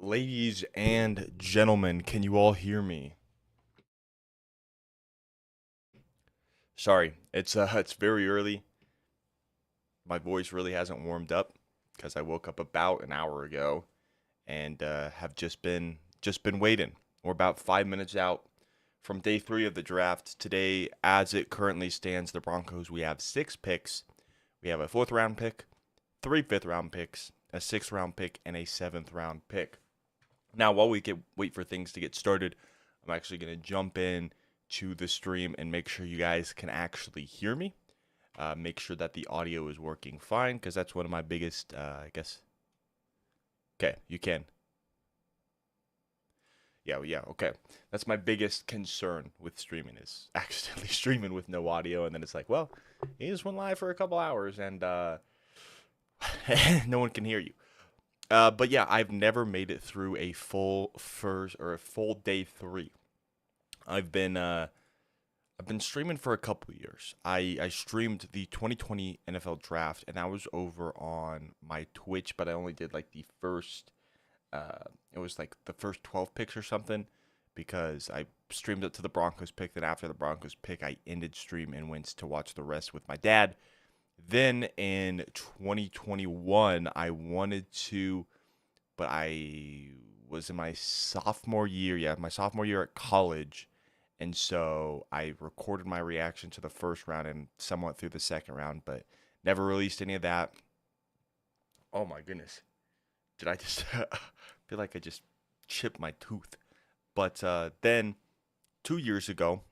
Ladies and gentlemen, can you all hear me? Sorry, it's very early. My voice really hasn't warmed up because I woke up about an hour ago and have just been waiting. We're about 5 minutes out from day three of the draft. Today, as it currently stands, the Broncos we have 6 picks. We have a fourth round pick, three fifth round picks, a sixth round pick, and a seventh round pick. Now, while we wait for things to get started, I'm actually going to jump in to the stream and make sure you guys can actually hear me. Make sure that the audio is working fine because that's one of my biggest, I guess. Okay, you can. Yeah, okay. That's my biggest concern with streaming is accidentally streaming with no audio, and then it's like, well, he just went live for a couple hours and no one can hear you. But yeah, I've never made it through a full first or a full day three. I've been uh, I've been streaming for a couple years. I streamed the 2020 NFL Draft, and I was over on my Twitch, but I only did like the first. It was like the first 12 picks or something, because I streamed it to the Broncos pick. Then after the Broncos pick, I ended stream and went to watch the rest with my dad. Then in 2021, I wanted to, but I was in my sophomore year. Yeah, my sophomore year at college. And so I recorded my reaction to the first round and somewhat through the second round, but never released any of that. Oh my goodness. Did I just feel like I just chipped my tooth? But then 2 years ago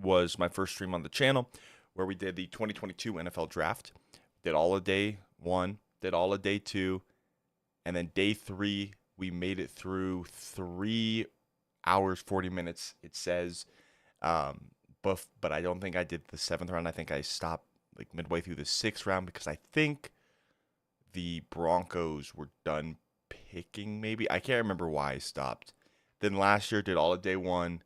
was my first stream on the channel where we did the 2022 NFL draft. Did all of day one, did all of day two, and then day three, we made it through 3 hours, 40 minutes, it says. But I don't think I did the seventh round. I think I stopped like midway through the sixth round because I think the Broncos were done picking, maybe. I can't remember why I stopped. Then last year, did all of day one,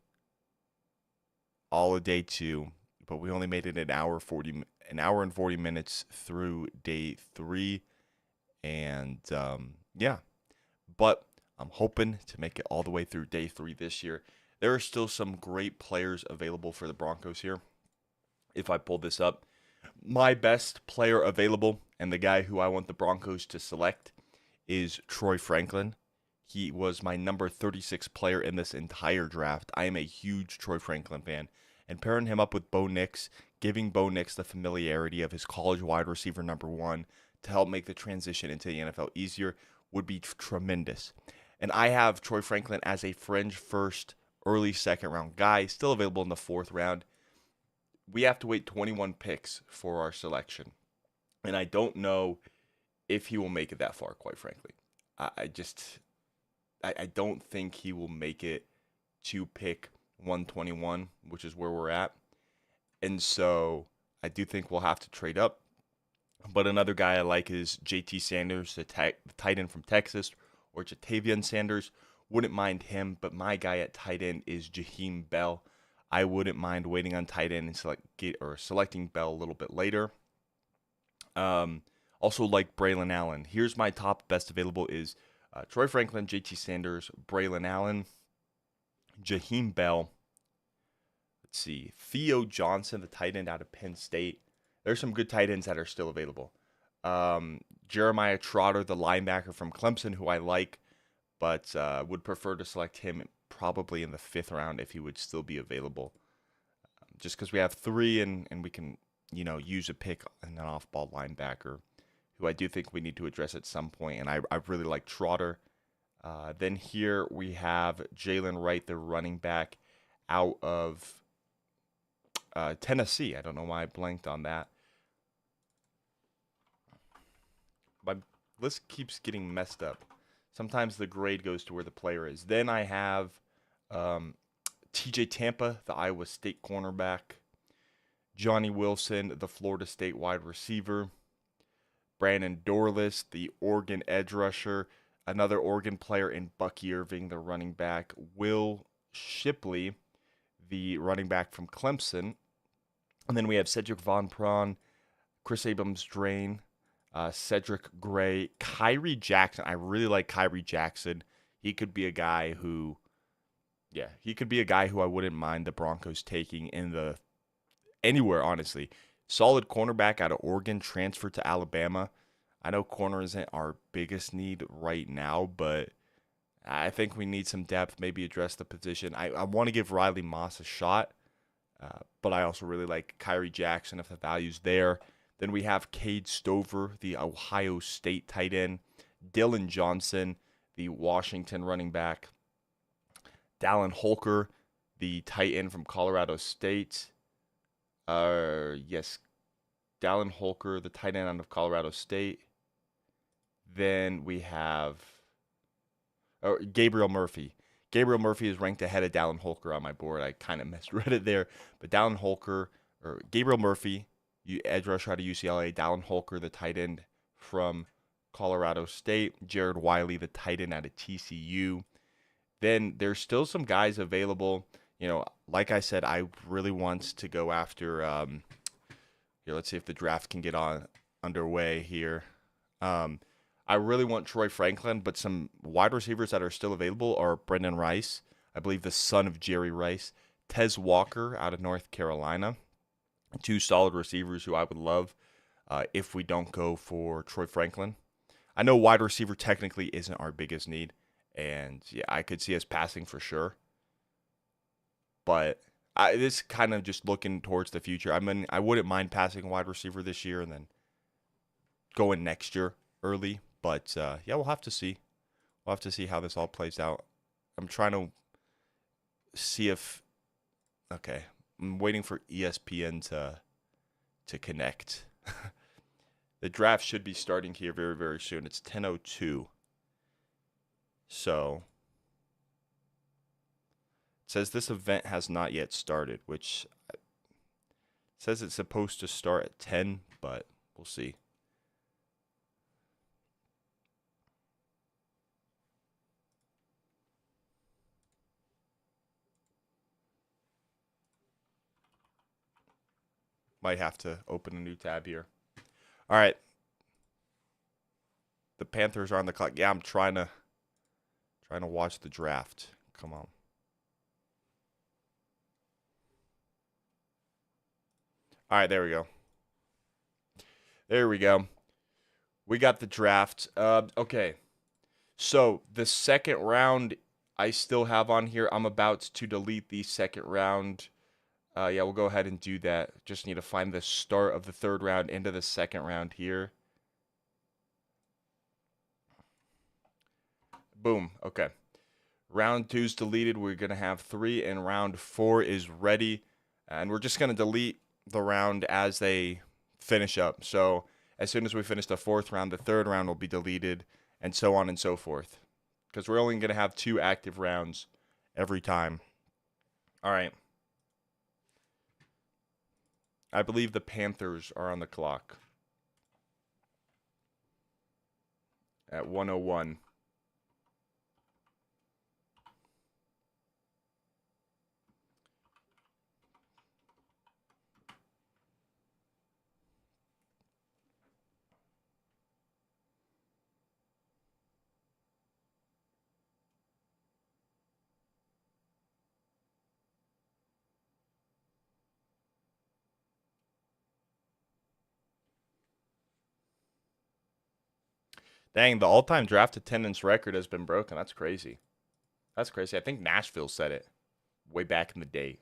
all of day two, but we only made it an hour and 40 minutes through day three. And yeah, but I'm hoping to make it all the way through day three this year. There are still some great players available for the Broncos here. If I pull this up, my best player available and the guy who I want the Broncos to select is Troy Franklin. He was my number 36 player in this entire draft. I am a huge Troy Franklin fan. And pairing him up with Bo Nix, giving Bo Nix the familiarity of his college wide receiver number one to help make the transition into the NFL easier would be tremendous. And I have Troy Franklin as a fringe first, early second round guy, still available in the fourth round. We have to wait 21 picks for our selection. And I don't know if he will make it that far, quite frankly. I just, I don't think he will make it to pick 121, which is where we're at. And so I do think we'll have to trade up. But another guy I like is JT Sanders, the tight end from Texas, or Jatavian Sanders. Wouldn't mind him, but my guy at tight end is Jaheim Bell. I wouldn't mind waiting on tight end and selecting Bell a little bit later. Also like Braylon Allen. Here's my top best available is Troy Franklin, JT Sanders, Braylon Allen, Jaheim Bell. Let's see, Theo Johnson, the tight end out of Penn State. There's some good tight ends that are still available. Jeremiah Trotter, the linebacker from Clemson, who I like, but would prefer to select him probably in the fifth round if he would still be available. Just because we have three and we can, use a pick and an off-ball linebacker, who I do think we need to address at some point, and I really like Trotter. Then here we have Jalen Wright, the running back out of Tennessee. I don't know why I blanked on that. My list keeps getting messed up. Sometimes the grade goes to where the player is. Then I have um, TJ Tampa, the Iowa State cornerback, Johnny Wilson, the Florida State wide receiver, Brandon Dorlus, the Oregon edge rusher, another Oregon player in Bucky Irving, the running back, Will Shipley, the running back from Clemson, and then we have Cedric Von Prawn, Chris Abrams Drain, Cedric Gray, Kyrie Jackson. I really like Kyrie Jackson. He could be a guy who, yeah, he could be a guy who I wouldn't mind the Broncos taking in the anywhere, honestly. Solid cornerback out of Oregon, transferred to Alabama. I know corner isn't our biggest need right now, but I think we need some depth, maybe address the position. I want to give Riley Moss a shot, but I also really like Kyrie Jackson if the value's there. Then we have Cade Stover, the Ohio State tight end. Dylan Johnson, the Washington running back. Dallin Holker, the tight end from Colorado State. Yes, Dallin Holker, the tight end out of Colorado State. Then we have Gabriel Murphy. Gabriel Murphy is ranked ahead of Dallin Holker on my board. I kind of misread it there. But Dallin Holker, or Gabriel Murphy, edge rusher out of UCLA. Dallin Holker, the tight end from Colorado State. Jared Wiley, the tight end out of TCU. Then there's still some guys available. You know, like I said, I really want to go after. Here, let's see if the draft can get on underway here. I really want Troy Franklin, but some wide receivers that are still available are Brendan Rice, I believe the son of Jerry Rice, Tez Walker out of North Carolina. Two solid receivers who I would love if we don't go for Troy Franklin. I know wide receiver technically isn't our biggest need, and yeah, I could see us passing for sure. But this kind of just looking towards the future. I mean, I wouldn't mind passing wide receiver this year and then going next year early. But yeah, we'll have to see. We'll have to see how this all plays out. I'm trying to see if. Okay, I'm waiting for ESPN to connect. The draft should be starting here very, very soon. It's 10:02. So it says this event has not yet started, which says it's supposed to start at 10, but we'll see. Might have to open a new tab here. All right. The Panthers are on the clock. Yeah, I'm trying to watch the draft. Come on. All right, there we go. There we go. We got the draft. Okay. So the second round I still have on here. I'm about to delete the second round. Yeah, we'll go ahead and do that. Just need to find the start of the third round into the second round here. Boom. Okay. Round 2's deleted. We're going to have 3, and round 4 is ready. And we're just going to delete the round as they finish up. So as soon as we finish the 4th round, the 3rd round will be deleted, and so on and so forth. Because we're only going to have 2 active rounds every time. All right. I believe the Panthers are on the clock at 1:01. Dang, the all-time draft attendance record has been broken. That's crazy. That's crazy. I think Nashville said it way back in the day.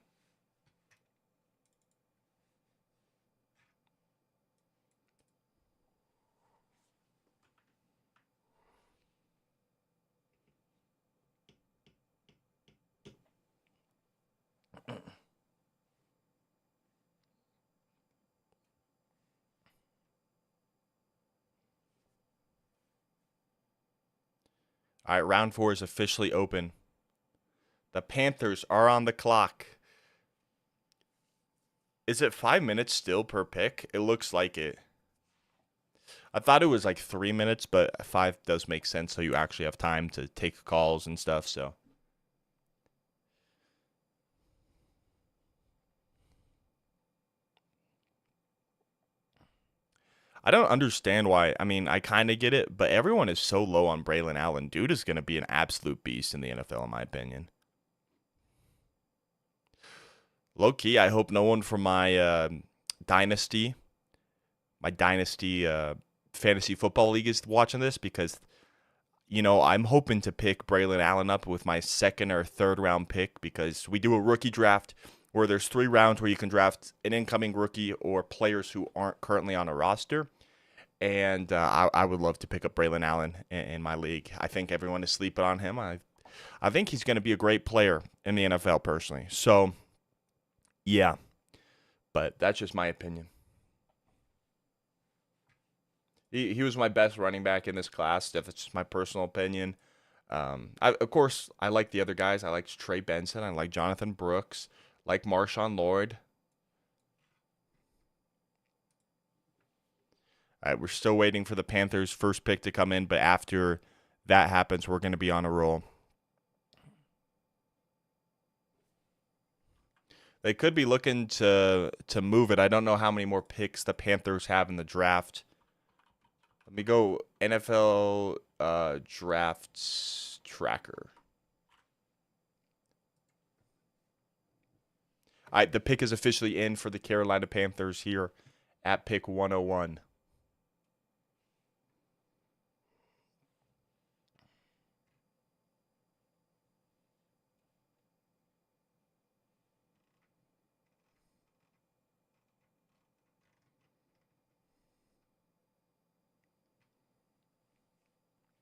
All right, round 4 is officially open. The Panthers are on the clock. Is it 5 minutes still per pick? It looks like it. I thought it was like 3 minutes, but 5 does make sense, so you actually have time to take calls and stuff, so. I don't understand why. I mean, I kind of get it, but everyone is so low on Braylon Allen. Dude is going to be an absolute beast in the NFL, in my opinion. Low key, I hope no one from my dynasty, my dynasty fantasy football league is watching this because, I'm hoping to pick Braylon Allen up with my second or third round pick because we do a rookie draft where there's 3 rounds where you can draft an incoming rookie or players who aren't currently on a roster. And I would love to pick up Braylon Allen in my league. I think everyone is sleeping on him. I think he's going to be a great player in the NFL personally. So, yeah, but that's just my opinion. He was my best running back in this class. If it's just my personal opinion. Of course, I like the other guys. I like Trey Benson. I like Jonathan Brooks. Like Marshawn Lloyd. All right, we're still waiting for the Panthers' first pick to come in, but after that happens, we're going to be on a roll. They could be looking to move it. I don't know how many more picks the Panthers have in the draft. Let me go NFL drafts tracker. All right, the pick is officially in for the Carolina Panthers here at pick 101.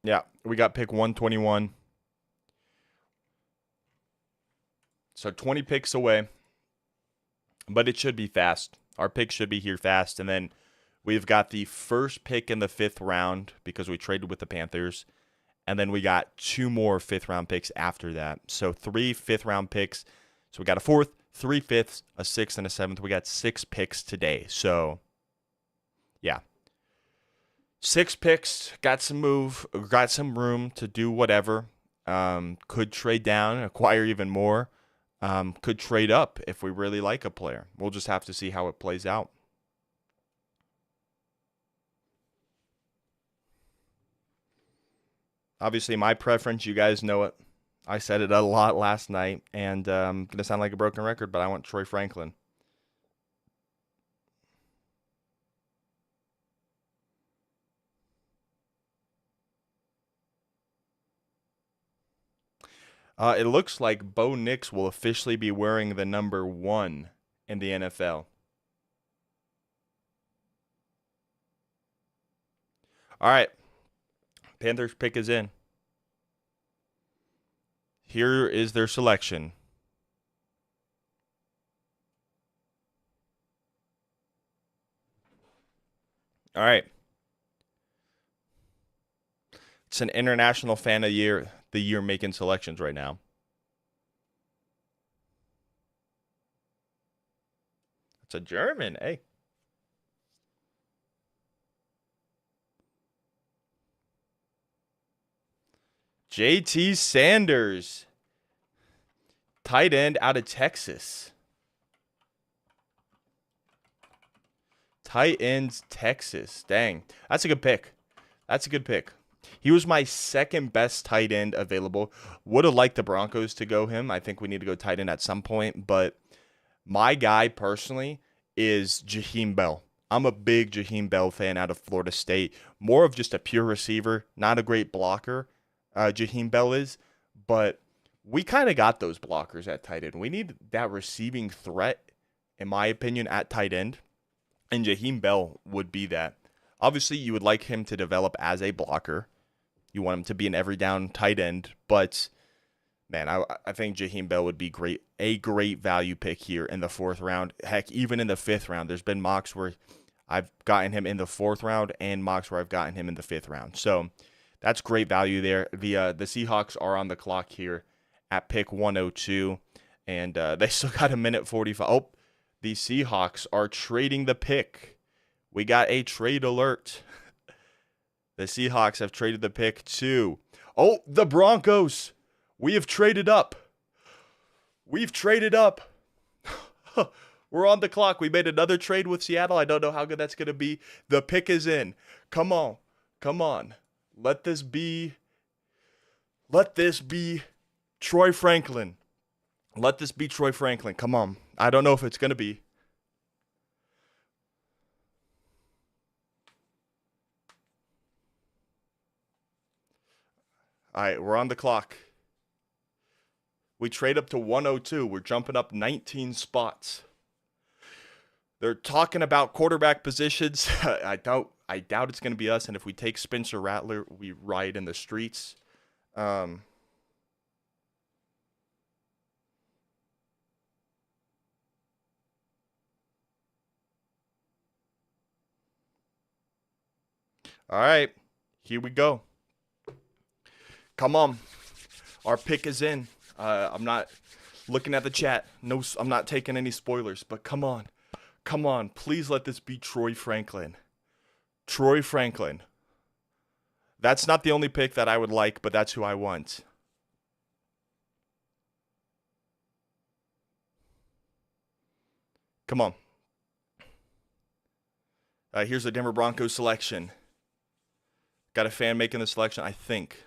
Yeah, we got pick 121. So 20 picks away, but it should be fast. Our pick should be here fast. And then we've got the first pick in the 5th round because we traded with the Panthers. And then we got 2 more 5th round picks after that. So 3 5th round picks. So we got a 4th, 3 5ths, a 6th, and a 7th. We got 6 picks today. So, yeah. 6 picks, got some room to do whatever. Could trade down, acquire even more. Could trade up if we really like a player. We'll just have to see how it plays out. Obviously, my preference, you guys know it. I said it a lot last night, and I'm going to sound like a broken record, but I want Troy Franklin. It looks like Bo Nix will officially be wearing the number 1 in the NFL. All right. Panthers pick is in. Here is their selection. All right. It's an international fan of the year making selections right now. It's a German, hey. JT Sanders, tight end out of Texas. Tight ends, Texas. Dang, that's a good pick. That's a good pick. He was my second best tight end available. Would have liked the Broncos to go him. I think we need to go tight end at some point. But my guy personally is Jaheim Bell. I'm a big Jaheim Bell fan out of Florida State. More of just a pure receiver, not a great blocker. Jaheim Bell is. But we kind of got those blockers at tight end. We need that receiving threat, in my opinion, at tight end. And Jaheim Bell would be that. Obviously, you would like him to develop as a blocker. You want him to be an every down tight end. But, man, I think Jaheim Bell would be a great value pick here in the 4th round. Heck, even in the 5th round. There's been mocks where I've gotten him in the 4th round and mocks where I've gotten him in the 5th round. So, that's great value there. The Seahawks are on the clock here at pick 102. And they still got a minute 45. Oh, the Seahawks are trading the pick. We got a trade alert. The Seahawks have traded the pick to, the Broncos. We have traded up. We've traded up. We're on the clock. We made another trade with Seattle. I don't know how good that's going to be. The pick is in. Come on. Come on. Let this be Troy Franklin. Let this be Troy Franklin. Come on. I don't know if it's going to be. All right, we're on the clock. We trade up to 102. We're jumping up 19 spots. They're talking about quarterback positions. I doubt it's going to be us. And if we take Spencer Rattler, we ride in the streets. All right, here we go. Come on. Our pick is in. I'm not looking at the chat. No, I'm not taking any spoilers, but come on. Come on. Please let this be Troy Franklin. Troy Franklin. That's not the only pick that I would like, but that's who I want. Come on. Here's the Denver Broncos selection. Got a fan making the selection, I think.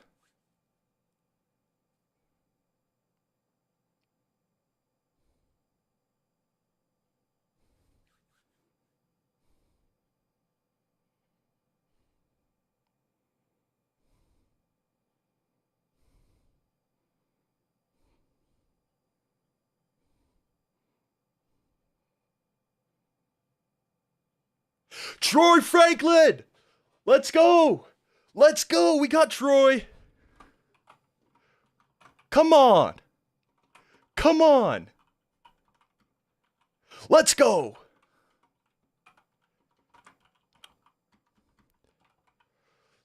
Troy Franklin! Let's go! Let's go! We got Troy! Come on! Come on! Let's go!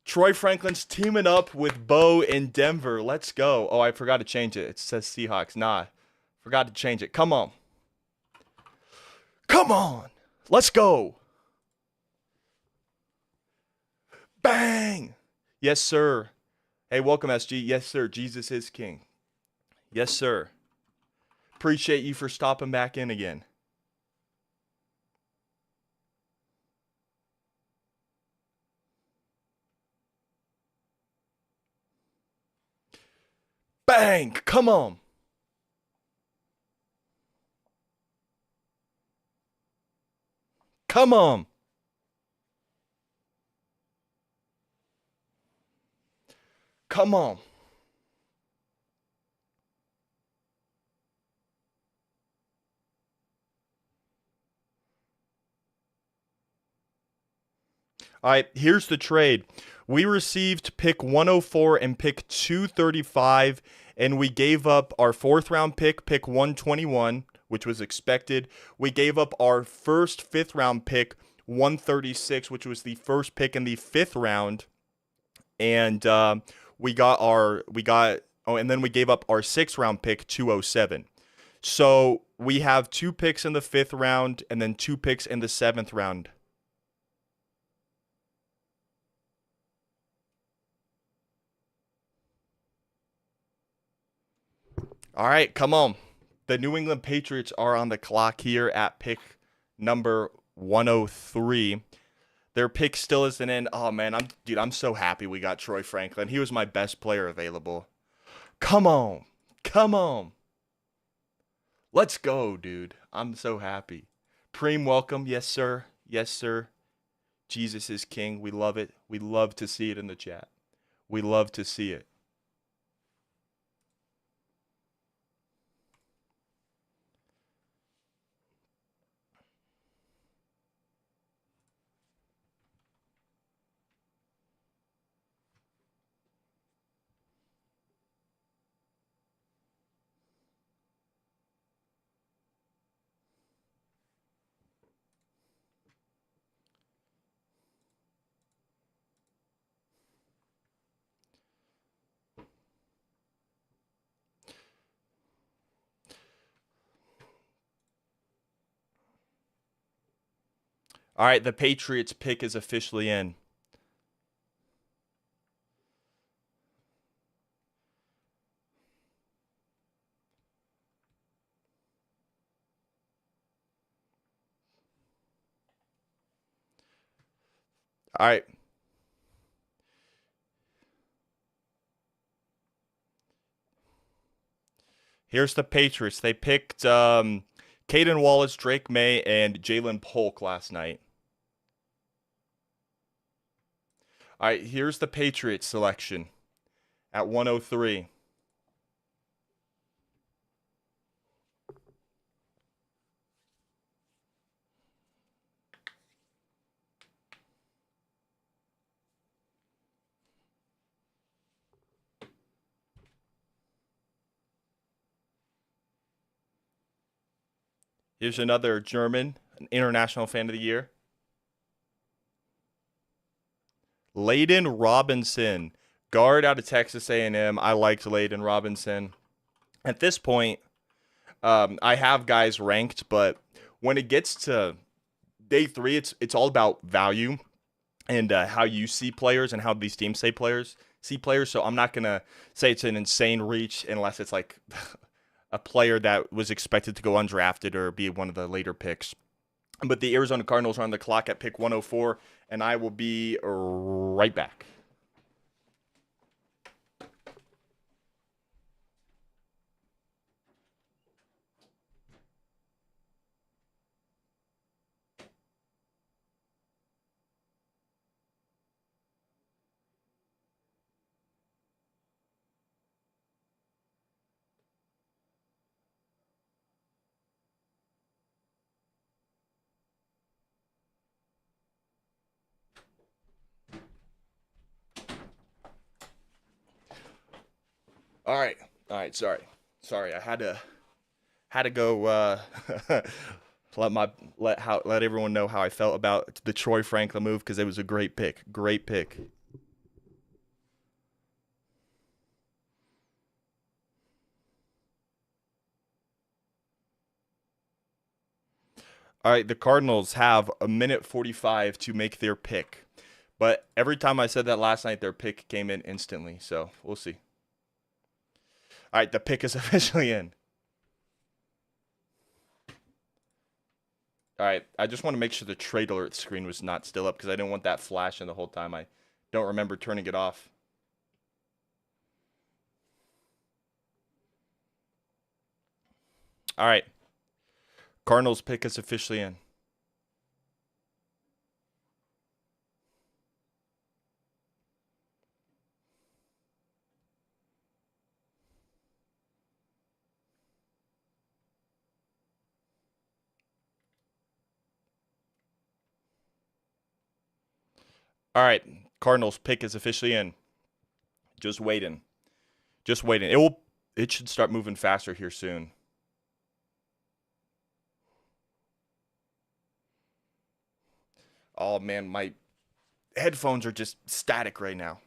Troy Franklin's teaming up with Bo in Denver. Let's go. Oh, I forgot to change it. It says Seahawks. Nah, forgot to change it. Come on. Come on! Let's go! Bang! Yes, sir. Hey, welcome, SG. Yes, sir. Jesus is king. Yes, sir. Appreciate you for stopping back in again. Bang! Come on! Come on! Come on! All right, here's the trade. We received pick 104 and pick 235, and we gave up our 4th round pick 121, which was expected. We gave up our first 5th round pick, 136, which was the first pick in the 5th round. And and then we gave up our 6th round pick, 207. So we have 2 picks in the 5th round and then 2 picks in the 7th round. All right, come on. The New England Patriots are on the clock here at pick number 103. Their pick still isn't in. Oh man, I'm so happy we got Troy Franklin. He was my best player available. Come on. Come on. Let's go, dude. I'm so happy. Preem, welcome. Yes, sir. Yes, sir. Jesus is king. We love it. We love to see it in the chat. We love to see it. All right, the Patriots pick is officially in. All right. Here's the Patriots. They picked Caden Wallace, Drake May, and Jalen Polk last night. All right, here's the Patriots selection at 103. Here's another German, an international fan of the year. Layden Robinson, guard out of Texas A&M. I liked Layden Robinson. At this point, I have guys ranked, but when it gets to day 3, it's all about value and how you see players and how these teams see players. So I'm not gonna say it's an insane reach unless it's like a player that was expected to go undrafted or be one of the later picks. But the Arizona Cardinals are on the clock at pick 104, and I will be right back. All right. Sorry. I had to go let everyone know how I felt about the Troy Franklin move because it was a great pick. Great pick. All right, the Cardinals have a minute 45 to make their pick. But every time I said that last night, their pick came in instantly. So we'll see. All right, the pick is officially in. All right, I just want to make sure the trade alert screen was not still up because I didn't want that flashing the whole time. I don't remember turning it off. All right, Cardinals pick is officially in. All right, Cardinals pick is officially in. Just waiting. Just waiting. It should start moving faster here soon. Oh man, my headphones are just static right now.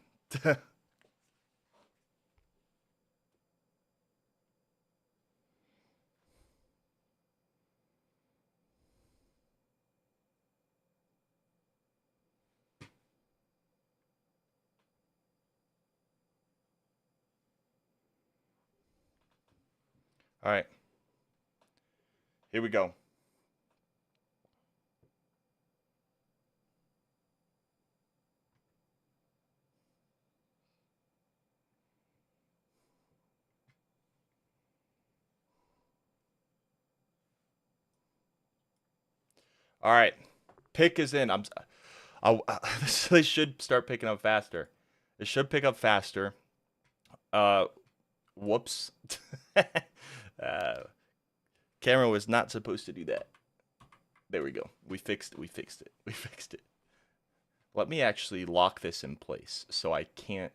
All right. Here we go. All right. Pick is in. They should start picking up faster. It should pick up faster. Uh whoops. uh Camera was not supposed to do that. There we go. We fixed it. We fixed it. We fixed it. Let me actually lock this in place so I can't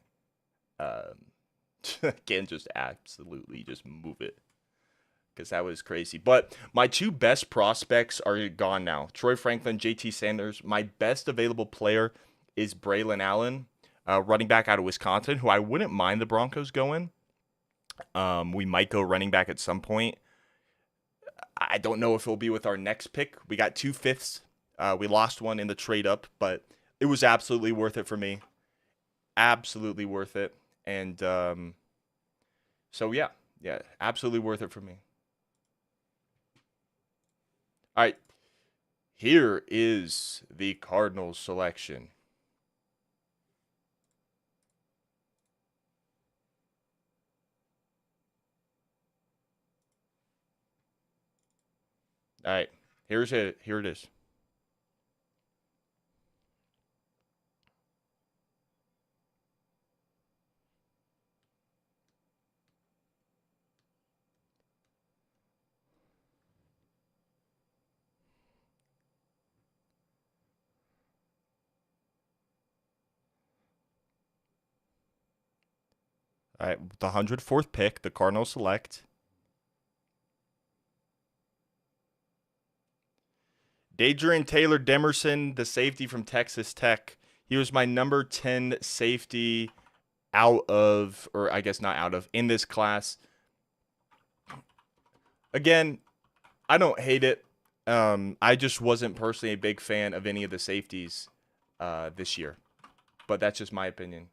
can't just absolutely just move it because that was crazy. But my two best prospects are gone now. Troy Franklin, JT Sanders. My best available player is Braylon Allen, running back out of Wisconsin, who I wouldn't mind the Broncos going. We might go running back at some point. I don't know if it'll be with our next pick. We got 2/5. We lost one in the trade up, but it was absolutely worth it for me. Absolutely worth it. And so yeah, absolutely worth it for me. All right, here is the Cardinals selection. All right. Here it is. All right, the 104th pick, the Cardinals select Dadrian Taylor Demerson, the safety from Texas Tech. He was my number 10 safety out of, or I guess not out of, in this class. Again, I don't hate it. I just wasn't personally a big fan of any of the safeties this year, but that's just my opinion.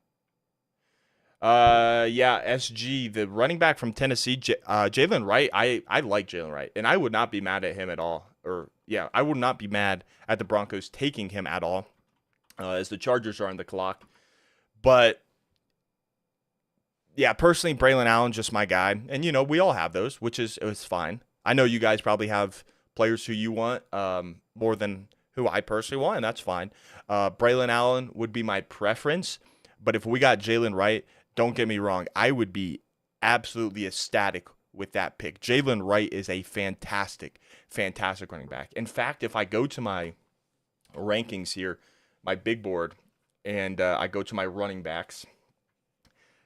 Yeah, SG, the running back from Tennessee, Jalen Wright. I like Jalen Wright, and I would not be mad at him at all. Or yeah, I would not be mad at the Broncos taking him at all, as the Chargers are on the clock. But yeah, personally, Braylon Allen just my guy, and we all have those, which is fine. I know you guys probably have players who you want more than who I personally want, and that's fine. Braylon Allen would be my preference, but if we got Jalen Wright, don't get me wrong, I would be absolutely ecstatic with that pick. Jalen Wright is a fantastic running back. In fact, if I go to my rankings here, my big board, and I go to my running backs,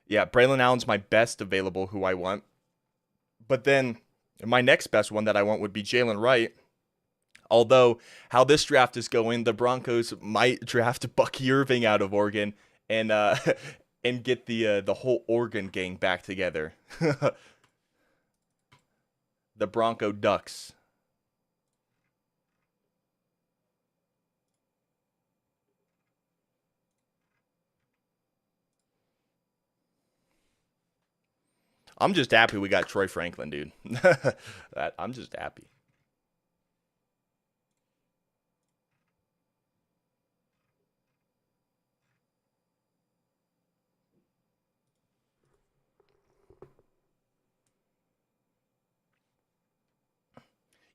yeah, Braylon Allen's my best available who I want. But then my next best one that I want would be Jalen Wright. Although how this draft is going, the Broncos might draft Bucky Irving out of Oregon and and get the whole Oregon gang back together. The Bronco Ducks. I'm just happy we got Troy Franklin, dude. I'm just happy.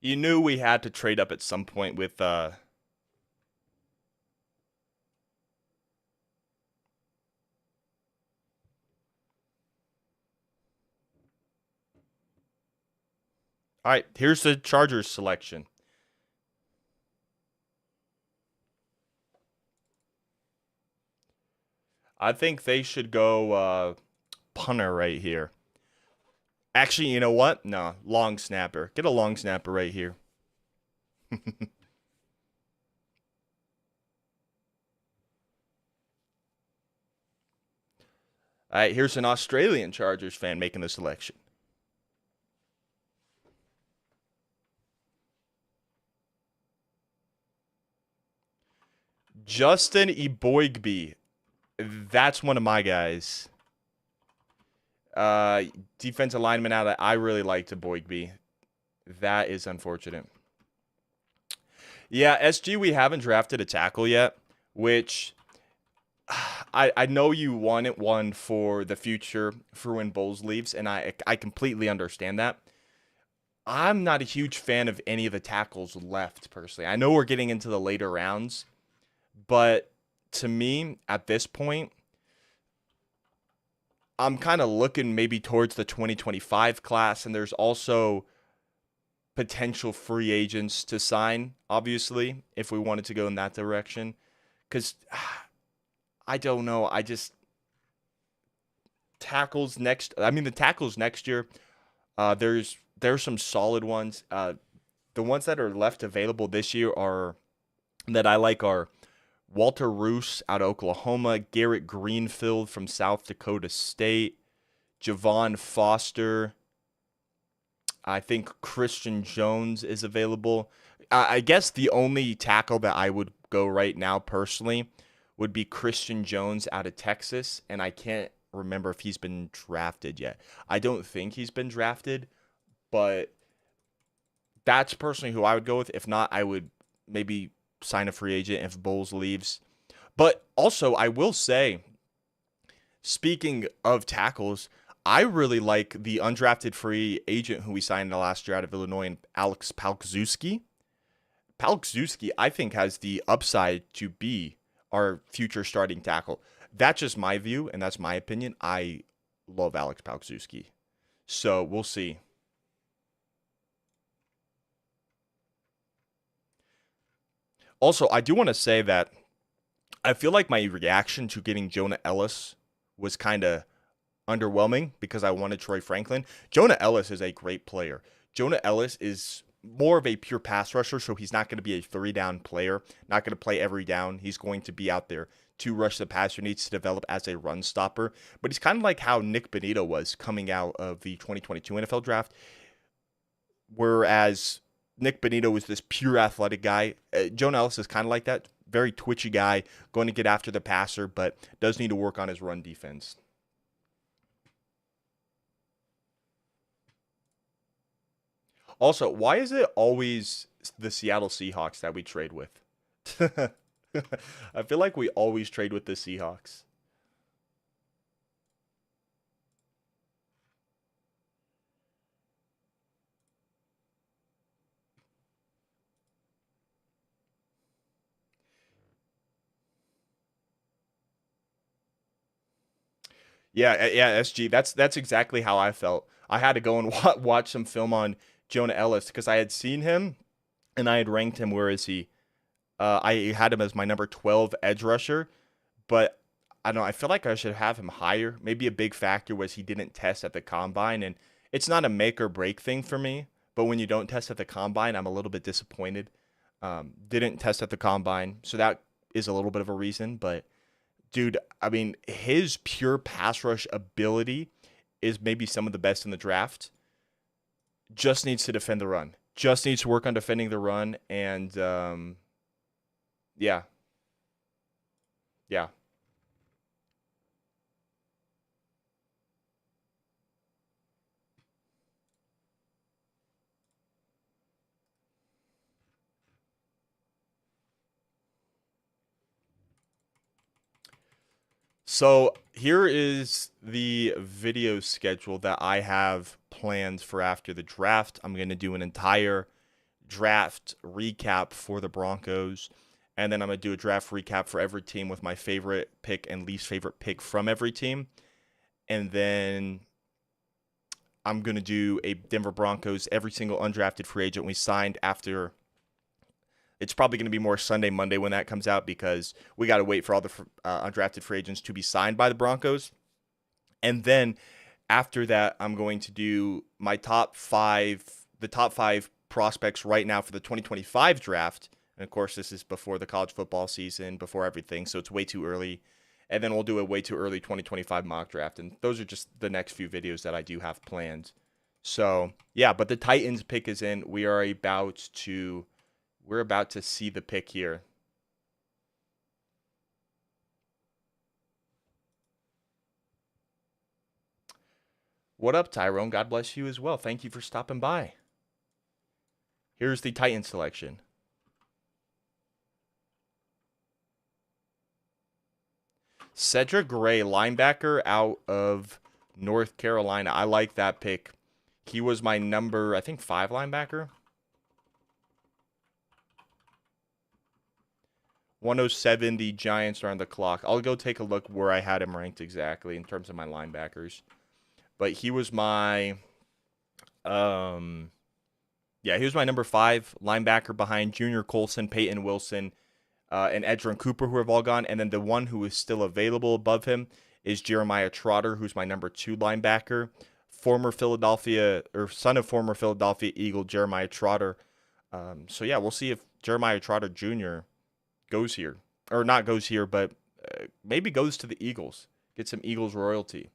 You knew we had to trade up at some point with All right, here's the Chargers selection. I think they should go punter right here. Actually, you know what? No, long snapper. Get a long snapper right here. All right, here's an Australian Chargers fan making the selection. Justin Eboigbe. That's one of my guys. Defensive lineman out of I really liked Eboigbe. That is unfortunate. Yeah, SG, we haven't drafted a tackle yet, which I know you wanted one for the future for when Bowles leaves, and I completely understand that. I'm not a huge fan of any of the tackles left, personally. I know we're getting into the later rounds, but to me, at this point, I'm kind of looking maybe towards the 2025 class, and there's also potential free agents to sign, obviously, if we wanted to go in that direction. Because I don't know. The tackles next year, there's some solid ones. The ones that are left available this year that I like are Walter Roos out of Oklahoma, Garrett Greenfield from South Dakota State, Javon Foster. I think Christian Jones is available. I guess the only tackle that I would go right now personally would be Christian Jones out of Texas, and I can't remember if he's been drafted yet. I don't think he's been drafted, but that's personally who I would go with. If not, I would maybe sign a free agent if Bowles leaves. But also, I will say, speaking of tackles, I really like the undrafted free agent who we signed in the last year out of Illinois, and Alex Palkzewski. Palkzewski, I think, has the upside to be our future starting tackle. That's just my view, and that's my opinion. I love Alex Palkzewski. So we'll see. Also, I do want to say that I feel like my reaction to getting Jonah Ellis was kind of underwhelming because I wanted Troy Franklin. Jonah Ellis is a great player. Jonah Ellis is more of a pure pass rusher, so he's not going to be a three down player, not going to play every down. He's going to be out there to rush the passer, needs to develop as a run stopper. But he's kind of like how Nick Bonito was coming out of the 2022 NFL draft, whereas Nick Bonito was this pure athletic guy. Jonah Ellis is kind of like that, very twitchy guy, going to get after the passer, but does need to work on his run defense. Also, why is it always the Seattle Seahawks that we trade with? I feel like we always trade with the Seahawks. Yeah, yeah, SG. That's exactly how I felt. I had to go and watch some film on Jonah Ellis because I had seen him and I had ranked him. Where is he? I had him as my number 12 edge rusher, but I don't know. I feel like I should have him higher. Maybe a big factor was he didn't test at the combine, and it's not a make or break thing for me. But when you don't test at the combine, I'm a little bit disappointed. Didn't test at the combine, so that is a little bit of a reason. But dude, I mean, his pure pass rush ability is maybe some of the best in the draft. Just needs to defend the run. Just needs to work on defending the run, and yeah, yeah. So here is the video schedule that I have planned for after the draft. I'm going to do an entire draft recap for the Broncos, and then I'm going to do a draft recap for every team with my favorite pick and least favorite pick from every team. And then I'm going to do a Denver Broncos, every single undrafted free agent we signed after. It's probably going to be more Sunday, Monday when that comes out because we got to wait for all the undrafted free agents to be signed by the Broncos. And then after that, I'm going to do my the top five prospects right now for the 2025 draft. And of course, this is before the college football season, before everything, so it's way too early. And then we'll do a way too early 2025 mock draft. And those are just the next few videos that I do have planned. So yeah, but the Titans pick is in. We're about to see the pick here. What up, Tyrone? God bless you as well. Thank you for stopping by. Here's the Titan selection. Cedric Gray, linebacker out of North Carolina. I like that pick. He was my number, I think, 5 linebacker. 107, the Giants are on the clock. I'll go take a look where I had him ranked exactly in terms of my linebackers. But he was my he was my number 5 linebacker behind Junior Colson, Peyton Wilson, and Edgerrin Cooper, who have all gone. And then the one who is still available above him is Jeremiah Trotter, who's my number 2 linebacker. Son of former Philadelphia Eagle Jeremiah Trotter. So yeah, we'll see if Jeremiah Trotter Jr. goes here. Or not goes here, but maybe goes to the Eagles. Get some Eagles royalty.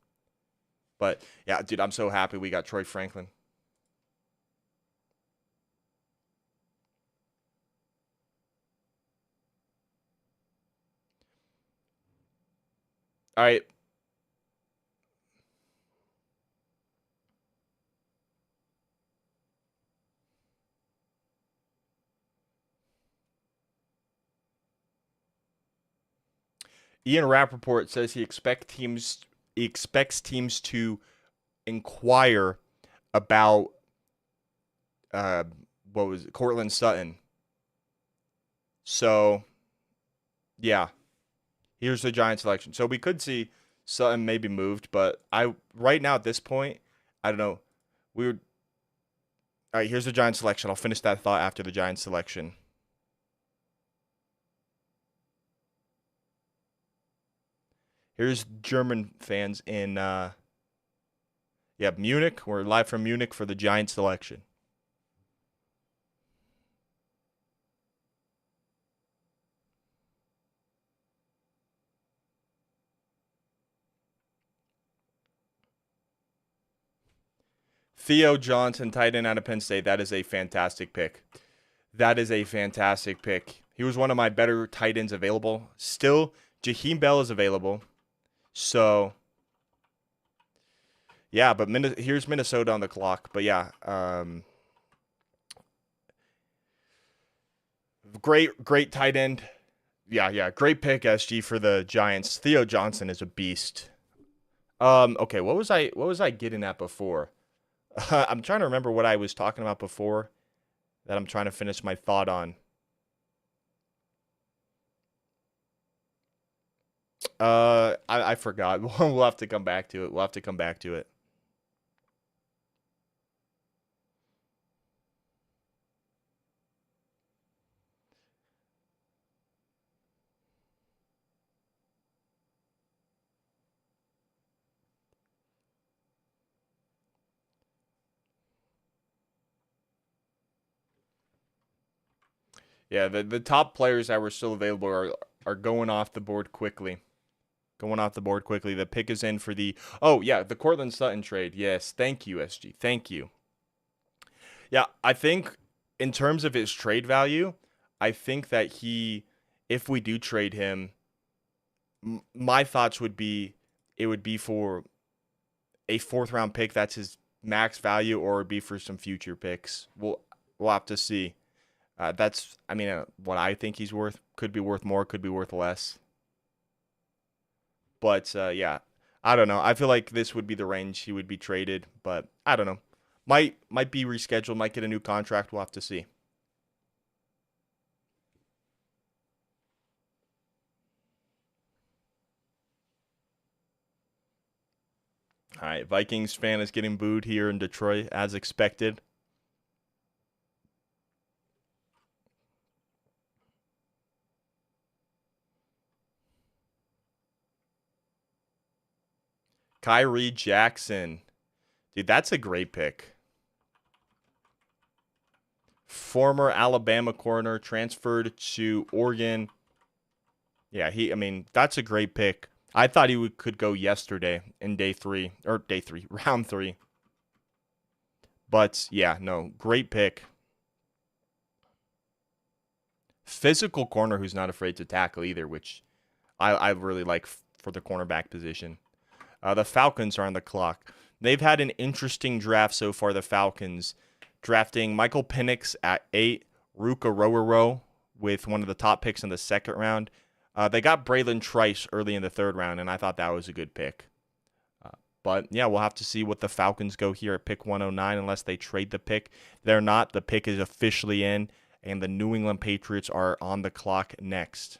But yeah, dude, I'm so happy we got Troy Franklin. All right. Ian Rappaport says he expects teams to inquire about uh, what was it, Cortland Sutton. So yeah, here's the Giant selection. So we could see Sutton maybe moved, but I right now at this point, I don't know. We would All right. Here's the Giant selection. I'll finish that thought after the Giant selection. Here's German fans in Munich. We're live from Munich for the Giant selection. Theo Johnson, tight end out of Penn State. That is a fantastic pick. That is a fantastic pick. He was one of my better tight ends available. Still, Jaheim Bell is available. So, yeah, but here's Minnesota on the clock. But yeah, great tight end. Yeah, great pick, SG, for the Giants. Theo Johnson is a beast. Okay, what was I getting at before? I'm trying to remember what I was talking about before that I'm trying to finish my thought on. I forgot. We'll have to come back to it. Yeah, the top players that were still available are going off the board quickly. The pick is in for the the Cortland Sutton trade. Yes, thank you, SG. Thank you. Yeah, I think in terms of his trade value, I think that if we do trade him, my thoughts would be it would be for a 4th round pick. That's his max value, or it'd be for some future picks. We'll have to see. That's what I think he's worth. Could be worth more, could be worth less. But yeah, I don't know. I feel like this would be the range he would be traded, but I don't know. Might be rescheduled, might get a new contract. We'll have to see. All right, Vikings fan is getting booed here in Detroit as expected. Kyrie Jackson. Dude, that's a great pick. Former Alabama corner, transferred to Oregon. Yeah, that's a great pick. I thought he could go yesterday in round 3. But yeah, no, great pick. Physical corner who's not afraid to tackle either, which I really like for the cornerback position. The Falcons are on the clock. They've had an interesting draft so far, the Falcons, drafting Michael Penix at 8, Ruka Rororo with one of the top picks in the 2nd round. They got Braylon Trice early in the 3rd round, and I thought that was a good pick. But yeah, we'll have to see what the Falcons go here at pick 109 unless they trade the pick. They're not. The pick is officially in, and the New England Patriots are on the clock next.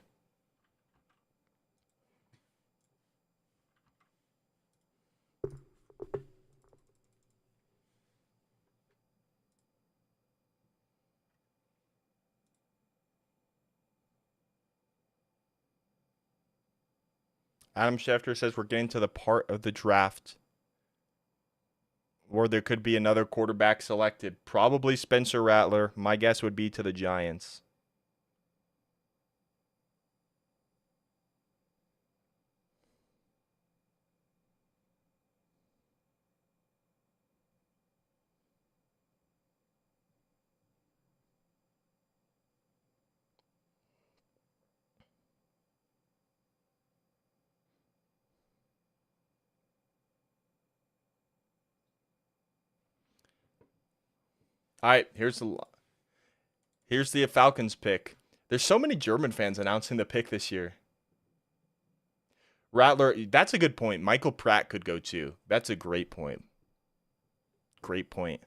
Adam Schefter says we're getting to the part of the draft where there could be another quarterback selected. Probably Spencer Rattler. My guess would be to the Giants. All right, here's the Falcons pick. There's so many German fans announcing the pick this year. Rattler, that's a good point. Michael Pratt could go too. That's a great point. great point.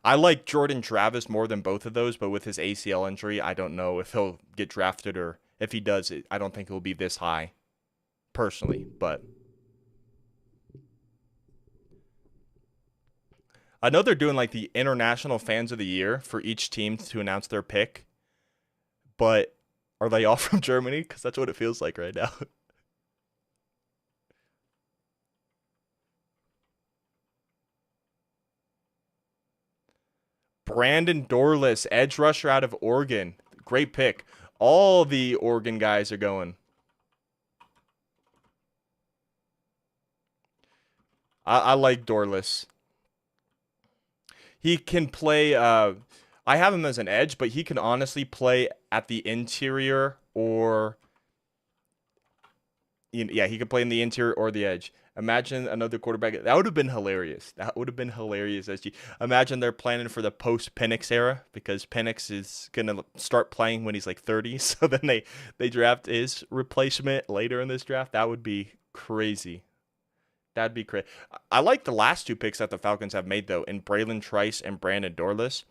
I like Jordan Travis more than both of those, but with his ACL injury, I don't know if he'll get drafted, or if he does, I don't think he'll be this high, personally. But I know they're doing like the international fans of the year for each team to announce their pick, but are they all from Germany? Because that's what it feels like right now. Brandon Dorless, edge rusher out of Oregon. Great pick. All the Oregon guys are going. I like Dorless. He can play. I have him as an edge, but he can honestly play at the interior or. Yeah, he could play in the interior or the edge. Imagine another quarterback. That would have been hilarious. That would have been hilarious. SG. Imagine they're planning for the post-Penix era, because Penix is going to start playing when he's like 30. So then they draft his replacement later in this draft. That would be crazy. That'd be crazy. I like the last two picks that the Falcons have made, though, in Braylon Trice and Brandon Dorless.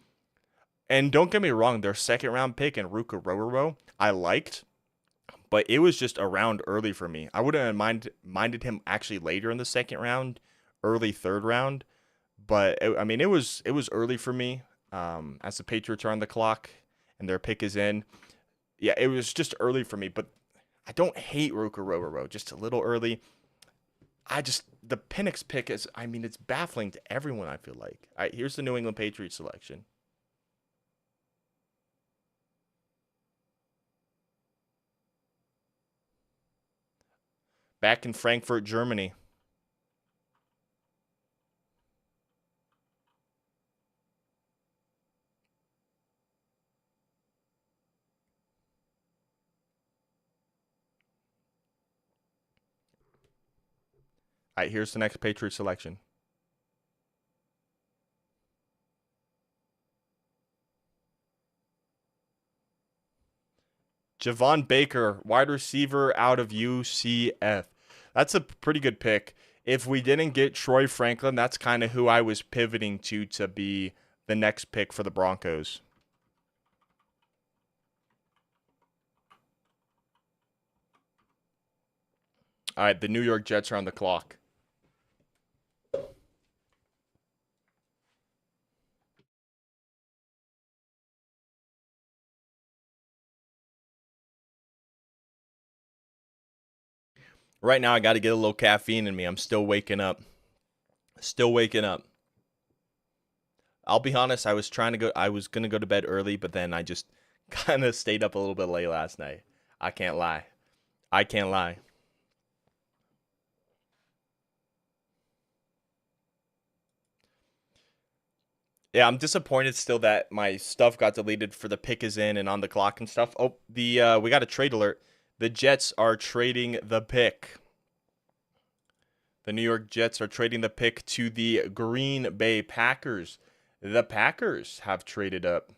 And don't get me wrong, their second-round pick in Ruka Rororo, I liked. But it was just a round early for me. I wouldn't have minded him actually later in the second round, early third round. But it was early for me. As the Patriots are on the clock and their pick is in, yeah, it was just early for me. But I don't hate Ruka Rororo, just a little early. The Penix pick is, it's baffling to everyone. I feel like. All right, here's the New England Patriots selection. Back in Frankfurt, Germany. All right, here's the next Patriots selection. Javon Baker, wide receiver out of UCF. That's a pretty good pick. If we didn't get Troy Franklin, that's kind of who I was pivoting to be the next pick for the Broncos. All right, the New York Jets are on the clock. Right now, I got to get a little caffeine in me. I'm still waking up. Still waking up. I'll be honest, I was going to go to bed early, but then I just kind of stayed up a little bit late last night. I can't lie. Yeah, I'm disappointed still that my stuff got deleted for the pick is in and on the clock and stuff. Oh, we got a trade alert. The Jets are trading the pick. The New York Jets are trading the pick to the Green Bay Packers. The Packers have traded up.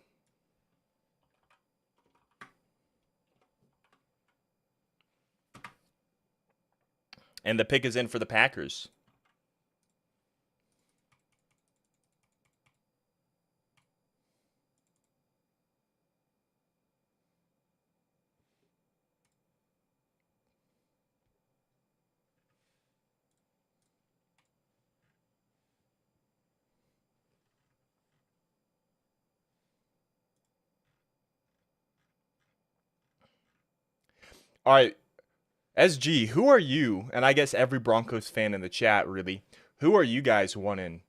And the pick is in for the Packers. All right, SG, who are you? And I guess every Broncos fan in the chat, really. Who are you guys wanting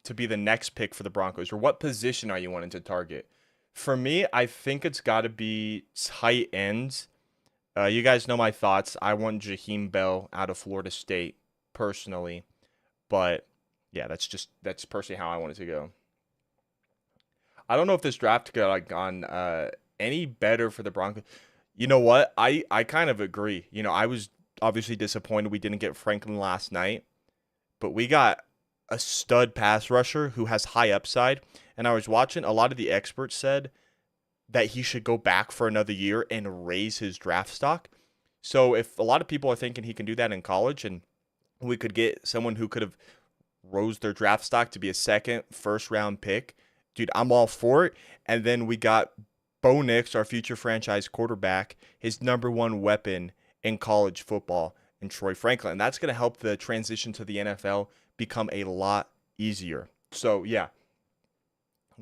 to be the next pick for the Broncos? Or what position are you wanting to target? For me, I think it's got to be tight ends. You guys know my thoughts. I want Jaheim Bell out of Florida State, personally. But, yeah, that's personally how I want it to go. I don't know if this draft could have gone any better for the Broncos. You know what? I kind of agree. I was obviously disappointed we didn't get Franklin last night, but we got a stud pass rusher who has high upside. And I was watching, a lot of the experts said that he should go back for another year and raise his draft stock. So if a lot of people are thinking he can do that in college, and we could get someone who could have rose their draft stock to be a second, first round pick, dude, I'm all for it. And then we got Bo Nix, our future franchise quarterback, his number one weapon in college football, and Troy Franklin. And that's going to help the transition to the NFL become a lot easier. So, yeah,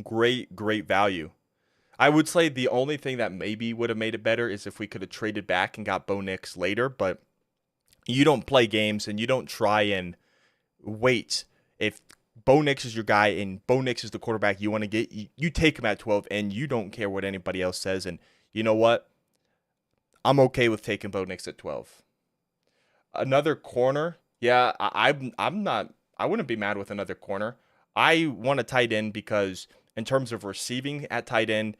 great value. I would say the only thing that maybe would have made it better is if we could have traded back and got Bo Nix later, but you don't play games and you don't try and wait. If Bo Nix is your guy and Bo Nix is the quarterback you want to get, you take him at 12 and you don't care what anybody else says. And you know what? I'm okay with taking Bo Nix at 12. Another corner, yeah, I'm not. I wouldn't be mad with another corner. I want a tight end because in terms of receiving at tight end,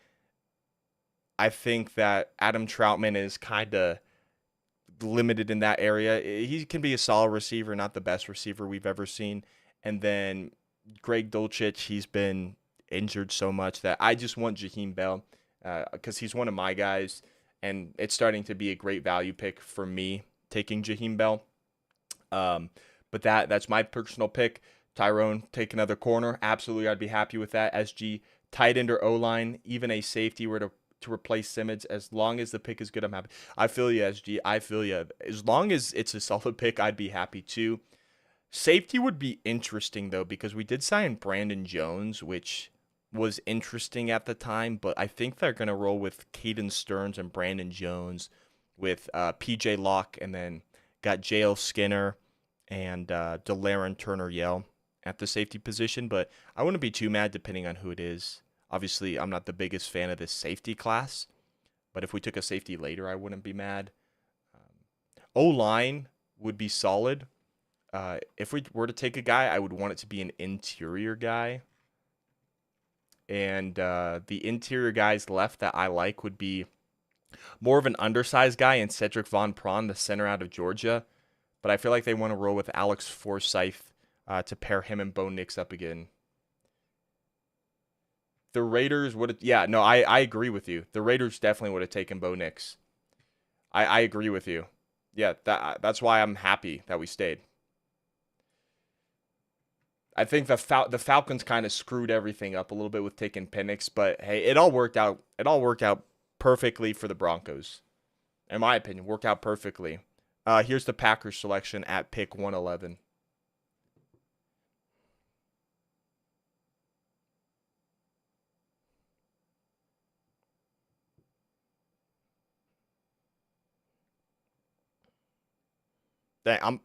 I think that Adam Troutman is kind of limited in that area. He can be a solid receiver, not the best receiver we've ever seen. And then Greg Dulcich, he's been injured so much that I just want Jaheim Bell because he's one of my guys, and it's starting to be a great value pick for me taking Jaheim Bell. But that's my personal pick. Tyrone, take another corner. Absolutely, I'd be happy with that. SG, tight end or O-line, even a safety were to replace Simmons. As long as the pick is good, I'm happy. I feel you, SG. I feel you. As long as it's a solid pick, I'd be happy too. Safety would be interesting, though, because we did sign Brandon Jones, which was interesting at the time, but I think they're going to roll with Caden Stearns and Brandon Jones with PJ Locke, and then got JL Skinner and DeLaren Turner-Yell at the safety position, but I wouldn't be too mad depending on who it is. Obviously, I'm not the biggest fan of this safety class, but if we took a safety later, I wouldn't be mad. O-line would be solid. If we were to take a guy, I would want it to be an interior guy. And the interior guys left that I like would be more of an undersized guy in Cedric Von Prawn, the center out of Georgia. But I feel like they want to roll with Alex Forsyth to pair him and Bo Nix up again. The Raiders would have, yeah, no, I agree with you. The Raiders definitely would have taken Bo Nix. I agree with you. Yeah, that's why I'm happy that we stayed. I think the Falcons kind of screwed everything up a little bit with taking Penix, but hey, it all worked out. It all worked out perfectly for the Broncos. In my opinion, worked out perfectly. Here's the Packers selection at pick 111.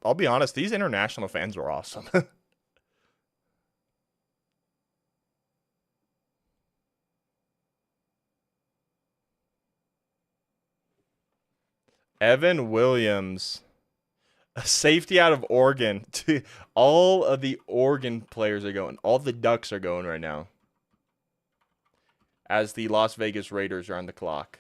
I'll be honest, these international fans were awesome. Evan Williams, a safety out of Oregon. All of the Oregon players are going. All the Ducks are going right now. As the Las Vegas Raiders are on the clock.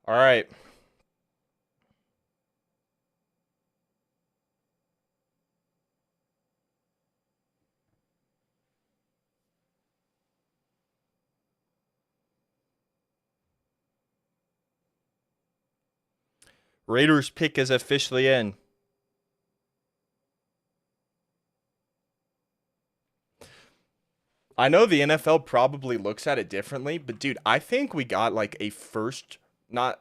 All right. Raiders pick is officially in. I know the NFL probably looks at it differently, but dude, I think we got like a first, not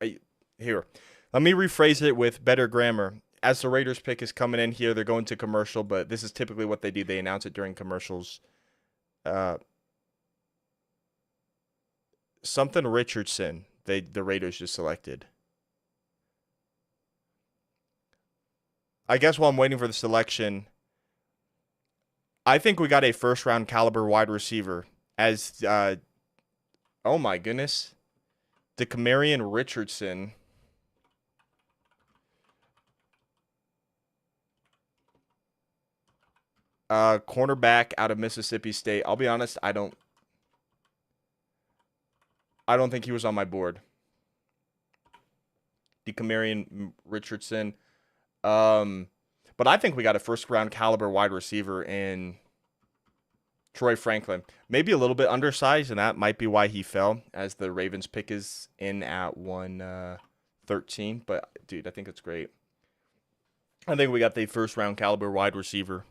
a, here. Let me rephrase it with better grammar. As the Raiders pick is coming in here, they're going to commercial, but this is typically what they do. They announce it during commercials. Something Richardson, the Raiders just selected. I guess while I'm waiting for the selection, I think we got a first round caliber wide receiver as oh my goodness. DeCamarion Richardson. Cornerback out of Mississippi State. I'll be honest, I don't think he was on my board. DeCamarion Richardson. But I think we got a first round caliber wide receiver in Troy Franklin. Maybe a little bit undersized, and that might be why he fell, as the Ravens pick is in at 113. But dude, I think it's great. I think we got the first round caliber wide receiver.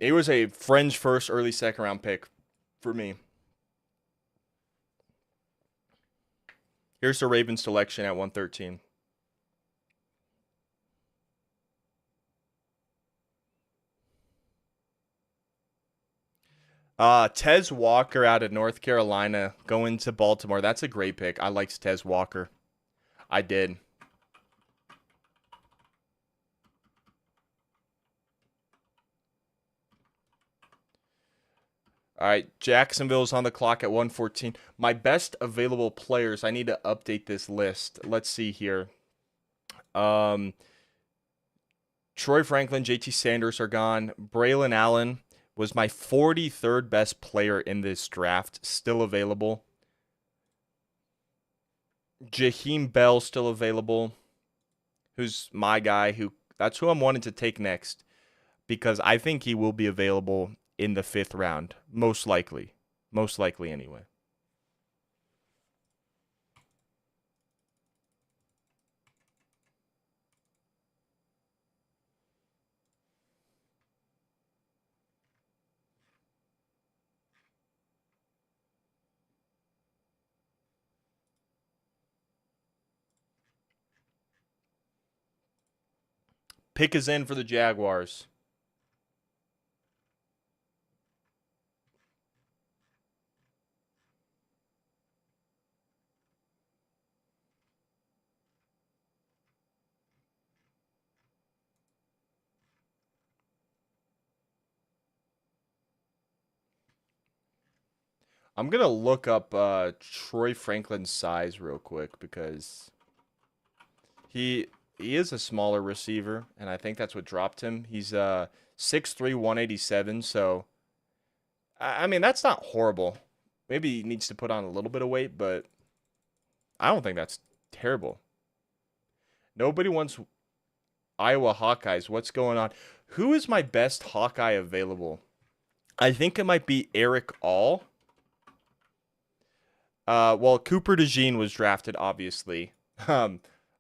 It was a fringe first, early second round pick for me. Here's the Ravens selection at 113. Tez Walker out of North Carolina going to Baltimore. That's a great pick. I liked Tez Walker. I did. All right, Jacksonville's on the clock at 114. My best available players. I need to update this list. Let's see here. Troy Franklin, JT Sanders are gone. Braylon Allen was my 43rd best player in this draft, still available. Jaheim Bell still available, who's my guy. That's who I'm wanting to take next, because I think he will be available in the 5th round, most likely anyway. Pick is in for the Jaguars. I'm going to look up Troy Franklin's size real quick, because he is a smaller receiver, and I think that's what dropped him. He's 6'3", 187, so I mean, that's not horrible. Maybe he needs to put on a little bit of weight, but I don't think that's terrible. Nobody wants Iowa Hawkeyes. What's going on? Who is my best Hawkeye available? I think it might be Eric All. Well, Cooper DeJean was drafted, obviously.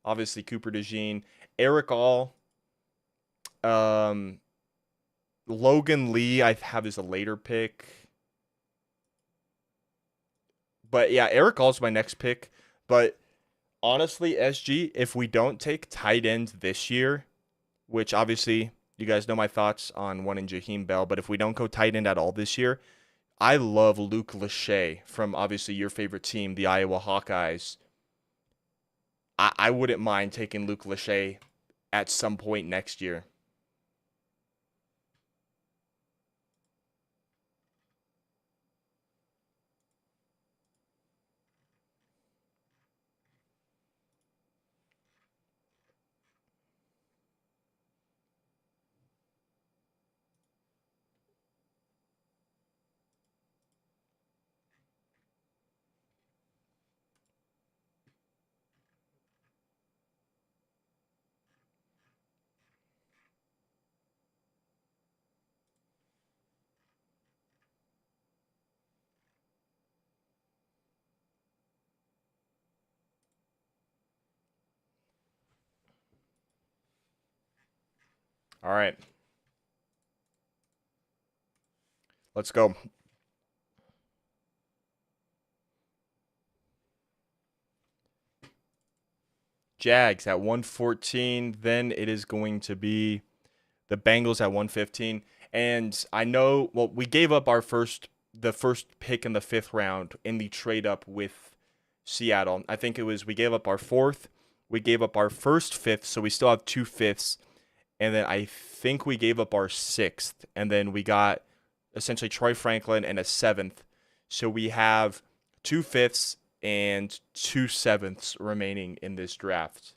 Obviously Cooper DeJean. Eric All. Logan Lee, I have as a later pick. But yeah, Eric All's my next pick. But honestly, SG, if we don't take tight end this year, which obviously you guys know my thoughts on one in Jaheim Bell, but if we don't go tight end at all this year, I love Luke Lachey from obviously your favorite team, the Iowa Hawkeyes. I wouldn't mind taking Luke Lachey at some point next year. All right. Let's go. Jags at 114. Then it is going to be the Bengals at 115. And I know, well, we gave up the first pick in the 5th round in the trade up with Seattle. I think we gave up our 4th, we gave up our first 5th, so we still have 2 5ths. And then I think we gave up our 6th, and then we got essentially Troy Franklin and a 7th. So we have 2 5ths and 2 7ths remaining in this draft.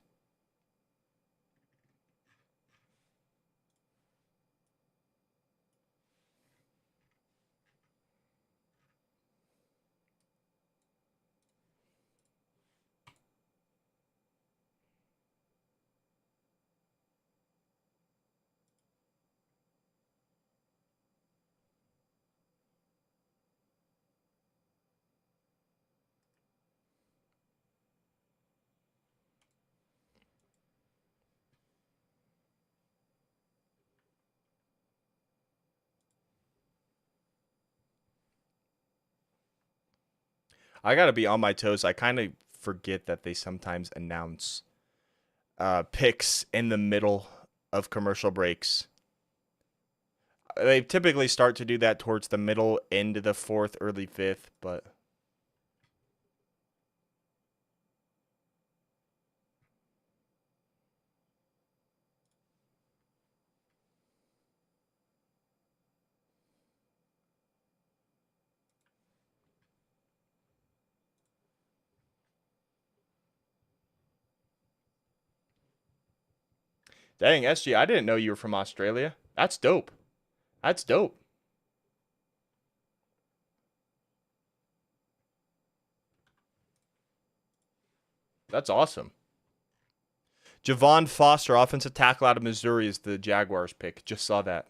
I gotta be on my toes. I kind of forget that they sometimes announce picks in the middle of commercial breaks. They typically start to do that towards the middle, end of the fourth, early fifth, but dang, SG, I didn't know you were from Australia. That's dope. That's dope. That's awesome. Javon Foster, offensive tackle out of Missouri, is the Jaguars pick. Just saw that.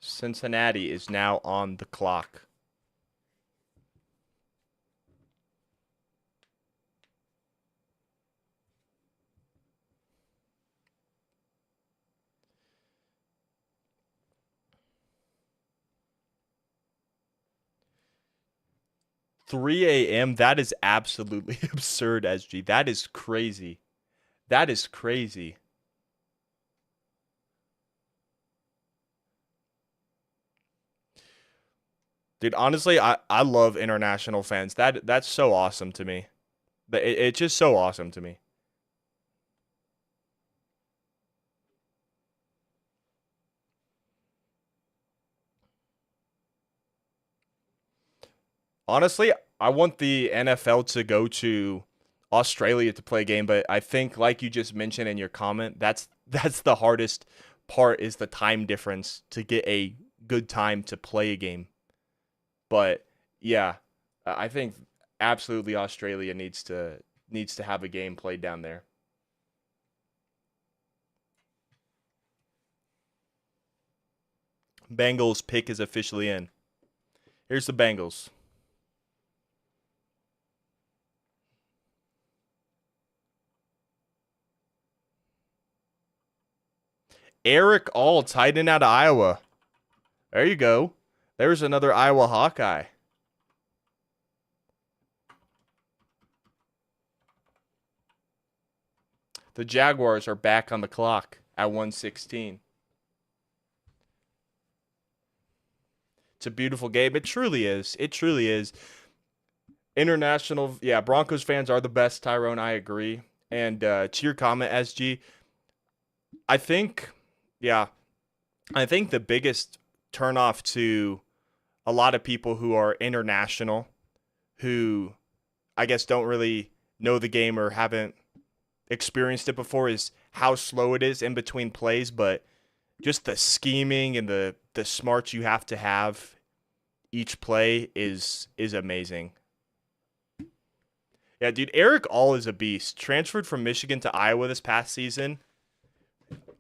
Cincinnati is now on the clock. Three a.m. That is absolutely absurd, SG. That is crazy. That is crazy. Dude, honestly, I love international fans. That's so awesome to me. But it's just so awesome to me. Honestly, I want the NFL to go to Australia to play a game, but I think like you just mentioned in your comment, that's the hardest part is the time difference to get a good time to play a game. But yeah, I think absolutely Australia needs to have a game played down there. Bengals pick is officially in. Here's the Bengals. Eric All, tight end out of Iowa. There you go. There's another Iowa Hawkeye. The Jaguars are back on the clock at 116. It's a beautiful game. It truly is. It truly is. International, yeah, Broncos fans are the best, Tyrone. I agree. And to your comment, SG, I think, yeah, I think the biggest turnoff to a lot of people who are international, who I guess don't really know the game or haven't experienced it before, is how slow it is in between plays. But just the scheming and the smarts you have to have each play is amazing. Yeah, dude, Eric All is a beast. Transferred from Michigan to Iowa this past season.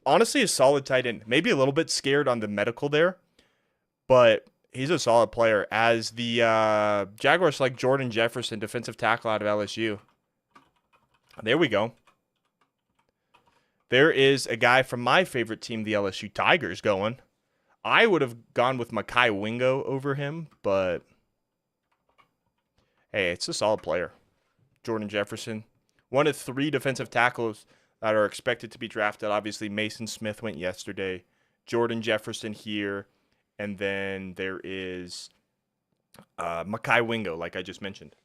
Honestly, a solid tight end. Maybe a little bit scared on the medical there, but he's a solid player. As the Jaguars like Jordan Jefferson, defensive tackle out of LSU. There we go. There is a guy from my favorite team, the LSU Tigers, going. I would have gone with Mekhi Wingo over him, but hey, it's a solid player. Jordan Jefferson, one of three defensive tackles that are expected to be drafted. Obviously, Mason Smith went yesterday. Jordan Jefferson here. And then there is Mekhi Wingo, like I just mentioned.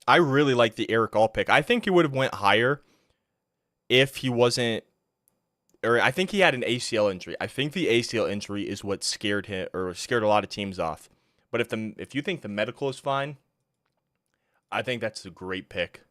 I really like the Eric All pick. I think he would have went higher if he wasn't, or I think he had an ACL injury. I think the ACL injury is what scared him or scared a lot of teams off. But if you think the medical is fine, I think that's a great pick.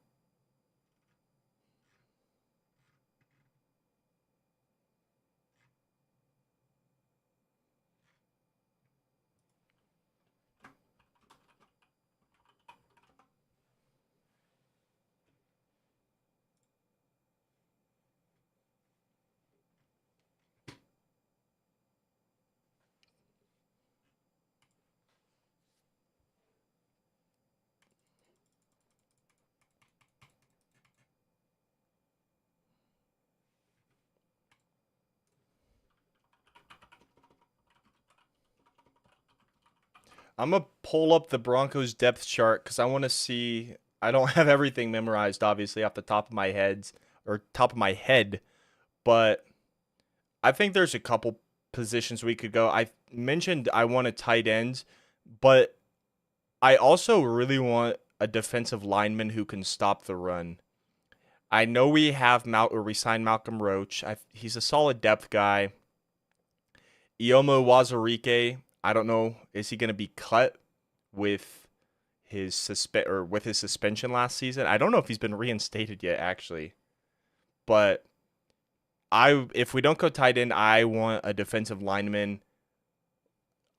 I'm gonna pull up the Broncos depth chart because I want to see. I don't have everything memorized, obviously, off the top of my head, but I think there's a couple positions we could go. I mentioned I want a tight end, but I also really want a defensive lineman who can stop the run. I know we signed Malcolm Roach. He's a solid depth guy. Iomo Wazarike, I don't know, is he going to be cut with with his suspension last season? I don't know if he's been reinstated yet, actually. But if we don't go tight end, I want a defensive lineman.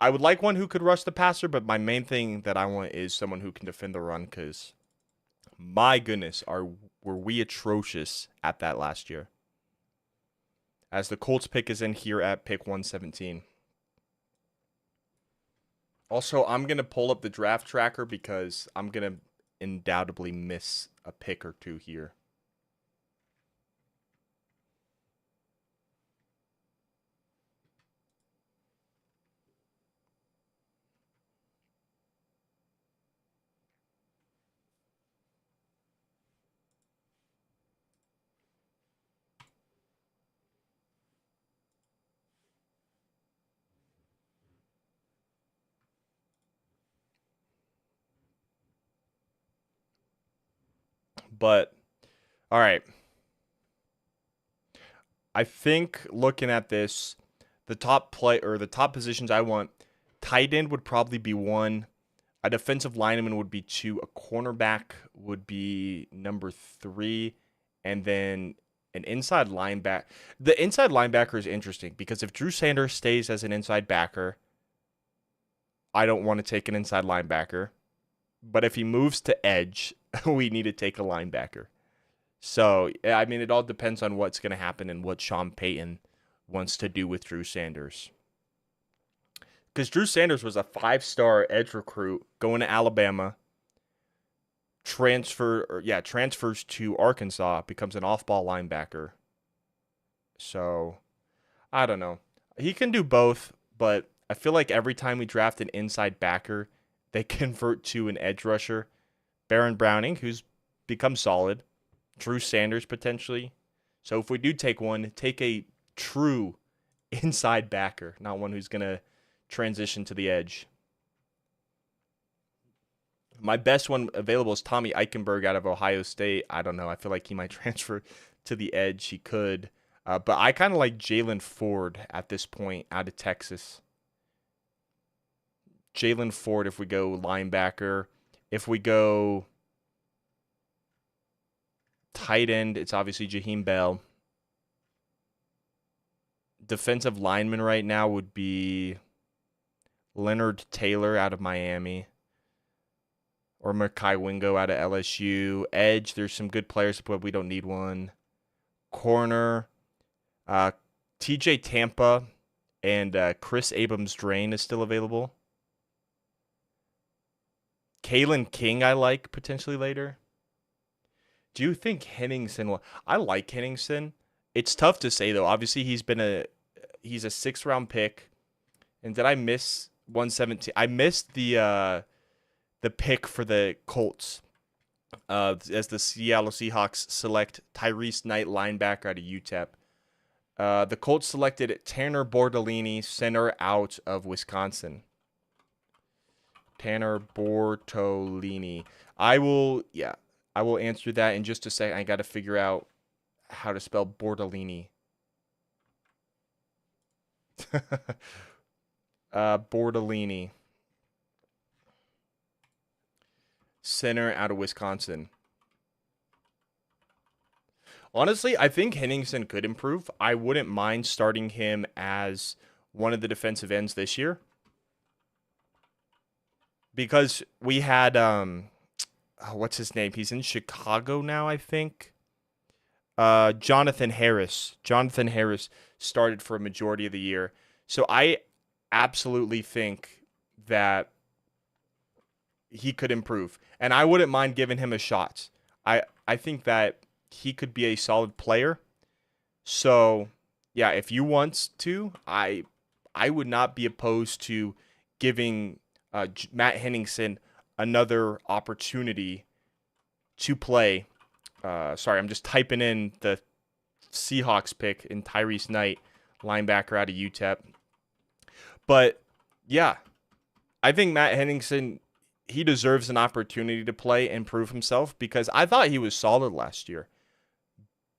I would like one who could rush the passer, but my main thing that I want is someone who can defend the run. Because my goodness, were we atrocious at that last year? As the Colts pick is in here at pick 117. Also, I'm going to pull up the draft tracker because I'm going to undoubtedly miss a pick or two here. But, all right. I think looking at this, the top positions I want, tight end would probably be one. A defensive lineman would be two. A cornerback would be number three. And then an inside linebacker. The inside linebacker is interesting because if Drew Sanders stays as an inside backer, I don't want to take an inside linebacker. But if he moves to edge, we need to take a linebacker. So, I mean, it all depends on what's going to happen and what Sean Payton wants to do with Drew Sanders. Because Drew Sanders was a 5-star edge recruit going to Alabama, transfers to Arkansas, becomes an off-ball linebacker. So, I don't know. He can do both, but I feel like every time we draft an inside backer, they convert to an edge rusher. Baron Browning, who's become solid. Drew Sanders potentially. So if we do take one, take a true inside backer, not one who's going to transition to the edge. My best one available is Tommy Eichenberg out of Ohio State. I don't know. I feel like he might transfer to the edge. He could. But I kind of like Jalen Ford at this point out of Texas. Jalen Ford if we go linebacker. If we go tight end, it's obviously Jaheim Bell. Defensive lineman right now would be Leonard Taylor out of Miami. Or Mekhi Wingo out of LSU. Edge, there's some good players, but we don't need one. Corner, TJ Tampa and Chris Abrams-Drain is still available. Kalen King I like potentially later. Do you think Henningsen will... I like Henningsen. It's tough to say, though. Obviously, he's a 6th-round pick. And did I miss 117? I missed the pick for the Colts as the Seattle Seahawks select Tyrese Knight, linebacker out of UTEP. The Colts selected Tanner Bortolini, center out of Wisconsin. Tanner Bortolini. I will answer that in just a second. I got to figure out how to spell Bortolini. Bortolini. Center out of Wisconsin. Honestly, I think Henningsen could improve. I wouldn't mind starting him as one of the defensive ends this year. Because we had what's his name? He's in Chicago now, I think. Jonathan Harris. Jonathan Harris started for a majority of the year. So I absolutely think that he could improve. And I wouldn't mind giving him a shot. I think that he could be a solid player. So, yeah, if you want to, I would not be opposed to giving Matt Henningsen another opportunity to play. Sorry, I'm just typing in the Seahawks pick in Tyrese Knight, linebacker out of UTEP. But yeah, I think Matt Henningsen, he deserves an opportunity to play and prove himself because I thought he was solid last year.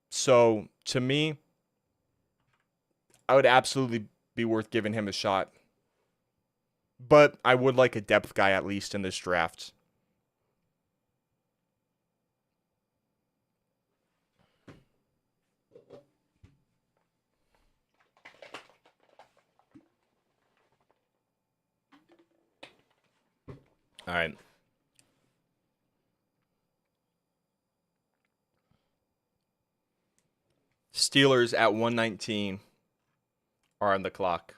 So to me, I would absolutely be worth giving him a shot. But I would like a depth guy at least in this draft. All right. Steelers at 119 are on the clock.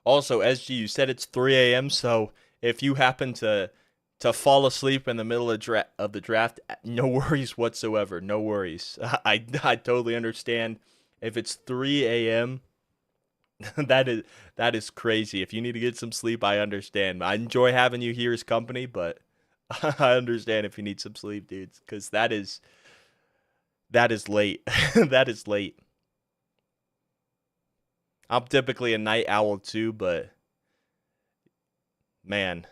Also, SG, you said it's 3 a.m., so if you happen to fall asleep in the middle of the draft, no worries whatsoever. No worries. I totally understand. If it's 3 a.m., that is crazy. If you need to get some sleep, I understand. I enjoy having you here as company, but I understand if you need some sleep, dudes, because that is late. That is late. I'm typically a night owl too, but man.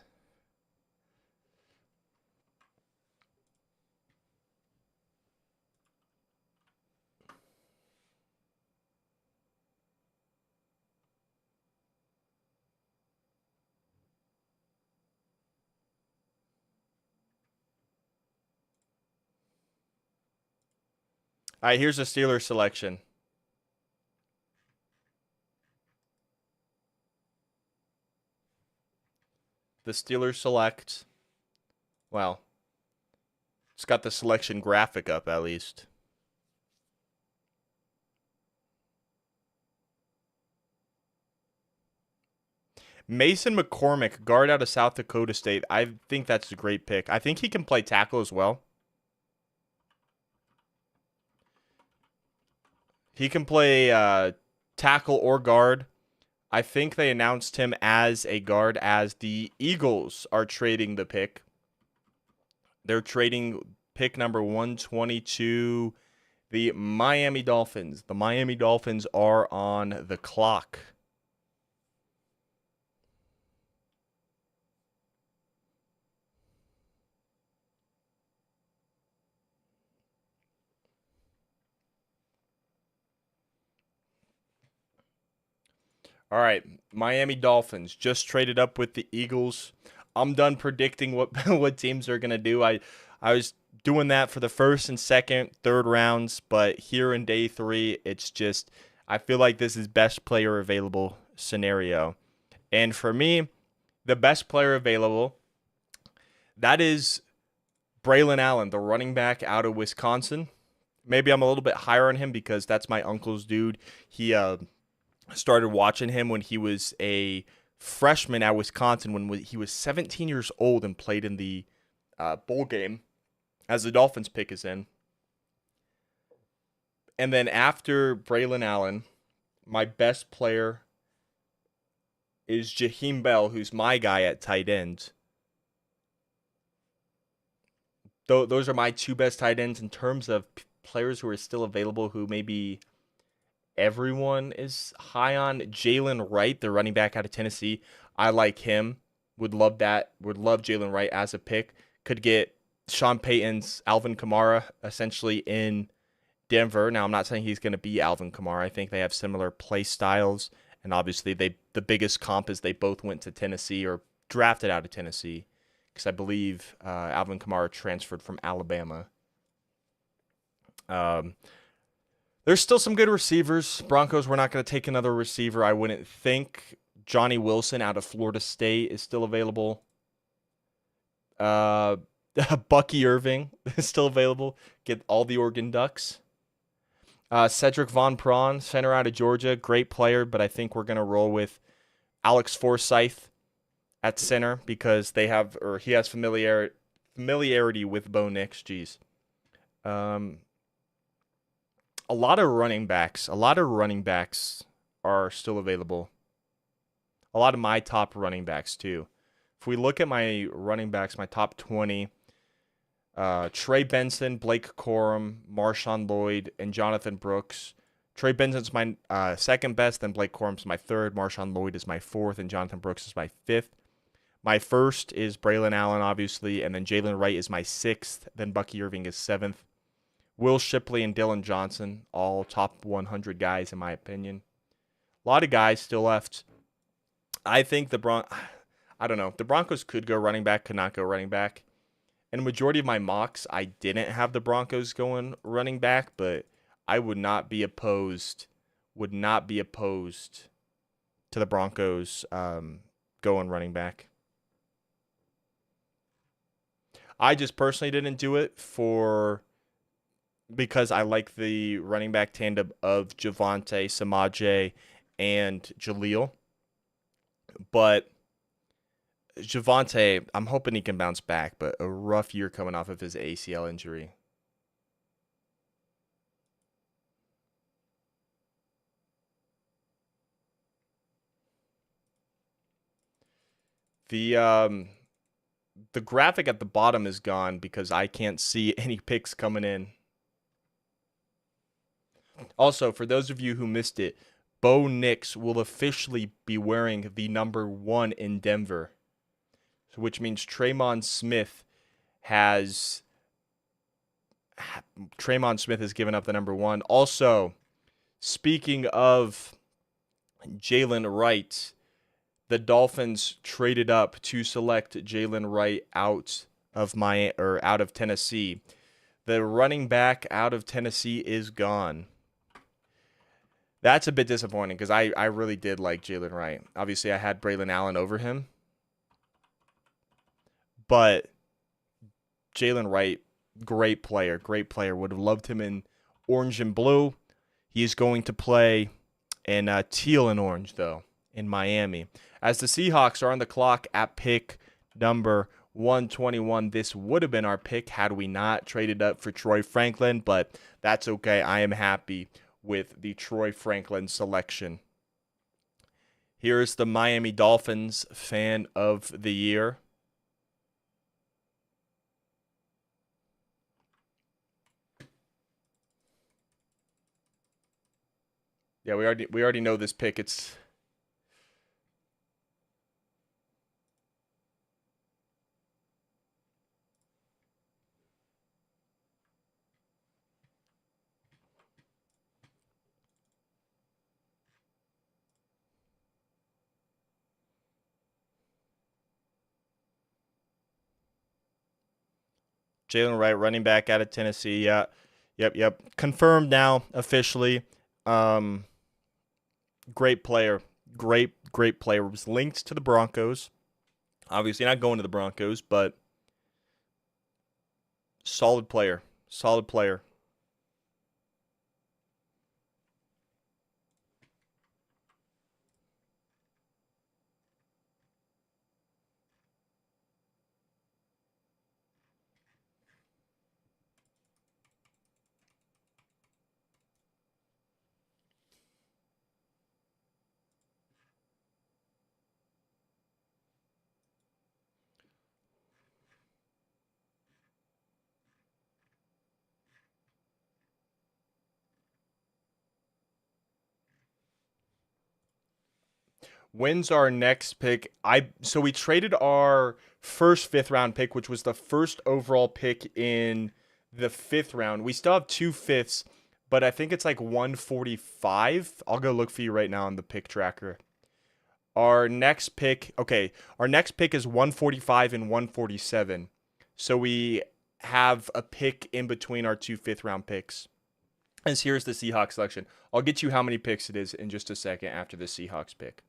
All right, here's a Steelers selection. The Steelers select. Well, it's got the selection graphic up at least. Mason McCormick, guard out of South Dakota State. I think that's a great pick. I think he can play tackle as well. He can play tackle or guard. I think they announced him as a guard as the Eagles are trading the pick. They're trading pick number 122, the Miami Dolphins. The Miami Dolphins are on the clock. All right, Miami Dolphins just traded up with the Eagles. I'm done predicting what what teams are gonna do. I was doing that for the first and second, third rounds, but here in day 3, it's just I feel like this is best player available scenario. And for me, the best player available, that is Braylon Allen, the running back out of Wisconsin. Maybe I'm a little bit higher on him because that's my uncle's dude. He started watching him when he was a freshman at Wisconsin when he was 17 years old and played in the bowl game as the Dolphins pick is in. And then after Braylon Allen, my best player is Jaheim Bell, who's my guy at tight end. Those are my two best tight ends in terms of players who are still available who maybe everyone is high on. Jalen Wright, the running back out of Tennessee. I like him. Would love that. Would love Jalen Wright as a pick. Could get Sean Payton's Alvin Kamara essentially in Denver. Now, I'm not saying he's going to be Alvin Kamara. I think they have similar play styles. And obviously, the biggest comp is they both went to Tennessee or drafted out of Tennessee. Because I believe Alvin Kamara transferred from Alabama. There's still some good receivers. Broncos were not going to take another receiver, I wouldn't think. Johnny Wilson out of Florida State is still available. Bucky Irving is still available. Get all the Oregon Ducks. Cedric Von Prawn, center out of Georgia. Great player, but I think we're going to roll with Alex Forsyth at center because he has familiarity with Bo Nix. Jeez. A lot of running backs. A lot of running backs are still available. A lot of my top running backs too. If we look at my running backs, my top 20, Trey Benson, Blake Corum, Marshawn Lloyd, and Jonathan Brooks. Trey Benson's my second best, then Blake Corum's my third, Marshawn Lloyd is my fourth, and Jonathan Brooks is my fifth. My first is Braylon Allen, obviously, and then Jalen Wright is my sixth, then Bucky Irving is seventh. Will Shipley and Dylan Johnson, all top 100 guys in my opinion. A lot of guys still left. I think I don't know. The Broncos could go running back, could not go running back. In a majority of my mocks, I didn't have the Broncos going running back, but I would not be opposed to the Broncos going running back. I just personally didn't do it because I like the running back tandem of Javonte, Samaje, and Jaleel. But Javonte, I'm hoping he can bounce back, but a rough year coming off of his ACL injury. The graphic at the bottom is gone because I can't see any picks coming in. Also, for those of you who missed it, Bo Nix will officially be wearing the number 1 in Denver, which means Tremon Smith has given up the number 1. Also, speaking of Jalen Wright, the Dolphins traded up to select Jalen Wright out of Tennessee. The running back out of Tennessee is gone. That's a bit disappointing because I really did like Jalen Wright. Obviously, I had Braylon Allen over him. But Jalen Wright, great player. Would have loved him in orange and blue. He is going to play in teal and orange, though, in Miami. As the Seahawks are on the clock at pick number 121, this would have been our pick had we not traded up for Troy Franklin, but that's okay. I am happy with the Troy Franklin selection. Here is the Miami Dolphins fan of the year. Yeah, we already know this pick. It's Jalen Wright, running back out of Tennessee. Yeah, yep. Confirmed now officially. Great player. Great player. Was linked to the Broncos. Obviously not going to the Broncos, but solid player. Wins our next pick. So we traded our first 5th round pick, which was the first overall pick in the 5th round. We still have 2 fifths, but I think it's like 145. I'll go look for you right now on the pick tracker. Our next pick is 145 and 147. So we have a pick in between our 2 5th round picks. And here's the Seahawks selection. I'll get you how many picks it is in just a second after the Seahawks pick.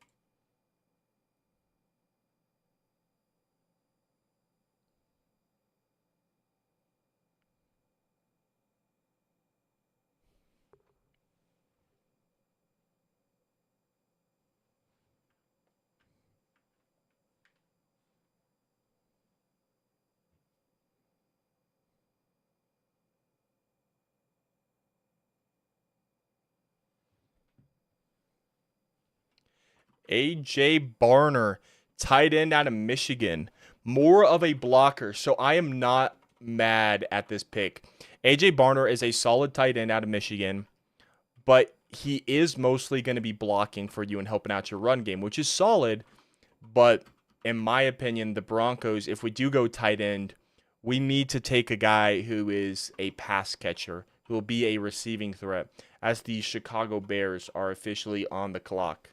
AJ Barner, tight end out of Michigan. More of a blocker, so I am not mad at this pick. AJ Barner is a solid tight end out of Michigan, but he is mostly going to be blocking for you and helping out your run game, which is solid. But in my opinion, the Broncos, if we do go tight end, we need to take a guy who is a pass catcher, who will be a receiving threat, as the Chicago Bears are officially on the clock.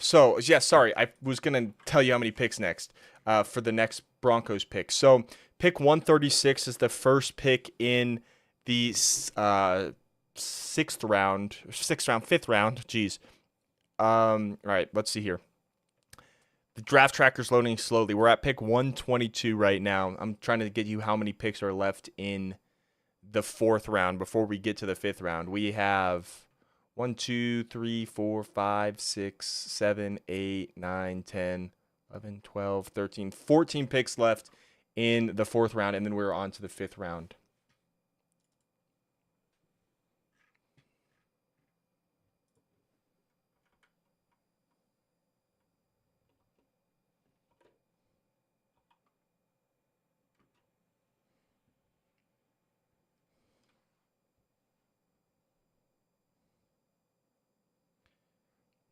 So, yeah, sorry. I was going to tell you how many picks next for the next Broncos pick. So, pick 136 is the first pick in the fifth round. Jeez. All right, let's see here. The draft tracker's loading slowly. We're at pick 122 right now. I'm trying to get you how many picks are left in the fourth round before we get to the fifth round. We have 1, 2, 3, 4, 5, 6, 7, 8, 9, 10, 11, 12, 13, 14 picks left in the fourth round, and then we're on to the fifth round.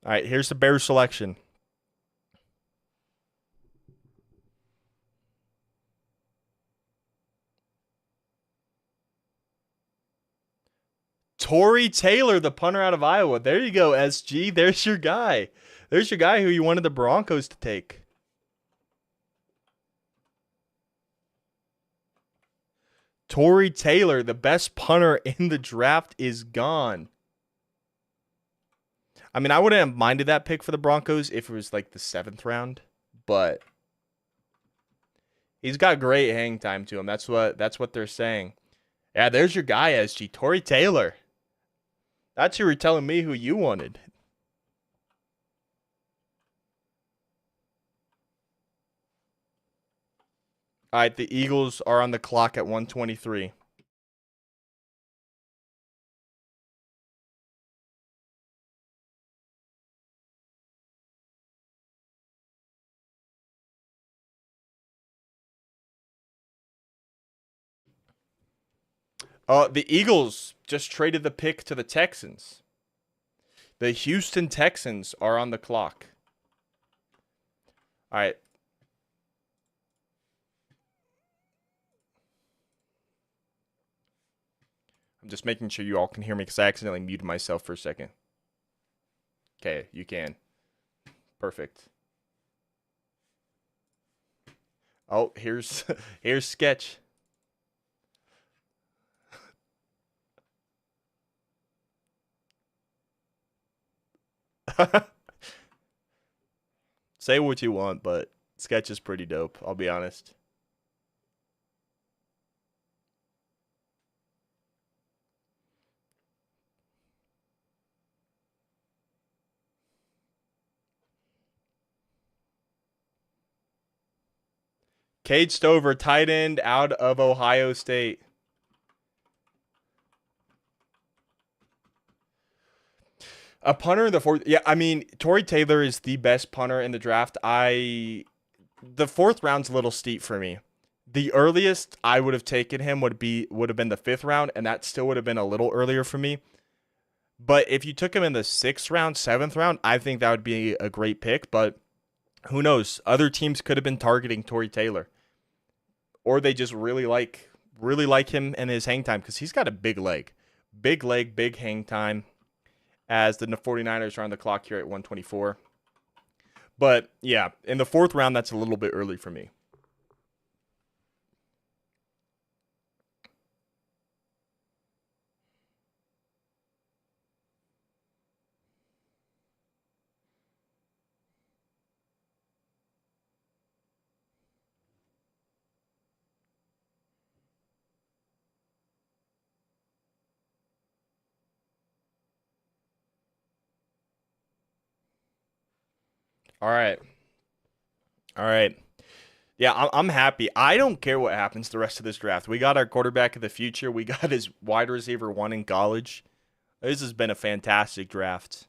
All right, here's the Bears selection. Tory Taylor, the punter out of Iowa. There you go, SG. There's your guy. There's your guy who you wanted the Broncos to take. Tory Taylor, the best punter in the draft, is gone. I mean, I wouldn't have minded that pick for the Broncos if it was like the 7th round, but he's got great hang time to him. That's what they're saying. Yeah, there's your guy, SG. Tory Taylor. That's who you're telling me who you wanted. All right, the Eagles are on the clock at 123. The Eagles just traded the pick to the Texans. The Houston Texans are on the clock. All right. I'm just making sure you all can hear me because I accidentally muted myself for a second. Okay, you can. Perfect. Oh, here's Sketch. Say what you want, but Sketch is pretty dope, I'll be honest. Cade Stover, tight end out of Ohio State. A punter in the fourth. Yeah, I mean, Tory Taylor is the best punter in the draft. The fourth round's a little steep for me. The earliest I would have taken him would have been the 5th round, and that still would have been a little earlier for me. But if you took him in the 6th round, 7th round, I think that would be a great pick. But who knows? Other teams could have been targeting Tory Taylor, or they just really like him and his hang time because he's got a big leg, big hang time. As the 49ers are on the clock here at 124. But yeah, in the 4th round, that's a little bit early for me. All right. All right. Yeah, I'm happy. I don't care what happens the rest of this draft. We got our quarterback of the future. We got his wide receiver one in college. This has been a fantastic draft.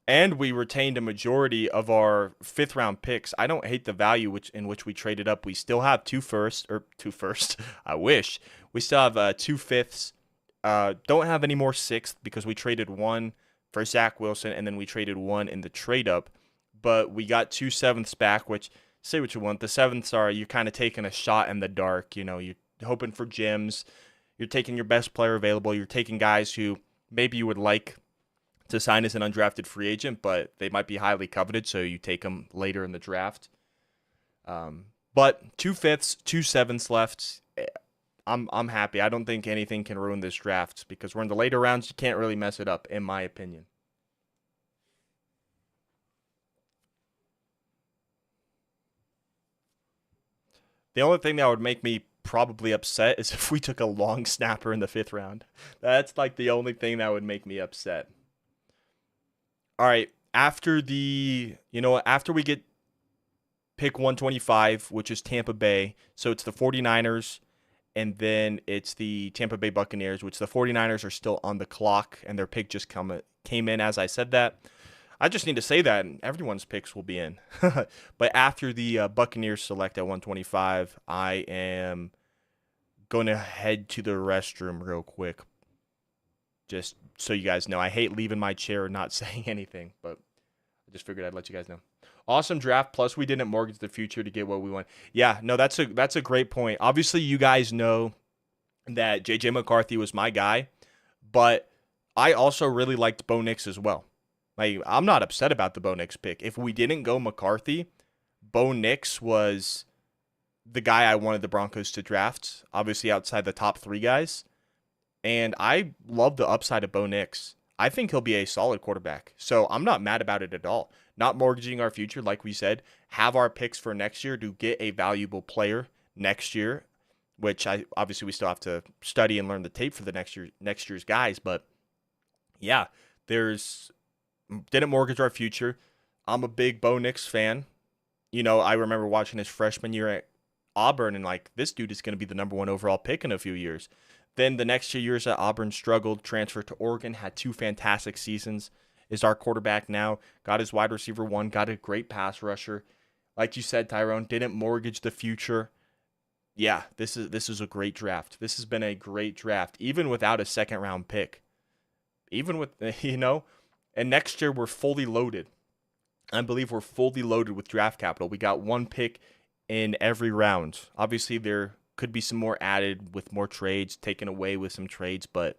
And we retained a majority of our fifth round picks. I don't hate the value in which we traded up. We still have two first. I wish we still have two fifths. Don't have any more sixth because we traded one for Zach Wilson and then we traded one in the trade up. But we got two sevenths back, which say what you want. The sevenths are you're kind of taking a shot in the dark. You know, you're hoping for gems. You're taking your best player available. You're taking guys who maybe you would like to sign as an undrafted free agent, but they might be highly coveted, so you take them later in the draft. But two fifths, two sevenths left. I'm happy. I don't think anything can ruin this draft because we're in the later rounds. You can't really mess it up, in my opinion. The only thing that would make me probably upset is if we took a long snapper in the fifth round. That's like the only thing that would make me upset. All right, after we get pick 125, which is Tampa Bay, so it's the 49ers, and then it's the Tampa Bay Buccaneers, which the 49ers are still on the clock, and their pick just came in as I said that. I just need to say that, and everyone's picks will be in. But after the Buccaneers select at 125, I am going to head to the restroom real quick. Just so you guys know, I hate leaving my chair and not saying anything, but I just figured I'd let you guys know. Awesome draft. Plus, we didn't mortgage the future to get what we want. Yeah, no, that's a great point. Obviously, you guys know that JJ McCarthy was my guy, but I also really liked Bo Nix as well. Like, I'm not upset about the Bo Nix pick. If we didn't go McCarthy, Bo Nix was the guy I wanted the Broncos to draft, obviously outside the top three guys. And I love the upside of Bo Nix. I think he'll be a solid quarterback. So I'm not mad about it at all. Not mortgaging our future, like we said. Have our picks for next year to get a valuable next year, which obviously we still have to study and learn the tape for the next year's guys. But yeah, didn't mortgage our future. I'm a big Bo Nix fan. You know, I remember watching his freshman year at Auburn and like, this dude is going to be the number one overall pick in a few years. Then the next 2 years at Auburn struggled, transferred to Oregon, had two fantastic seasons, is our quarterback now, got his wide receiver one, got a great pass rusher. Like you said, Tyrone, didn't mortgage the future. Yeah, this is a great draft. This has been a great draft, even without a second round pick. Even with, and next year we're fully loaded. I believe we're fully loaded with draft capital. We got one pick in every round. Obviously, there could be some more added with more trades, taken away with some trades. But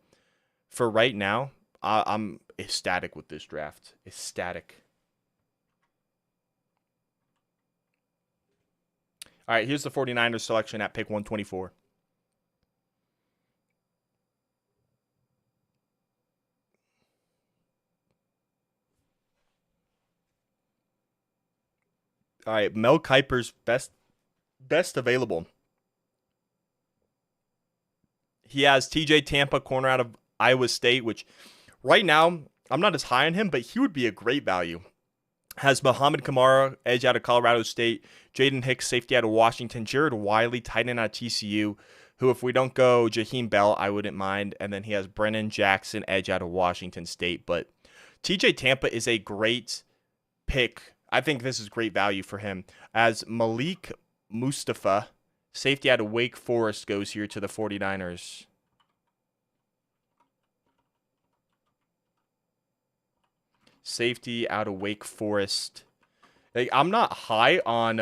for right now, I'm ecstatic with this draft. Ecstatic. All right, here's the 49ers selection at pick 124. All right, Mel Kiper's best available. He has TJ Tampa, corner out of Iowa State, which right now I'm not as high on him, but he would be a great value. Has Muhammad Kamara, edge out of Colorado State, Jaden Hicks, safety out of Washington, Jared Wiley, tight end out of TCU, who if we don't go Jaheim Bell, I wouldn't mind. And then he has Brennan Jackson, edge out of Washington State. But TJ Tampa is a great pick. I think this is great value for him. As Malik Mustafa, safety out of Wake Forest, goes here to the 49ers. Safety out of Wake Forest. Like, I'm not high on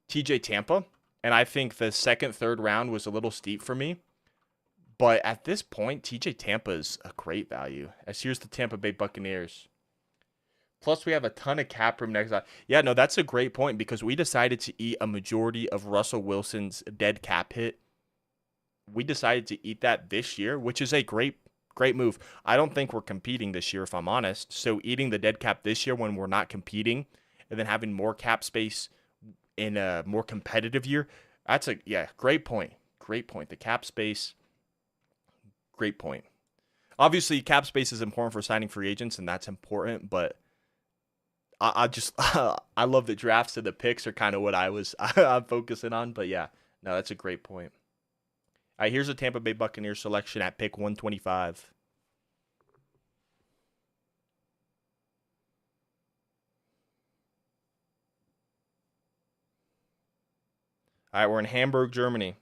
TJ Tampa, and I think the second, third round was a little steep for me. But at this point, TJ Tampa is a great value. As here's the Tampa Bay Buccaneers. Plus, we have a ton of cap room next. Yeah, no, that's a great point because we decided to eat a majority of Russell Wilson's dead cap hit. We decided to eat that this year, which is a great move. I don't think we're competing this year, if I'm honest. So eating the dead cap this year when we're not competing and then having more cap space in a more competitive year, that's great point. Great point. The cap space, great point. Obviously, cap space is important for signing free agents, and that's important, but I just I love the drafts and the picks are kind of what I'm focusing on. But yeah, no, that's a great point. All right, here's a Tampa Bay Buccaneers selection at pick 125. All right, we're in Hamburg, Germany.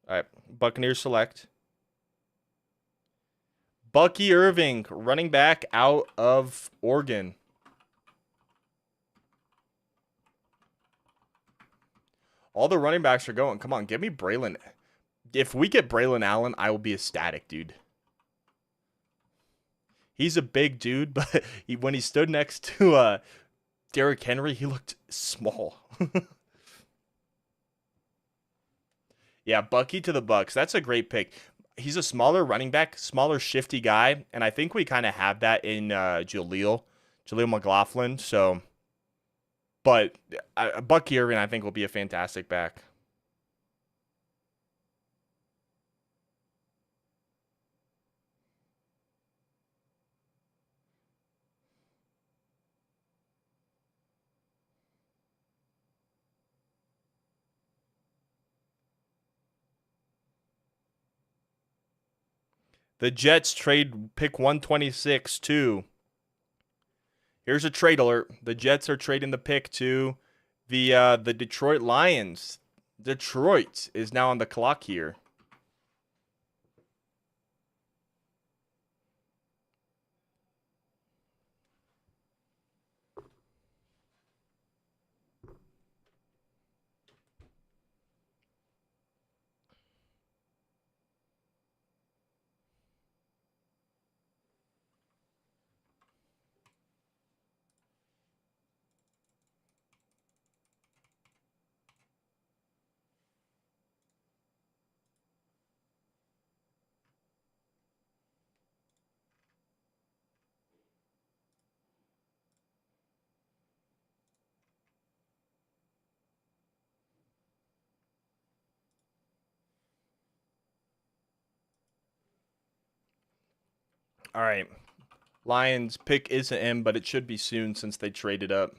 All right, Buccaneers select Bucky Irving, running back out of Oregon. All the running backs are going. Come on, give me Braylon. If we get Braylon Allen, I will be ecstatic, dude. He's a big dude, but when he stood next to Derrick Henry, he looked small. Yeah, Bucky to the Bucks. That's a great pick. He's a smaller running back, smaller, shifty guy, and I think we kind of have that in Jaleel McLaughlin. So, but Bucky Irving, I think, will be a fantastic back. The Jets trade pick 126 too. Here's a trade alert. The Jets are trading the pick to the Detroit Lions. Detroit is now on the clock here. All right. Lions pick isn't in, but it should be soon since they traded up.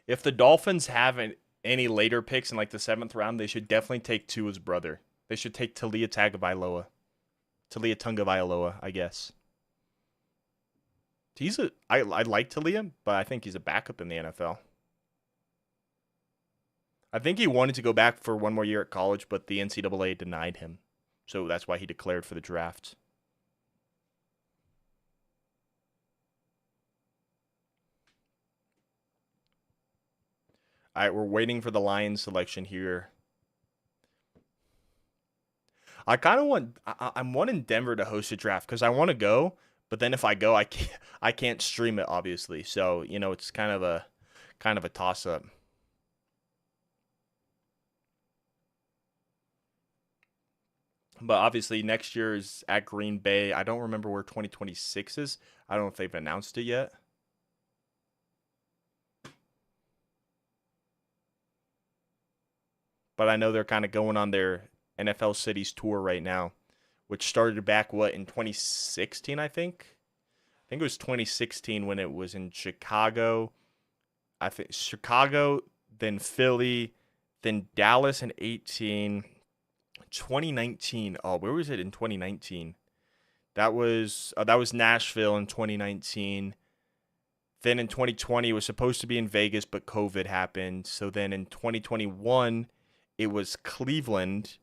If the Dolphins have any later picks in like the 7th round, they should definitely take Tua's brother. They should take Talia Tagovailoa. Talia Tungavailoa, I guess. I like Talia, but I think he's a backup in the NFL. I think he wanted to go back for one more year at college, but the NCAA denied him. So that's why he declared for the draft. All right, we're waiting for the Lions selection here. I kind of want. I'm wanting Denver to host a draft because I want to go, but then if I go, I can't stream it obviously. So it's kind of a toss up. But obviously next year is at Green Bay. I don't remember where 2026 is. I don't know if they've announced it yet. But I know they're kind of going on their NFL Cities tour right now, which started back in 2016, I think. I think it was 2016 when it was in Chicago. I think Chicago, then Philly, then Dallas in 18, 2019. Oh, where was it in 2019? That was Nashville in 2019. Then in 2020 it was supposed to be in Vegas, but COVID happened. So then in 2021 it was Cleveland.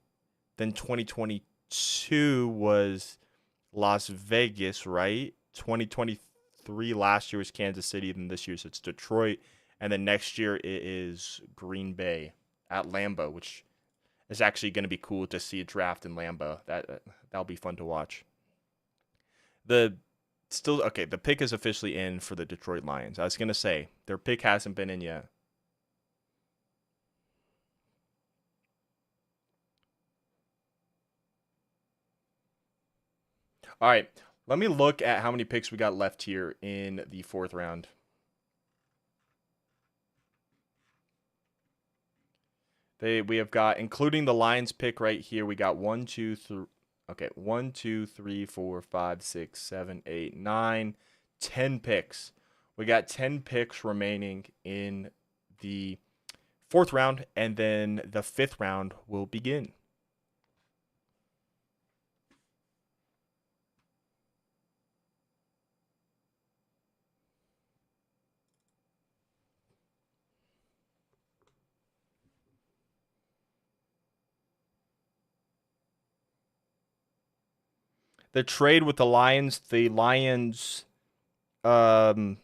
Then 2022 was Las Vegas, right? 2023 last year was Kansas City, then this year it's Detroit, and then next year it is Green Bay at Lambeau, which is actually going to be cool to see a draft in Lambeau. That'll be fun to watch. The still okay, the pick is officially in for the Detroit Lions. I was gonna say their pick hasn't been in yet. All right, let me look at how many picks we got left here in the fourth round. We have got, including the Lions pick right here, we got 1, 2, 3. Okay, 1, 2, 3, 4, 5, 6, 7, 8, 9, 10 picks. We got 10 picks remaining in the fourth round, and then the fifth round will begin. The trade with the Lions, um,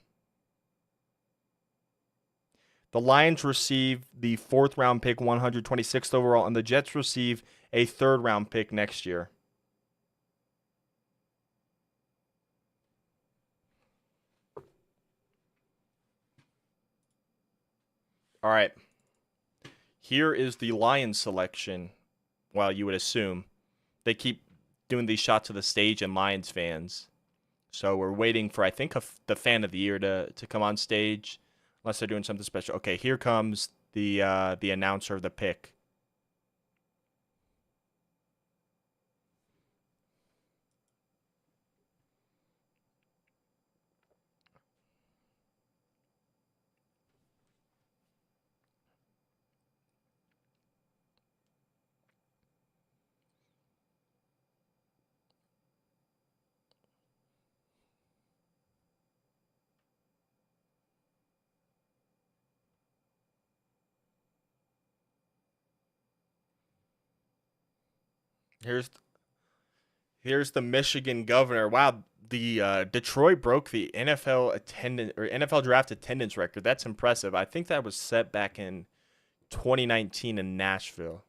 the Lions receive the fourth round pick, 126th overall, and the Jets receive a third round pick next year. All right. Here is the Lions selection. Well, you would assume. They keep doing these shots of the stage and Lions fans. So we're waiting for, I think, the fan of the year to come on stage, unless they're doing something special. Okay, here comes the announcer of the pick. Here's the Michigan governor. Wow, the Detroit broke the NFL draft attendance record. That's impressive. I think that was set back in 2019 in Nashville.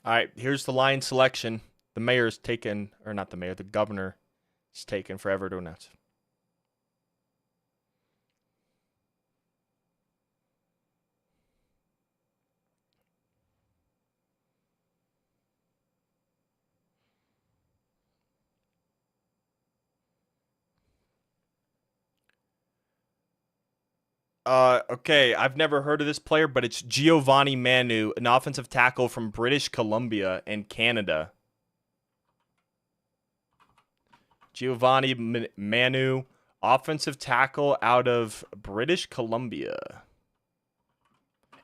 All right, here's the line selection. The mayor's taken, or not the mayor, the governor is taken forever to announce. Okay, I've never heard of this player, but it's Giovanni Manu, an offensive tackle from British Columbia in Canada. Giovanni Manu, offensive tackle out of British Columbia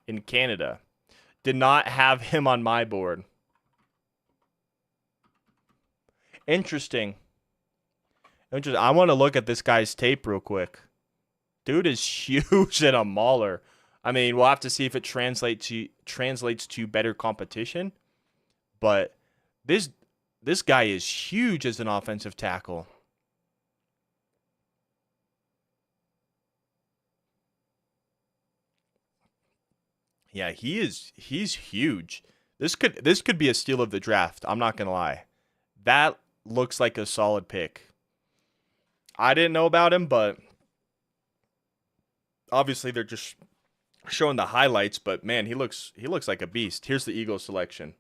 in Canada. Did not have him on my board. Interesting. I want to look at this guy's tape real quick. Dude is huge and a mauler. I mean, we'll have to see if it translates to better competition. But this guy is huge as an offensive tackle. Yeah, he's huge. This could be a steal of the draft. I'm not gonna lie. That looks like a solid pick. I didn't know about him, but obviously they're just showing the highlights. But man, he looks like a beast. Here's the Eagles selection.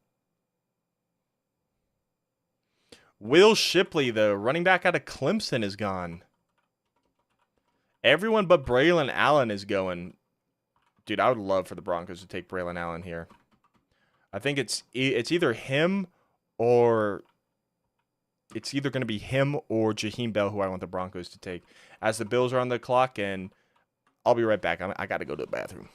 Will Shipley, the running back out of Clemson, is gone. Everyone but Braylon Allen is going. Dude, I would love for the Broncos to take Braylon Allen here. I think it's either him or it's either going to be him or Jaheim Bell, who I want the Broncos to take. As the Bills are on the clock, and I'll be right back. I got to go to the bathroom.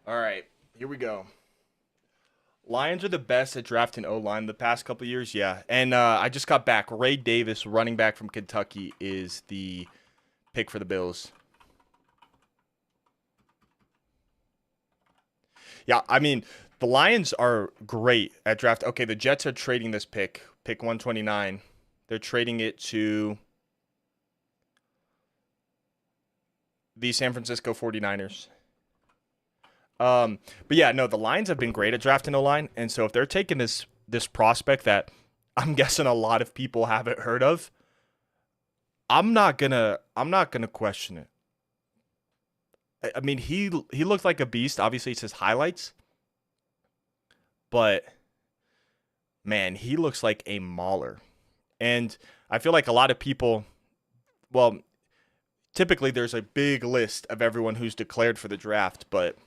All right, here we go. Lions are the best at drafting O line the past couple years, yeah. And I just got back. Ray Davis, running back from Kentucky, is the pick for the Bills. Yeah, I mean, the Lions are great at draft. Okay, the Jets are trading this pick 129. They're trading it to the San Francisco 49ers. But yeah, no, the Lions have been great at drafting a line, and so if they're taking this prospect that I'm guessing a lot of people haven't heard of, I'm not gonna question it. I mean, he looked like a beast. Obviously, it's his highlights, but man, he looks like a mauler. And I feel like a lot of people, well, typically there's a big list of everyone who's declared for the draft, but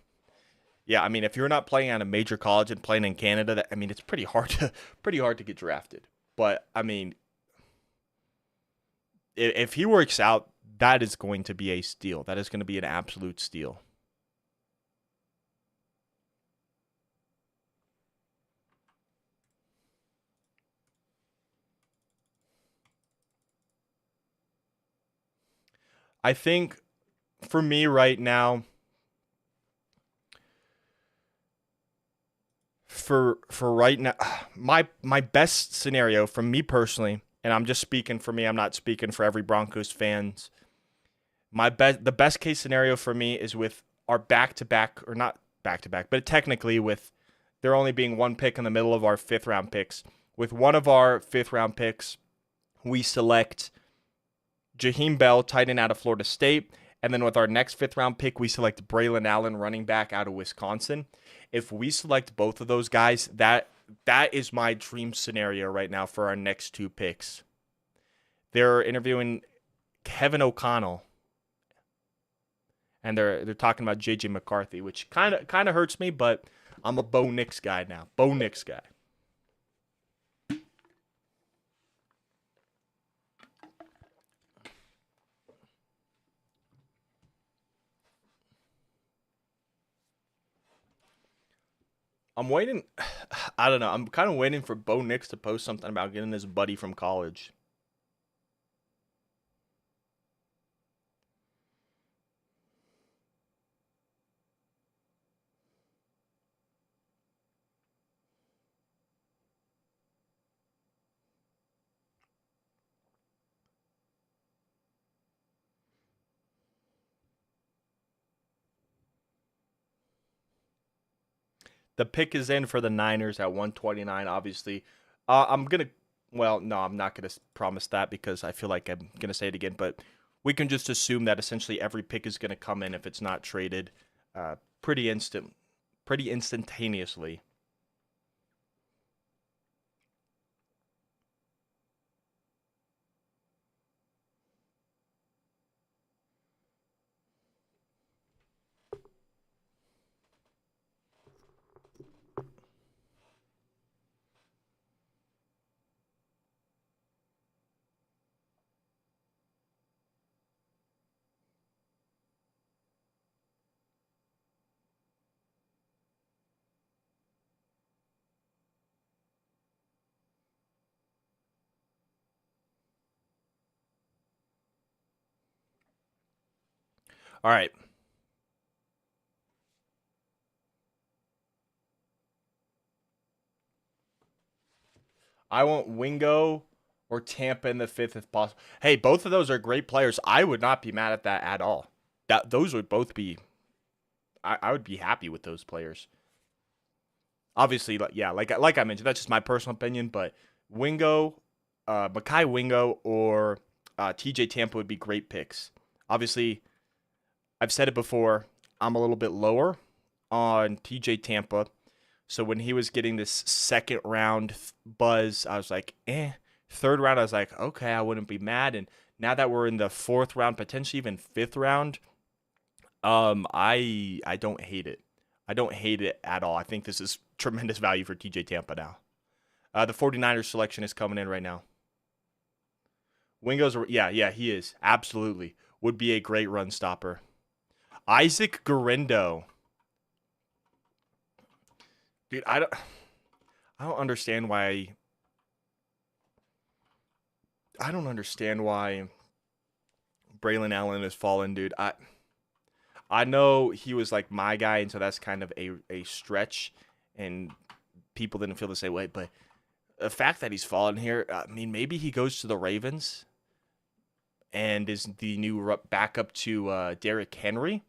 yeah, I mean, if you're not playing at a major college and playing in Canada, I mean, it's pretty hard to get drafted. But I mean, if he works out, that is going to be a steal. That is going to be an absolute steal. I think for me right now, for right now, my best scenario from me personally, and I'm just speaking for me. I'm not speaking for every Broncos fans. The best case scenario for me is with our back to back, or not back to back, but technically with there only being one pick in the middle of our fifth round picks. With one of our fifth round picks, we select Jaheim Bell, tight end out of Florida State. And then with our next fifth round pick, we select Braylon Allen, running back out of Wisconsin. If we select both of those guys, that is my dream scenario right now for our next two picks. They're interviewing Kevin O'Connell, and they're talking about JJ McCarthy, which kind of hurts me, but I'm a Bo Nix guy now. Bo Nix guy. I'm waiting. I don't know. I'm kind of waiting for Bo Nix to post something about getting his buddy from college. The pick is in for the Niners at 129, obviously. I'm going to, well, no, I'm not going to promise that because I feel like I'm going to say it again, but we can just assume that essentially every pick is going to come in if it's not traded uh, pretty pretty instantaneously. All right. I want Wingo or Tampa in the fifth if possible. Hey, both of those are great players. I would not be mad at that at all. Those would both be. I would be happy with those players. Obviously, yeah, like I mentioned, that's just my personal opinion. But Wingo, Makai Wingo, or TJ Tampa would be great picks. Obviously, I've said it before. I'm a little bit lower on TJ Tampa. So when he was getting this second round buzz, I was like, eh. Third round, I was like, okay, I wouldn't be mad. And now that we're in the fourth round, potentially even fifth round, I don't hate it. I don't hate it at all. I think this is tremendous value for TJ Tampa now. The 49ers selection is coming in right now. Wingo's, yeah, he is. Absolutely. Would be a great run stopper. Isaac Guerendo. Dude, I don't understand why I don't understand why Braylon Allen has fallen, dude. I know he was like my guy, and so that's kind of a stretch, and people didn't feel the same way. But the fact that he's fallen here, I mean, maybe he goes to the Ravens and is the new backup to Derrick Henry,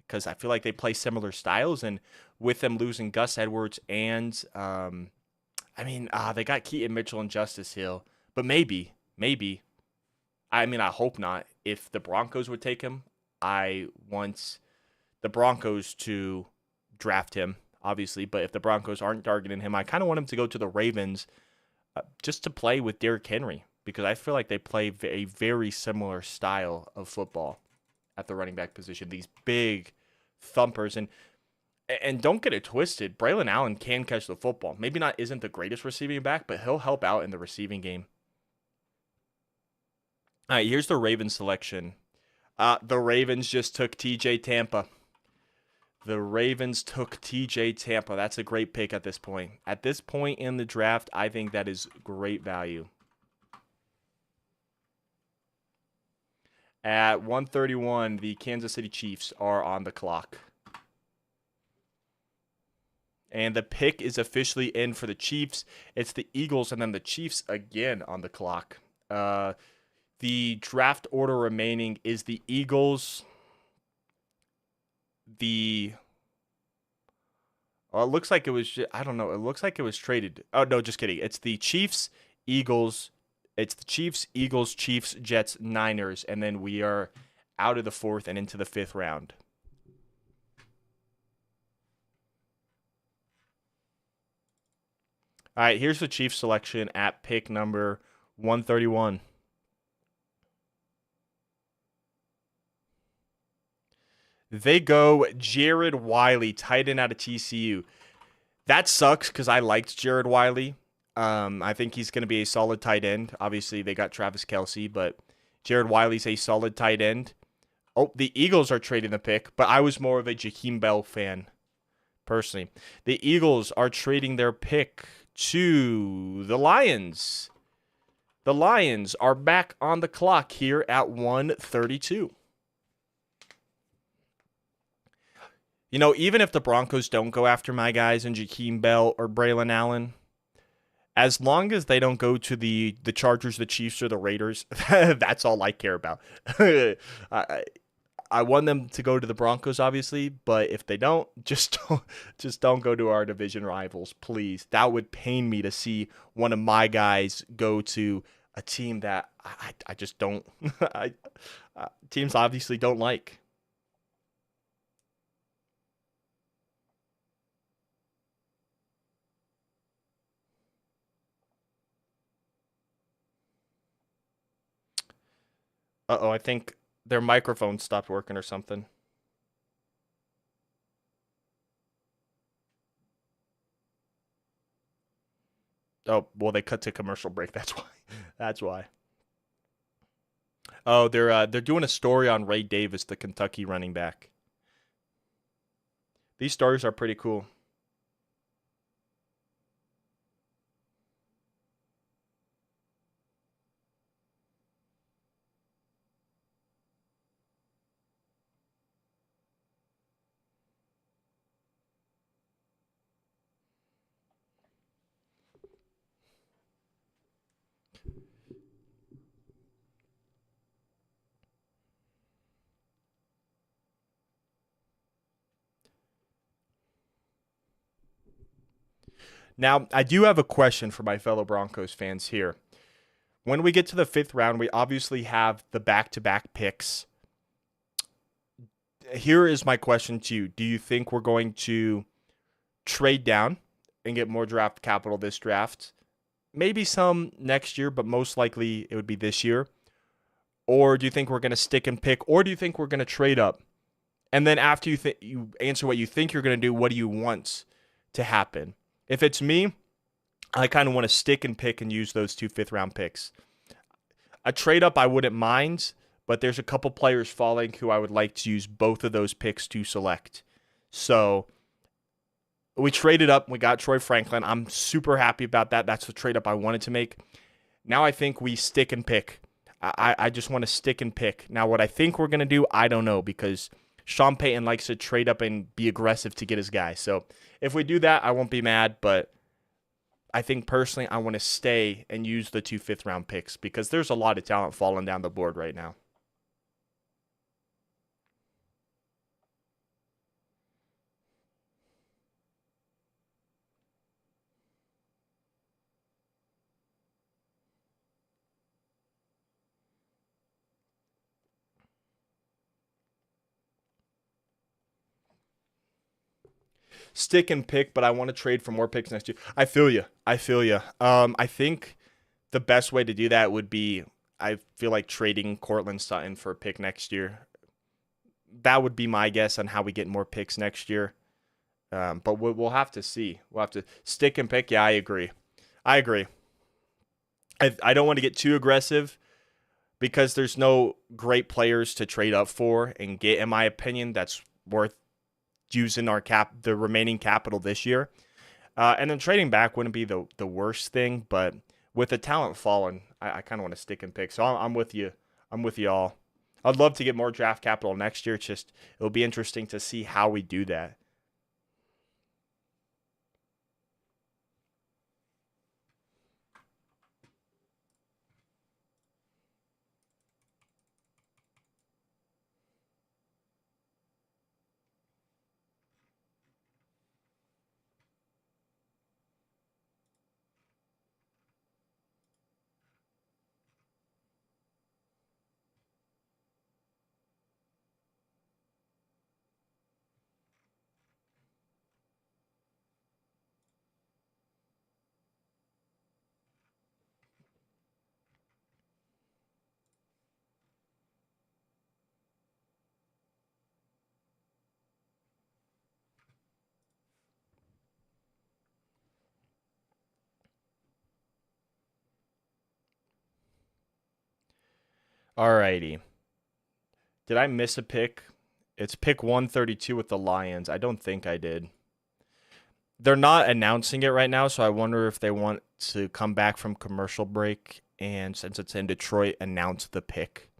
because I feel like they play similar styles, and with them losing Gus Edwards and they got Keaton Mitchell and Justice Hill, but maybe. I mean, I hope not. If the Broncos would take him, I want the Broncos to draft him, obviously. But if the Broncos aren't targeting him, I kind of want him to go to the Ravens just to play with Derrick Henry, because I feel like they play a very similar style of football at the running back position. These big thumpers. And don't get it twisted, Braylon Allen can catch the football. Maybe not isn't the greatest receiving back, but he'll help out in the receiving game. All right, here's the Ravens selection. The Ravens just took TJ Tampa. The Ravens took TJ Tampa. That's a great pick at this point. At this point in the draft, I think that is great value. At 131, the Kansas City Chiefs are on the clock. And the pick is officially in for the Chiefs. It's the Eagles and then the Chiefs again on the clock. The draft order remaining is the Eagles. It looks like it was, I don't know. It looks like it was traded. Oh, no, just kidding. It's the Chiefs, Eagles. It's the Chiefs, Eagles, Chiefs, Jets, Niners. And then we are out of the fourth and into the fifth round. All right, here's the Chiefs selection at pick number 131. They go Jared Wiley, tight end out of TCU. That sucks because I liked Jared Wiley. I think he's going to be a solid tight end. Obviously, they got Travis Kelce, but Jared Wiley's a solid tight end. Oh, the Eagles are trading the pick, but I was more of a Jakeem Bell fan, personally. The Eagles are trading their pick to the Lions. The Lions are back on the clock here at 132. You know, even if the Broncos don't go after my guys in Jakeem Bell or Braylon Allen, as long as they don't go to the Chargers, the Chiefs, or the Raiders, that's all I care about. I want them to go to the Broncos, obviously, but if they don't, just don't go to our division rivals, please. That would pain me to see one of my guys go to a team that I just don't. Teams obviously don't like. I think their microphone stopped working or something. Oh, well, they cut to commercial break. That's why. That's why. Oh, they're doing a story on Ray Davis, the Kentucky running back. These stories are pretty cool. Now, I do have a question for my fellow Broncos fans here. When we get to the fifth round, we obviously have the back-to-back picks. Here is my question to you. Do you think we're going to trade down and get more draft capital this draft? Maybe some next year, but most likely it would be this year. Or do you think we're going to stick and pick? Or do you think we're going to trade up? And then after you answer what you think you're going to do, what do you want to happen? If it's me, I kind of want to stick and pick and use those 2 fifth-round picks. A trade up I wouldn't mind, but there's a couple players falling who I would like to use both of those picks to select. So we traded up. We got Troy Franklin. I'm super happy about that. That's the trade up I wanted to make. Now I think we stick and pick. I just want to stick and pick. Now what I think we're going to do, I don't know, because Sean Payton likes to trade up and be aggressive to get his guy. So if we do that, I won't be mad, but I think personally I want to stay and use the 2 fifth-round picks because there's a lot of talent falling down the board right now. Stick and pick, but I want to trade for more picks next year. I feel you. I feel you. I think the best way to do that would be, I feel like trading Cortland Sutton for a pick next year. That would be my guess on how we get more picks next year. But we'll have to see. We'll have to stick and pick. Yeah, I agree. I agree. I don't want to get too aggressive because there's no great players to trade up for and get, in my opinion, that's worth using the remaining capital this year. And then trading back wouldn't be the worst thing, but with the talent falling, I kind of want to stick and pick. So I'm with you. I'm with you all. I'd love to get more draft capital next year. It's just it'll be interesting to see how we do that. Alrighty. Did I miss a pick? It's pick 132 with the Lions. I don't think I did. They're not announcing it right now, so I wonder if they want to come back from commercial break and, since it's in Detroit, announce the pick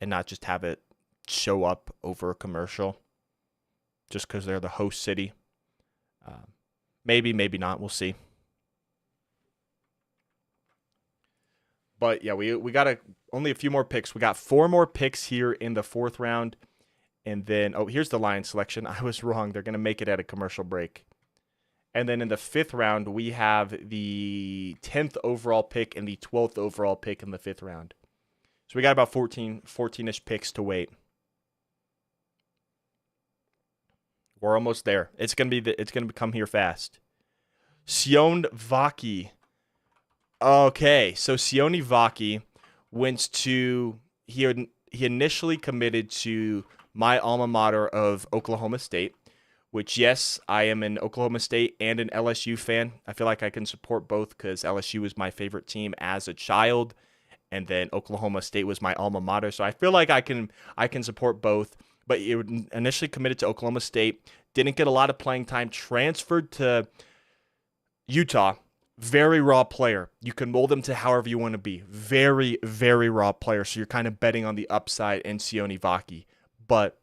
and not just have it show up over a commercial just because they're the host city. Maybe, maybe not. We'll see. But yeah, we got only a few more picks. We got 4 more picks here in the 4th round. And then, here's the Lions selection. I was wrong. They're going to make it at a commercial break. And then in the 5th round, we have the 10th overall pick and the 12th overall pick in the 5th round. So we got about 14-ish picks to wait. We're almost there. It's gonna come here fast. Sione Vaki. Okay, so Sione Vaki went to he initially committed to my alma mater of Oklahoma State, which, yes, I am an Oklahoma State and an LSU fan. I feel like I can support both because LSU was my favorite team as a child, and then Oklahoma State was my alma mater. So I feel like I can support both. But he initially committed to Oklahoma State, didn't get a lot of playing time, transferred to Utah. Very raw player. You can mold him to however you want to be. Very, very raw player. So you're kind of betting on the upside in Sione Vaki. But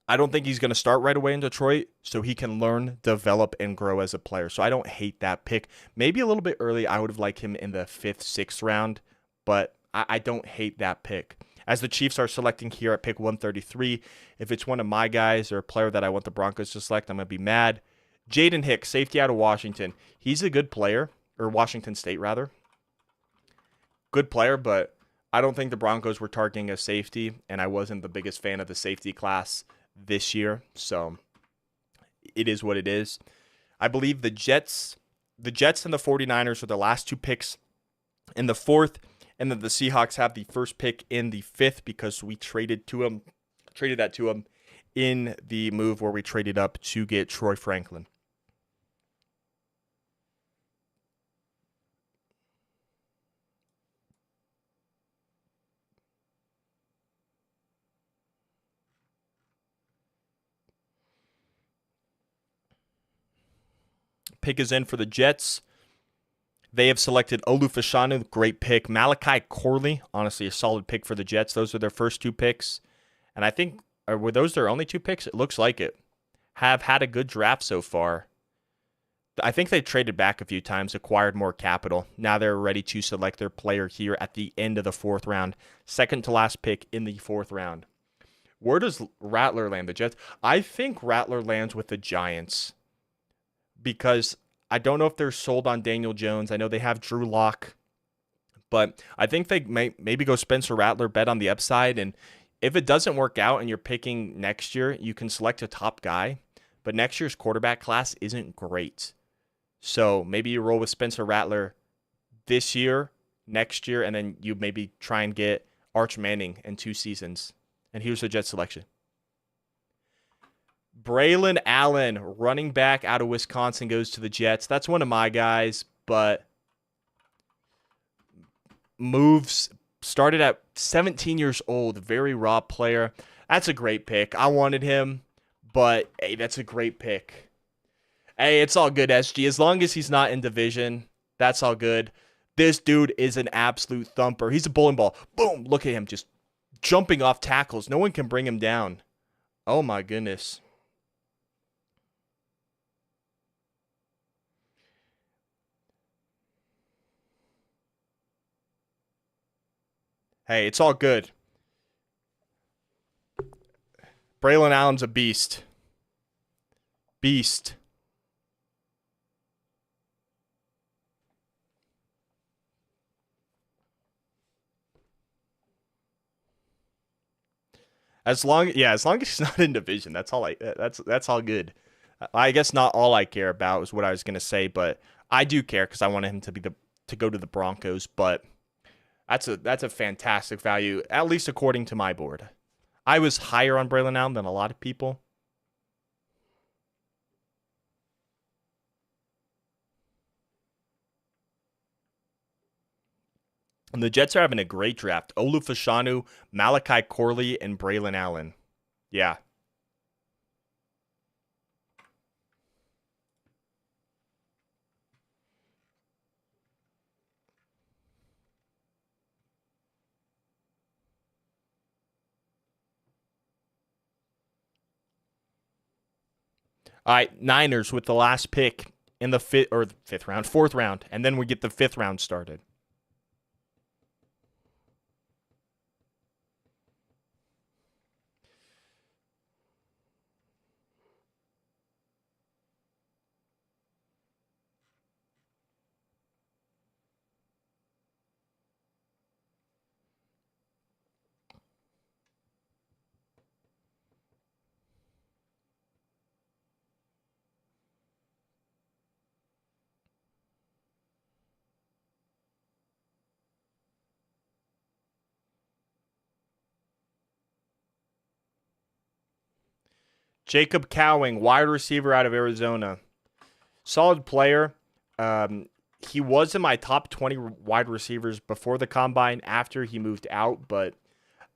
I don't think he's going to start right away in Detroit, so he can learn, develop, and grow as a player. So I don't hate that pick. Maybe a little bit early, I would have liked him in the 5th, 6th round, but I don't hate that pick. As the Chiefs are selecting here at pick 133, if it's one of my guys or a player that I want the Broncos to select, I'm going to be mad. Jaden Hicks, safety out of Washington. He's a good player, or Washington State, rather. Good player, but I don't think the Broncos were targeting a safety, and I wasn't the biggest fan of the safety class this year, so it is what it is. I believe the Jets and the 49ers are the last 2 picks in the 4th, and then the Seahawks have the first pick in the 5th because we traded that to them in the move where we traded up to get Troy Franklin. Pick is in for the Jets. They have selected Olu Fashanu, great pick. Malachi Corley, honestly, a solid pick for the Jets. Those are their first 2 picks. And I think, were those their only 2 picks? It looks like it. Have had a good draft so far. I think they traded back a few times, acquired more capital. Now they're ready to select their player here at the end of the 4th round. Second to last pick in the 4th round. Where does Rattler land? The Jets? I think Rattler lands with the Giants because I don't know if they're sold on Daniel Jones. I know they have Drew Lock, but I think they may maybe go Spencer Rattler, bet on the upside. And if it doesn't work out and you're picking next year, you can select a top guy. But next year's quarterback class isn't great. So maybe you roll with Spencer Rattler this year, next year, and then you maybe try and get Arch Manning in 2 seasons. And here's the Jets selection. Braylon Allen, running back out of Wisconsin, goes to the Jets. That's one of my guys, but moves, started at 17 years old, very raw player. That's a great pick. I wanted him, but hey, that's a great pick. Hey, it's all good, SG. As long as he's not in division, that's all good. This dude is an absolute thumper. He's a bowling ball. Boom, look at him just jumping off tackles. No one can bring him down. Oh, my goodness. Hey, it's all good. Braylon Allen's a beast. Beast. As long as he's not in division, that's all all good. I guess not all I care about is what I was gonna say, but I do care because I wanted him to go to the Broncos. But that's a fantastic value, at least according to my board. I was higher on Braylon Allen than a lot of people. And the Jets are having a great draft. Olu Fashanu, Malachi Corley, and Braylon Allen. Yeah. All right, Niners with the last pick in the 4th round, and then we get the 5th round started. Jacob Cowing, wide receiver out of Arizona. Solid player. He was in my top 20 wide receivers before the combine, after he moved out, but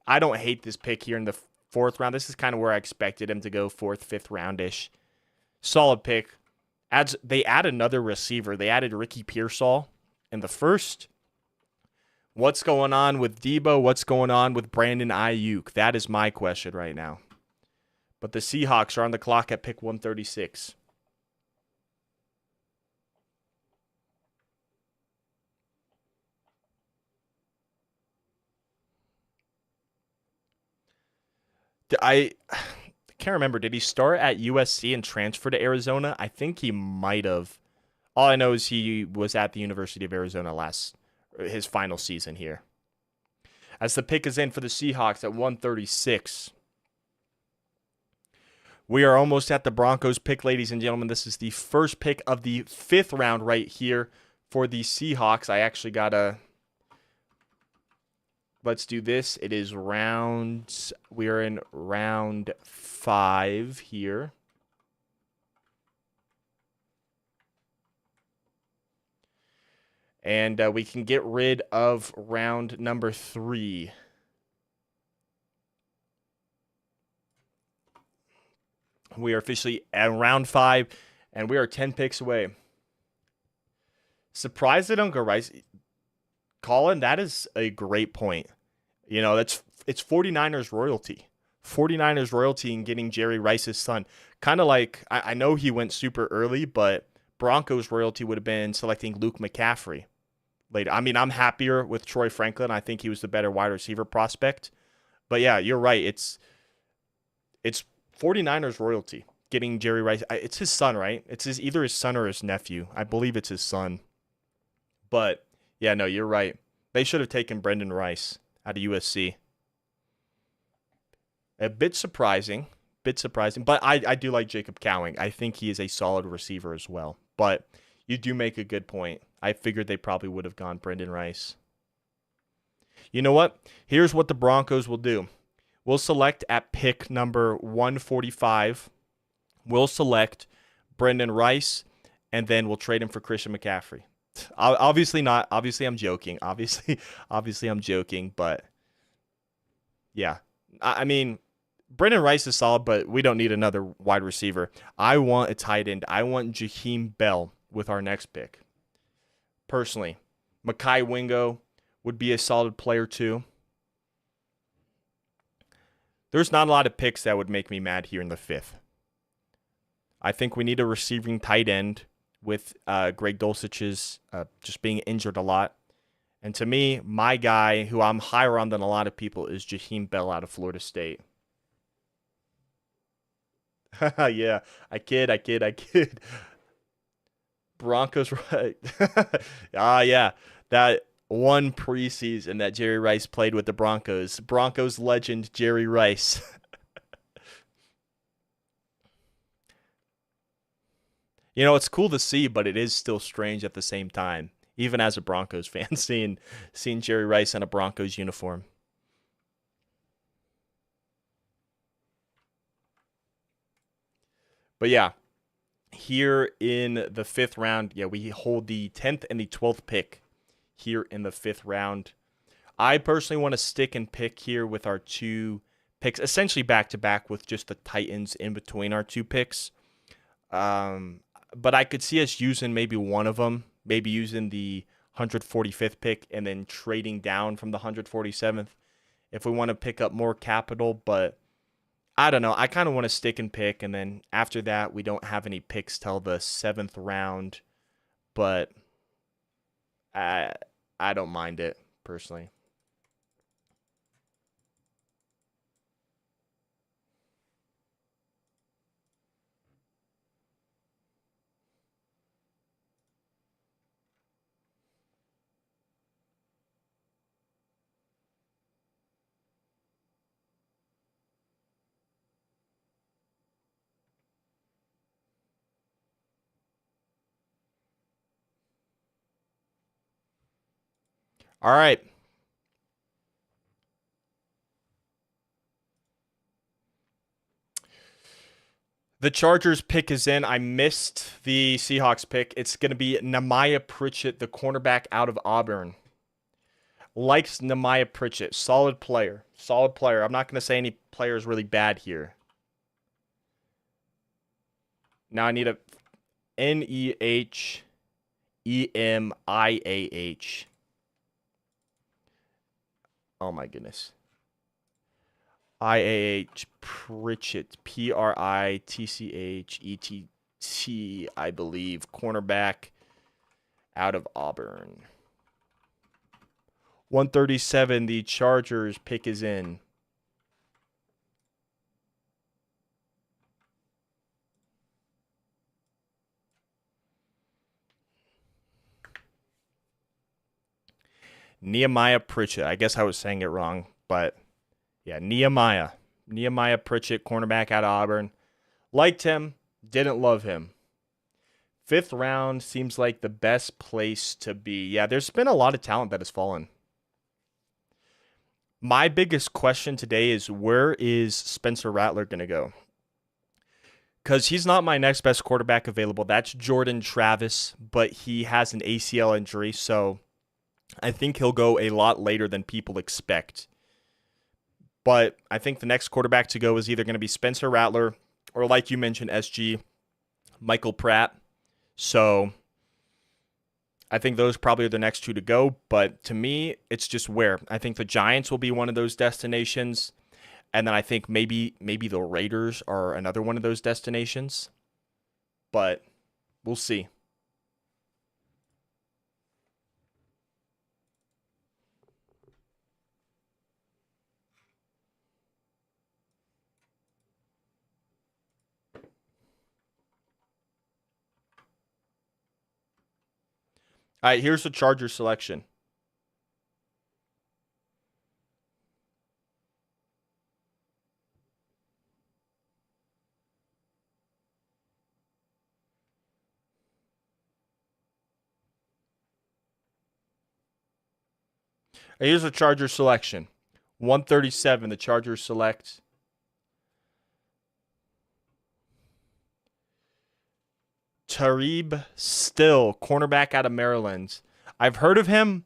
I don't hate this pick here in the 4th round. This is kind of where I expected him to go, 4th, 5th roundish. Solid pick. They add another receiver. They added Ricky Pearsall in the 1st. What's going on with Debo? What's going on with Brandon Ayuk? That is my question right now. But the Seahawks are on the clock at pick 136. I can't remember. Did he start at USC and transfer to Arizona? I think he might have. All I know is he was at the University of Arizona his final season here. As the pick is in for the Seahawks at 136. We are almost at the Broncos pick, ladies and gentlemen. This is the first pick of the 5th round right here for the Seahawks. I actually got to... Let's do this. We are in round 5 here. And we can get rid of round number 3. We are officially at round 5, and we are 10 picks away. Surprised they don't go Rice. Colin, that is a great point. You know, it's 49ers royalty. 49ers royalty in getting Jerry Rice's son. Kind of like, I know he went super early, but Broncos royalty would have been selecting Luke McCaffrey later. I mean, I'm happier with Troy Franklin. I think he was the better wide receiver prospect. But yeah, you're right. It's 49ers royalty getting Jerry Rice. It's his son, right? Either his son or his nephew. I believe it's his son. But yeah, no, you're right. They should have taken Brendan Rice out of USC. A bit surprising, but I do like Jacob Cowing. I think he is a solid receiver as well. But you do make a good point. I figured they probably would have gone Brendan Rice. You know what? Here's what the Broncos will do. We'll select at pick number 145. We'll select Brendan Rice, and then we'll trade him for Christian McCaffrey. Obviously not. Obviously, I'm joking. Obviously, I'm joking. But yeah, I mean, Brendan Rice is solid, but we don't need another wide receiver. I want a tight end. I want Jaheim Bell with our next pick. Personally, Mekhi Wingo would be a solid player too. There's not a lot of picks that would make me mad here in the 5th. I think we need a receiving tight end with Greg Dulcich's just being injured a lot. And to me, my guy, who I'm higher on than a lot of people, is Jaheim Bell out of Florida State. Yeah, I kid. Broncos, right? Yeah. That one preseason that Jerry Rice played with the Broncos. Broncos legend Jerry Rice. You know, it's cool to see, but it is still strange at the same time, even as a Broncos fan, seeing Jerry Rice in a Broncos uniform. But yeah, here in the 5th round, yeah, we hold the 10th and the 12th pick here in the 5th round. I personally want to stick and pick here with our 2 picks, essentially back to back with just the Titans in between our 2 picks. But I could see us using maybe one of them, maybe using the 145th pick and then trading down from the 147th if we want to pick up more capital. But I don't know. I kind of want to stick and pick. And then after that, we don't have any picks till the 7th round. But I don't mind it personally. All right. The Chargers pick is in. I missed the Seahawks pick. It's going to be Nehemiah Pritchett, the cornerback out of Auburn. Likes Nehemiah Pritchett. Solid player. I'm not going to say any player is really bad here. Now I need a Nehemiah. Oh my goodness. IAH Pritchett, Pritchett, I believe, cornerback out of Auburn. 137, the Chargers pick is in. Nehemiah Pritchett. I guess I was saying it wrong, but yeah, Nehemiah Pritchett, cornerback out of Auburn. Liked him, didn't love him. 5th round seems like the best place to be. Yeah, there's been a lot of talent that has fallen. My biggest question today is, where is Spencer Rattler going to go? Because he's not my next best quarterback available. That's Jordan Travis, but he has an ACL injury, so I think he'll go a lot later than people expect. But I think the next quarterback to go is either going to be Spencer Rattler or, like you mentioned, SG, Michael Pratt. So I think those probably are the next two to go. But to me, it's just where. I think the Giants will be one of those destinations. And then I think maybe the Raiders are another one of those destinations. But we'll see. All right, here's the Chargers selection. Here's the Chargers selection. 137, the Chargers select Tarib Still, cornerback out of Maryland. I've heard of him,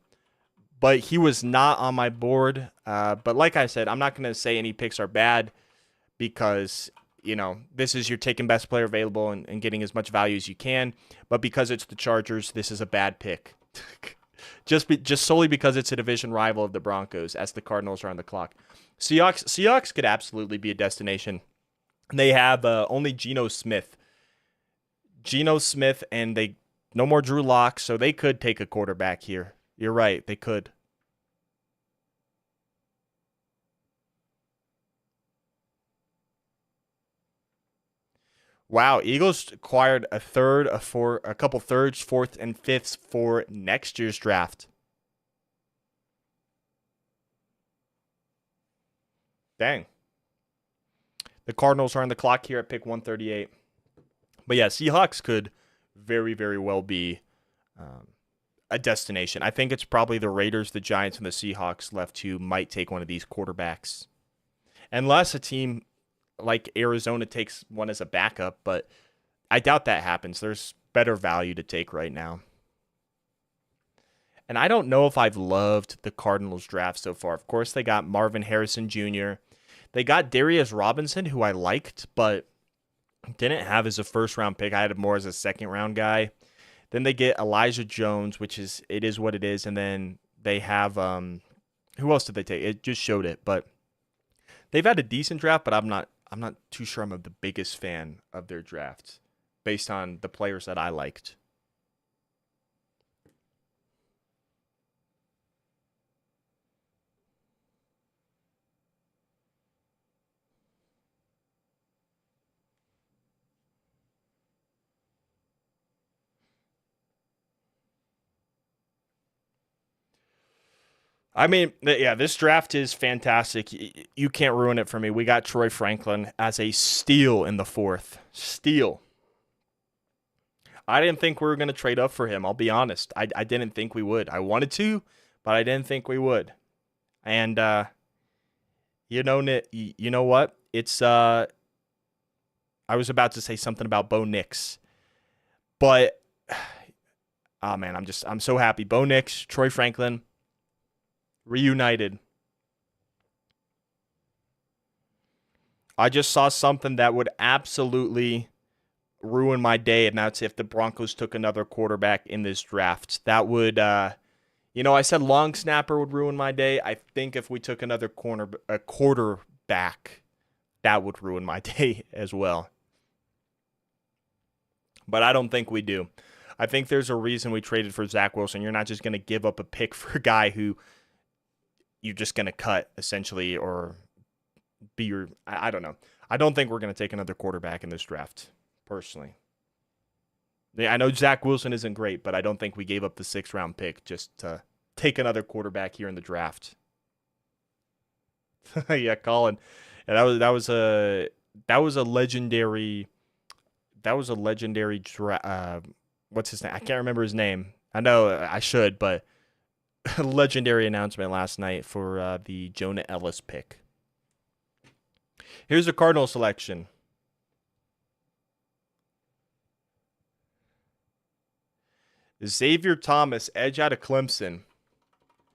but he was not on my board. But like I said, I'm not going to say any picks are bad because, this is your taking best player available and getting as much value as you can. But because it's the Chargers, this is a bad pick. just solely because it's a division rival of the Broncos, as the Cardinals are on the clock. Seahawks could absolutely be a destination. They have only Geno Smith, and they no more Drew Lock, so they could take a quarterback here. You're right, they could. Wow, Eagles acquired a couple thirds, fourth, and fifths for next year's draft. Dang. The Cardinals are on the clock here at pick 138. But yeah, Seahawks could very, very well be a destination. I think it's probably the Raiders, the Giants, and the Seahawks left who might take one of these quarterbacks. Unless a team like Arizona takes one as a backup, but I doubt that happens. There's better value to take right now. And I don't know if I've loved the Cardinals draft so far. Of course, they got Marvin Harrison Jr. They got Darius Robinson, who I liked, but didn't have as a first-round pick. I had him more as a second-round guy. Then they get Elijah Jones, which is what it is. And then they have who else did they take? It just showed it, but they've had a decent draft. But I'm not too sure I'm the biggest fan of their draft based on the players that I liked. I mean, yeah, this draft is fantastic. You can't ruin it for me. We got Troy Franklin as a steal in the fourth. Steal. I didn't think we were going to trade up for him. I'll be honest. I didn't think we would. I wanted to, but I didn't think we would. And you know what? It's I was about to say something about Bo Nix, but oh man, I'm so happy. Bo Nix, Troy Franklin, reunited. I just saw something that would absolutely ruin my day, and that's if the Broncos took another quarterback in this draft. That would, I said long snapper would ruin my day. I think if we took another quarterback, that would ruin my day as well. But I don't think we do. I think there's a reason we traded for Zach Wilson. You're not just going to give up a pick for a guy who you're just going to cut, essentially, or be your... I don't know. I don't think we're going to take another quarterback in this draft, personally. I know Zach Wilson isn't great, but I don't think we gave up the 6th-round pick just to take another quarterback here in the draft. Yeah, Colin. Yeah, that was a legendary... That was a legendary what's his name? I can't remember his name. I know I should, but a legendary announcement last night for the Jonah Ellis pick. Here's a Cardinal selection. Xavier Thomas, edge out of Clemson.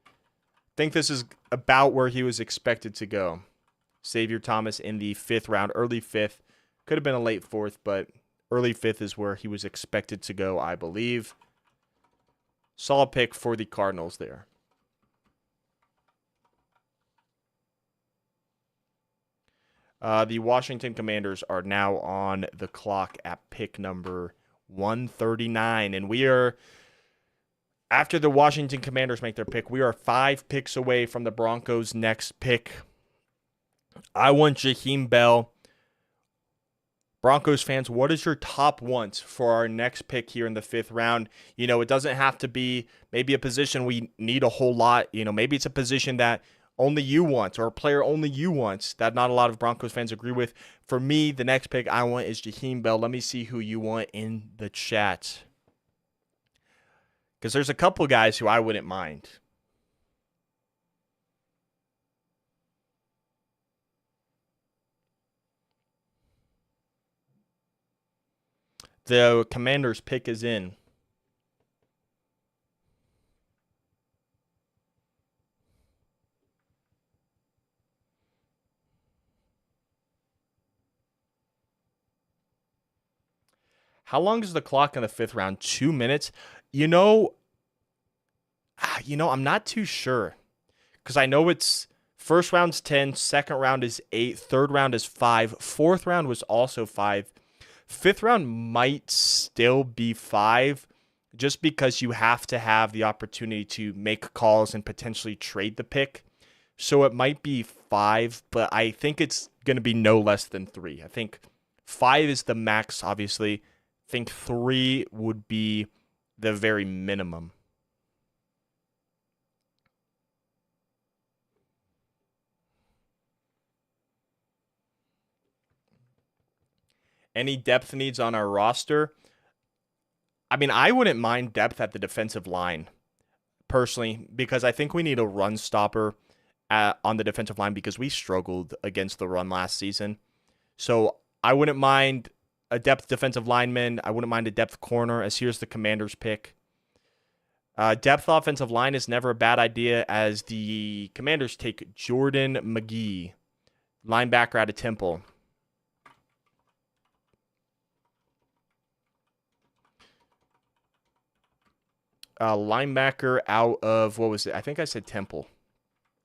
I think this is about where he was expected to go. Xavier Thomas in the 5th round, early 5th. Could have been a late 4th, but early 5th is where he was expected to go, I believe. Solid pick for the Cardinals there. The Washington Commanders are now on the clock at pick number 139. And we are, after the Washington Commanders make their pick, we are 5 picks away from the Broncos' next pick. I want Jaheim Bell. Broncos fans, what is your top wants for our next pick here in the 5th round? You know, it doesn't have to be maybe a position we need a whole lot. You know, maybe it's a position that only you want or a player only you want that not a lot of Broncos fans agree with. For me, the next pick I want is Jaheim Bell. Let me see who you want in the chat. Because there's a couple guys who I wouldn't mind. The Commanders pick is in. How long is the clock in the 5th round? 2 minutes? You know, I'm not too sure. Because I know it's first round's 10, second round is 8, third round is 5, fourth round was also 5. 5th round might still be 5 just because you have to have the opportunity to make calls and potentially trade the pick. So it might be 5, but I think it's going to be no less than 3. I think 5 is the max, obviously. I think 3 would be the very minimum. Any depth needs on our roster? I mean, I wouldn't mind depth at the defensive line, personally, because I think we need a run stopper on the defensive line because we struggled against the run last season. So I wouldn't mind a depth defensive lineman. I wouldn't mind a depth corner, as here's the Commanders pick. Depth offensive line is never a bad idea, as the Commanders take Jordan McGee, linebacker out of Temple. Linebacker out of, what was it? I think I said Temple.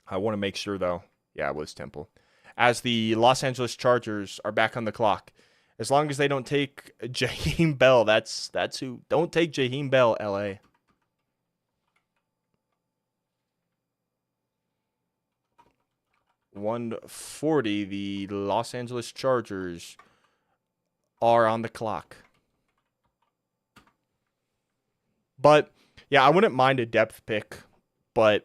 I want to make sure, though. Yeah, it was Temple. As the Los Angeles Chargers are back on the clock. As long as they don't take Jaheim Bell, that's who. Don't take Jaheim Bell, LA. $140, the Los Angeles Chargers are on the clock. But yeah, I wouldn't mind a depth pick, but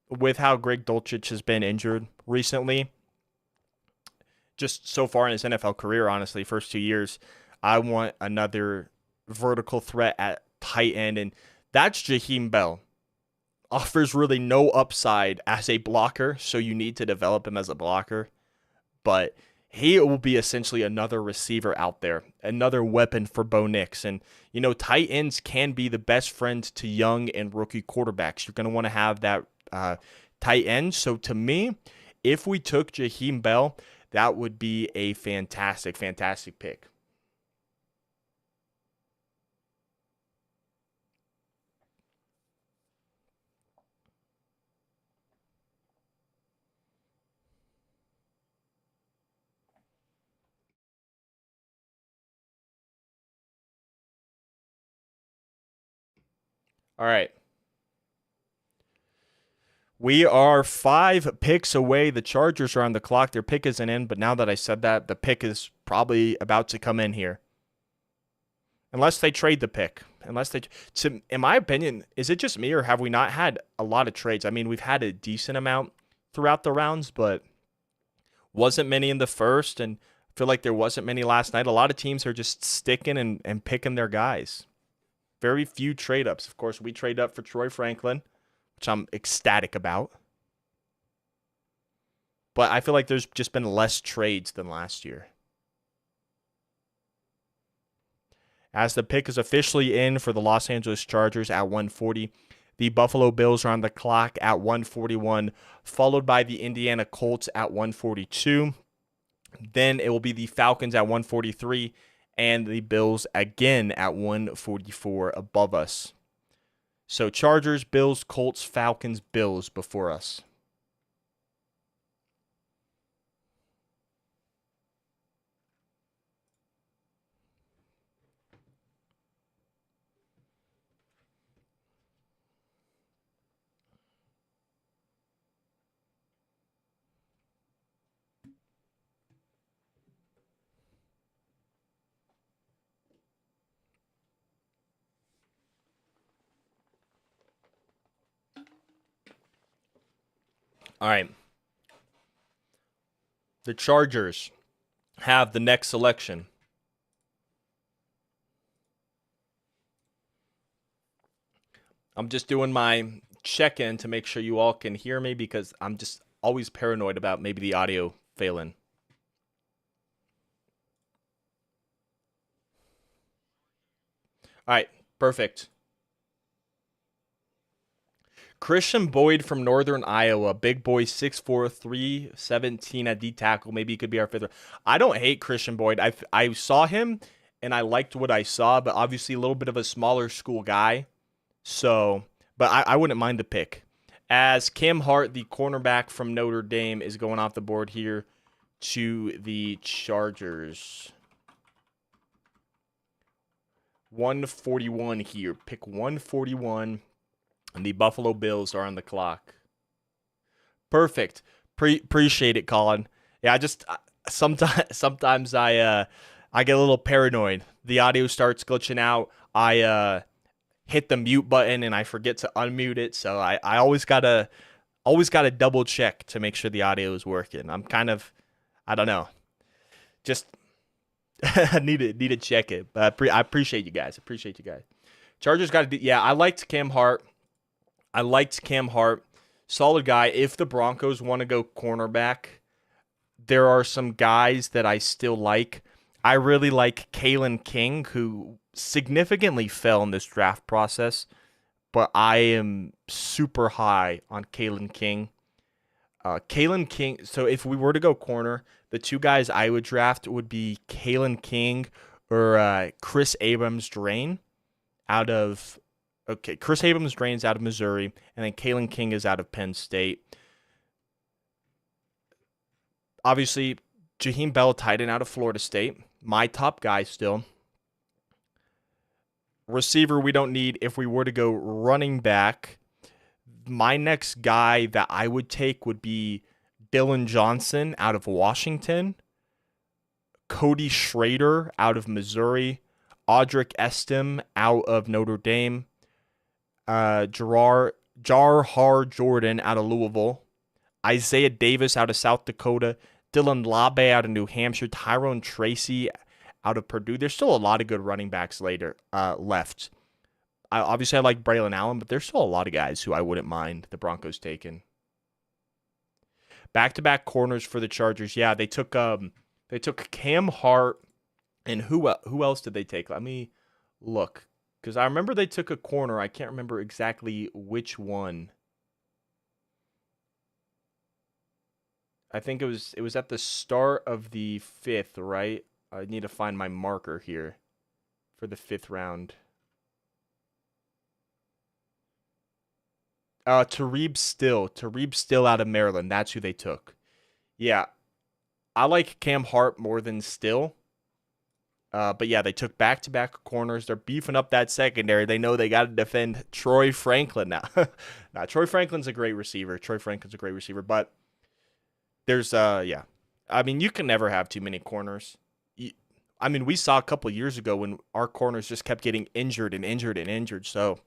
with how Greg Dulcich has been injured recently, just so far in his NFL career, honestly, first 2 years, I want another vertical threat at tight end, and that's Jaheim Bell. Offers really no upside as a blocker, so you need to develop him as a blocker, but he will be essentially another receiver out there, another weapon for Bo Nix. And, you know, tight ends can be the best friend to young and rookie quarterbacks. You're going to want to have that tight end. So to me, if we took Jaheim Bell, that would be a fantastic, fantastic pick. All right. We are 5 picks away. The Chargers are on the clock. Their pick isn't in, but now that I said that, the pick is probably about to come in here. Unless they trade the pick. In my opinion, is it just me or have we not had a lot of trades? I mean, we've had a decent amount throughout the rounds, but wasn't many in the first, and I feel like there wasn't many last night. A lot of teams are just sticking and picking their guys. Very few trade ups. Of course, we trade up for Troy Franklin, which I'm ecstatic about. But I feel like there's just been less trades than last year. As the pick is officially in for the Los Angeles Chargers at 140, the Buffalo Bills are on the clock at 141, followed by the Indiana Colts at 142. Then it will be the Falcons at 143, and the Bills again at 144 above us. So Chargers, Bills, Colts, Falcons, Bills before us. All right. The Chargers have the next selection. I'm just doing my check-in to make sure you all can hear me because I'm just always paranoid about maybe the audio failing. All right, perfect. Christian Boyd from Northern Iowa, big boy, 6'4", 317 at D tackle. Maybe he could be our fifth. I don't hate Christian Boyd. I saw him and I liked what I saw, but obviously a little bit of a smaller school guy. So, but I wouldn't mind the pick. As Cam Hart, the cornerback from Notre Dame, is going off the board here to the Chargers. 141 here. Pick 141. And the Buffalo Bills are on the clock. Perfect. Appreciate it, Colin. Yeah, I just sometimes I get a little paranoid. The audio starts glitching out. I hit the mute button and I forget to unmute it. So I always gotta double check to make sure the audio is working. I'm kind of, I don't know, just need to check it. But I appreciate you guys. Chargers got to do. Yeah, I liked Cam Hart. Solid guy. If the Broncos want to go cornerback, there are some guys that I still like. I really like Kalen King, who significantly fell in this draft process, but I am super high on Kalen King. So if we were to go corner, the two guys I would draft would be Kalen King or Chris Abrams-Draine Chris Abrams-Draine's out of Missouri, and then Kalen King is out of Penn State. Obviously, Jaheim Bell, tight end out of Florida State. My top guy still. Receiver, we don't need. If we were to go running back, my next guy that I would take would be Dylan Johnson out of Washington, Cody Schrader out of Missouri, Audric Estim out of Notre Dame, Jarhar Jordan out of Louisville, Isaiah Davis out of South Dakota, Dylan Labe out of New Hampshire, Tyrone Tracy out of Purdue. There's still a lot of good running backs left. Obviously, I like Braylon Allen, but there's still a lot of guys who I wouldn't mind the Broncos taking. Back-to-back corners for the Chargers. Yeah, they took Cam Hart, and who else did they take? Let me look, because I remember they took a corner. I can't remember exactly which one. I think it was at the start of the 5th, right? I need to find my marker here for the 5th round. Talib Still out of Maryland. That's who they took. Yeah, I like Cam Hart more than Still. But yeah, they took back-to-back corners. They're beefing up that secondary. They know they got to defend Troy Franklin now. Now, Troy Franklin's a great receiver. But there's yeah. I mean, you can never have too many corners. I mean, we saw a couple years ago when our corners just kept getting injured. So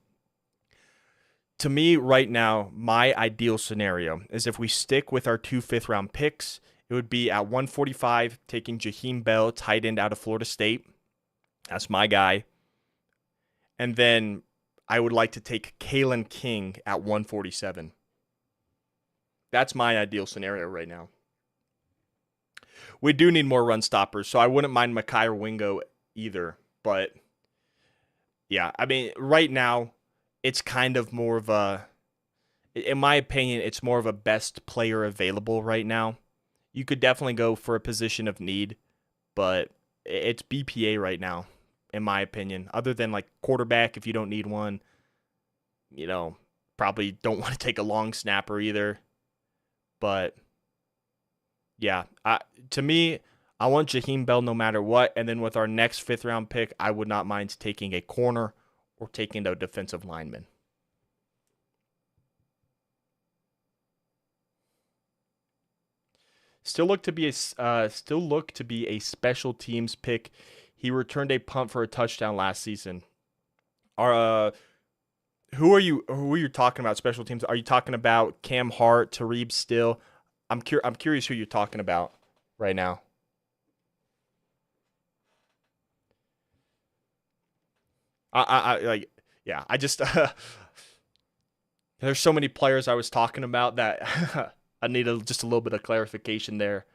to me right now, my ideal scenario is if we stick with our 2 5th-round picks, it would be at 145, taking Jaheim Bell, tight end out of Florida State. That's my guy. And then I would like to take Kalen King at 147. That's my ideal scenario right now. We do need more run stoppers, so I wouldn't mind Mekhi Wingo either. But, yeah, I mean, right now, it's kind of more of a, in my opinion, it's more of a best player available right now. You could definitely go for a position of need, but it's BPA right now, in my opinion. Other than like quarterback, if you don't need one, Probably don't want to take a long snapper either. But yeah, to me, I want Jaheim Bell no matter what. And then with our next 5th round pick, I would not mind taking a corner or taking a defensive lineman. Still look to be a special teams pick. He returned a punt for a touchdown last season. Who are you talking about special teams? Are you talking about Cam Hart, Tareeb Still? I'm curious who you're talking about right now. I just there's so many players I was talking about that I need just a little bit of clarification there.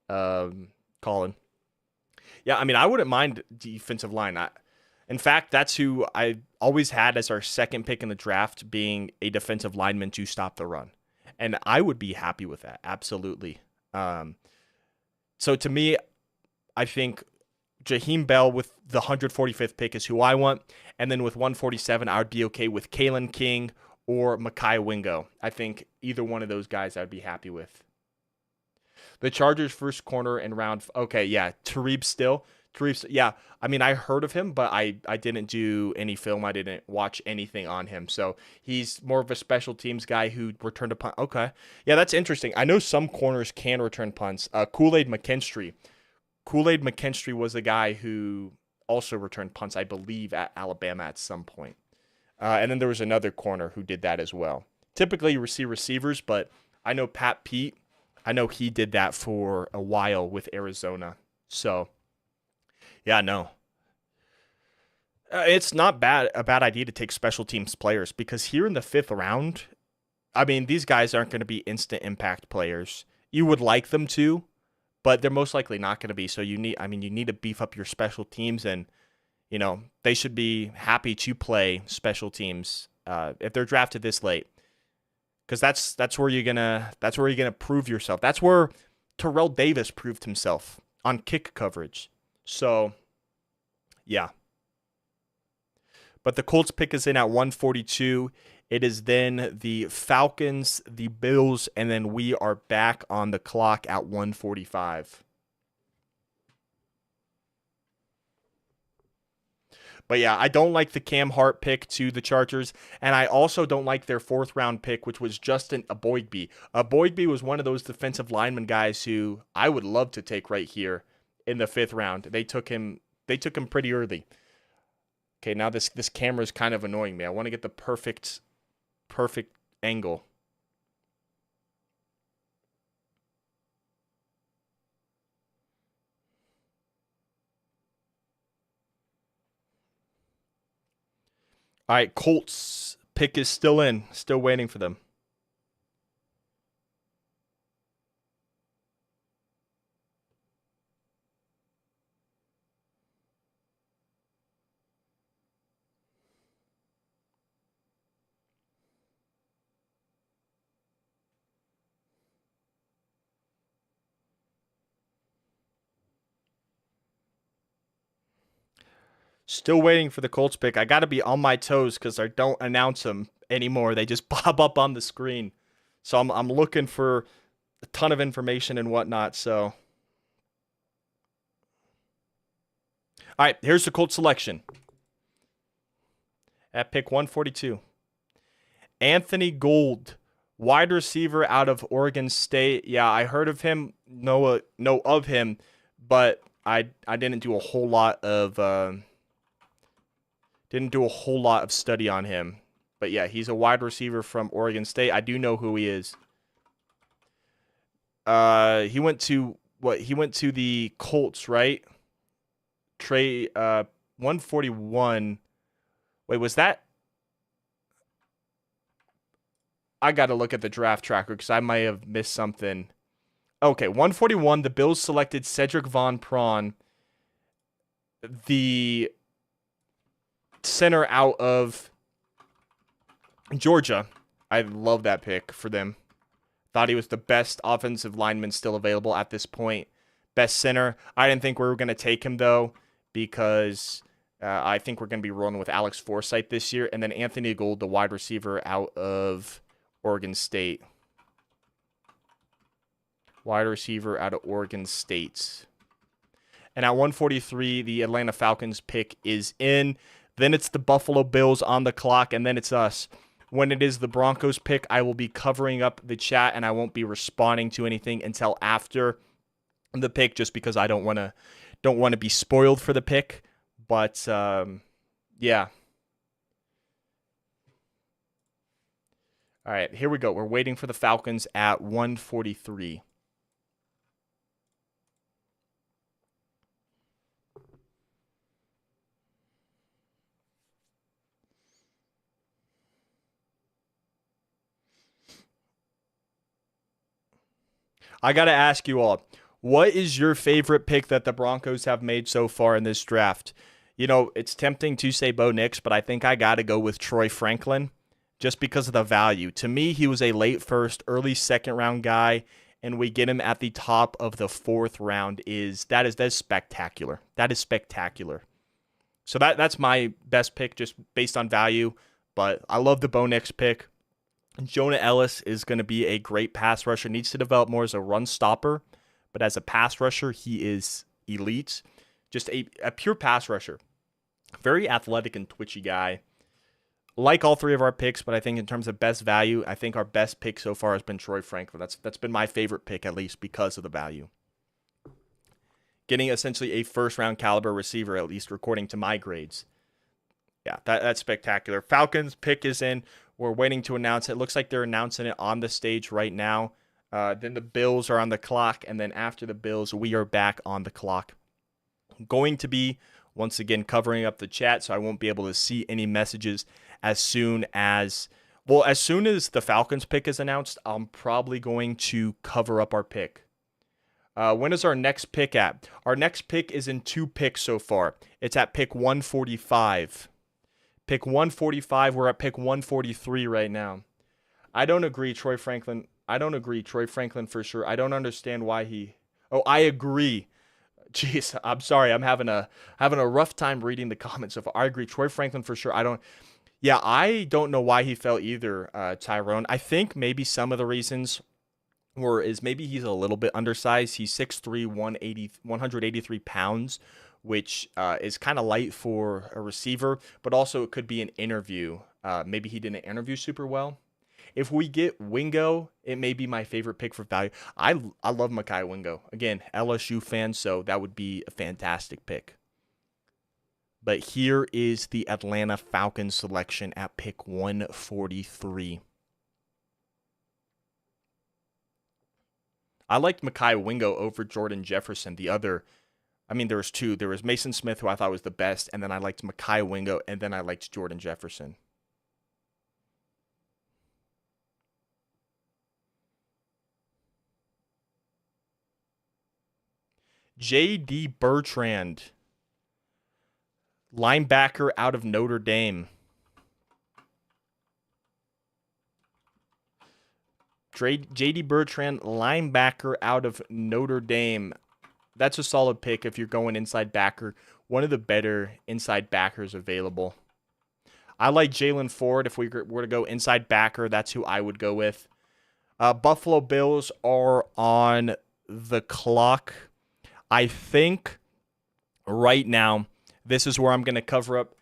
Colin. Yeah, I mean, I wouldn't mind defensive line. In fact, that's who I always had as our second pick in the draft, being a defensive lineman to stop the run. And I would be happy with that. Absolutely. So to me, I think Jaheim Bell with the 145th pick is who I want. And then with 147, I would be okay with Kalen King or Mekhi Wingo. I think either one of those guys I'd be happy with. The Chargers' first corner in round. Okay, yeah, Tareeb Still. Yeah, I mean, I heard of him, but I didn't do any film. I didn't watch anything on him. So he's more of a special teams guy who returned a punt. Okay. Yeah, that's interesting. I know some corners can return punts. Kool-Aid McKinstry. Kool-Aid McKinstry was a guy who also returned punts, I believe, at Alabama at some point. And then there was another corner who did that as well. Typically, you see receivers, but I know Pat Pete. I know he did that for a while with Arizona. So, yeah, no. It's not a bad idea to take special teams players, because here in the 5th round, I mean, these guys aren't going to be instant impact players. You would like them to, but they're most likely not going to be. So you need to beef up your special teams, and they should be happy to play special teams if they're drafted this late, because that's where you're gonna prove yourself. That's where Terrell Davis proved himself on kick coverage. So, yeah. But the Colts pick is in at 142. It is then the Falcons, the Bills, and then we are back on the clock at 145. But yeah, I don't like the Cam Hart pick to the Chargers, and I also don't like their 4th round pick, which was Justin Aboigbe. Aboigbe was one of those defensive lineman guys who I would love to take right here in the 5th round. They took him pretty early. Okay, now this camera is kind of annoying me. I want to get the perfect angle. All right, Colts pick is still in. Still waiting for them. Still waiting for the Colts pick. I got to be on my toes because I don't announce them anymore. They just pop up on the screen. So I'm looking for a ton of information and whatnot. So, all right, here's the Colts selection. At pick 142, Anthony Gould, wide receiver out of Oregon State. Yeah, I heard of him, know of him, but I didn't do a whole lot of study on him. But yeah, he's a wide receiver from Oregon State. I do know who he is. He went to the Colts, right? 141. Wait, was that? I got to look at the draft tracker because I might have missed something. Okay, 141, the Bills selected Cedric Von Prawn, the center out of Georgia. I love that pick for them. Thought he was the best offensive lineman still available at this point. Best center. I didn't think we were going to take him, though, because I think we're going to be rolling with Alex Forsythe this year. And then Anthony Gould, the wide receiver out of Oregon State. Wide receiver out of Oregon State. And at 143, the Atlanta Falcons pick is in. Then it's the Buffalo Bills on the clock, and then it's us. When it is the Broncos pick, I will be covering up the chat, and I won't be responding to anything until after the pick, just because I don't want to be spoiled for the pick. But yeah. All right, here we go. We're waiting for the Falcons at 143. I got to ask you all, what is your favorite pick that the Broncos have made so far in this draft? You know, it's tempting to say Bo Nix, but I think I got to go with Troy Franklin just because of the value. To me, he was a late first, early second round guy, and we get him at the top of the fourth round. That is spectacular. That is spectacular. So that's my best pick just based on value, but I love the Bo Nix pick. Jonah Ellis is going to be a great pass rusher. Needs to develop more as a run stopper, but as a pass rusher, he is elite. Just a pure pass rusher. Very athletic and twitchy guy. Like all three of our picks, but I think in terms of best value, I think our best pick so far has been Troy Franklin. That's been my favorite pick, at least because of the value. Getting essentially a first-round caliber receiver, at least according to my grades. Yeah, that's spectacular. Falcons pick is in. We're waiting to announce it. Looks like they're announcing it on the stage right now. Then the Bills are on the clock, and then after the Bills, we are back on the clock. I'm going to be, once again, covering up the chat, so I won't be able to see any messages as soon as the Falcons pick is announced. I'm probably going to cover up our pick. When is our next pick at? Our next pick is in 2 picks so far. It's at pick 145. Pick 145. We're at pick 143 right now. I don't agree, Troy Franklin. For sure. I don't understand why he. Oh, I agree. Jeez, I'm sorry. I'm having a rough time reading the comments. So I agree, Troy Franklin for sure. I don't know why he fell either, Tyrone. I think maybe some of the reasons is maybe he's a little bit undersized. He's 6'3", 183 pounds, which is kind of light for a receiver, but also it could be an interview. Maybe he didn't interview super well. If we get Wingo, it may be my favorite pick for value. I love Mekhi Wingo. Again, LSU fan, so that would be a fantastic pick. But here is the Atlanta Falcons selection at pick 143. I liked Mekhi Wingo over Jordan Jefferson. There was 2. There was Mason Smith, who I thought was the best, and then I liked Mekhi Wingo, and then I liked Jordan Jefferson. J.D. Bertrand, linebacker out of Notre Dame. J.D. Bertrand, linebacker out of Notre Dame. That's a solid pick if you're going inside backer. One of the better inside backers available. I like Jalen Ford. If we were to go inside backer, that's who I would go with. Buffalo Bills are on the clock. I think right now, this is where I'm going to cover up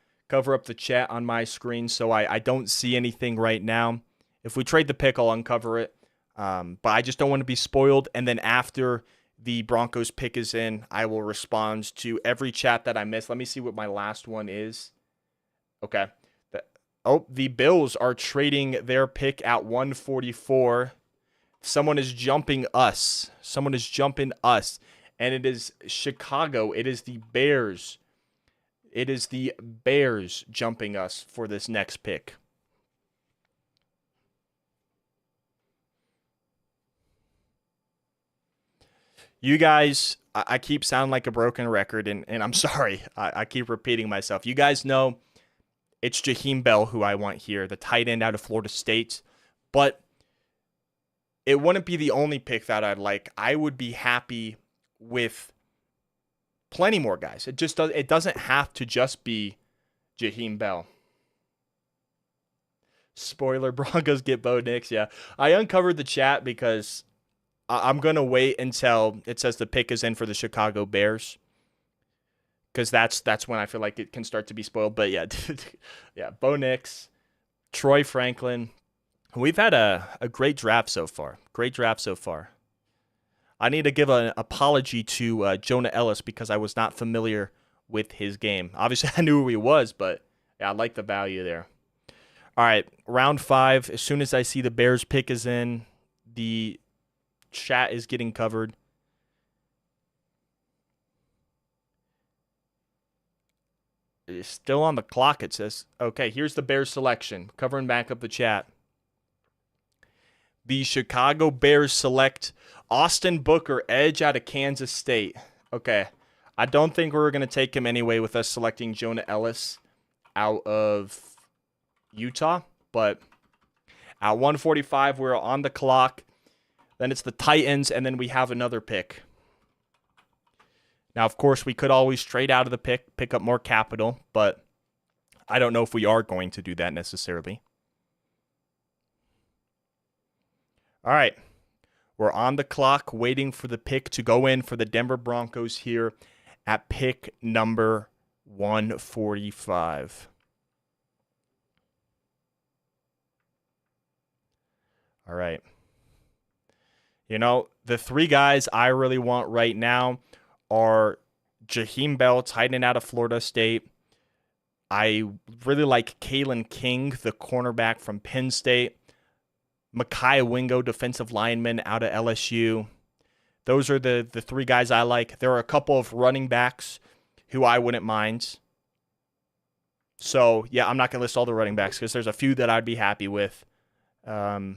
the chat on my screen, so I don't see anything right now. If we trade the pick, I'll uncover it. But I just don't want to be spoiled. And then after the Broncos pick is in, I will respond to every chat that I missed. Let me see what my last one is. Okay. The Bills are trading their pick at 144. Someone is jumping us. And it is Chicago. It is the Bears. Jumping us for this next pick. You guys, I keep sounding like a broken record, and I'm sorry. I keep repeating myself. You guys know it's Jaheim Bell who I want here, the tight end out of Florida State. But it wouldn't be the only pick that I'd like. I would be happy with plenty more guys. It doesn't have to just be Jaheim Bell. Spoiler, Broncos get Bo Nix. Yeah. I uncovered the chat because I'm going to wait until it says the pick is in for the Chicago Bears. Because that's when I feel like it can start to be spoiled. But yeah, yeah, Bo Nix, Troy Franklin. We've had a great draft so far. Great draft so far. I need to give an apology to Jonah Ellis because I was not familiar with his game. Obviously, I knew who he was, but yeah, I like the value there. All right, round 5. As soon as I see the Bears pick is in, the chat is getting covered. It is still on the clock, it says. Okay, here's the Bears selection. Covering back up the chat. The Chicago Bears select Austin Booker, edge out of Kansas State. Okay, I don't think we're going to take him anyway with us selecting Jonah Ellis out of Utah, but at 1:45, we're on the clock. Then it's the Titans, and then we have another pick. Now, of course, we could always trade out of the pick up more capital, but I don't know if we are going to do that necessarily. All right. We're on the clock waiting for the pick to go in for the Denver Broncos here at pick number 145. All right. You know, the 3 guys I really want right now are Jaheim Bell, tight end out of Florida State. I really like Kalen King, the cornerback from Penn State. Mekhi Wingo, defensive lineman out of LSU. Those are the 3 guys I like. There are a couple of running backs who I wouldn't mind. So, yeah, I'm not going to list all the running backs because there's a few that I'd be happy with. But,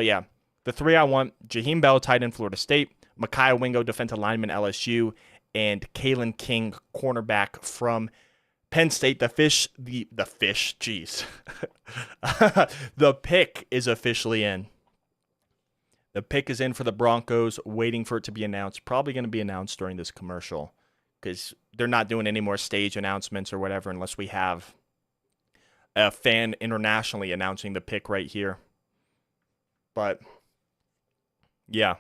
yeah, the 3 I want, Jaheim Bell, tight end, Florida State. Mekhi Wingo, defensive lineman, LSU. And Kalen King, cornerback from Penn State. The fish, jeez. The pick is officially in. The pick is in for the Broncos, waiting for it to be announced. Probably going to be announced during this commercial because they're not doing any more stage announcements or whatever unless we have a fan internationally announcing the pick right here. But, yeah.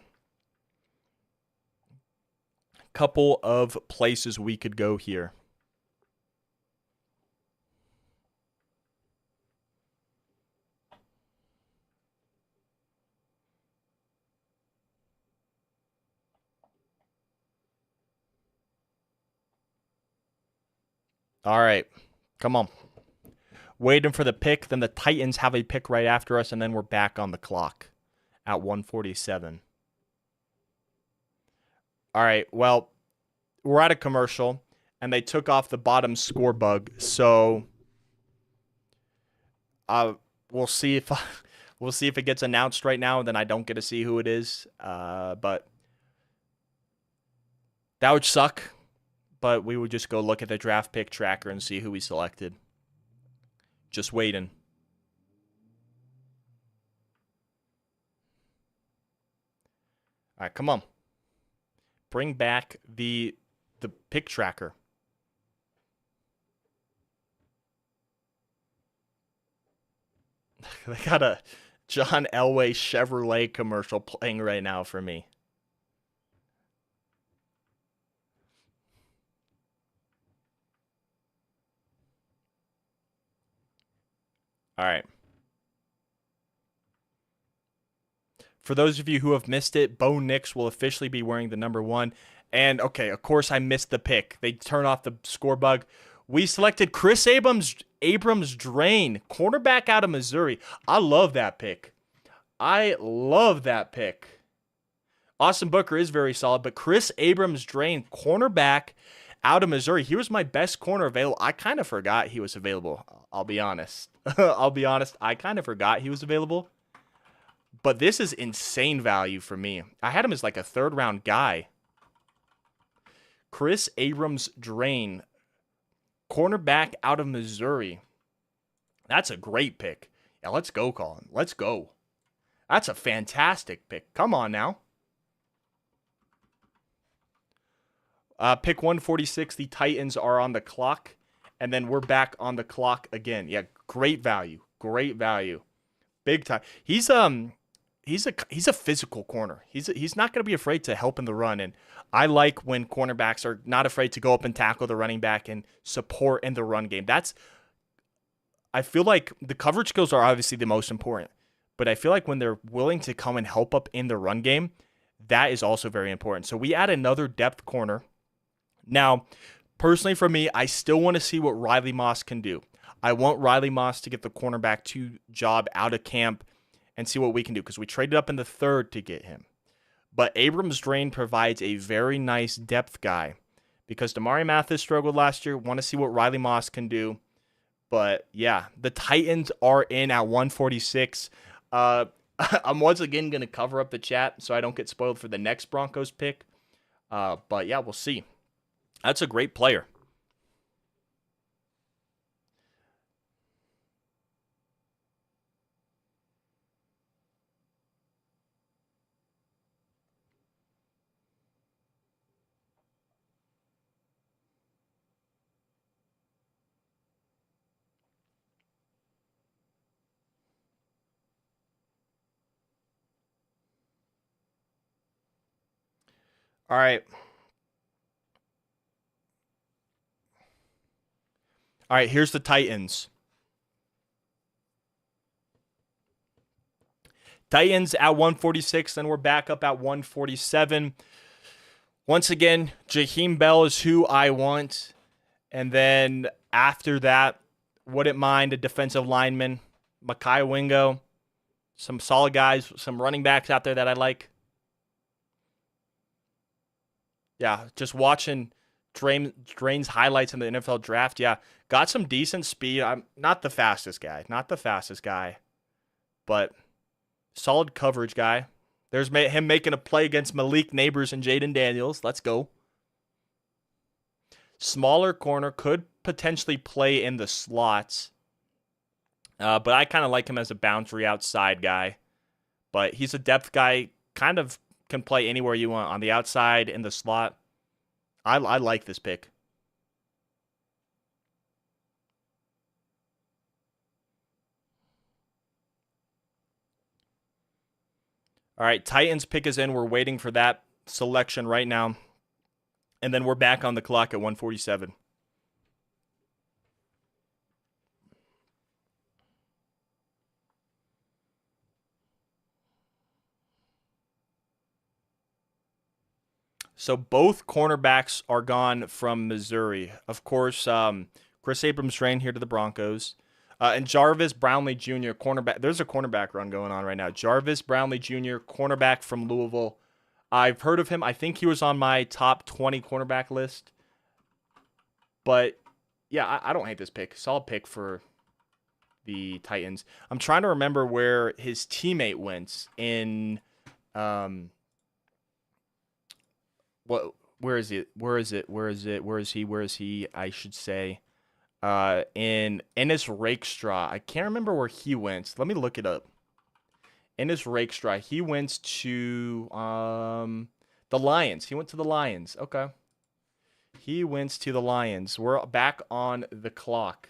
Couple of places we could go here. All right, come on. Waiting for the pick. Then the Titans have a pick right after us, and then we're back on the clock at 147. All right, well, we're at a commercial, and they took off the bottom score bug, so we'll see if it gets announced right now, and then I don't get to see who it is. But that would suck. But we would just go look at the draft pick tracker and see who we selected. Just waiting. All right, come on. Bring back the pick tracker. They got a John Elway Chevrolet commercial playing right now for me. All right. For those of you who have missed it, Bo Nix will officially be wearing the number 1. And, okay, of course I missed the pick. They turn off the score bug. We selected Chris Abrams-Draine, cornerback out of Missouri. I love that pick. Austin Booker is very solid, but Chris Abrams-Draine, cornerback out of Missouri. He was my best corner available. I kind of forgot he was available. I'll be honest. I kind of forgot he was available. But this is insane value for me. I had him as like a 3rd-round guy. Chris Abrams-Draine, cornerback out of Missouri. That's a great pick. Yeah, let's go, Colin. Let's go. That's a fantastic pick. Come on now. Pick 146, the Titans are on the clock, and then we're back on the clock again. Yeah, great value. Great value. Big time. He's a physical corner. He's not going to be afraid to help in the run, and I like when cornerbacks are not afraid to go up and tackle the running back and support in the run game. I feel like the coverage skills are obviously the most important, but I feel like when they're willing to come and help up in the run game, that is also very important. So we add another depth corner. Now, personally for me, I still want to see what Riley Moss can do. I want Riley Moss to get the cornerback 2 job out of camp and see what we can do, because we traded up in the 3rd to get him. But Abrams Drain provides a very nice depth guy, because Damari Mathis struggled last year. Want to see what Riley Moss can do. But yeah, the Titans are in at 146. I'm once again going to cover up the chat so I don't get spoiled for the next Broncos pick. But yeah, we'll see. That's a great player. All right. All right, here's the Titans. Titans at 146, then we're back up at 147. Once again, Jaheim Bell is who I want. And then after that, wouldn't mind a defensive lineman, Mekhi Wingo, some solid guys, some running backs out there that I like. Yeah, just watching Drain's highlights in the NFL draft. Yeah, got some decent speed. I'm not the fastest guy, but solid coverage guy. There's him making a play against Malik Neighbors and Jaden Daniels. Let's go. Smaller corner, could potentially play in the slots, but I kind of like him as a boundary outside guy. But he's a depth guy, kind of can play anywhere you want, on the outside, in the slot. I like this pick. All right, Titans pick is in. We're waiting for that selection right now. And then we're back on the clock at 147. So both cornerbacks are gone from Missouri. Of course, Chris Abrams-Drain here to the Broncos. And Jarvis Brownlee Jr., cornerback. There's a cornerback run going on right now. Jarvis Brownlee Jr., cornerback from Louisville. I've heard of him. I think he was on my top 20 cornerback list. But, yeah, I don't hate this pick. Solid pick for the Titans. I'm trying to remember where his teammate went in where is he, I should say. In Ennis Rakestraw. I can't remember where he went. Let me look it up. Ennis Rakestraw. He went to the Lions. He went to the Lions. Okay. He went to the Lions. We're back on the clock.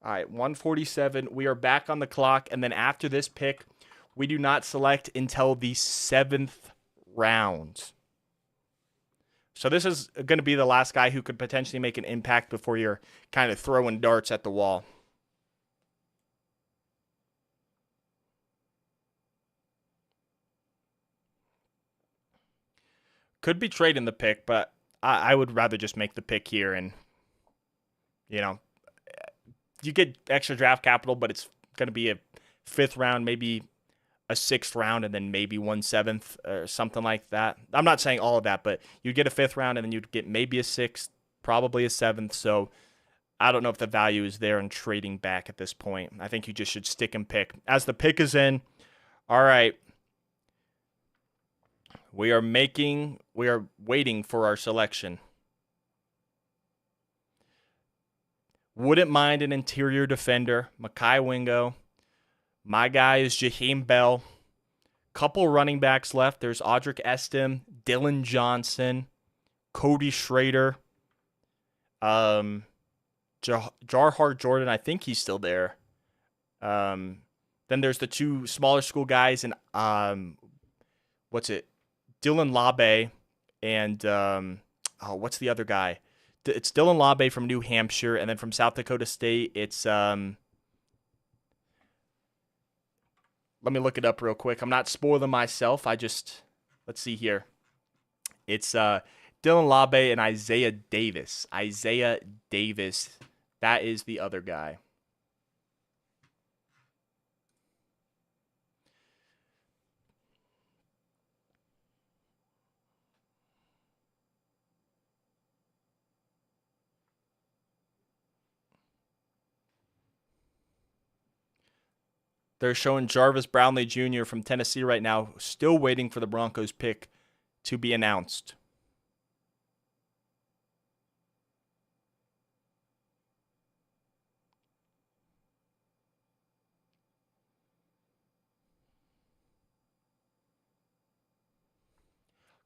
All right, 147. We are back on the clock. And then after this pick, we do not select until the 7th round. So this is going to be the last guy who could potentially make an impact before you're kind of throwing darts at the wall. Could be trading the pick, but I would rather just make the pick here. And, you know, you get extra draft capital, but it's going to be a 5th round, maybe a 6th round, and then maybe 1/7 or something like that. I'm not saying all of that, but you'd get a 5th round, and then you'd get maybe a 6th, probably a 7th. So I don't know if the value is there in trading back at this point. I think you just should stick and pick. As the pick is in, all right, we are waiting for our selection. Wouldn't mind an interior defender, Mekhi Wingo. My guy is Jaheim Bell. couple running backs left. There's Audric Estim, Dylan Johnson, Cody Schrader, Jarhard Jordan. I think he's still there. Then there's the two smaller school guys, and Dylan Labe and what's the other guy? It's Dylan Labe from New Hampshire, and then from South Dakota State, it's let me look it up real quick. I'm not spoiling myself. Let's see here. It's Dylan Labe and Isaiah Davis. Isaiah Davis, that is the other guy. They're showing Jarvis Brownlee Jr. from Tennessee right now, still waiting for the Broncos pick to be announced.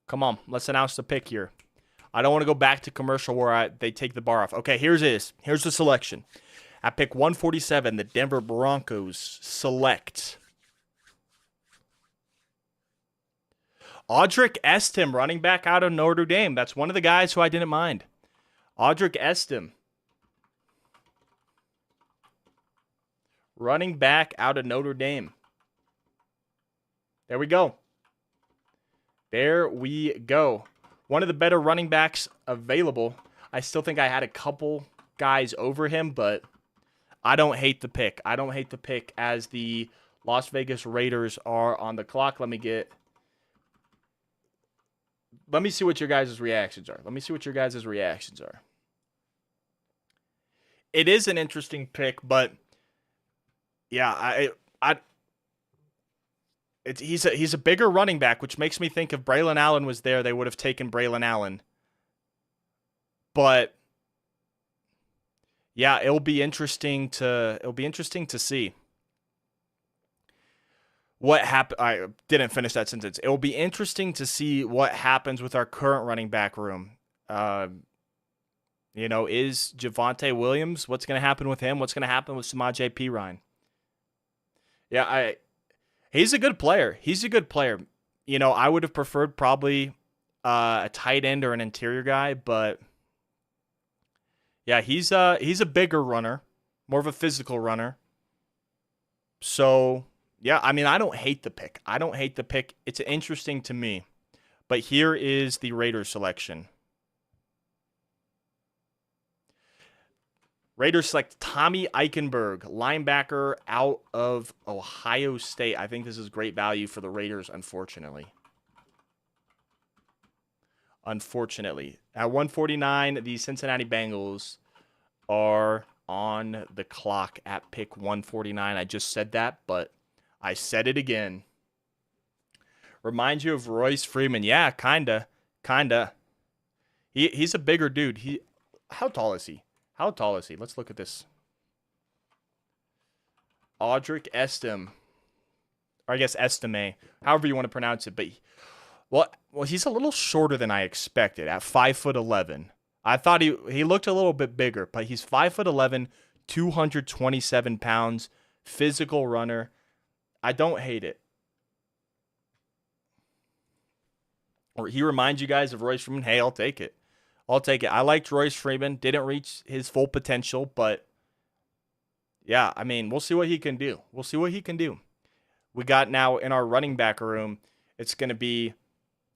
Come on, let's announce the pick here. I don't want to go back to commercial where they take the bar off. Okay, here's the selection. At pick 147, the Denver Broncos select Audric Estim, running back out of Notre Dame. That's one of the guys who I didn't mind. Audric Estim, running back out of Notre Dame. There we go. There we go. One of the better running backs available. I still think I had a couple guys over him, but I don't hate the pick. I don't hate the pick as the Las Vegas Raiders are on the clock. Let me see what your guys' reactions are. It is an interesting pick, but yeah, he's a bigger running back, which makes me think if Braylon Allen was there, they would have taken Braylon Allen. But yeah, it'll be interesting to see what happen. I didn't finish that sentence. It will be interesting to see what happens with our current running back room. Is Javonte Williams? What's going to happen with him? What's going to happen with Samaje Perine? Yeah, he's a good player. I would have preferred probably a tight end or an interior guy, but yeah, he's a bigger runner, more of a physical runner. So, yeah, I mean, I don't hate the pick. It's interesting to me. But here is the Raiders selection. Raiders select Tommy Eichenberg, linebacker out of Ohio State. I think this is great value for the Raiders, unfortunately. At 149, the Cincinnati Bengals are on the clock at pick 149. I just said that, but I said it again. Reminds you of Royce Freeman. Yeah, kinda. He's a bigger dude. How tall is he? Let's look at this. Audric Estim. Or I guess Estime. However you want to pronounce it. But well, he's a little shorter than I expected at 5'11". I thought he looked a little bit bigger, but he's 5'11", 227 pounds, physical runner. I don't hate it. Or he reminds you guys of Royce Freeman. Hey, I'll take it. I liked Royce Freeman. Didn't reach his full potential, but yeah, I mean, we'll see what he can do. We got now in our running back room, it's going to be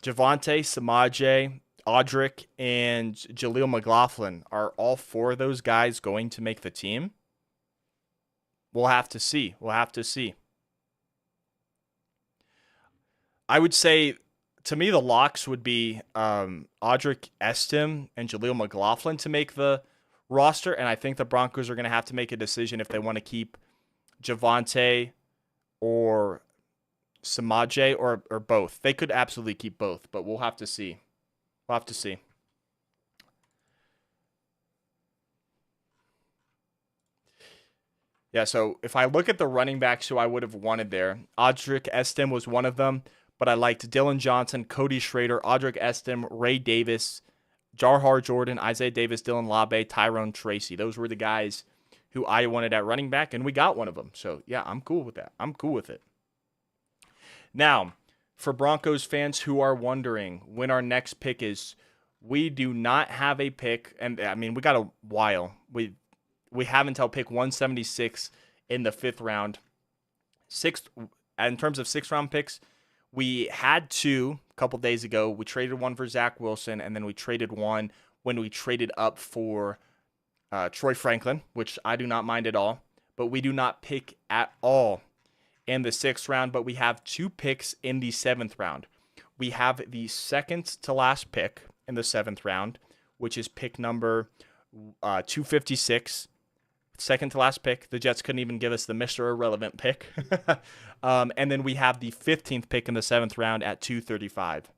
Javonte, Samaje, Audric, and Jaleel McLaughlin. Are all four of those guys going to make the team? We'll have to see. I would say, to me, the locks would be Audric Estim and Jaleel McLaughlin to make the roster, and I think the Broncos are going to have to make a decision if they want to keep Javonte or Samaje or both. They could absolutely keep both, but we'll have to see. Yeah, so if I look at the running backs who I would have wanted there, Audric Estim was one of them, but I liked Dylan Johnson, Cody Schrader, Audric Estim, Ray Davis, Jarhar Jordan, Isaiah Davis, Dylan Labe, Tyrone Tracy. Those were the guys who I wanted at running back, and we got one of them. So, yeah, I'm cool with that. I'm cool with it. Now, for Broncos fans who are wondering when our next pick is, we do not have a pick, and I mean, we got a while. We have until pick 176 in the 5th round. In terms of 6th round picks, we had two a couple days ago. We traded one for Zach Wilson, and then we traded one when we traded up for Troy Franklin, which I do not mind at all. But we do not pick at all in the 6th round, but we have 2 picks in the 7th round. We have the second to last pick in the 7th round, which is pick number 256. Second to last pick. The Jets couldn't even give us the Mr. Irrelevant pick. And then we have the 15th pick in the 7th round at 235.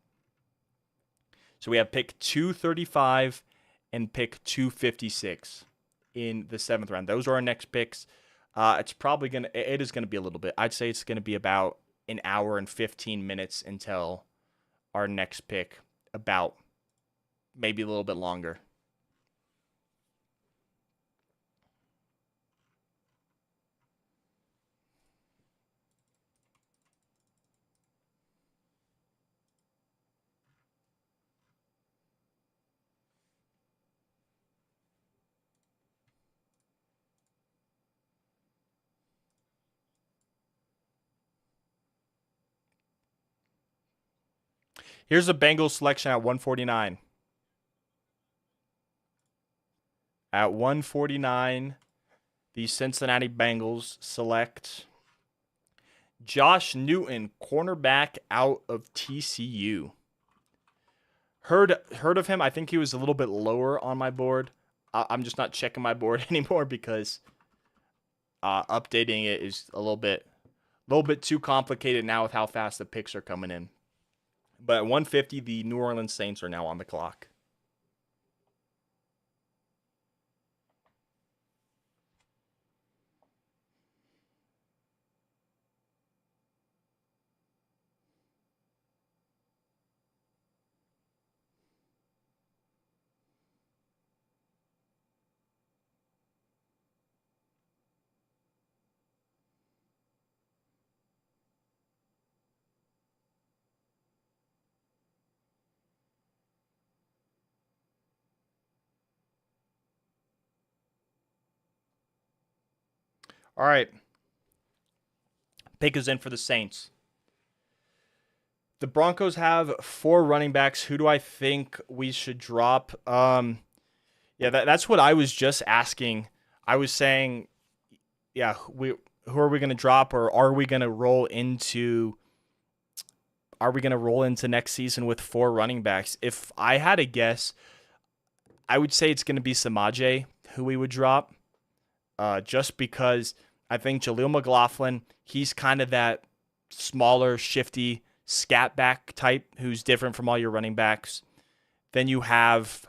So we have pick 235 and pick 256 in the 7th round. Those are our next picks. It is going to be a little bit. I'd say it's going to be about an hour and 15 minutes until our next pick, about maybe a little bit longer. Here's the Bengals selection at 149. At 149, the Cincinnati Bengals select Josh Newton, cornerback out of TCU. Heard of him. I think he was a little bit lower on my board. I'm just not checking my board anymore because updating it is a little bit too complicated now with how fast the picks are coming in. But at 150, the New Orleans Saints are now on the clock. All right. Pick is in for the Saints. The Broncos have 4 running backs. Who do I think we should drop? That's what I was just asking. I was saying, who are we going to drop, or are we going to roll into next season with 4 running backs? If I had a guess, I would say it's going to be Samaje who we would drop, just because I think Jaleel McLaughlin, he's kind of that smaller, shifty scat back type who's different from all your running backs. Then you have,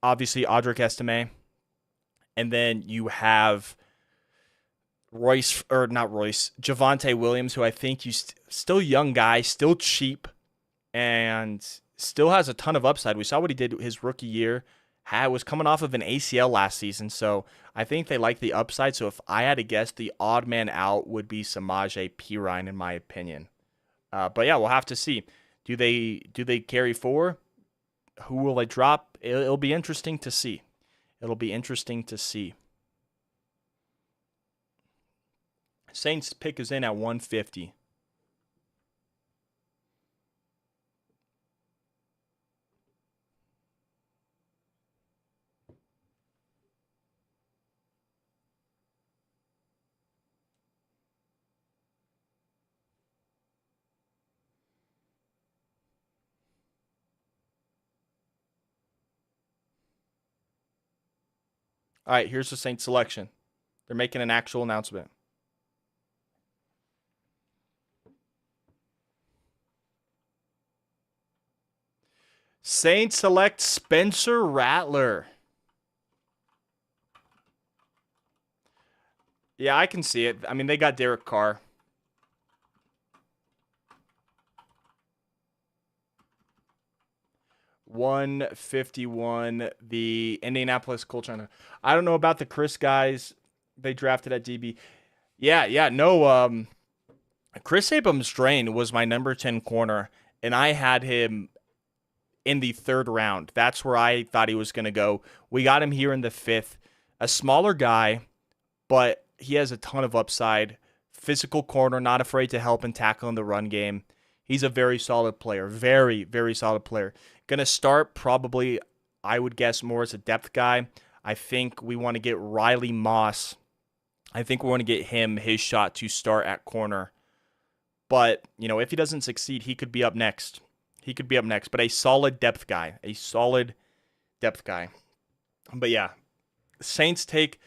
obviously, Audric Estime. And then you have Javonte Williams, who I think still young guy, still cheap, and still has a ton of upside. We saw what he did his rookie year. Was coming off of an ACL last season, so I think they like the upside. So if I had to guess, the odd man out would be Samaje Perine, in my opinion. But yeah, we'll have to see. Do they carry 4? Who will they drop? It'll be interesting to see. Saints pick is in at 150. All right, here's the Saints selection. They're making an actual announcement. Saints select Spencer Rattler. Yeah, I can see it. I mean, they got Derek Carr. $151. The Indianapolis Colts. I don't know about the Chris guys they drafted at DB. Yeah, no. Chris Abrams-Drain was my number 10 corner, and I had him in the third round. That's where I thought he was going to go. We got him here in the fifth. A smaller guy, but he has a ton of upside. Physical corner, not afraid to help and tackle in the run game. He's a very solid player. Very, very solid player. Going to start probably, I would guess, more as a depth guy. I think we want to get Riley Moss. I think we want to get him his shot to start at corner. But, if he doesn't succeed, he could be up next. But a solid depth guy. But yeah, Saints take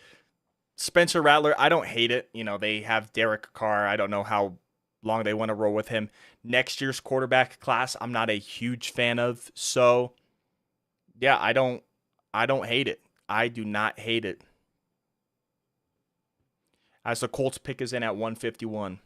Spencer Rattler. I don't hate it. They have Derek Carr. I don't know how long they want to roll with him. Next year's quarterback class, I'm not a huge fan of. So, yeah, I don't hate it. I do not hate it. As the Colts pick is in at 151.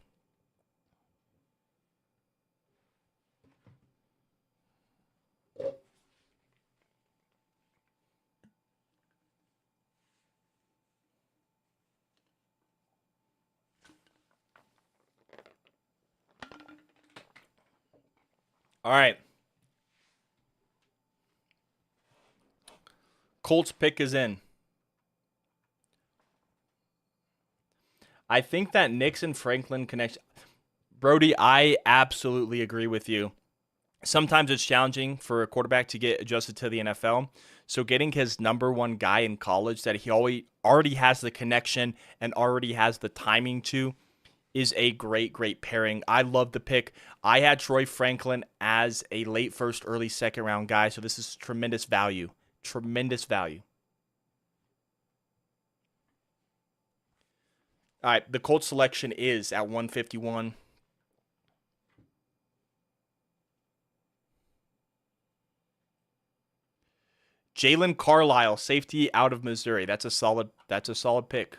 All right. Colts pick is in. I think that Nix and Franklin connection. Brody, I absolutely agree with you. Sometimes it's challenging for a quarterback to get adjusted to the NFL. So getting his number one guy in college that he already has the connection and already has the timing to is a great, great pairing. I love the pick. I had Troy Franklin as a late first, early second round guy. So this is tremendous value. Tremendous value. All right, the Colts selection is at 151. Jalen Carlisle, safety out of Missouri. That's a solid pick.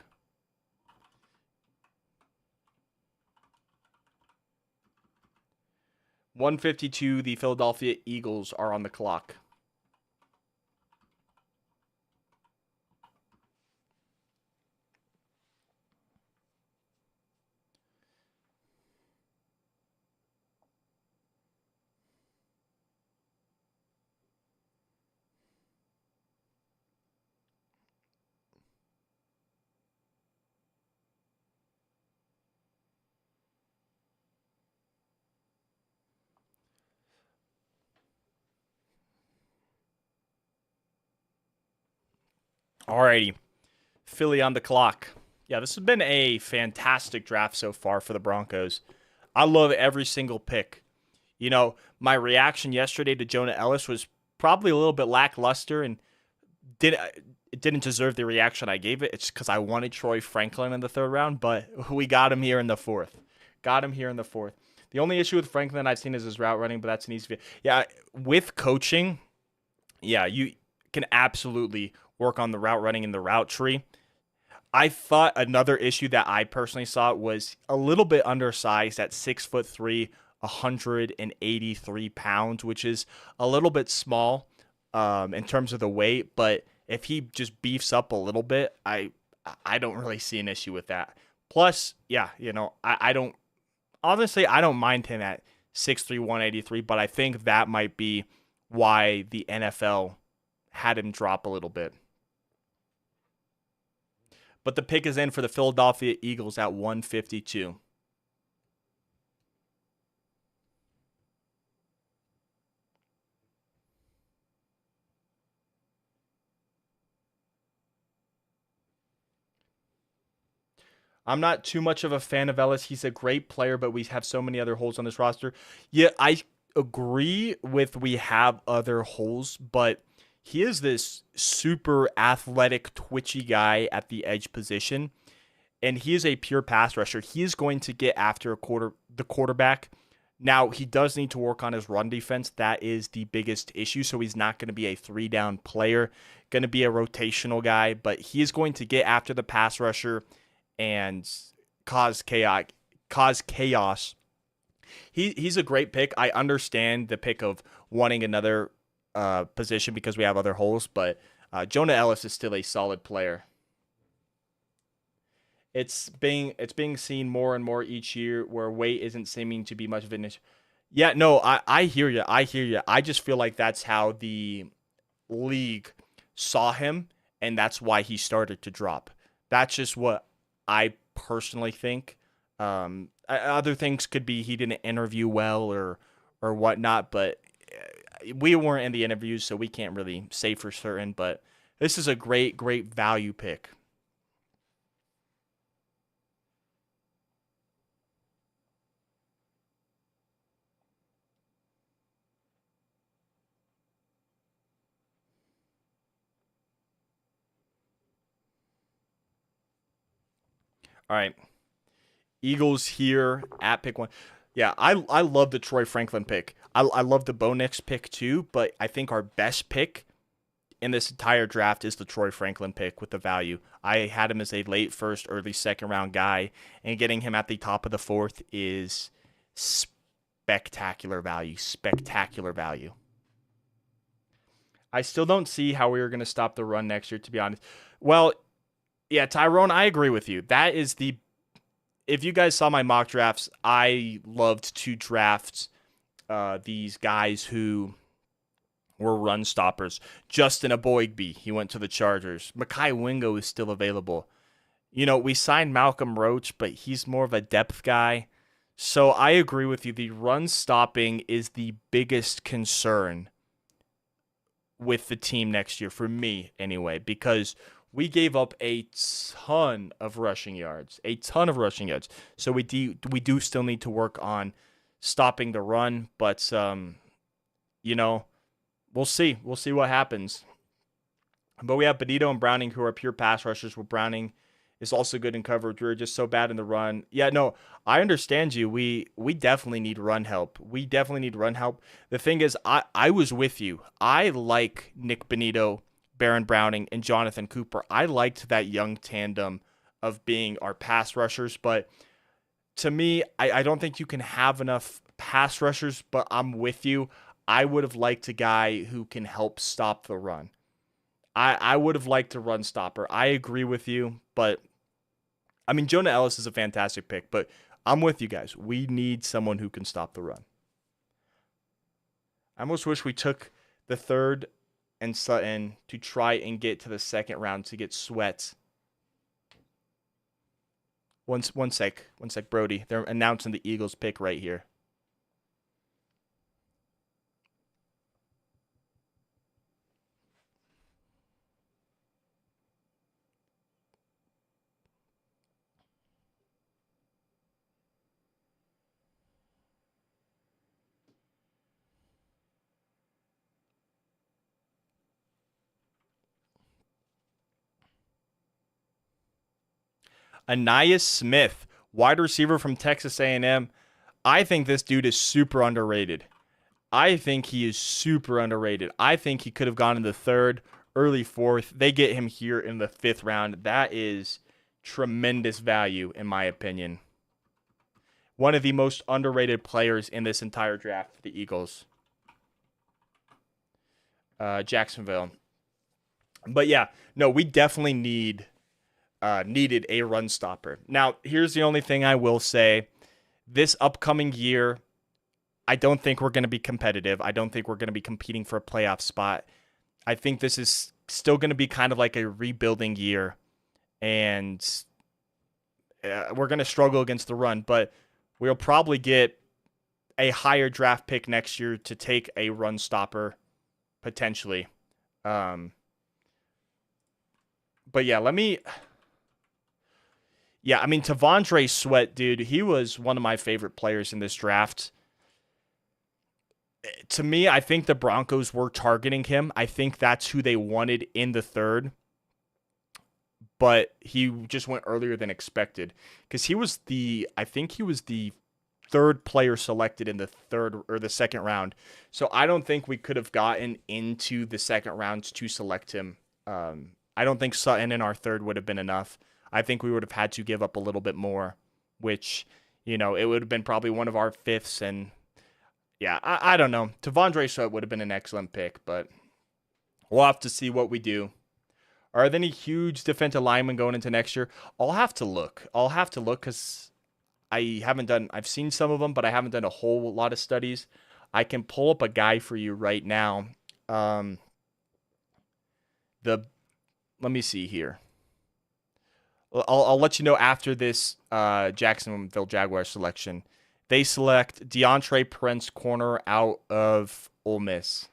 $152, the Philadelphia Eagles are on the clock. Alrighty, Philly on the clock. Yeah, this has been a fantastic draft so far for the Broncos. I love every single pick. My reaction yesterday to Jonah Ellis was probably a little bit lackluster and it didn't deserve the reaction I gave it. It's because I wanted Troy Franklin in the third round, but we got him here in the fourth. The only issue with Franklin I've seen is his route running, but that's an easy. Yeah, with coaching, yeah, you can absolutely work on the route running and the route tree. I thought another issue that I personally saw was a little bit undersized at 6'3", 183 pounds, which is a little bit small in terms of the weight. But if he just beefs up a little bit, I don't really see an issue with that. Plus, yeah, I don't mind him at 6'3", 183, but I think that might be why the NFL had him drop a little bit. But the pick is in for the Philadelphia Eagles at 152. I'm not too much of a fan of Ellis. He's a great player, but we have so many other holes on this roster. Yeah, I agree with we have other holes, but he is this super athletic, twitchy guy at the edge position, and he is a pure pass rusher. He is going to get after the quarterback. Now, he does need to work on his run defense. That is the biggest issue, so he's not going to be a three-down player, going to be a rotational guy, but he is going to get after the pass rusher and cause chaos. Cause chaos. He's a great pick. I understand the pick of wanting another position because we have other holes, but Jonah Ellis is still a solid player. It's being seen more and more each year where weight isn't seeming to be much of an issue. Yeah, no, I hear you. I hear you. I just feel like that's how the league saw him, and that's why he started to drop. That's just what I personally think. Other things could be he didn't interview well or whatnot, but we weren't in the interviews, so we can't really say for certain. But this is a great value pick. All right, Eagles here at pick one. Yeah, I love the Troy Franklin pick. I love the Bo Nix pick too, but I think our best pick in this entire draft is the Troy Franklin pick with the value. I had him as a late first, early second round guy, and getting him at the top of the fourth is spectacular value. Spectacular value. I still don't see how we are going to stop the run next year, to be honest. Well, yeah, Tyrone, I agree with you. That is the. If you guys saw my mock drafts, I loved to draft these guys who were run stoppers. Justin Aboigbe, he went to the Chargers. Mekhi Wingo is still available. You know, we signed Malcolm Roach, but he's more of a depth guy. So I agree with you. The run stopping is the biggest concern with the team next year, for me anyway, because we gave up a ton of rushing yards. A ton of rushing yards. So we do still need to work on stopping the run, but you know, we'll see. We'll see what happens. But we have Benito and Browning who are pure pass rushers. With Browning is also good in coverage. We're just so bad in the run. Yeah, no, I understand you. We definitely need run help. We definitely need run help. The thing is, I was with you. I like Nick Benito, Baron Browning, and Jonathan Cooper. I liked that young tandem of being our pass rushers, but to me, I don't think you can have enough pass rushers, but I'm with you. I would have liked a guy who can help stop the run. I would have liked a run stopper. I agree with you, but I mean, Jonah Ellis is a fantastic pick, but I'm with you guys. We need someone who can stop the run. I almost wish we took the third and Sutton to try and get to the second round to get Sweat. One sec, Brody. They're announcing the Eagles pick right here. Ainias Smith, wide receiver from Texas A&M. I think this dude is super underrated. I think he is super underrated. I think he could have gone in the third, early fourth. They get him here in the fifth round. That is tremendous value, in my opinion. One of the most underrated players in this entire draft for the Eagles. Jacksonville. But yeah, no, we definitely needed a run stopper. Now, here's the only thing I will say. This upcoming year, I don't think we're going to be competitive. I don't think we're going to be competing for a playoff spot. I think this is still going to be kind of like a rebuilding year, and we're going to struggle against the run, but we'll probably get a higher draft pick next year to take a run stopper, potentially. But yeah, I mean, T'Vondre Sweat, dude, he was one of my favorite players in this draft. To me, I think the Broncos were targeting him. I think that's who they wanted in the third. But he just went earlier than expected. Because I think he was the third player selected in the third or the second round. So I don't think we could have gotten into the second round to select him. I don't think Sutton in our third would have been enough. I think we would have had to give up a little bit more, which, it would have been probably one of our fifths. And yeah, I don't know. Tavondre Sweat would have been an excellent pick, but we'll have to see what we do. Are there any huge defensive linemen going into next year? I'll have to look. Because I've seen some of them, but I haven't done a whole lot of studies. I can pull up a guy for you right now. Let me see here. I'll let you know after this Jacksonville Jaguars selection. They select DeAndre Prince, corner out of Ole Miss.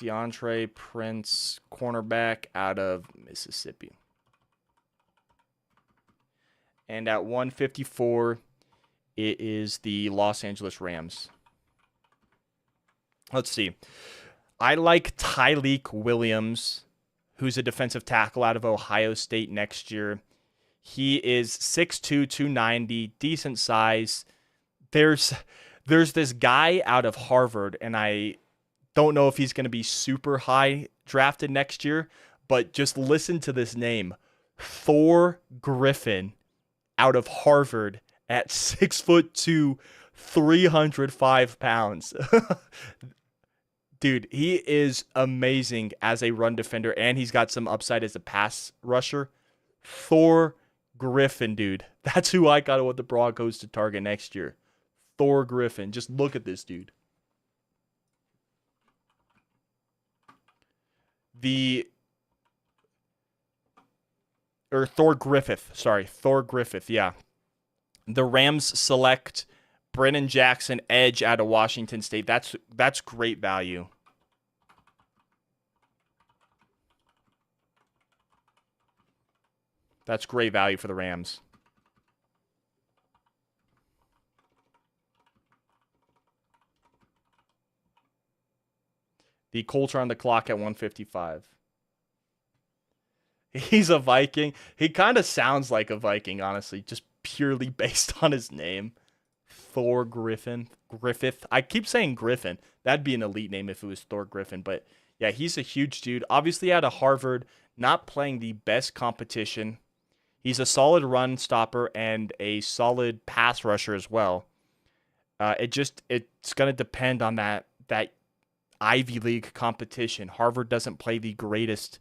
DeAndre Prince, cornerback out of Mississippi. And at 154, it is the Los Angeles Rams. Let's see. I like Tyleik Williams, who's a defensive tackle out of Ohio State next year. He is 6'2", 290, decent size. There's this guy out of Harvard, and I don't know if he's going to be super high drafted next year, but just listen to this name. Thor Griffin out of Harvard at 6'2", 305 pounds. Dude, he is amazing as a run defender, and he's got some upside as a pass rusher. Thor Griffin, dude. That's who I got with the Broncos to target next year. Thor Griffin. Just look at this dude. Thor Griffith. Sorry, Thor Griffith, yeah. The Rams select Brennan Jackson, edge out of Washington State. That's great value. That's great value for the Rams. The Colts are on the clock at 155. He's a Viking. He kind of sounds like a Viking, honestly, just purely based on his name. Thor Griffith. I keep saying Griffin. That'd be an elite name if it was Thor Griffin. But yeah, he's a huge dude. Obviously out of Harvard, not playing the best competition. He's a solid run stopper and a solid pass rusher as well. It's going to depend on that Ivy League competition. Harvard doesn't play the greatest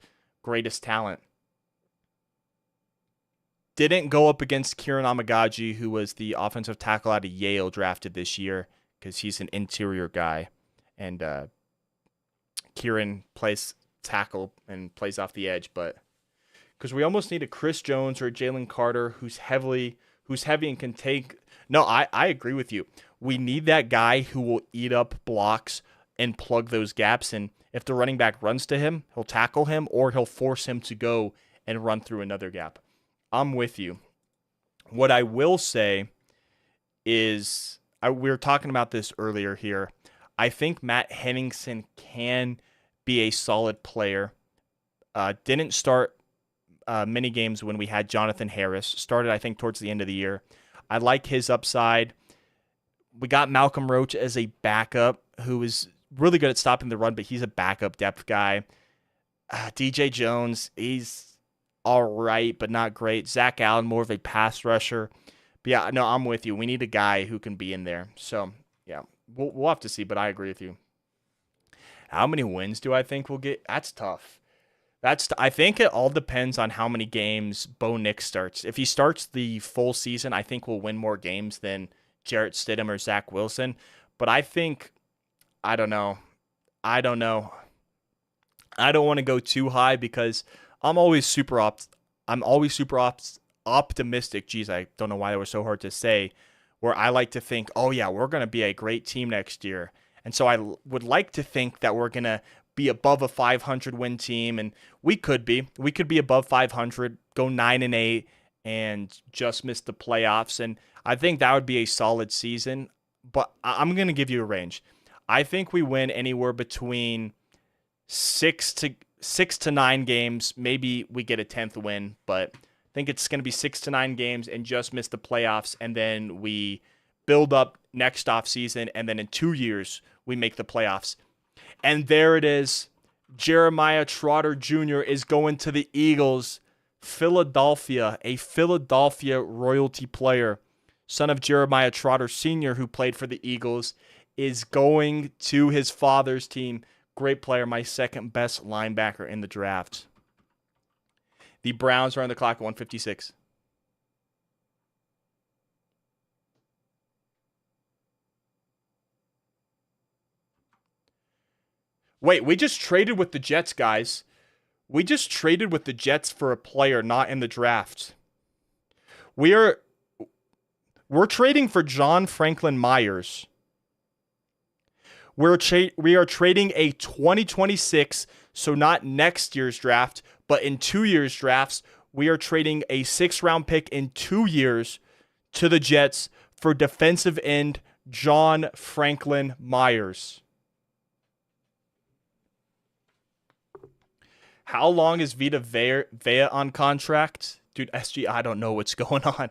talent. Didn't go up against Kieran Amagaji, who was the offensive tackle out of Yale drafted this year, because he's an interior guy. And Kieran plays tackle and plays off the edge, but because we almost need a Chris Jones or a Jalen Carter who's heavy and can take. No, I agree with you. We need that guy who will eat up blocks and plug those gaps. And if the running back runs to him, he'll tackle him or he'll force him to go and run through another gap. I'm with you. What I will say is, we were talking about this earlier here. I think Matt Henningsen can be a solid player. Didn't start many games when we had Jonathan Harris. Started, I think, towards the end of the year. I like his upside. We got Malcolm Roach as a backup who is really good at stopping the run, but he's a backup depth guy. DJ Jones, he's all right, but not great. Zach Allen, more of a pass rusher. But yeah, no, I'm with you. We need a guy who can be in there. So, yeah, we'll have to see, but I agree with you. How many wins do I think we'll get? That's tough. I think it all depends on how many games Bo Nix starts. If he starts the full season, I think we'll win more games than Jarrett Stidham or Zach Wilson. But I think, I don't know. I don't want to go too high because I'm always super optimistic. Geez, I don't know why that was so hard to say. Where I like to think, oh yeah, we're going to be a great team next year. And so I would like to think that we're going to be above a 500 win team, and we could be above 500, go 9-8, and just miss the playoffs. And I think that would be a solid season. But I'm going to give you a range. I think we win anywhere between 6 to 9 games. Maybe we get a 10th win, but I think it's going to be 6 to 9 games and just miss the playoffs. And then we build up next off season. And then in 2 years, we make the playoffs. And there it is. Jeremiah Trotter Jr. is going to the Eagles. Philadelphia, a Philadelphia royalty player, son of Jeremiah Trotter Sr., who played for the Eagles, is going to his father's team. Great player, my second best linebacker in the draft. The Browns are on the clock at 156. Wait, we just traded with the Jets, guys. We just traded with the Jets for a player not in the draft. We're trading for John Franklin Myers. We are trading a 2026, so not next year's draft, but in 2 years' drafts, we are trading a 6th-round pick in 2 years to the Jets for defensive end John Franklin Myers. How long is Vita Vea on contract? Dude, SG, I don't know what's going on.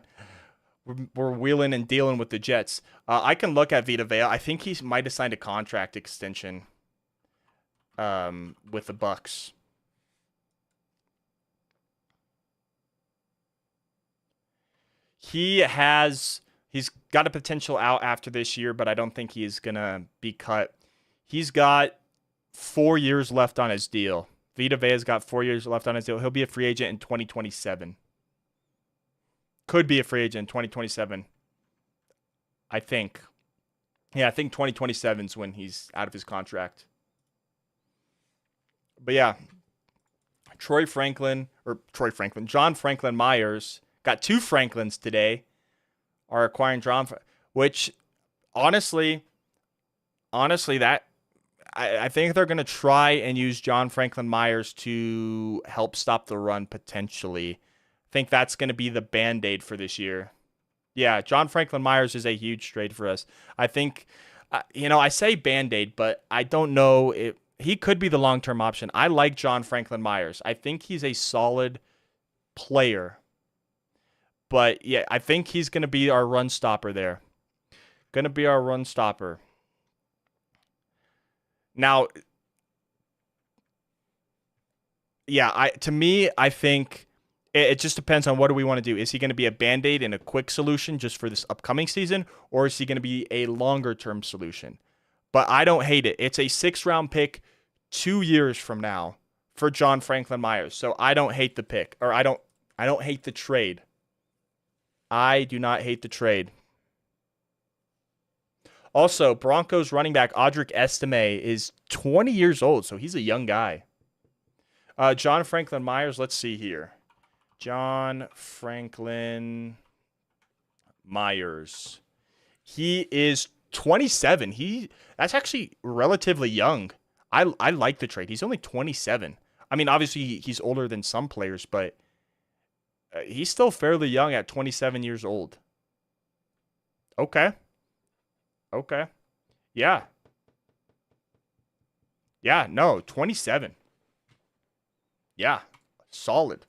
We're wheeling and dealing with the Jets. I can look at Vita Vea. I think he might have signed a contract extension with the Bucks. He's got a potential out after this year, but I don't think he's going to be cut. He's got 4 years left on his deal. Vita Vea's got 4 years left on his deal. He'll be a free agent in 2027. Could be a free agent in 2027. I think. Yeah, I think 2027 is when he's out of his contract. But yeah, John Franklin Myers, got 2 Franklins today, are acquiring which honestly, that I think they're going to try and use John Franklin Myers to help stop the run potentially. I think that's going to be the Band-Aid for this year. Yeah, John Franklin Myers is a huge trade for us. I think, I say Band-Aid, but I don't know if he could be the long-term option. I like John Franklin Myers. I think he's a solid player. But yeah, I think he's going to be our run stopper there. Going to be our run stopper. Now, yeah, I think it just depends on what do we want to do. Is he going to be a Band-Aid and a quick solution just for this upcoming season, or is he going to be a longer-term solution? But I don't hate it. It's a 6th-round pick 2 years from now for John Franklin Myers. So I don't hate the pick, or I don't hate the trade. I do not hate the trade. Also, Broncos running back Audric Estime is 20 years old, so he's a young guy. John Franklin Myers, let's see here. John Franklin Myers. He is 27. That's actually relatively young. I like the trade. He's only 27. I mean, obviously he's older than some players, but he's still fairly young at 27 years old. Okay. Yeah. Yeah, no, 27. Yeah, solid.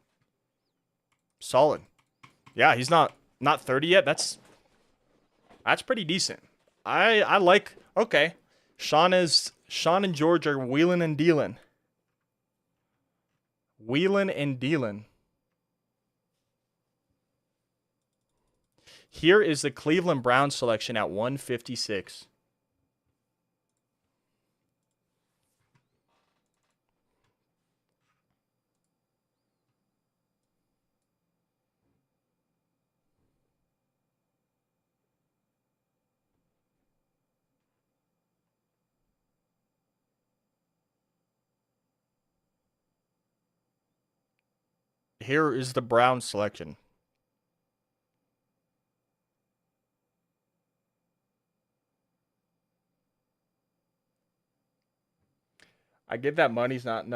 Yeah, he's not 30 yet. That's pretty decent. I like. Okay, Sean and George are wheeling and dealing. Here is the Cleveland Browns selection at 156. Here is the Browns selection. I get that money's not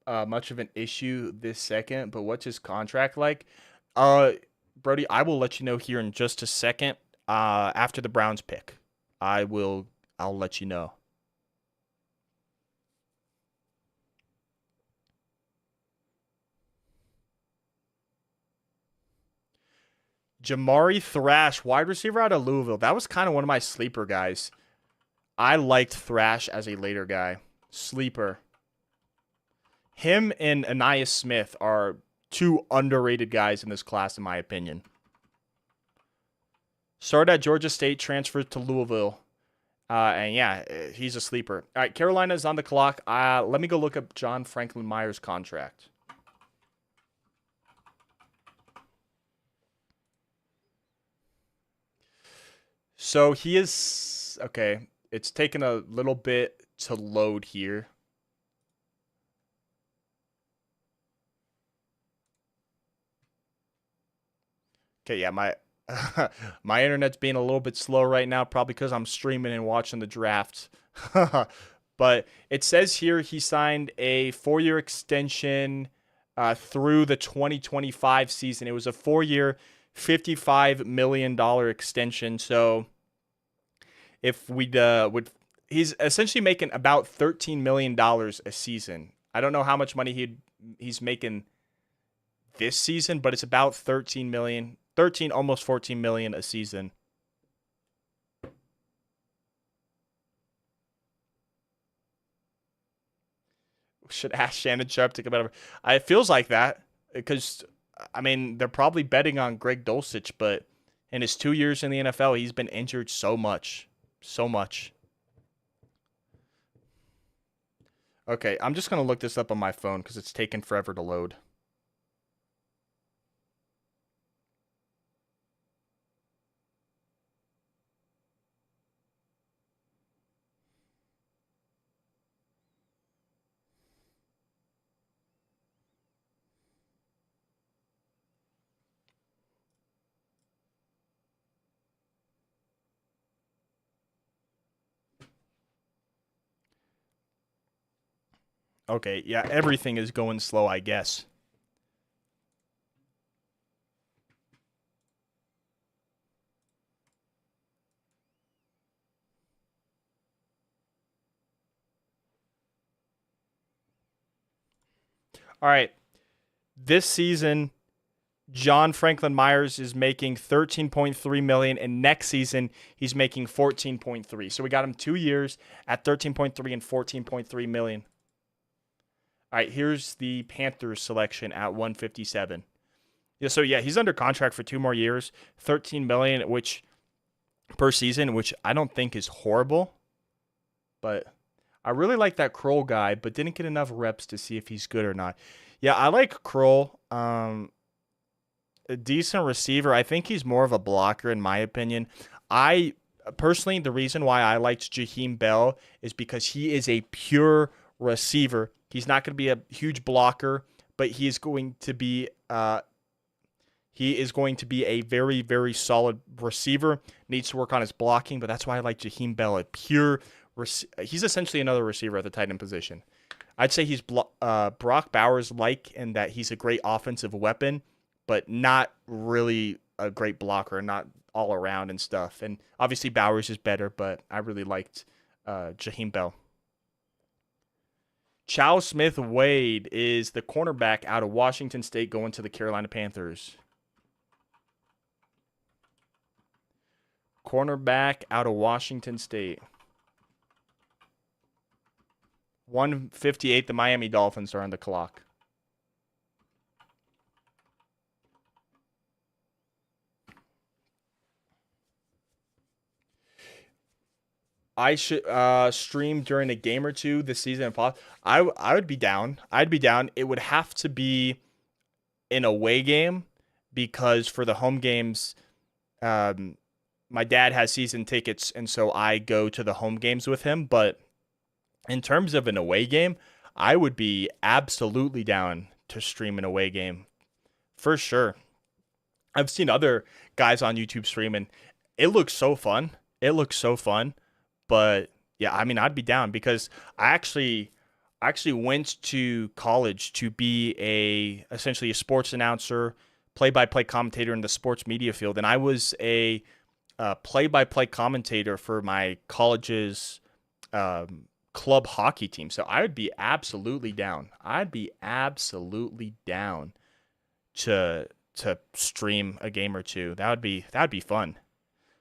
much of an issue this second, but what's his contract like? Brody, I will let you know here in just a second. After the Browns pick, I'll let you know. Jamari Thrash, wide receiver out of Louisville. That was kind of one of my sleeper guys. I liked Thrash as a later guy. Sleeper. Him and Anais Smith are two underrated guys in this class, in my opinion. Started at Georgia State, transferred to Louisville. And yeah, he's a sleeper. All right, Carolina's on the clock. Let me go look up John Franklin Myers' contract. So he is okay. It's taken a little bit to load here. Okay, yeah, my my internet's being a little bit slow right now, probably because I'm streaming and watching the draft. But it says here he signed a 4-year extension through the 2025 season. It was a 4-year, $55 million extension. So if we would, he's essentially making about $13 million a season. I don't know how much money he's making this season, but it's about 13 million, 13 almost 14 million a season. Should ask Shannon Sharp to come over. It feels like that because I mean they're probably betting on Greg Dulcich, but in his 2 years in the NFL, he's been injured so much, so much. Okay, I'm just gonna look this up on my phone because it's taken forever to load. Okay, yeah, everything is going slow, I guess. All right, this season John Franklin Myers is making 13.3 million and next season he's making 14.3. So we got him 2 years at 13.3 and 14.3 million. All right, here's the Panthers selection at 157. Yeah, so yeah, he's under contract for 2 more years, 13 million which per season, which I don't think is horrible. But I really like that Kroll guy, but didn't get enough reps to see if he's good or not. Yeah, I like Kroll. A decent receiver. I think he's more of a blocker in my opinion. I personally, the reason why I liked Jaheim Bell is because he is a pure receiver. He's not going to be a huge blocker, but he is going to be a very, very solid receiver. Needs to work on his blocking, but that's why I like Jaheim Bell, a pure. He's essentially another receiver at the tight end position. I'd say he's Brock Bowers like in that he's a great offensive weapon, but not really a great blocker, not all around and stuff. And obviously Bowers is better, but I really liked Jaheim Bell. Chow Smith Wade is the cornerback out of Washington State going to the Carolina Panthers. Cornerback out of Washington State. 158, the Miami Dolphins are on the clock. I should stream during a game or two this season. I would be down. I'd be down. It would have to be an away game because for the home games, my dad has season tickets, and so I go to the home games with him. But in terms of an away game, I would be absolutely down to stream an away game for sure. I've seen other guys on YouTube stream, and it looks so fun. It looks so fun. But yeah, I mean, I'd be down because I actually went to college to be essentially a sports announcer, play-by-play commentator in the sports media field, and I was a play-by-play commentator for my college's club hockey team. So I would be absolutely down. I'd be absolutely down to stream a game or two. That'd be fun,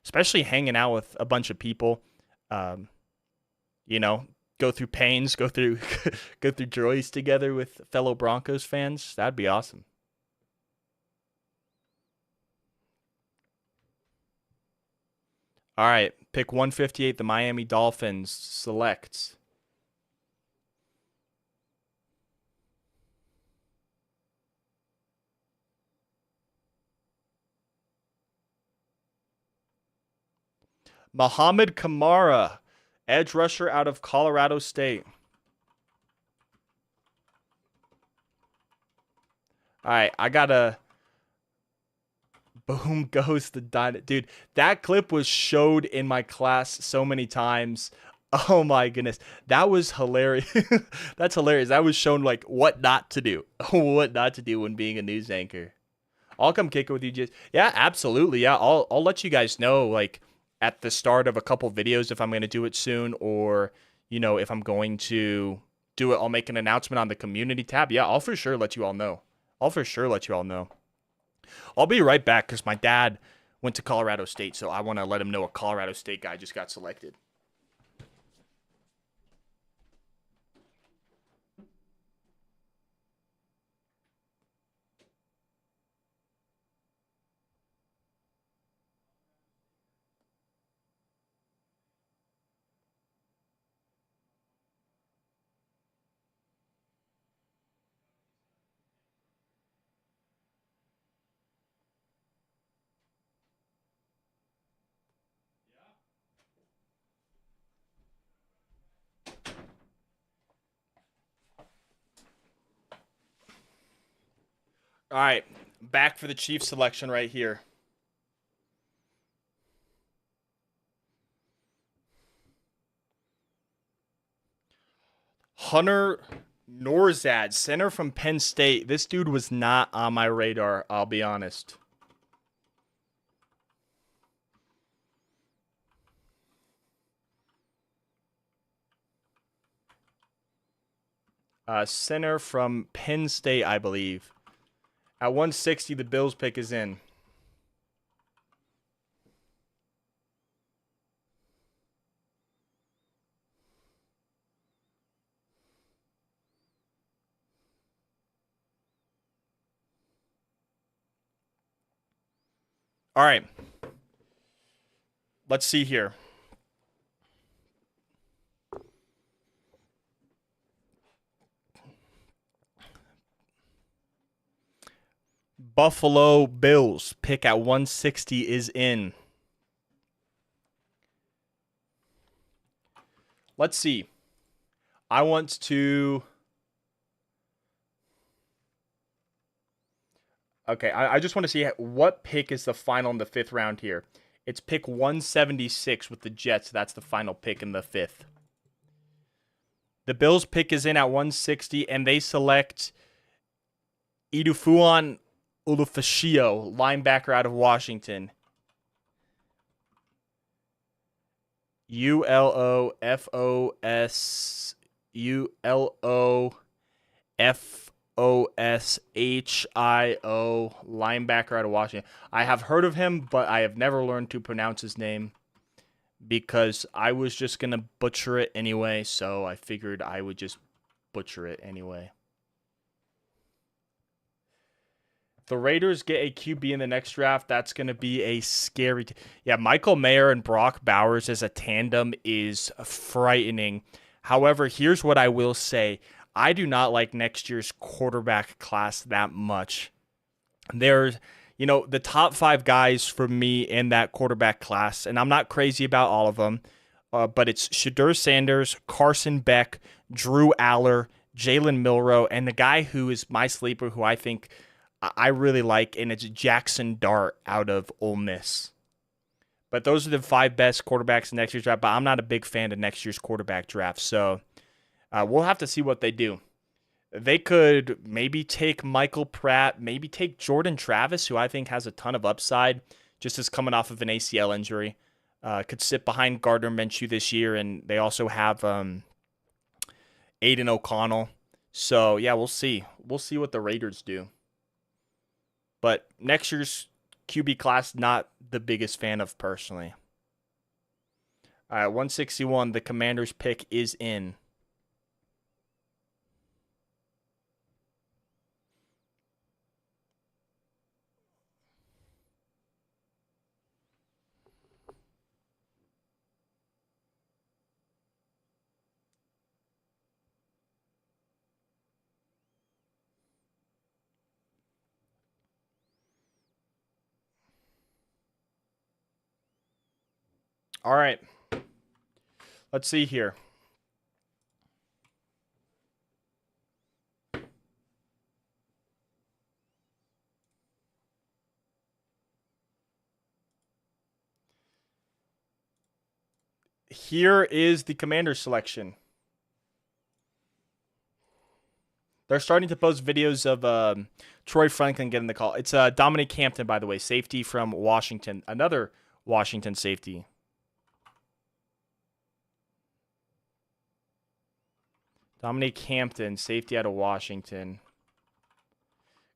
especially hanging out with a bunch of people. Um, you know, go through pains, go through go through joys together with fellow Broncos fans. That'd be awesome. All right, pick 158. The Miami Dolphins selects Muhammad Kamara, edge rusher out of Colorado State. All right, I gotta. Boom goes the dynamite. Dude, that clip was showed in my class so many times. Oh my goodness. That was hilarious. That's hilarious. That was shown like what not to do. What not to do when being a news anchor. I'll come kick it with you, just yeah, absolutely. Yeah, I'll let you guys know like at the start of a couple videos if I'm gonna do it soon, or if I'm going to do it, I'll make an announcement on the community tab. Yeah, I'll for sure let you all know. I'll be right back because my dad went to Colorado State, so I want to let him know a Colorado State guy just got selected. All right, back for the Chiefs selection right here. Hunter Norzad, center from Penn State. This dude was not on my radar, I'll be honest. Center from Penn State, I believe. At 160, the Bills pick is in. All right. Let's see here. Buffalo Bills pick at 160 is in. Let's see. I want to... Okay, I just want to see what pick is the final in the 5th round here. It's pick 176 with the Jets. That's the final pick in the 5th. The Bills pick is in at 160, and they select Idufuan Ulufashio, linebacker out of Washington. Ulofashio, linebacker out of Washington. I have heard of him, but I have never learned to pronounce his name because I was just going to butcher it anyway, so I figured I would just butcher it anyway. The Raiders get a QB in the next draft. That's going to be a scary... Yeah, Michael Mayer and Brock Bowers as a tandem is frightening. However, here's what I will say. I do not like next year's quarterback class that much. There's, the top 5 guys for me in that quarterback class, and I'm not crazy about all of them, but it's Shedeur Sanders, Carson Beck, Drew Aller, Jalen Milroe, and the guy who is my sleeper who I think I really like, and it's Jackson Dart out of Ole Miss. But those are the 5 best quarterbacks in next year's draft, but I'm not a big fan of next year's quarterback draft, so... we'll have to see what they do. They could maybe take Michael Pratt, maybe take Jordan Travis, who I think has a ton of upside, just as coming off of an ACL injury. Could sit behind Gardner Minshew this year, and they also have Aiden O'Connell. So, yeah, we'll see. We'll see what the Raiders do. But next year's QB class, not the biggest fan of personally. All right, 161, the Commanders pick is in. All right. Let's see here. Here is the commander selection. They're starting to post videos of Troy Franklin getting the call. It's Dominic Hampton, by the way, safety from Washington. Another Washington safety. Dominic Hampton, safety out of Washington.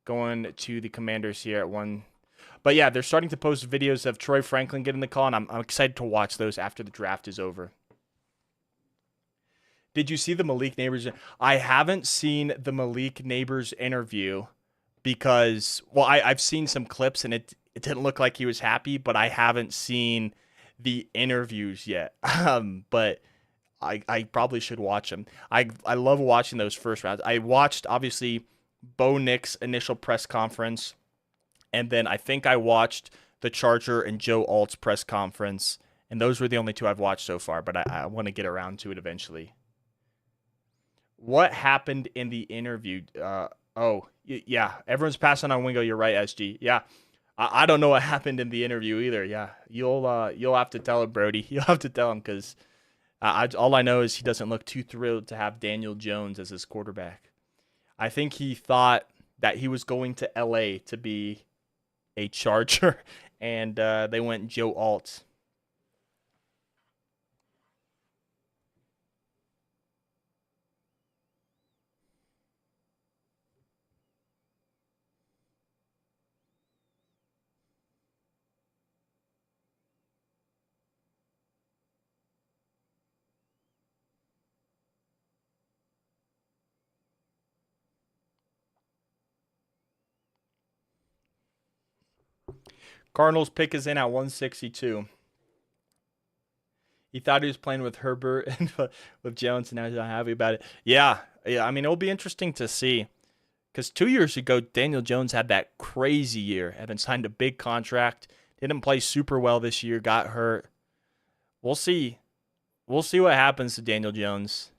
Going to the Commanders here at 1. But yeah, they're starting to post videos of Troy Franklin getting the call, and I'm excited to watch those after the draft is over. Did you see the Malik Neighbors? I haven't seen the Malik Neighbors interview because, well, I've seen some clips and it didn't look like he was happy, but I haven't seen the interviews yet. But I probably should watch them. I love watching those first rounds. I watched, obviously, Bo Nix's initial press conference, and then I think I watched the Charger and Joe Alt's press conference, and those were the only two I've watched so far, but I want to get around to it eventually. What happened in the interview? Yeah, everyone's passing on Wingo. You're right, SG. Yeah, I don't know what happened in the interview either. Yeah, you'll have to tell him, Brody. You'll have to tell him because all I know is he doesn't look too thrilled to have Daniel Jones as his quarterback. I think he thought that he was going to LA to be a Charger, and they went Joe Alt. Cardinals pick is in at 162. He thought he was playing with Herbert and with Jones, and now he's not happy about it. Yeah. I mean, it'll be interesting to see because 2 years ago, Daniel Jones had that crazy year and then signed a big contract. Didn't play super well this year, got hurt. We'll see. We'll see what happens to Daniel Jones.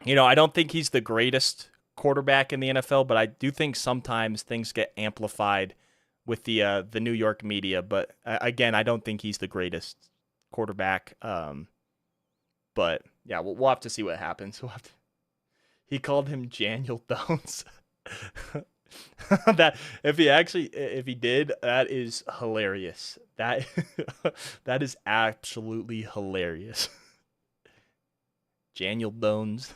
I don't think he's the greatest quarterback in the NFL, but I do think sometimes things get amplified with the New York media. But again, I don't think he's the greatest quarterback. But yeah, we'll have to see what happens. He called him Daniel Bones. That if he did, that is hilarious. That is absolutely hilarious. Daniel Bones.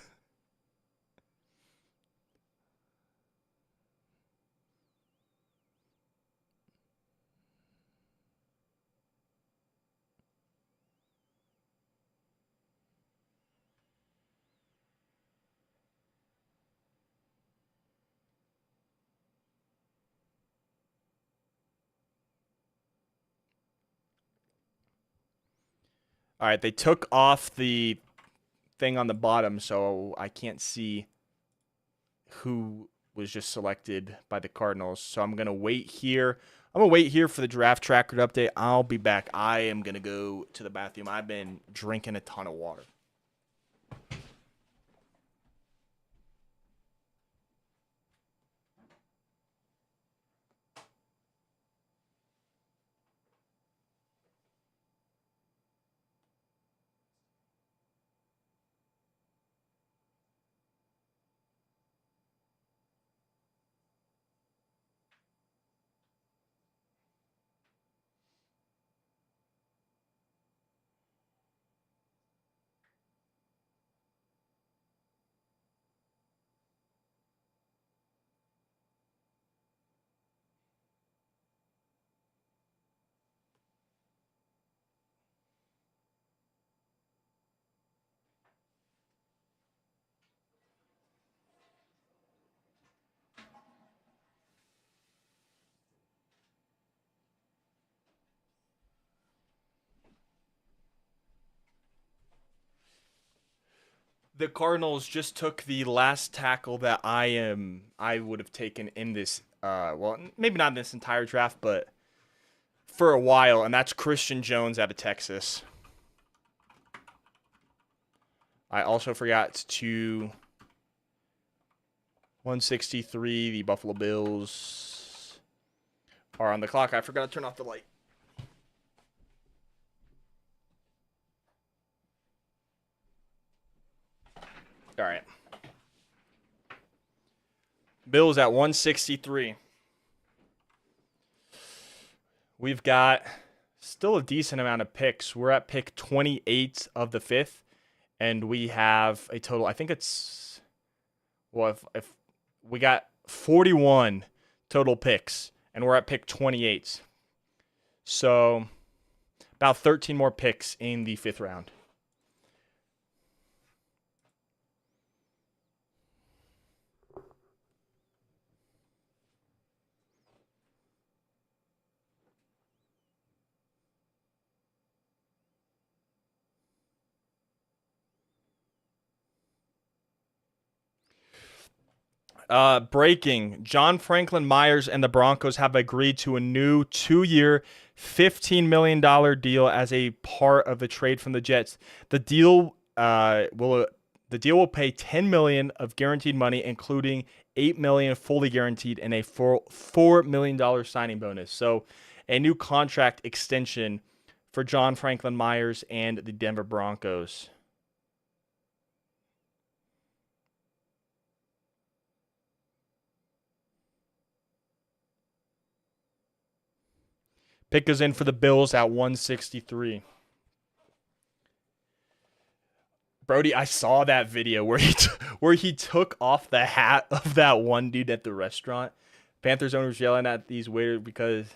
All right, they took off the thing on the bottom, so I can't see who was just selected by the Cardinals. So I'm gonna wait here. I'm gonna wait here for the draft tracker to update. I'll be back. I am gonna go to the bathroom. I've been drinking a ton of water. The Cardinals just took the last tackle that I would have taken in this well, maybe not in this entire draft, but for a while, and that's Christian Jones out of Texas. I also forgot to 163, the Buffalo Bills are on the clock. I forgot to turn off the light. All right. Bills at 163. We've got still a decent amount of picks. We're at pick 28 of the 5th, and we have a total, I think it's, well, if we got 41 total picks, and we're at pick 28. So about 13 more picks in the 5th round. Breaking. John Franklin Myers and the Broncos have agreed to a new 2-year, $15 million deal as a part of the trade from the Jets. The deal will pay $10 million of guaranteed money, including $8 million fully guaranteed and a $4 million signing bonus. So, a new contract extension for John Franklin Myers and the Denver Broncos. Pick goes in for the Bills at 163. Brody, I saw that video where he took off the hat of that one dude at the restaurant. Panthers owners yelling at these waiters because,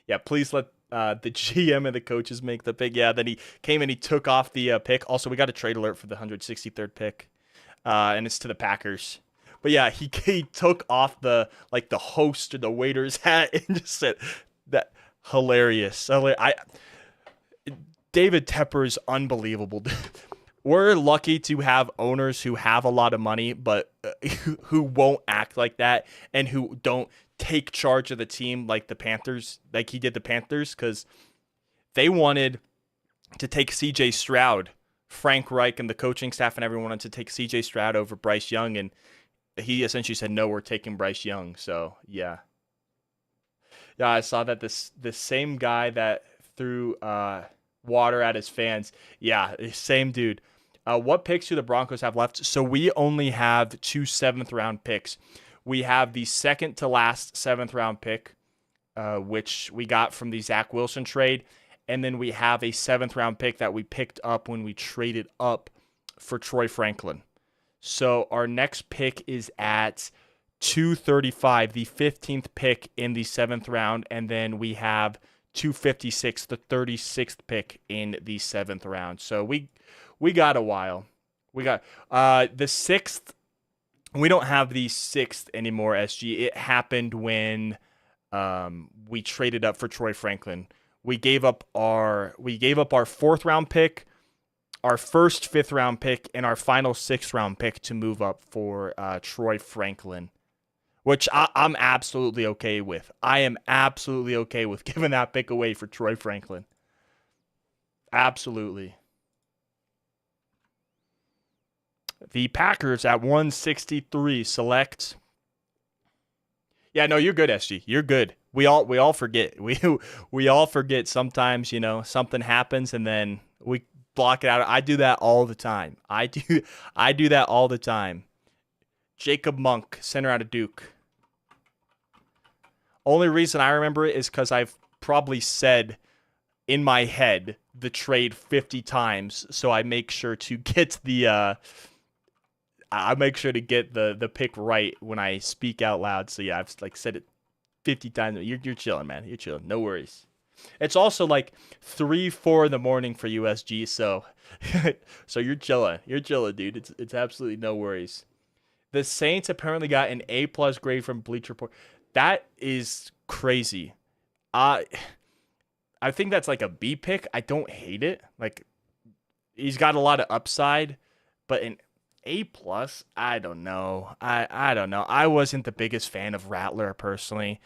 yeah, please let the GM and the coaches make the pick. Yeah, then he came and he took off the pick. Also, we got a trade alert for the 163rd pick, and it's to the Packers. But yeah, he took off the host or the waiter's hat and just said that. Hilarious. David Tepper is unbelievable. We're lucky to have owners who have a lot of money, but who won't act like that and who don't take charge of the team like the Panthers, like he did the Panthers, because they wanted to take C.J. Stroud. Frank Reich and the coaching staff and everyone wanted to take C.J. Stroud over Bryce Young, and he essentially said, no, we're taking Bryce Young. So, yeah. Yeah, I saw that the same guy that threw water at his fans. Yeah, same dude. What picks do the Broncos have left? So we only have 2 7th-round picks. We have the second to last 7th-round pick, which we got from the Zach Wilson trade. And then we have a 7th-round pick that we picked up when we traded up for Troy Franklin. So our next pick is at 235, the 15th pick in the 7th round, and then we have 256, the 36th pick in the 7th round. So we got a while. We got the 6th. We don't have the 6th anymore, SG. It happened when we traded up for Troy Franklin. We gave up our 4th round pick, our first 5th round pick, and our final 6th round pick to move up for Troy Franklin, which I'm absolutely okay with. I am absolutely okay with giving that pick away for Troy Franklin. Absolutely. The Packers at 163 select. Yeah, no, you're good, SG. You're good. We all forget. We all forget sometimes, something happens and then we block it out. I do that all the time. I do that all the time. Jacob Monk, center out of Duke. Only reason I remember it is because I've probably said in my head the trade 50 times, so I make sure to get the pick right when I speak out loud. So yeah, I've said it 50 times. You're chilling, man. You're chilling. No worries. It's also 3-4 in the morning for USG, so so you're chilling. You're chilling, dude. It's absolutely no worries. The Saints apparently got an A+ grade from Bleacher Report. That is crazy. I think that's a B pick. I don't hate it. He's got a lot of upside, but an A+, I don't know. I don't know. I wasn't the biggest fan of Rattler personally.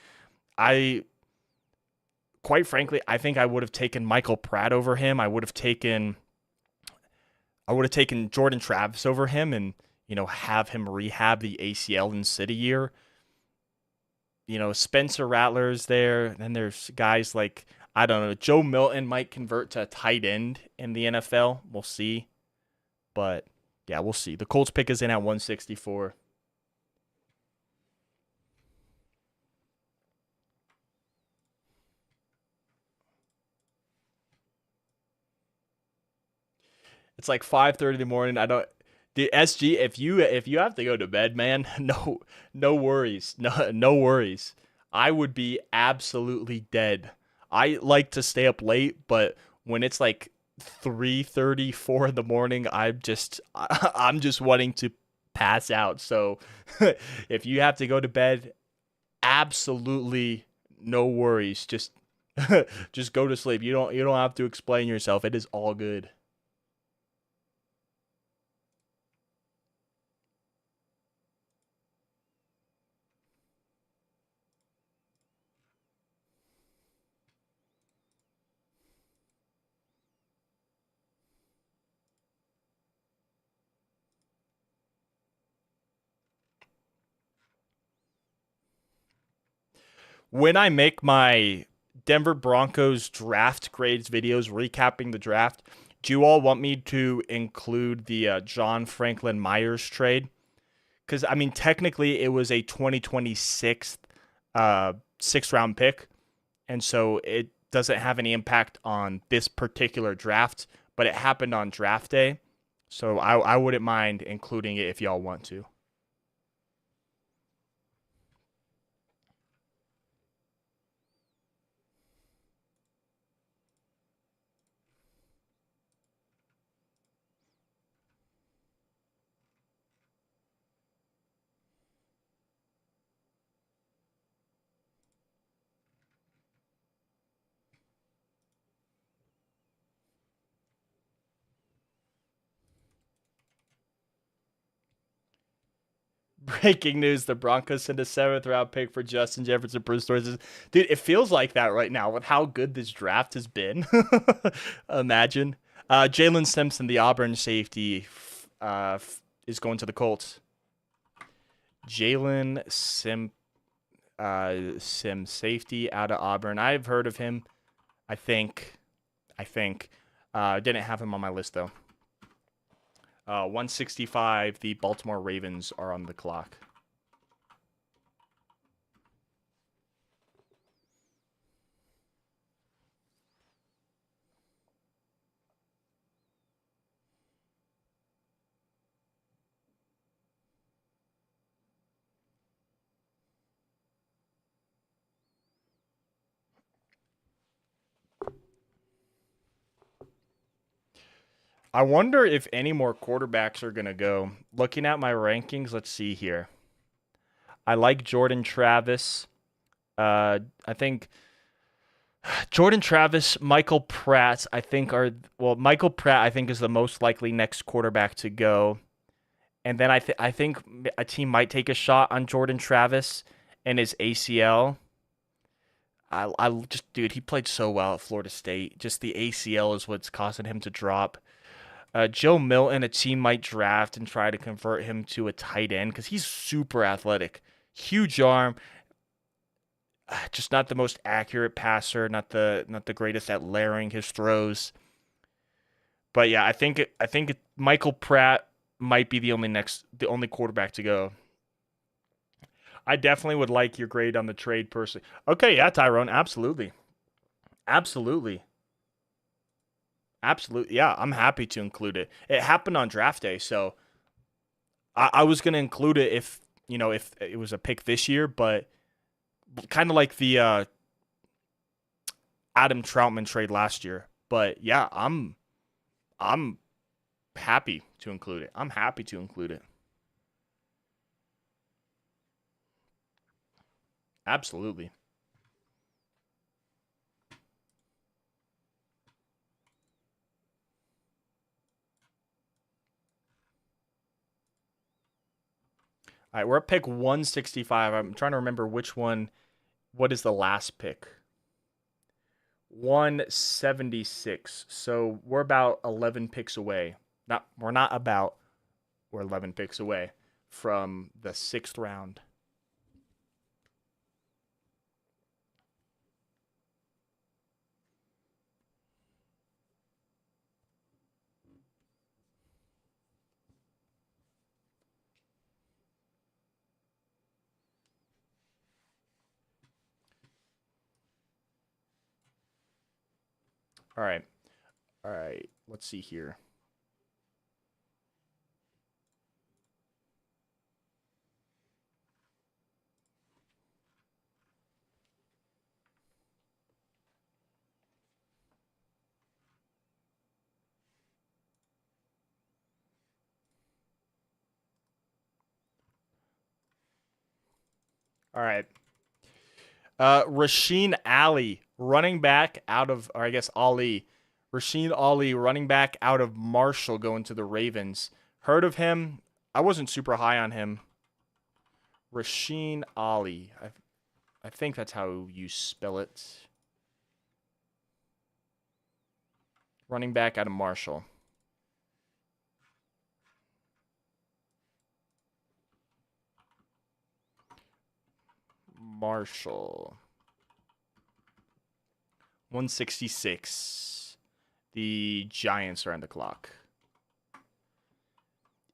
quite frankly, I think I would have taken Michael Pratt over him. I would have taken Jordan Travis over him, and have him rehab the ACL and sit a year. Spencer Rattler's there. Then there's guys like, I don't know, Joe Milton might convert to a tight end in the NFL. We'll see. But yeah, we'll see. The Colts pick is in at 164. It's like 5:30 in the morning. I don't the SG, if you have to go to bed, man, no worries. No worries. I would be absolutely dead. I like to stay up late, but when it's like 3:30, 4 in the morning, I'm just wanting to pass out. So if you have to go to bed, absolutely no worries. Just just go to sleep. You don't have to explain yourself. It is all good. When I make my Denver Broncos draft grades videos recapping the draft, do you all want me to include the John Franklin Myers trade? Because, I mean, technically it was a 2026 sixth round pick. And so it doesn't have any impact on this particular draft, but it happened on draft day. So I wouldn't mind including it if y'all want to. Breaking news: the Broncos send a seventh round pick for Justin Jefferson. Bruce Stores. Dude, it feels like that right now with how good this draft has been. Imagine. Jalen Simpson, the Auburn safety, is going to the Colts. Jalen Sim safety out of Auburn. I've heard of him. I think. Didn't have him on my list though. 165. The Baltimore Ravens are on the clock. I wonder if any more quarterbacks are going to go. Looking at my rankings, let's see here. I like Jordan Travis. I think Jordan Travis, Michael Pratt, Michael Pratt, I think, is the most likely next quarterback to go. And then I think a team might take a shot on Jordan Travis and his ACL. Dude, he played so well at Florida State. Just the ACL is what's causing him to drop. Joe Milton, a team might draft and try to convert him to a tight end because he's super athletic, huge arm, just not the most accurate passer, not the greatest at layering his throws. But yeah, I think Michael Pratt might be the only quarterback to go. I definitely would like your grade on the trade personally. Okay, yeah, Tyrone, absolutely, absolutely. Absolutely. Yeah, I'm happy to include it. It happened on draft day, so I was gonna include it if it was a pick this year, but kind of like the Adam Troutman trade last year. But yeah, I'm happy to include it. I'm happy to include it. Absolutely. All right, we're at pick 165. I'm trying to remember which one. What is the last pick? 176. So we're about 11 picks away. We're not about, we're 11 picks away from the 6th round. All right. All right. Let's see here. All right. Rasheen Ali, running back out of, or I guess Ali. Rasheen Ali, running back out of Marshall, going to the Ravens. Heard of him? I wasn't super high on him. Rasheen Ali. I think that's how you spell it. Running back out of Marshall. Marshall. 166. The Giants are on the clock.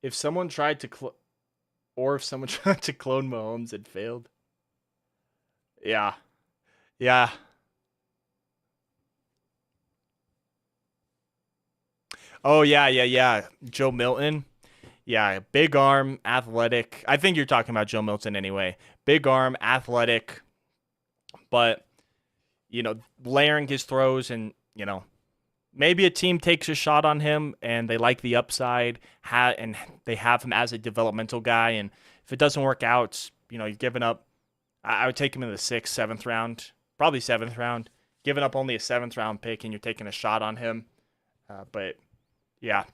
If someone tried to if someone tried to clone Mahomes and failed. Yeah. Yeah. Oh yeah. Joe Milton. Yeah, big arm, athletic. I think you're talking about Joe Milton anyway. Big arm, athletic, but layering his throws and, maybe a team takes a shot on him and they like the upside, and they have him as a developmental guy. And if it doesn't work out, you're giving up. I would take him in the 6th, 7th round, probably 7th round. Giving up only a 7th round pick and you're taking a shot on him. But yeah,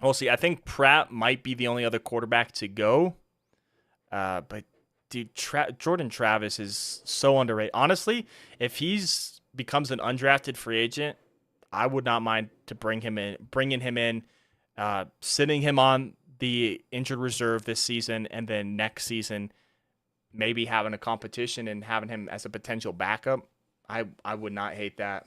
we'll see. I think Pratt might be the only other quarterback to go. But dude, Jordan Travis is so underrated. Honestly, if he's becomes an undrafted free agent, I would not mind to bringing him in, sitting him on the injured reserve this season, and then next season maybe having a competition and having him as a potential backup. I would not hate that.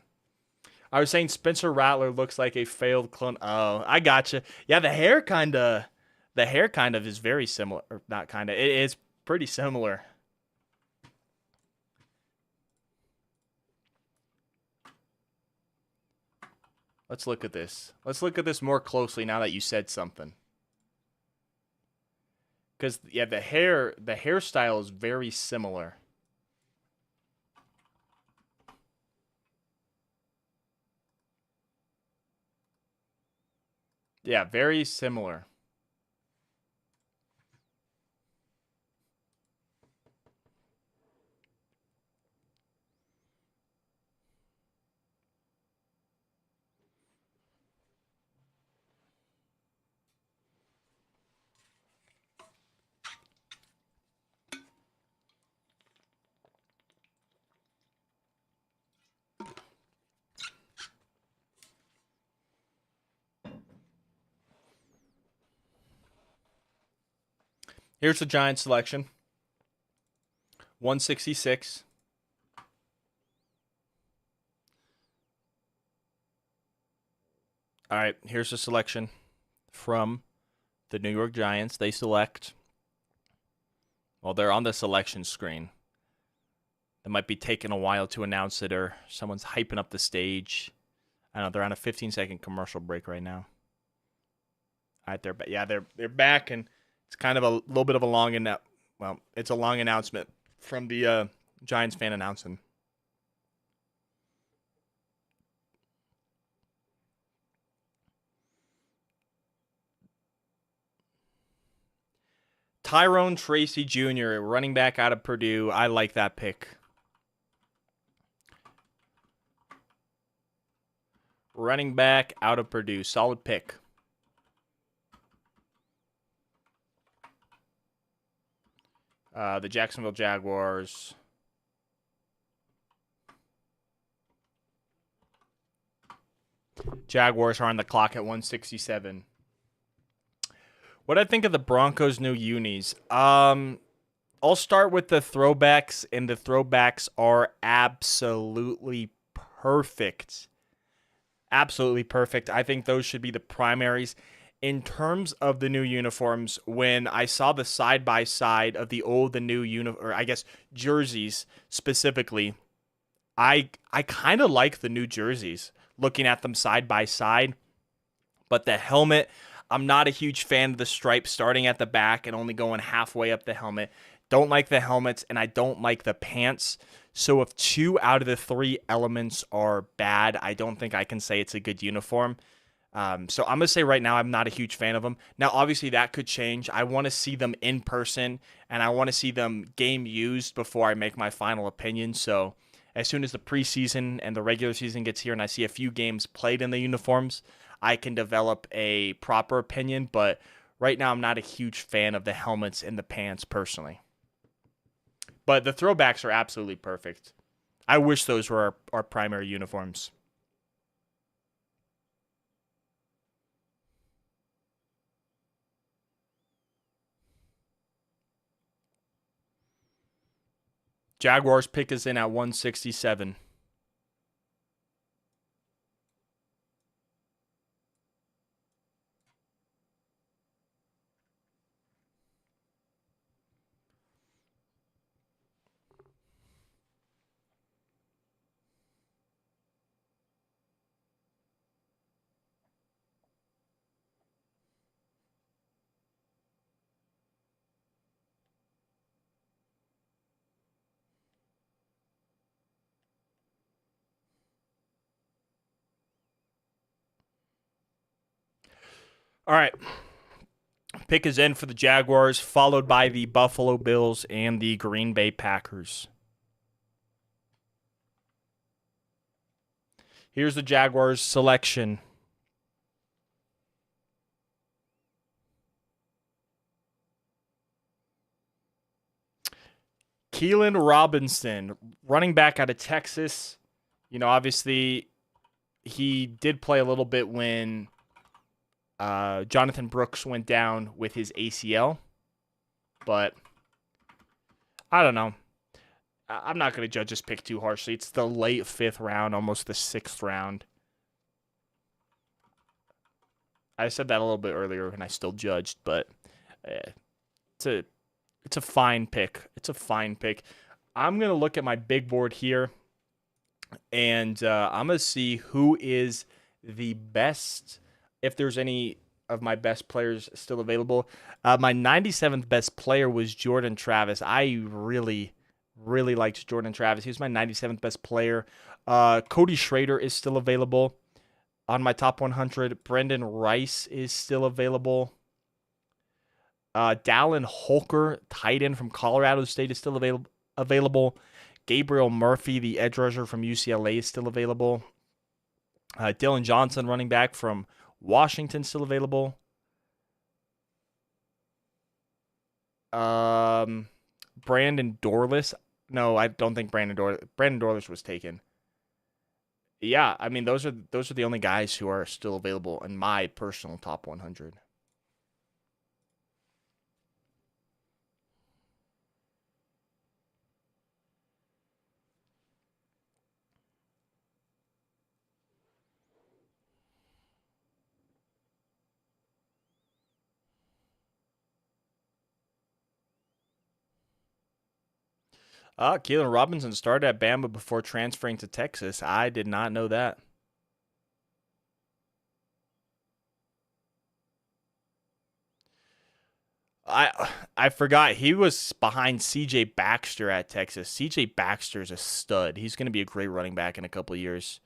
I was saying Spencer Rattler looks like a failed clone. Oh, I gotcha. Yeah, the hair kind of is very similar. Or not kind of. It is pretty similar. Let's look at this. Let's look at this more closely now that you said something. Because yeah, the hairstyle is very similar. Yeah, very similar. Here's the Giants selection. 166. All right, here's the selection from the New York Giants. They select. Well, they're on the selection screen. It might be taking a while to announce it, or someone's hyping up the stage. I know they're on a 15-second commercial break right now. All right, they're back, and it's kind of a little bit of a long it's a long announcement from the Giants fan announcing. Tyrone Tracy Jr., running back out of Purdue. I like that pick. Running back out of Purdue. Solid pick. The Jacksonville Jaguars. Jaguars are on the clock at 167. What I think of the Broncos' new unis? I'll start with the throwbacks, and the throwbacks are absolutely perfect. Absolutely perfect. I think those should be the primaries. In terms of the new uniforms, when I saw the side by side of the old and new or I guess jerseys specifically, I kind of like the new jerseys. Looking at them side by side, but the helmet, I'm not a huge fan of the stripes starting at the back and only going halfway up the helmet. Don't like the helmets, and I don't like the pants. So if 2 out of the 3 elements are bad, I don't think I can say it's a good uniform. So I'm going to say right now I'm not a huge fan of them. Now, obviously, that could change. I want to see them in person, and I want to see them game used before I make my final opinion. So as soon as the preseason and the regular season gets here and I see a few games played in the uniforms, I can develop a proper opinion. But right now, I'm not a huge fan of the helmets and the pants personally. But the throwbacks are absolutely perfect. I wish those were our primary uniforms. Jaguars pick us in at 167. All right. Pick is in for the Jaguars, followed by the Buffalo Bills and the Green Bay Packers. Here's the Jaguars selection. Keelan Robinson, running back out of Texas. You know, obviously, he did play a little bit when Jonathan Brooks went down with his ACL. But I don't know. I'm not going to judge this pick too harshly. It's the late 5th round, almost the 6th round. I said that a little bit earlier, and I still judged, but it's a fine pick. It's a fine pick. I'm going to look at my big board here, and I'm going to see who is the best, if there's any of my best players still available. My 97th best player was Jordan Travis. I really liked Jordan Travis. He was my 97th best player. Cody Schrader is still available on my top 100. Brendan Rice is still available. Dallin Holker, tight end from Colorado State, is still available. Gabriel Murphy, the edge rusher from UCLA, is still available. Dylan Johnson, running back from Washington, still available. Brandon Dorless. No, I don't think Brandon Dorless was taken. Yeah, I mean those are the only guys who are still available in my personal top 100. Keelan Robinson started at Bama before transferring to Texas. I did not know that. I forgot he was behind C.J. Baxter at Texas. C.J. Baxter is a stud. He's going to be a great running back in a couple of years.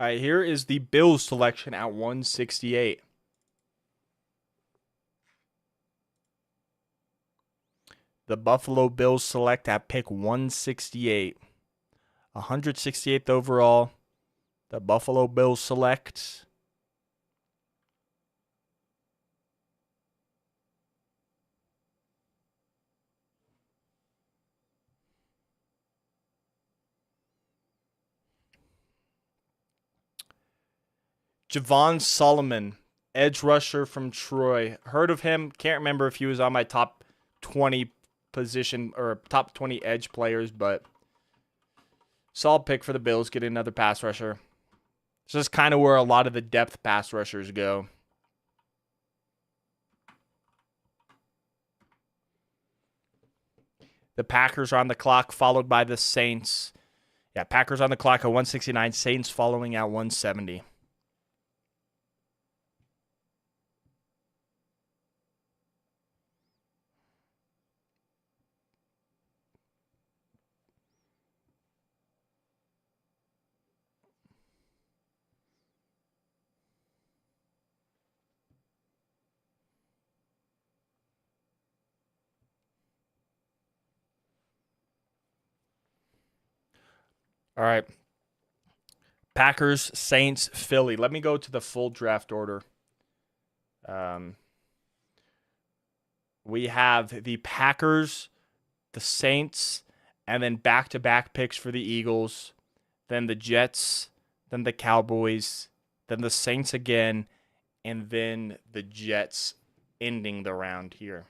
All right, here is the Bills selection at 168. The Buffalo Bills select at pick 168. 168th overall. The Buffalo Bills select Javon Solomon, edge rusher from Troy. Heard of him. Can't remember if he was on my top 20 position or top 20 edge players, but solid pick for the Bills, getting another pass rusher. It's just kind of where a lot of the depth pass rushers go. The Packers are on the clock, followed by the Saints. Yeah, Packers on the clock at 169, Saints following at 170. All right. Packers, Saints, Philly. Let me go to the full draft order. We have the Packers, the Saints, and then back-to-back picks for the Eagles, then the Jets, then the Cowboys, then the Saints again, and then the Jets ending the round here.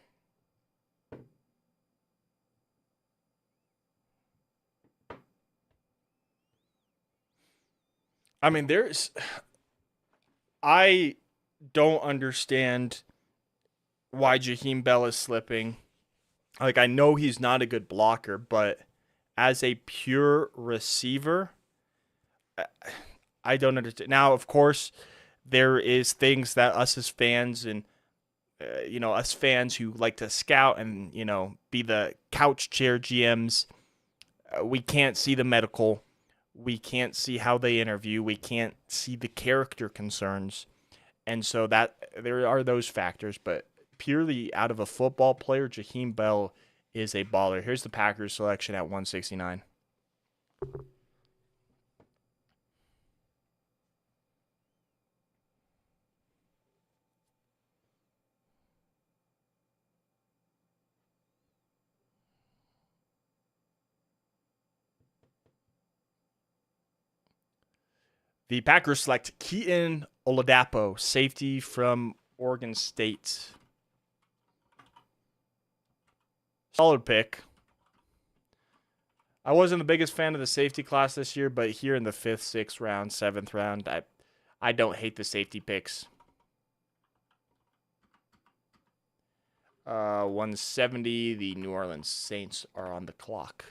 I mean, I don't understand why Jaheim Bell is slipping. Like, I know he's not a good blocker, but as a pure receiver, I don't understand. Now, of course, there is things that us as fans and us fans who like to scout and be the couch chair GMs, we can't see the medical, we can't see how they interview, we can't see the character concerns, and so that there are those factors. But purely out of a football player, Jaheim Bell is a baller. Here's the Packers selection at 169. The Packers select Keaton Oladapo, safety from Oregon State. Solid pick. I wasn't the biggest fan of the safety class this year, but here in the 5th, 6th round, 7th round, I don't hate the safety picks. 170, the New Orleans Saints are on the clock.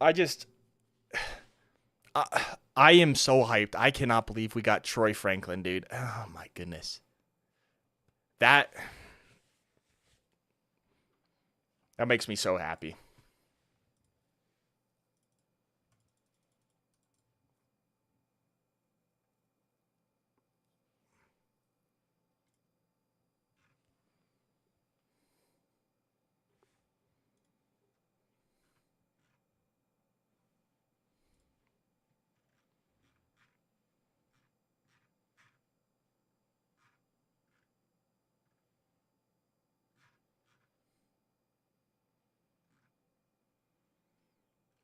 I am so hyped. I cannot believe we got Troy Franklin, dude. Oh my goodness. That makes me so happy.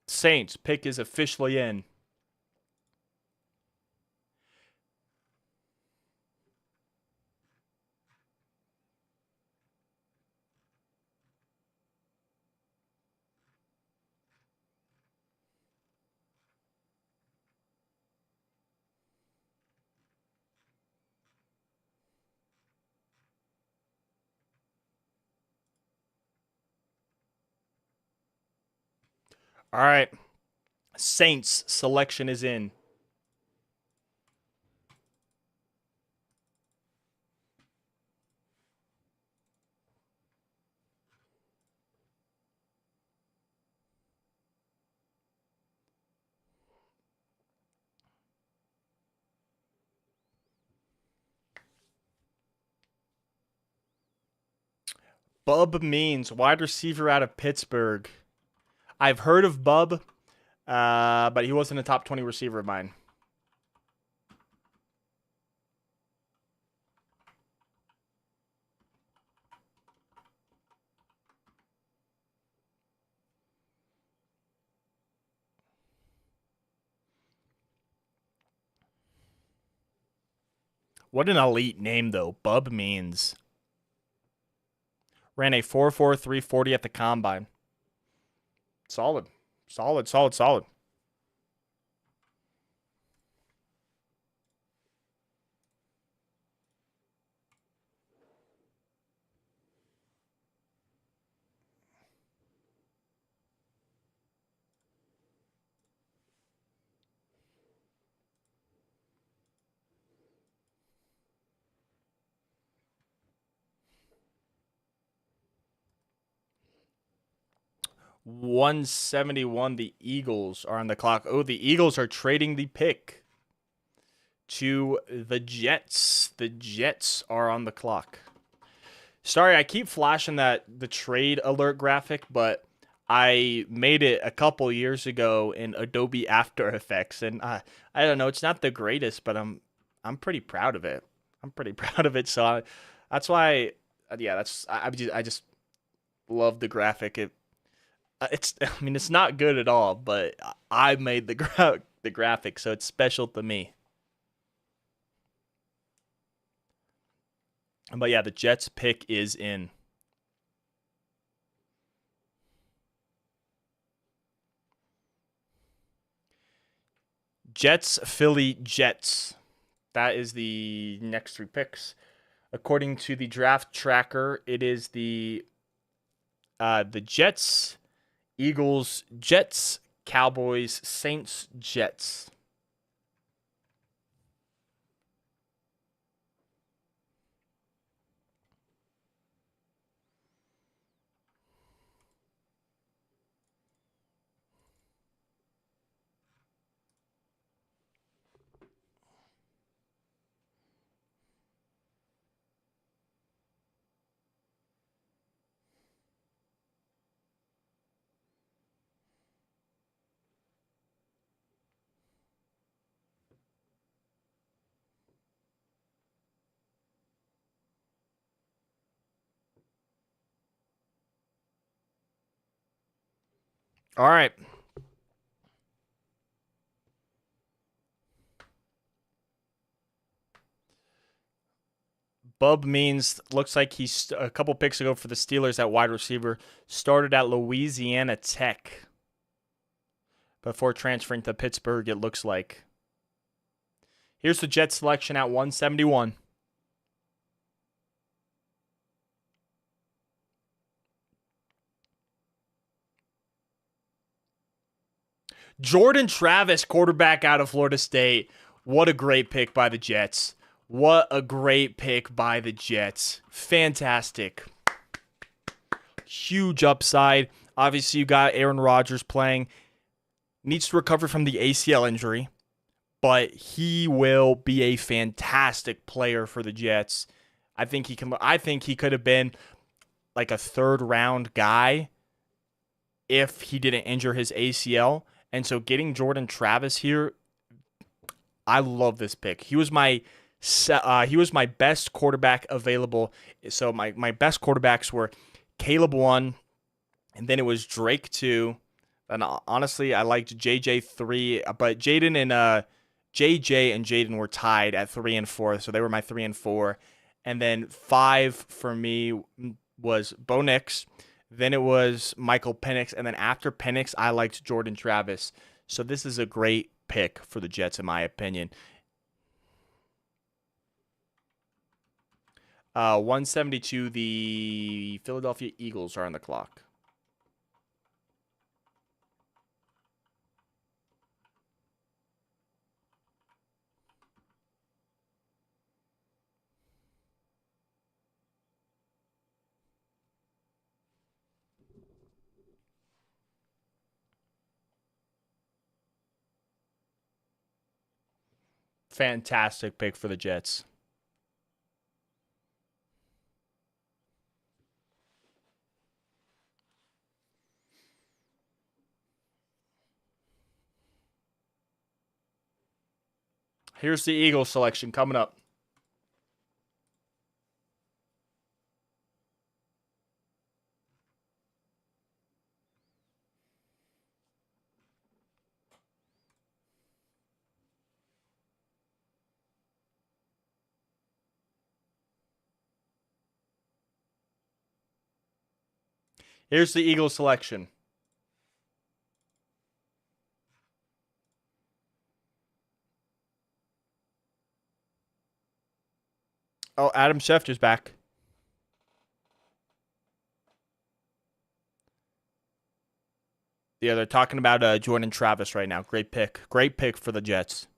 Saints pick is officially in. All right. Saints selection is in. Bub Means, wide receiver out of Pittsburgh. I've heard of Bub, but he wasn't a top 20 receiver of mine. What an elite name, though. Bub Means. Ran a 4.4 340 at the combine. Solid. Solid, solid, solid. $171. The Eagles are on the clock. Oh, the Eagles are trading the pick to the Jets. The Jets are on the clock. Sorry, I keep flashing the trade alert graphic, but I made it a couple years ago in Adobe After Effects, and I don't know, it's not the greatest, but I'm pretty proud of it. I'm pretty proud of it. So that's why, yeah, I just love the graphic. It's not good at all, but I made the graphic, so it's special to me. But yeah, the Jets pick is in. Jets, Philly, Jets. That is the next 3 picks. According to the draft tracker, it is the Jets, Eagles, Jets, Cowboys, Saints, Jets. All right. Bub Means looks like he's a couple picks ago for the Steelers at wide receiver. Started at Louisiana Tech before transferring to Pittsburgh, it looks like. Here's the Jets selection at 171. Jordan Travis, quarterback out of Florida State. What a great pick by the Jets. What a great pick by the Jets. Fantastic. Huge upside. Obviously, you got Aaron Rodgers playing. Needs to recover from the ACL injury, but he will be a fantastic player for the Jets. I think he could have been like a 3rd round guy if he didn't injure his ACL. And so getting Jordan Travis here, I love this pick. He was my best quarterback available. So my best quarterbacks were Caleb 1, and then it was Drake 2. And honestly, I liked JJ 3, but JJ and Jaden were tied at 3 and 4, so they were my 3 and 4. And then 5 for me was Bo Nix. Then it was Michael Penix, and then after Penix, I liked Jordan Travis. So this is a great pick for the Jets, in my opinion. 172, the Philadelphia Eagles are on the clock. Fantastic pick for the Jets. Here's the Eagles selection coming up. Here's the Eagles selection. Oh, Adam Schefter's back. Yeah, they're talking about Jordan Travis right now. Great pick. Great pick for the Jets.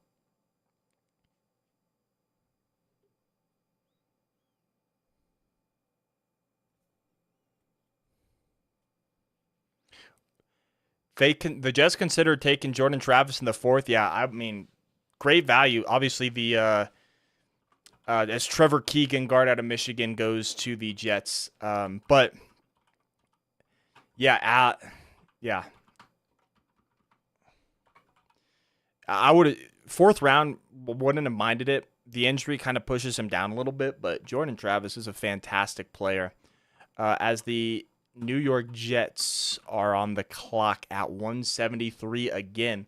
The Jets considered taking Jordan Travis in the 4th. Yeah, I mean, great value. Obviously, as Trevor Keegan, guard out of Michigan, goes to the Jets. But yeah, yeah, I would 4th round wouldn't have minded it. The injury kind of pushes him down a little bit, but Jordan Travis is a fantastic player. As the New York Jets are on the clock at 173 again.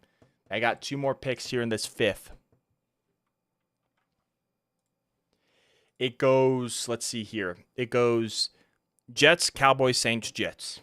I got 2 more picks here in this 5th. It goes, let's see here. It goes Jets, Cowboys, Saints, Jets.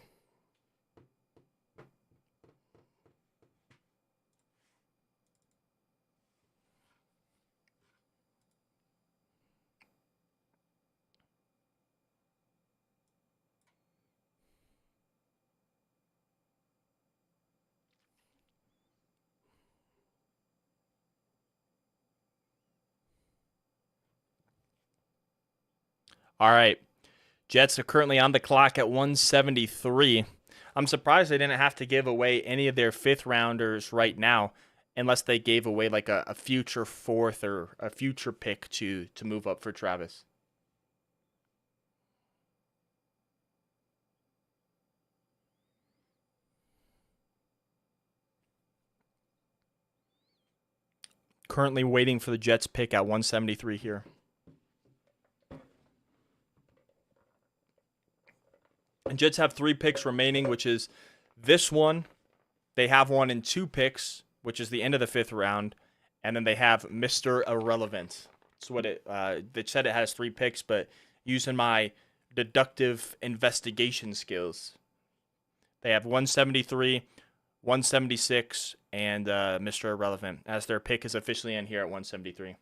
All right. Jets are currently on the clock at 173. I'm surprised they didn't have to give away any of their 5th rounders right now, unless they gave away like a future 4th or a future pick to move up for Travis. Currently waiting for the Jets pick at 173 here. And Jets have 3 picks remaining, which is this one. They have one in 2 picks, which is the end of the 5th round. And then they have Mr. Irrelevant. That's what it said it has 3 picks, but using my deductive investigation skills, they have 173, 176, and Mr. Irrelevant, as their pick is officially in here at 173.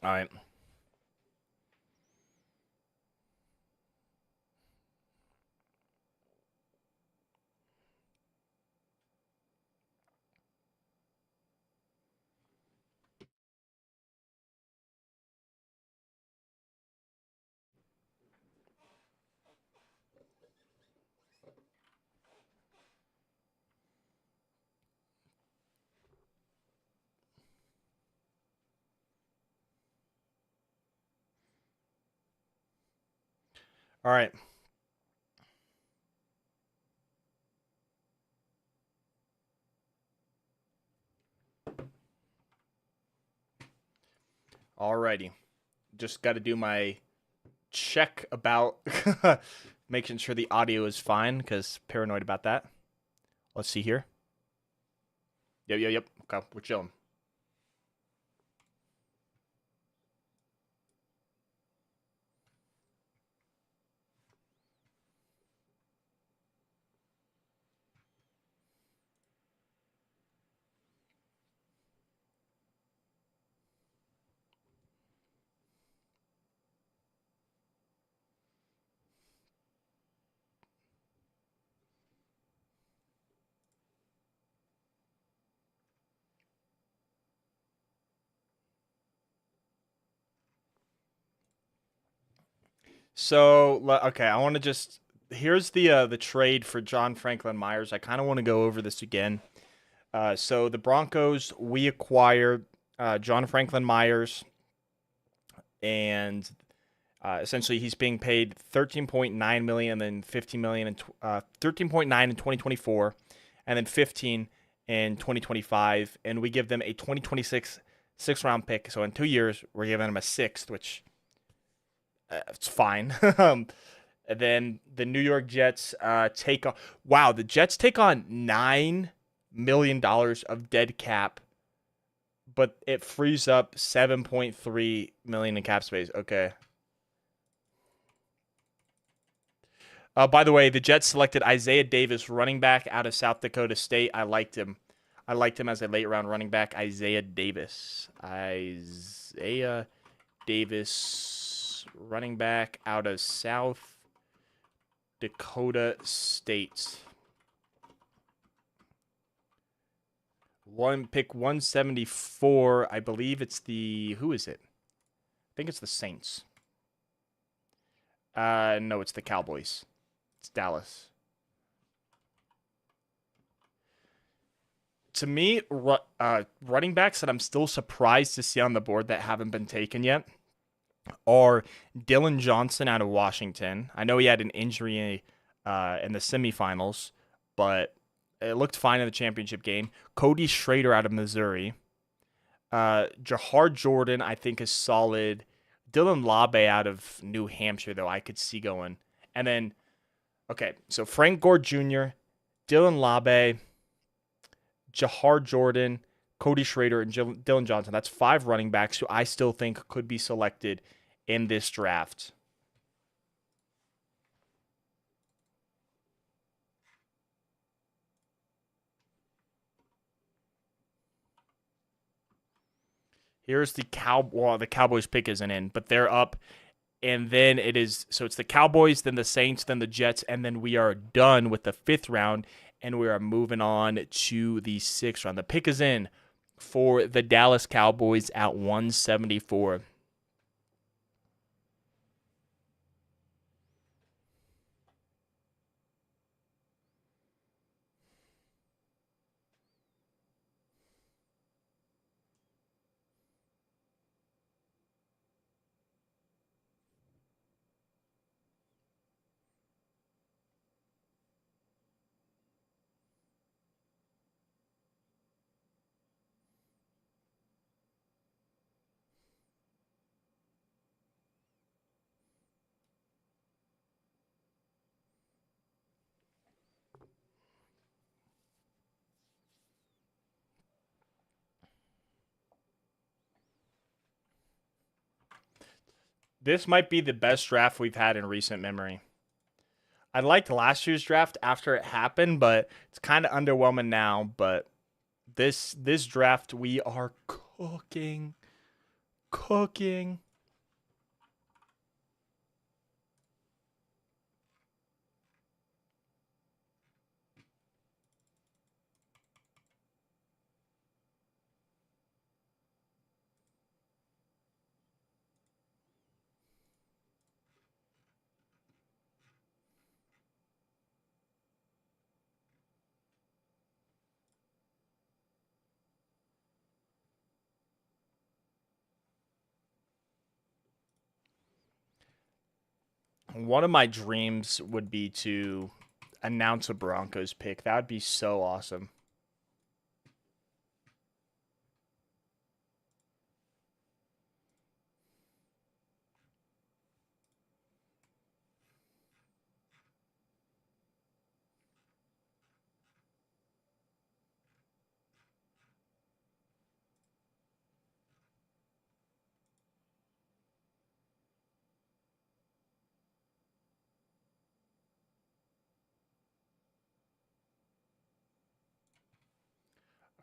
All right. All right. Alrighty. Just got to do my check about making sure the audio is fine, because paranoid about that. Let's see here. Yep. Okay, we're chilling. So, okay, I want to just here's the trade for John Franklin Myers. I kind of want to go over this again. So the Broncos, we acquired John Franklin Myers and essentially he's being paid 13.9 million and then 15 million and 13.9 in 2024 and then 15 in 2025, and we give them a 2026 sixth round pick. So in 2 years, we're giving them a sixth, which it's fine. And then the New York Jets take on. Wow, the Jets take on $9 million of dead cap, but it frees up 7.3 million in cap space. Okay. By the way, the Jets selected Isaiah Davis, running back out of South Dakota State. I liked him. I liked him as a late round running back. Isaiah Davis. Isaiah Davis, running back out of South Dakota State. Pick 174. I believe it's who is it? I think it's the Saints. No, it's the Cowboys. It's Dallas. To me, running backs that I'm still surprised to see on the board that haven't been taken yet are Dylan Johnson out of Washington. I know he had an injury in the semifinals, but it looked fine in the championship game. Cody Schrader out of Missouri. Jahar Jordan, I think, is solid. Dylan Labe out of New Hampshire, though, I could see going. And then, okay, so Frank Gore Jr., Dylan Labe, Jahar Jordan, Cody Schrader, and Dylan Johnson. That's 5 running backs who I still think could be selected in this draft. Here's the the Cowboys pick isn't in, but they're up. And then it's the Cowboys, then the Saints, then the Jets, and then we are done with the 5th round, and we are moving on to the 6th round. The pick is in for the Dallas Cowboys at 174. This might be the best draft we've had in recent memory. I liked last year's draft after it happened, but it's kind of underwhelming now. But this draft, we are cooking. One of my dreams would be to announce a Broncos pick. That would be so awesome.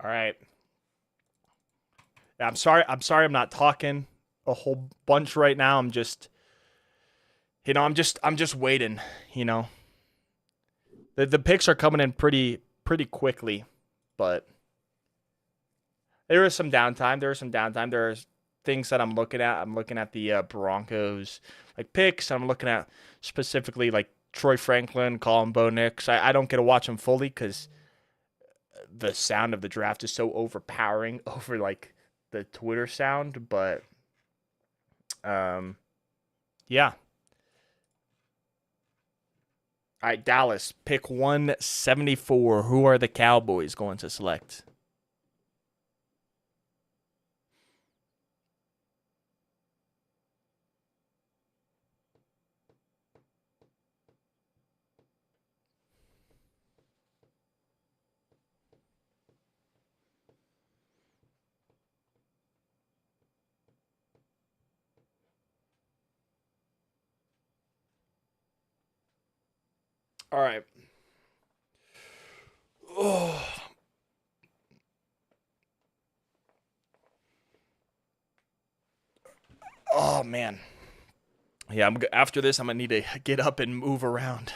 All right. I'm sorry. I'm not talking a whole bunch right now. I'm just, I'm just waiting. You know, the picks are coming in pretty quickly, but there is some downtime. There are things that I'm looking at. I'm looking at the Broncos like picks. I'm looking at specifically like Troy Franklin, Colin Bo Nix. I don't get to watch them fully because the sound of the draft is so overpowering over like the Twitter sound, but Yeah. All right, Dallas, pick 174. Who are the Cowboys going to select? All right. Oh, oh man. Yeah, after this, I'm gonna need to get up and move around.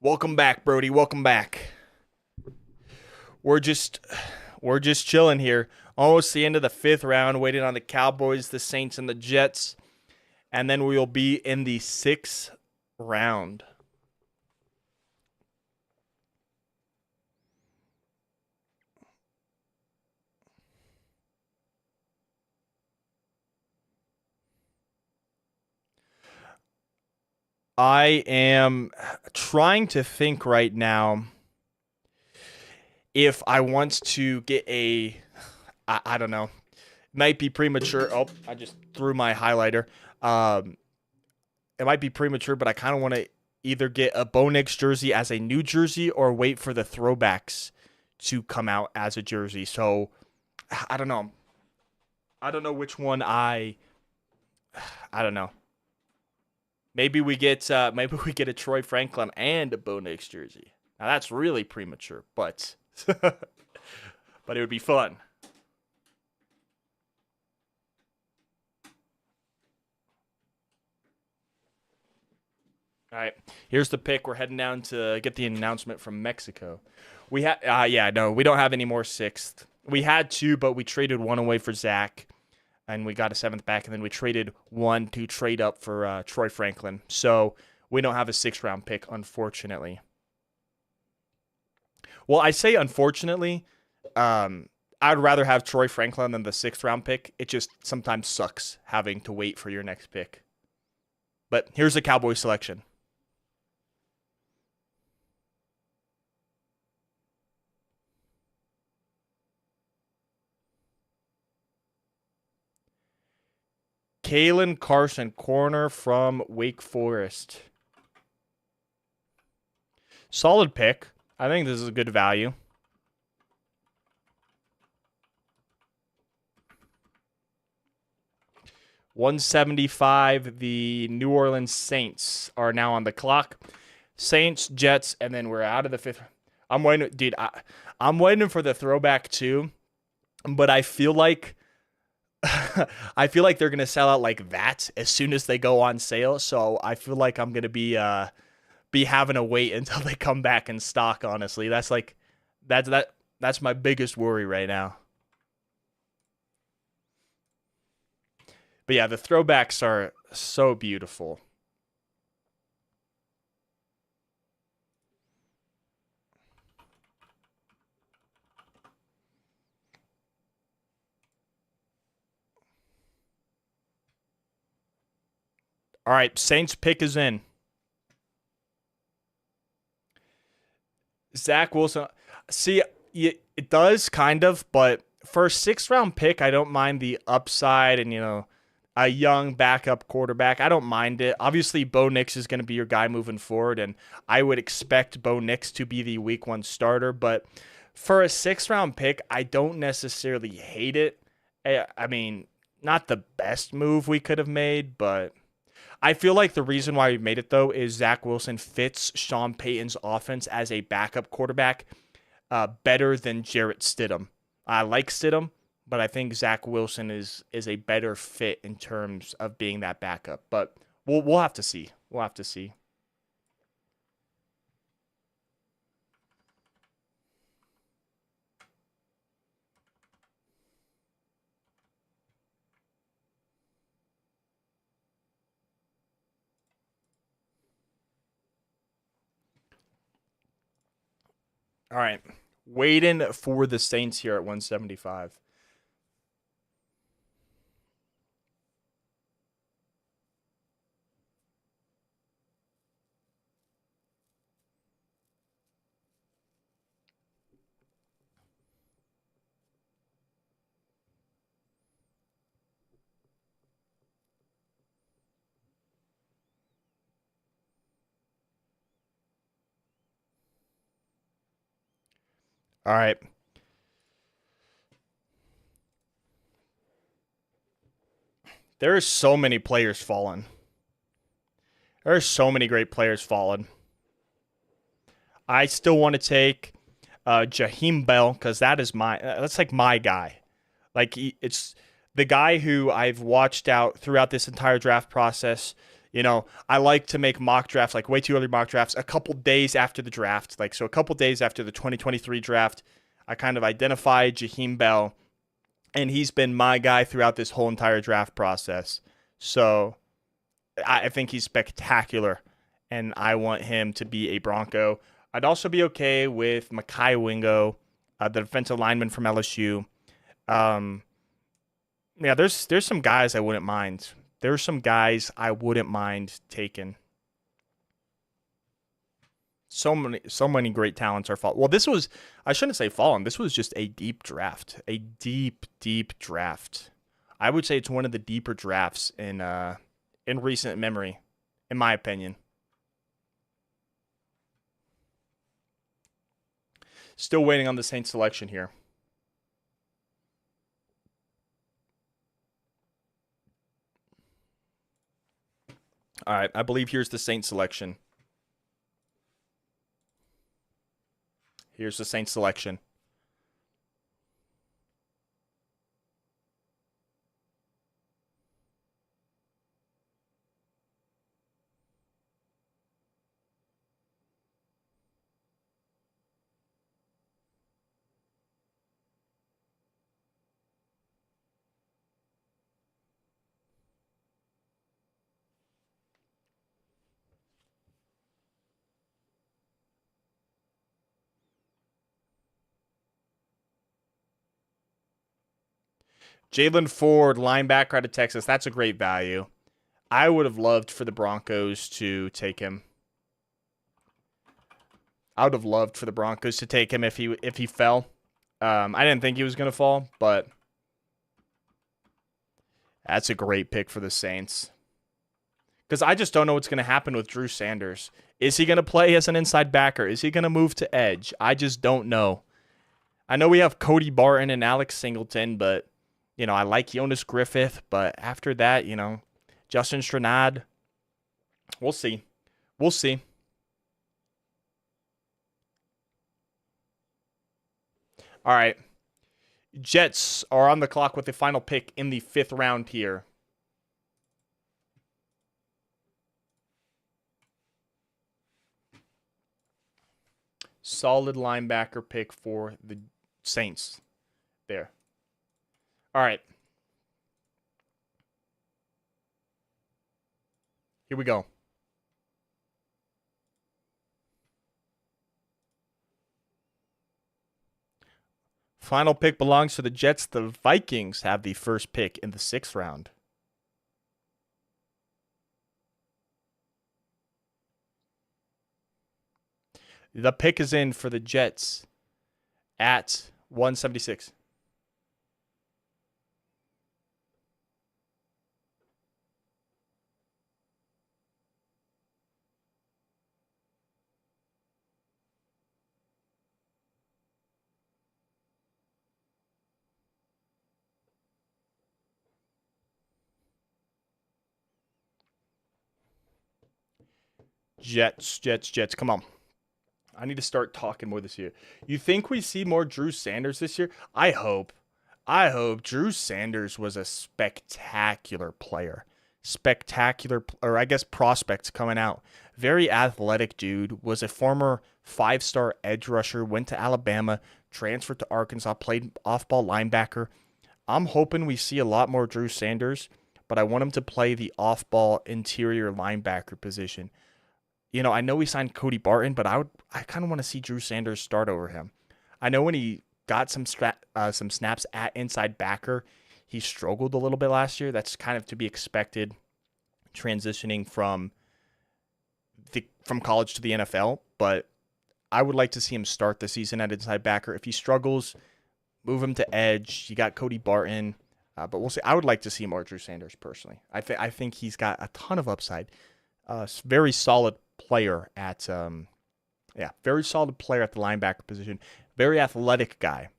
Welcome back, Brody. Welcome back. We're just we're just chilling here. Almost the end of the fifth round, waiting on the Cowboys, the Saints, and the Jets, and then we will be in the sixth round. I am trying to think right now if I want to get I don't know, might be premature. Oh, I just threw my highlighter. Um, it might be premature, but I kind of want to either get a Bo Nix jersey as a new jersey or wait for the throwbacks to come out as a jersey. So I don't know. I don't know which one I don't know. Maybe we get a Troy Franklin and a Bo Nix jersey. Now that's really premature, but but it would be fun. All right, here's the pick. We're heading down to get the announcement from Mexico. We had, yeah, no, we don't have any more sixth. We had two, but we traded one away for Zach, and we got a seventh back, and then we traded one to trade up for Troy Franklin. So we don't have a sixth round pick, unfortunately. Well, I say unfortunately. I'd rather have Troy Franklin than the sixth round pick. It just sometimes sucks having to wait for your next pick. But here's the Cowboys selection. Kalen Carson, corner from Wake Forest. Solid pick. I think this is a good value. $175. The New Orleans Saints are now on the clock. Saints, Jets, and then we're out of the fifth. I'm waiting, dude. I'm waiting for the throwback too, but I feel like I feel like they're gonna sell out like that as soon as they go on sale. So I feel like I'm gonna be having to wait until they come back in stock. Honestly, that's my biggest worry right now. But yeah, the throwbacks are so beautiful. All right, Saints pick is in. Zach Wilson. See, it does kind of, but for a sixth round pick, I don't mind the upside and, a young backup quarterback. I don't mind it. Obviously, Bo Nix is going to be your guy moving forward, and I would expect Bo Nix to be the week one starter. But for a sixth round pick, I don't necessarily hate it. I mean, not the best move we could have made, but I feel like the reason why we made it though is Zach Wilson fits Sean Payton's offense as a backup quarterback better than Jarrett Stidham. I like Stidham, but I think Zach Wilson is a better fit in terms of being that backup. But we'll have to see. We'll have to see. All right. Waiting for the Saints here at 175. All right. There are so many players fallen. There are so many great players fallen. I still want to take Jaheim Bell because that's like my guy. Like it's the guy who I've watched out throughout this entire draft process. I like to make mock drafts, like way too early mock drafts, a couple days after the draft. Like so, a couple days after the 2023 draft, I kind of identified Jaheim Bell, and he's been my guy throughout this whole entire draft process. So I think he's spectacular, and I want him to be a Bronco. I'd also be okay with Mekhi Wingo, the defensive lineman from LSU. Yeah, there's some guys I wouldn't mind. There's some guys I wouldn't mind taking. So many great talents are fallen. Well, I shouldn't say fallen. This was just a deep draft. A deep, deep draft. I would say it's one of the deeper drafts in recent memory, in my opinion. Still waiting on the Saints selection here. All right, I believe here's the Saints selection. Here's the Saints selection. Jalen Ford, linebacker out of Texas. That's a great value. I would have loved for the Broncos to take him. I would have loved for the Broncos to take him if he fell. I didn't think he was going to fall, but that's a great pick for the Saints. Because I just don't know what's going to happen with Drew Sanders. Is he going to play as an inside backer? Is he going to move to edge? I just don't know. I know we have Cody Barton and Alex Singleton, but I like Jonas Griffith, but after that, Justin Strnad, we'll see. We'll see. All right. Jets are on the clock with the final pick in the 5th round here. Solid linebacker pick for the Saints there. All right. Here we go. Final pick belongs to the Jets. The Vikings have the first pick in the 6th round. The pick is in for the Jets at 176. Jets. Come on. I need to start talking more this year. You think we see more Drew Sanders this year? I hope. Drew Sanders was a spectacular player. Or I guess prospects coming out. Very athletic dude. Was a former 5-star edge rusher. Went to Alabama. Transferred to Arkansas. Played off-ball linebacker. I'm hoping we see a lot more Drew Sanders, but I want him to play the off-ball interior linebacker position. I know we signed Cody Barton, but I kind of want to see Drew Sanders start over him. I know when he got some snaps at inside backer, he struggled a little bit last year. That's kind of to be expected, transitioning from college to the NFL. But I would like to see him start the season at inside backer. If he struggles, move him to edge. You got Cody Barton, but we'll see. I would like to see more Drew Sanders personally. I think he's got a ton of upside. Very solid player at very solid player at the linebacker position. Very athletic guy.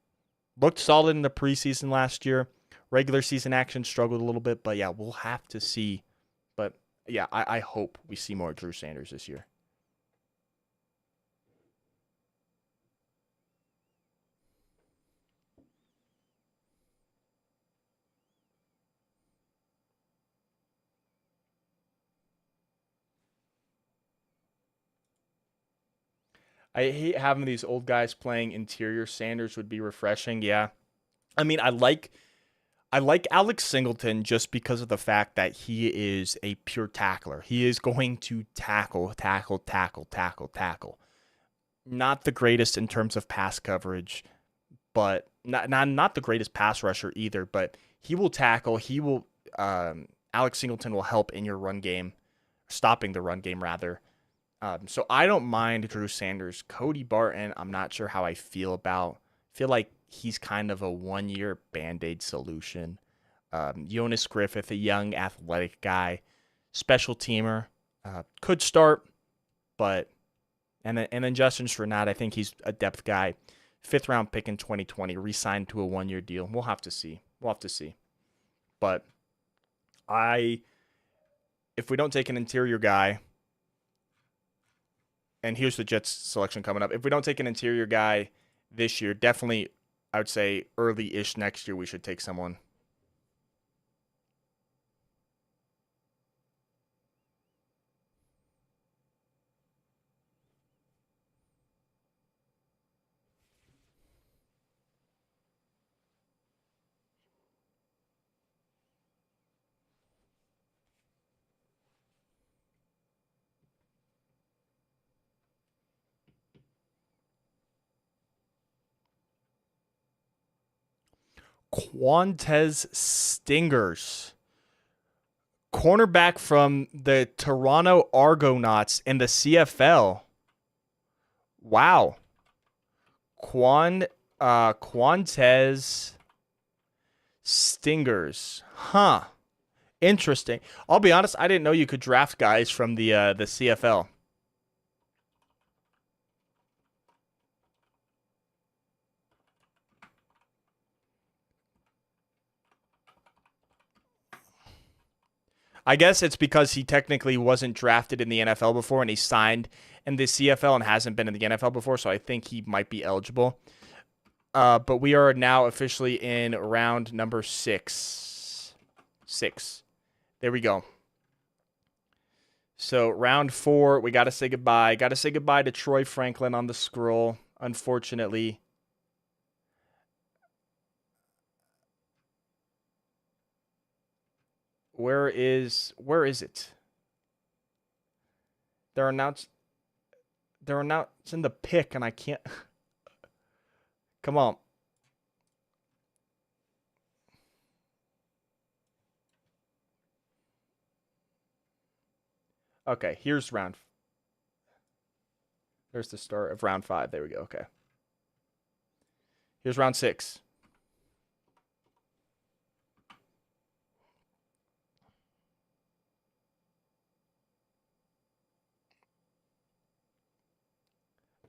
Looked solid in the preseason last year. Regular season action struggled a little bit, but yeah, we'll have to see. But yeah, I hope we see more Drew Sanders this year. I hate having these old guys playing interior. Sanders would be refreshing. Yeah. I mean, I like Alex Singleton just because of the fact that he is a pure tackler. He is going to tackle, tackle, tackle, tackle, tackle. Not the greatest in terms of pass coverage, but not the greatest pass rusher either, but he will tackle. He will Alex Singleton will help in your run game, stopping the run game rather. So I don't mind Drew Sanders. Cody Barton, I'm not sure how I feel about. Feel like he's kind of a 1-year Band-Aid solution. Jonas Griffith, a young athletic guy, special teamer, could start, but and then Justin Stronat, I think he's a depth guy. 5th round pick in 2020, re-signed to a 1-year deal. We'll have to see. But if we don't take an interior guy, and here's the Jets selection coming up. If we don't take an interior guy this year, definitely, I would say early-ish next year we should take someone. Quantez Stingers, cornerback from the Toronto Argonauts in the CFL. Wow. Quantez Stingers. Huh. Interesting. I'll be honest, I didn't know you could draft guys from the CFL. I guess it's because he technically wasn't drafted in the NFL before and he signed in the CFL and hasn't been in the NFL before, so I think he might be eligible. But we are now officially in round number 6. There we go. So round 4, we got to say goodbye. Got to say goodbye to Troy Franklin on the scroll, unfortunately. Where is it? They're announced it's in the pick and I can't. Come on. Okay, here's there's the start of round 5. There we go. Okay. Here's round 6.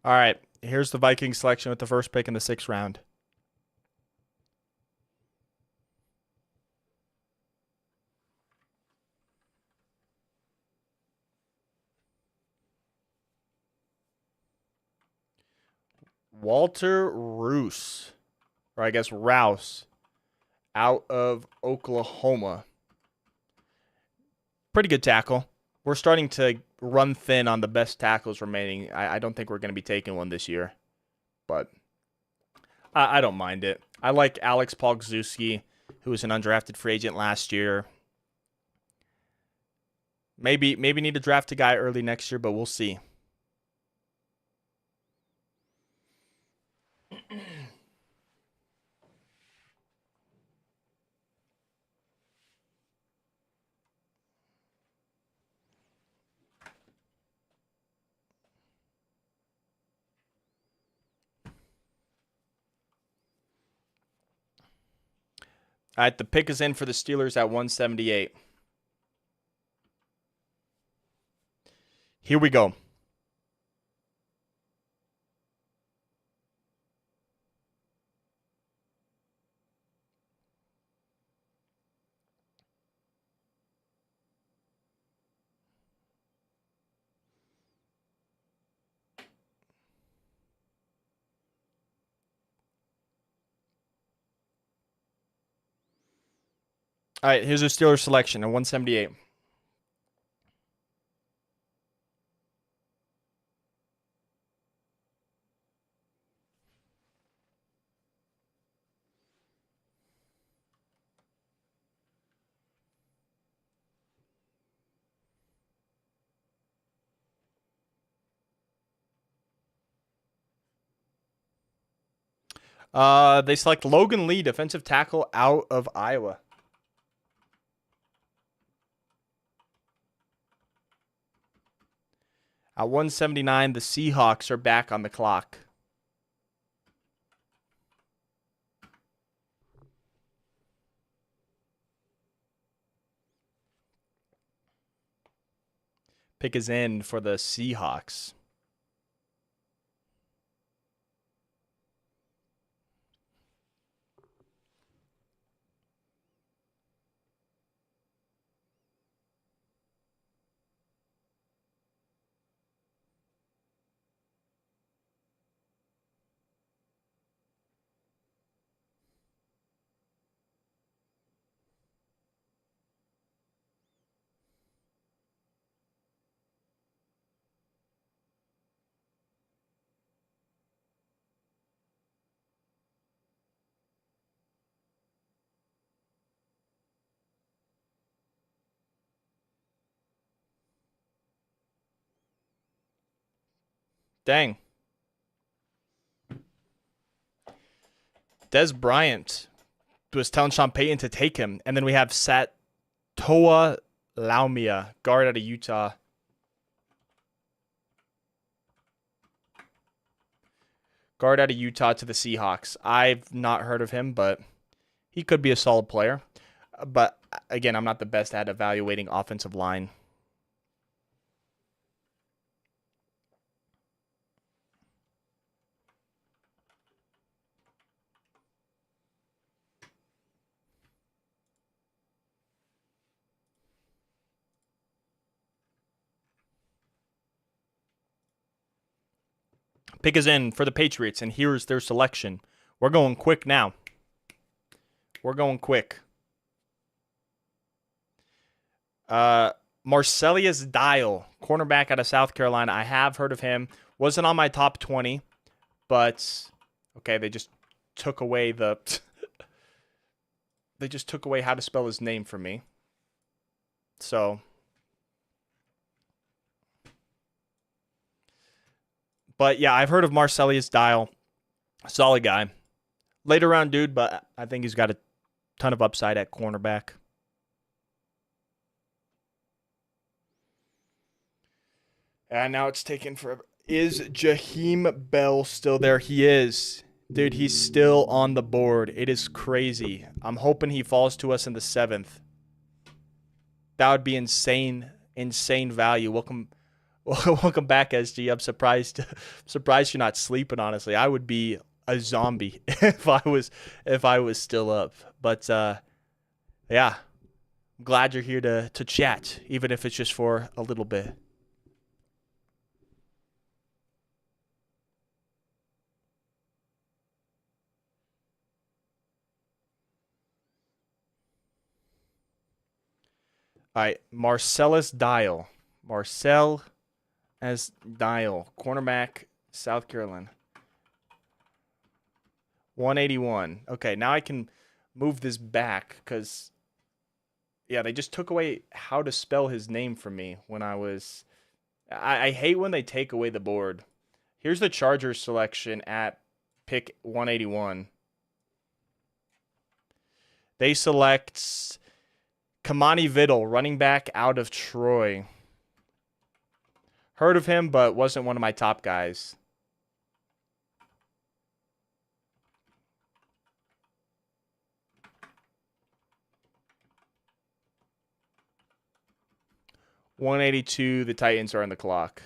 All right, here's the Vikings selection with the first pick in the 6th round. Walter Rouse, or I guess Rouse, out of Oklahoma. Pretty good tackle. We're starting to run thin on the best tackles remaining. I don't think we're going to be taking one this year, but I don't mind it. I like Alex Pogrzewski, who was an undrafted free agent last year. Maybe need to draft a guy early next year, but we'll see. All right, the pick is in for the Steelers at 178. Here we go. All right, here's a Steelers selection at 178. They select Logan Lee, defensive tackle out of Iowa. At 179, the Seahawks are back on the clock. Pick is in for the Seahawks. Dang. Des Bryant was telling Sean Payton to take him. And then we have Satoa Laumia, guard out of Utah. Guard out of Utah to the Seahawks. I've not heard of him, but he could be a solid player. But again, I'm not the best at evaluating offensive line. Pick is in for the Patriots, and here's their selection. We're going quick now. We're going quick. Marcellus Dial, cornerback out of South Carolina. I have heard of him. Wasn't on my top 20, but okay, they just took away the they just took away how to spell his name from me. So, but yeah, I've heard of Marcellus Dial. Solid guy. Later round dude, but I think he's got a ton of upside at cornerback. And now it's taken forever. Is Jaheim Bell still there? He is. Dude, he's still on the board. It is crazy. I'm hoping he falls to us in the 7th. That would be insane value. Welcome back, SG. I'm surprised you're not sleeping, honestly. I would be a zombie if I was still up. But yeah. I'm glad you're here to chat, even if it's just for a little bit. All right, Marcellus Dial. Marcel as Dial, cornerback, South Carolina. 181. Okay, now I can move this back because Yeah, they just took away how to spell his name from me when I was. I hate when they take away the board. Here's the Chargers selection at pick 181. They select Kamani Vidal, running back out of Troy. Heard of him, but wasn't one of my top guys. $182. The Titans are on the clock.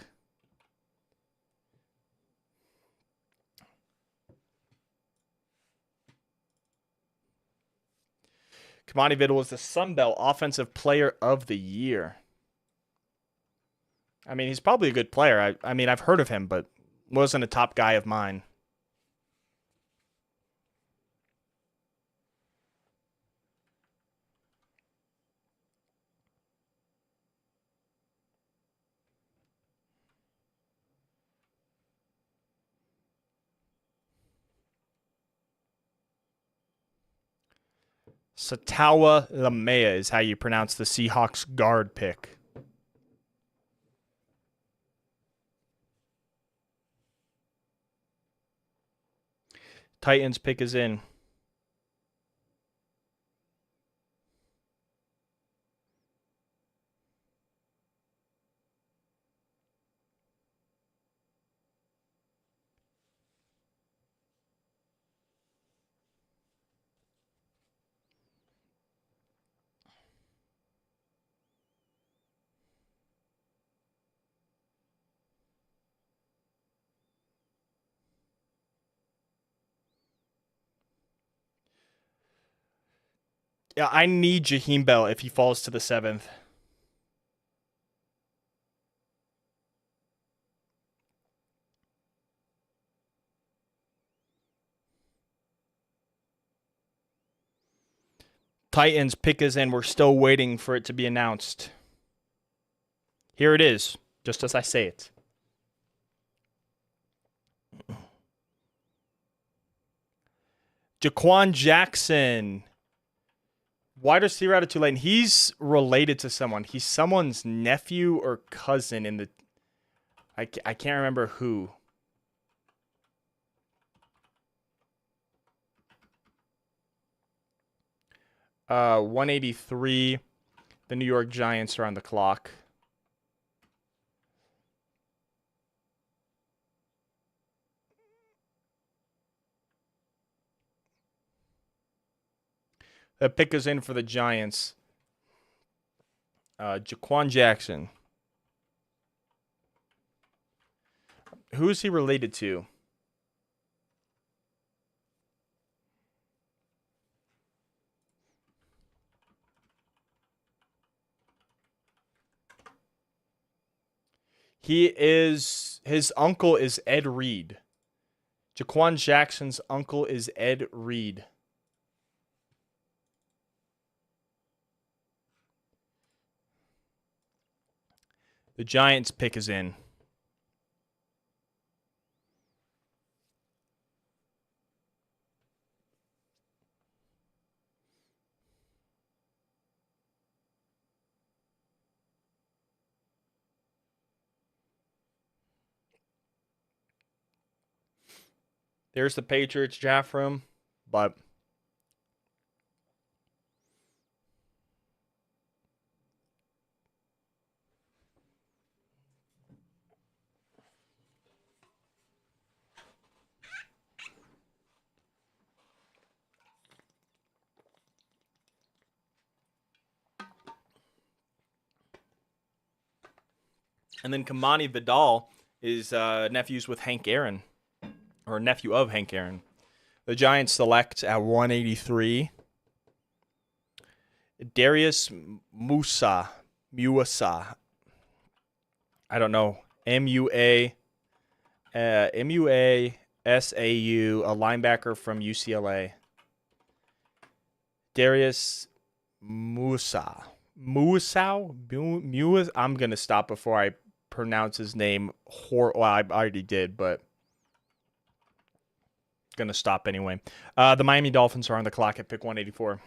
Kamani Vidal was the Sun Belt Offensive Player of the Year. I mean, he's probably a good player. I mean, I've heard of him, but wasn't a top guy of mine. Satawa Lamea is how you pronounce the Seahawks guard pick. Titans pick is in. Yeah, I need Jaheim Bell if he falls to the 7th. Titans pick is in. We're still waiting for it to be announced. Here it is, just as I say it. Jaquan Jackson, wide receiver out of Tulane. He's related to someone. He's someone's nephew or cousin in the. I can't remember who. Uh, 183. The New York Giants are on the clock. The pick is in for the Giants. Jaquan Jackson. Who is he related to? His uncle is Ed Reed. Jaquan Jackson's uncle is Ed Reed. The Giants pick is in. There's the Patriots draft room, but and then Kamani Vidal is nephews with Hank Aaron, or nephew of Hank Aaron. The Giants select at 183. Darius Musa. I don't know. M-U-A-S-A-U, a linebacker from UCLA. Darius Musa. I'm going to stop before I pronounce his name. Well, I already did, but going to stop anyway. The Miami Dolphins are on the clock at pick 184.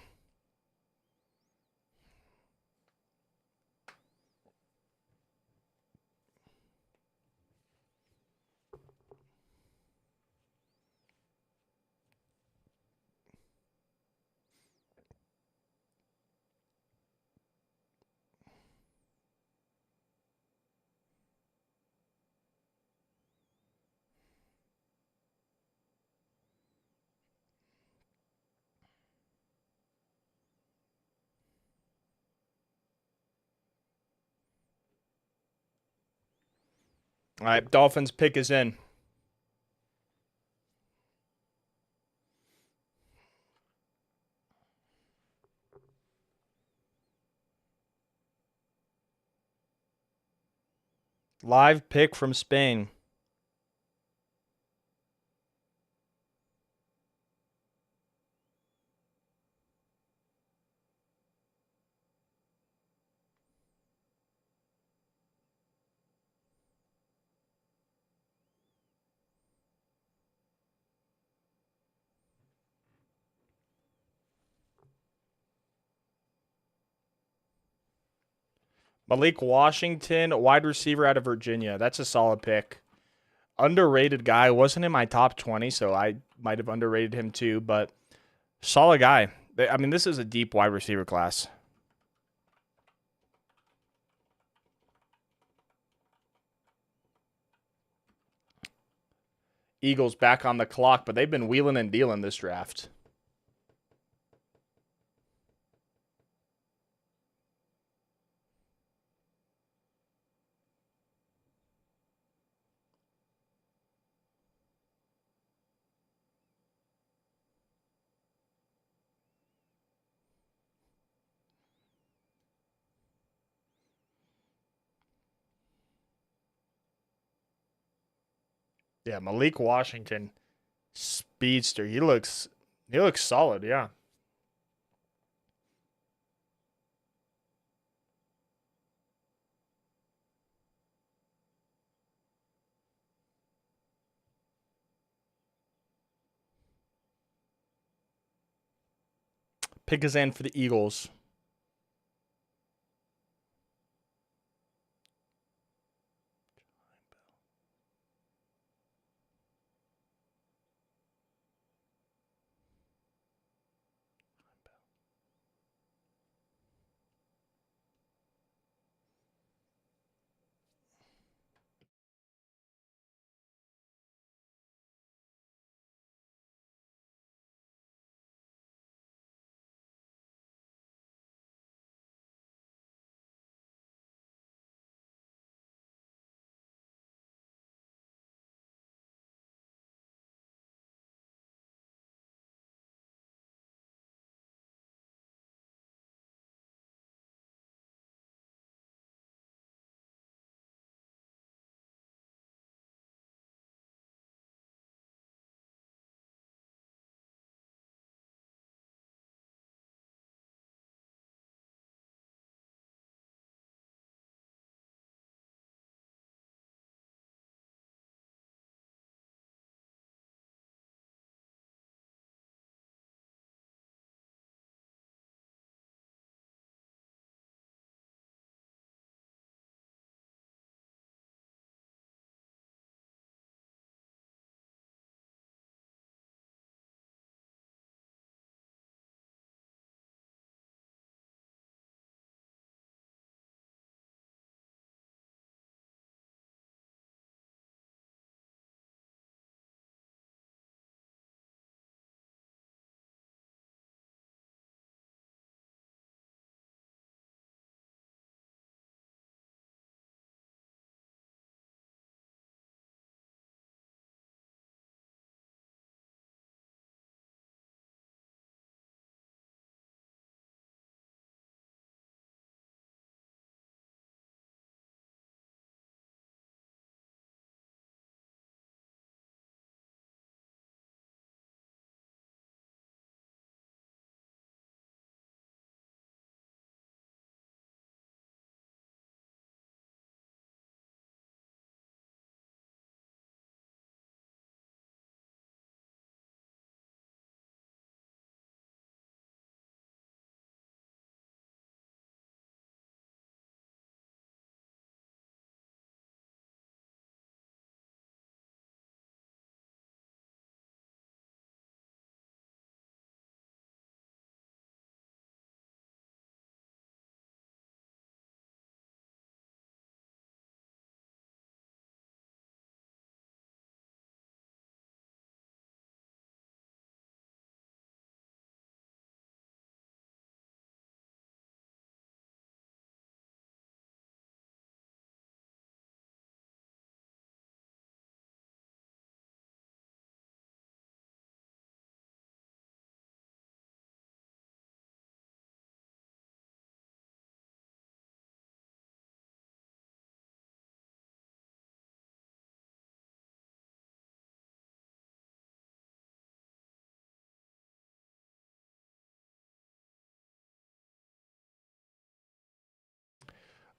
All right, Dolphins pick is in. Live pick from Spain. Malik Washington, wide receiver out of Virginia. That's a solid pick. Underrated guy. Wasn't in my top 20, so I might have underrated him too, but solid guy. I mean, this is a deep wide receiver class. Eagles back on the clock, but they've been wheeling and dealing this draft. Yeah, Malik Washington, speedster. He looks solid, yeah. Pick his end for the Eagles.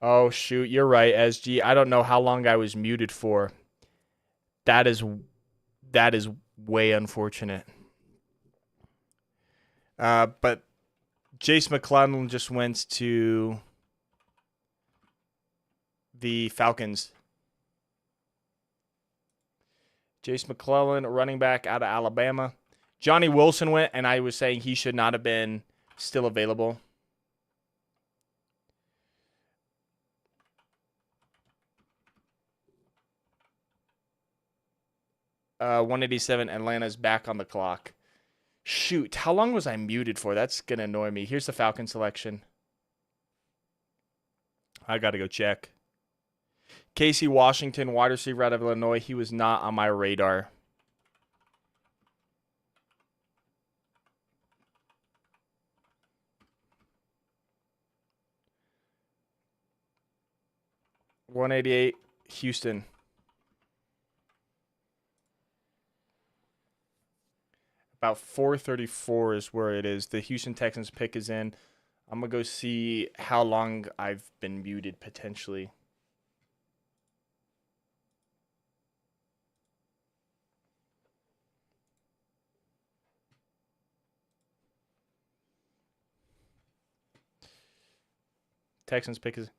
Oh shoot, you're right, SG. I don't know how long I was muted for. That is that is way unfortunate. But Jace McClellan just went to the Falcons. Jace McClellan, running back out of Alabama. Johnny Wilson went, and I was saying he should not have been still available. Uh, 187, Atlanta's back on the clock. Shoot, how long was I muted for? That's going to annoy me. Here's the Falcon selection. I got to go check. Casey Washington, wide receiver out of Illinois. He was not on my radar. $188, Houston. About 434 is where it is. The Houston Texans pick is in. I'm going to go see how long I've been muted potentially. Texans pick is.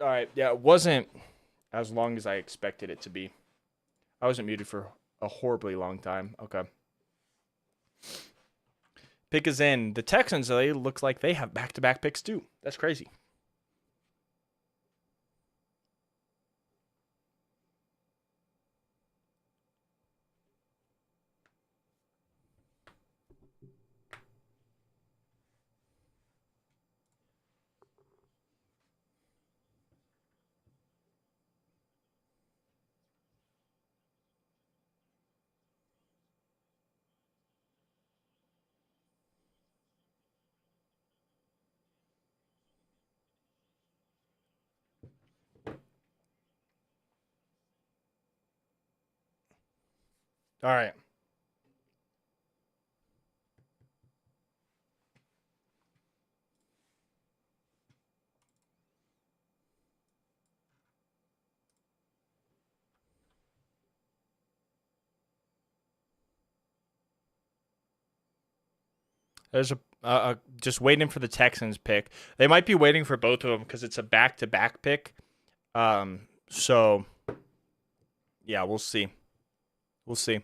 All right. Yeah, it wasn't as long as I expected it to be. I wasn't muted for a horribly long time. Okay. Pick is in. The Texans, they look like they have back-to-back picks too. That's crazy. All right. There's just waiting for the Texans pick. They might be waiting for both of them because it's a back-to-back pick. So yeah, we'll see. We'll see.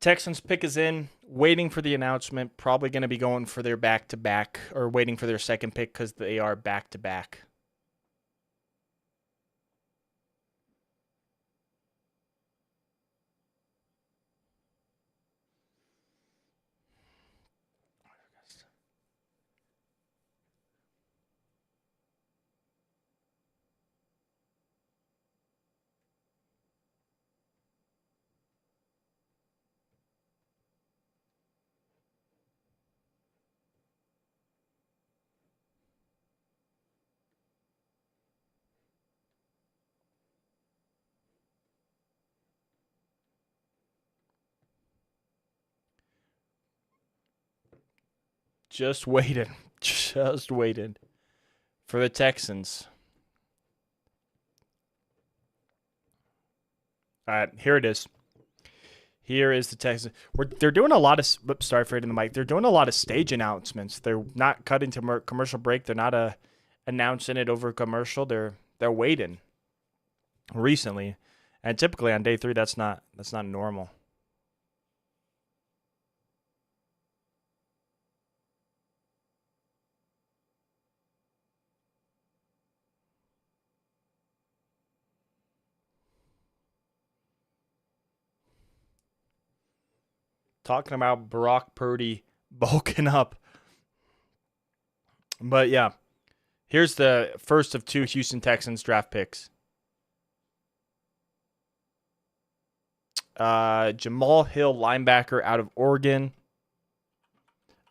Texans pick is in, waiting for the announcement. Probably going to be going for their back-to-back or waiting for their second pick because they are back-to-back. Just waited. Just waited for the Texans. All right, here it is. Here is the Texans. They're doing a lot of. Sorry for hitting the mic. They're doing a lot of stage announcements. They're not cutting to commercial break. They're not announcing it over a commercial. They're waiting. Recently, and typically on day 3, that's not normal. Talking about Brock Purdy bulking up. But yeah, here's the first of 2 Houston Texans draft picks. Jamal Hill, linebacker out of Oregon.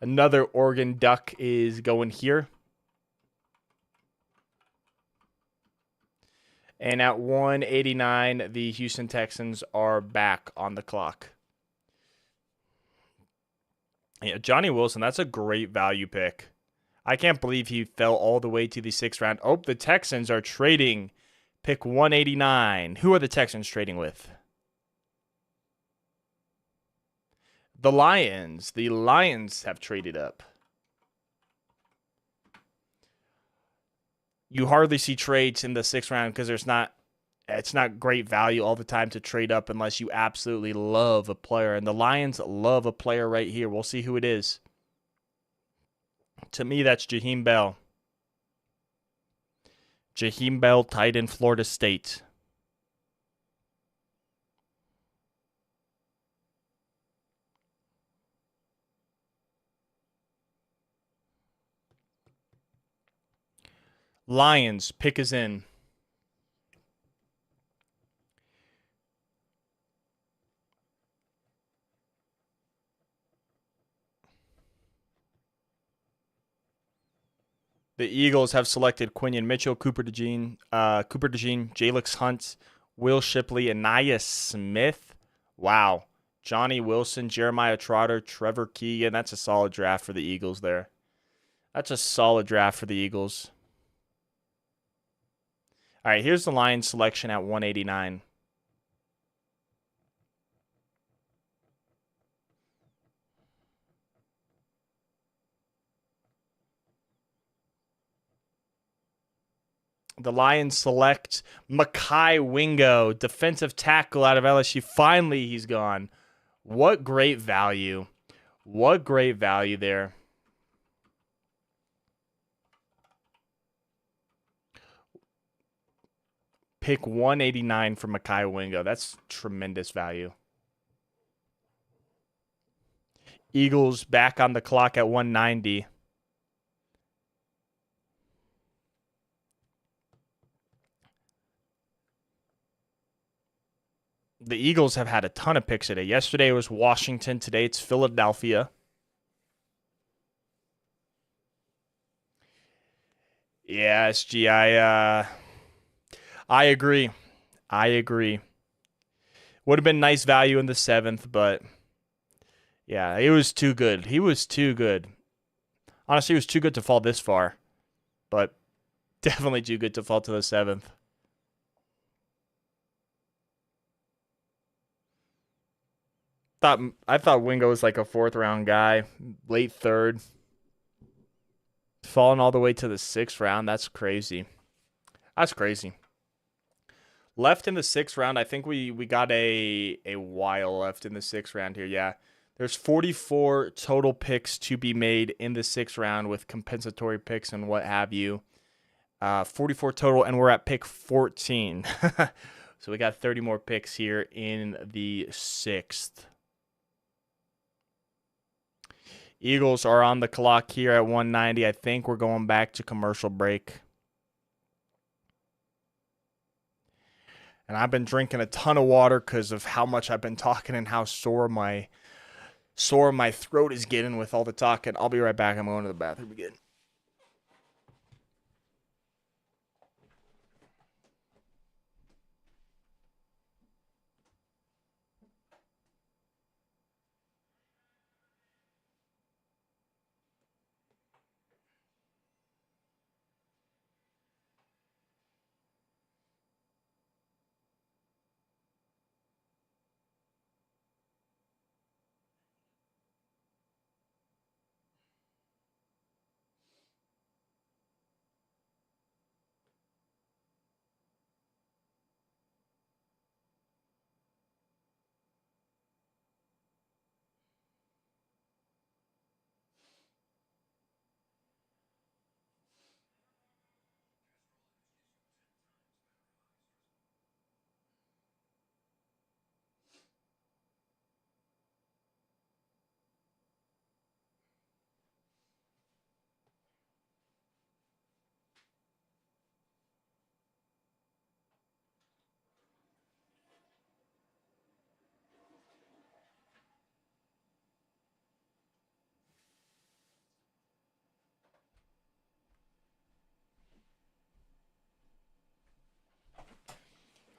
Another Oregon Duck is going here. And at 189, the Houston Texans are back on the clock. Yeah, Johnny Wilson, that's a great value pick. I can't believe he fell all the way to the 6th round. Oh, the Texans are trading pick 189. Who are the Texans trading with? The Lions. The Lions have traded up. You hardly see trades in the 6th round because it's not great value all the time to trade up unless you absolutely love a player. And the Lions love a player right here. We'll see who it is. To me, that's Jaheim Bell. Jaheim Bell, tight end, Florida State. Lions, pick is in. The Eagles have selected Quinion Mitchell, Cooper DeJean, Jalix Hunt, Will Shipley, Anaya Smith. Wow. Johnny Wilson, Jeremiah Trotter, Trevor Keegan. That's a solid draft for the Eagles there. That's a solid draft for the Eagles. All right, here's the Lions selection at 189. The Lions select Mekhi Wingo, defensive tackle out of LSU. Finally, he's gone. What great value. What great value there. Pick 189 for Mekhi Wingo. That's tremendous value. Eagles back on the clock at 190. The Eagles have had a ton of picks today. Yesterday it was Washington. Today it's Philadelphia. Yeah, SG, I agree. I agree. Would have been nice value in the 7th, but yeah, it was too good. He was too good. Honestly, he was too good to fall this far, but definitely too good to fall to the 7th. I thought Wingo was like a 4th round guy, late 3rd. Falling all the way to the 6th round. That's crazy. That's crazy. Left in the 6th round, I think we got a while left in the 6th round here. Yeah. There's 44 total picks to be made in the 6th round with compensatory picks and what have you. 44 total, and we're at pick 14. So we got 30 more picks here in the 6th. Eagles are on the clock here at 190. I think we're going back to commercial break. And I've been drinking a ton of water because of how much I've been talking and how sore my throat is getting with all the talking. I'll be right back. I'm going to the bathroom again.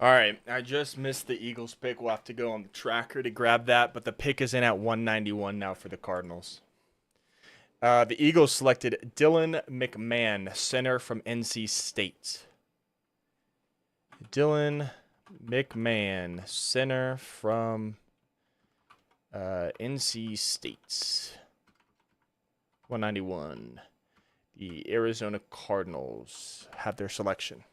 All right, I just missed the Eagles pick. We'll have to go on the tracker to grab that, but the pick is in at 191 now for the Cardinals. The Eagles selected Dylan McMahon, center from NC State. Dylan McMahon, center from NC State. 191. The Arizona Cardinals have their selection.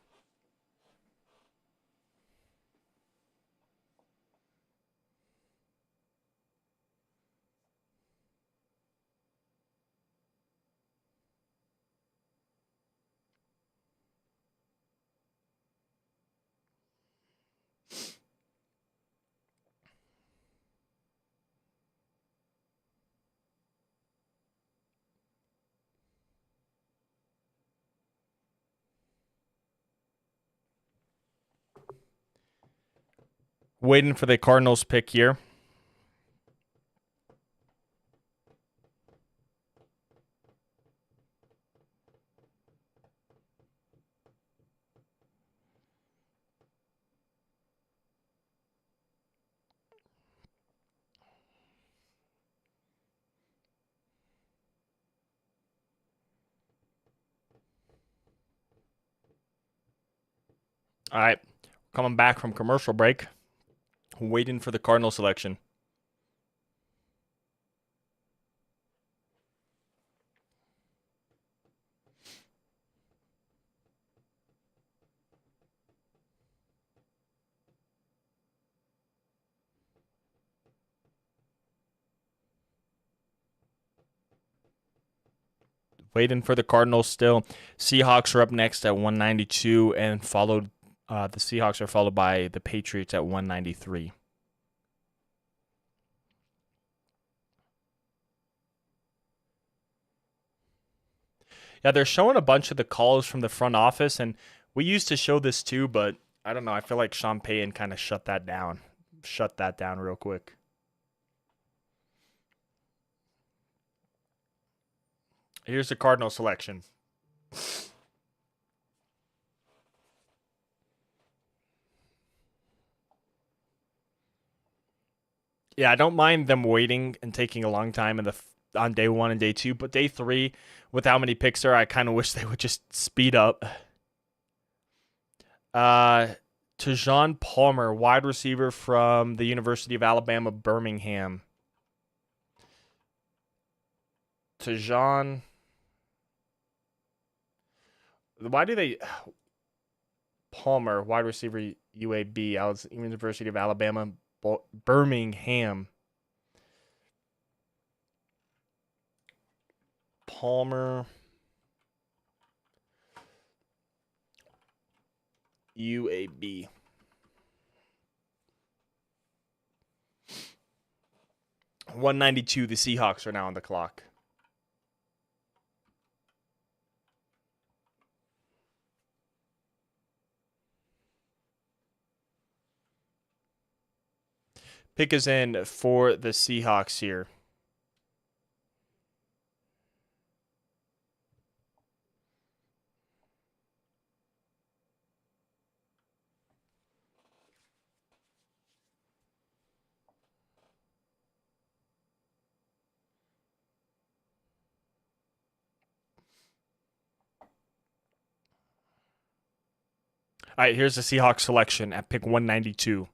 Waiting for the Cardinals pick here. All right, coming back from commercial break. Waiting for the Cardinal selection. Waiting for the Cardinals still. Seahawks are up next at 192, and followed. The Seahawks are followed by the Patriots at 193. Yeah, they're showing a bunch of the calls from the front office, and we used to show this too, but I don't know. I feel like Sean Payton kind of shut that down. Shut that down real quick. Here's the Cardinal selection. Yeah, I don't mind them waiting and taking a long time on day 1 and day 2, but day 3, with how many picks there, I kind of wish they would just speed up. Tejon Palmer, wide receiver from the University of Alabama, Birmingham. Tejon. Why do they... Palmer, wide receiver, UAB, University of Alabama, Birmingham. Palmer. UAB. $192. The Seahawks are now on the clock. Pick is in for the Seahawks here. All right, here's the Seahawks selection at pick 192.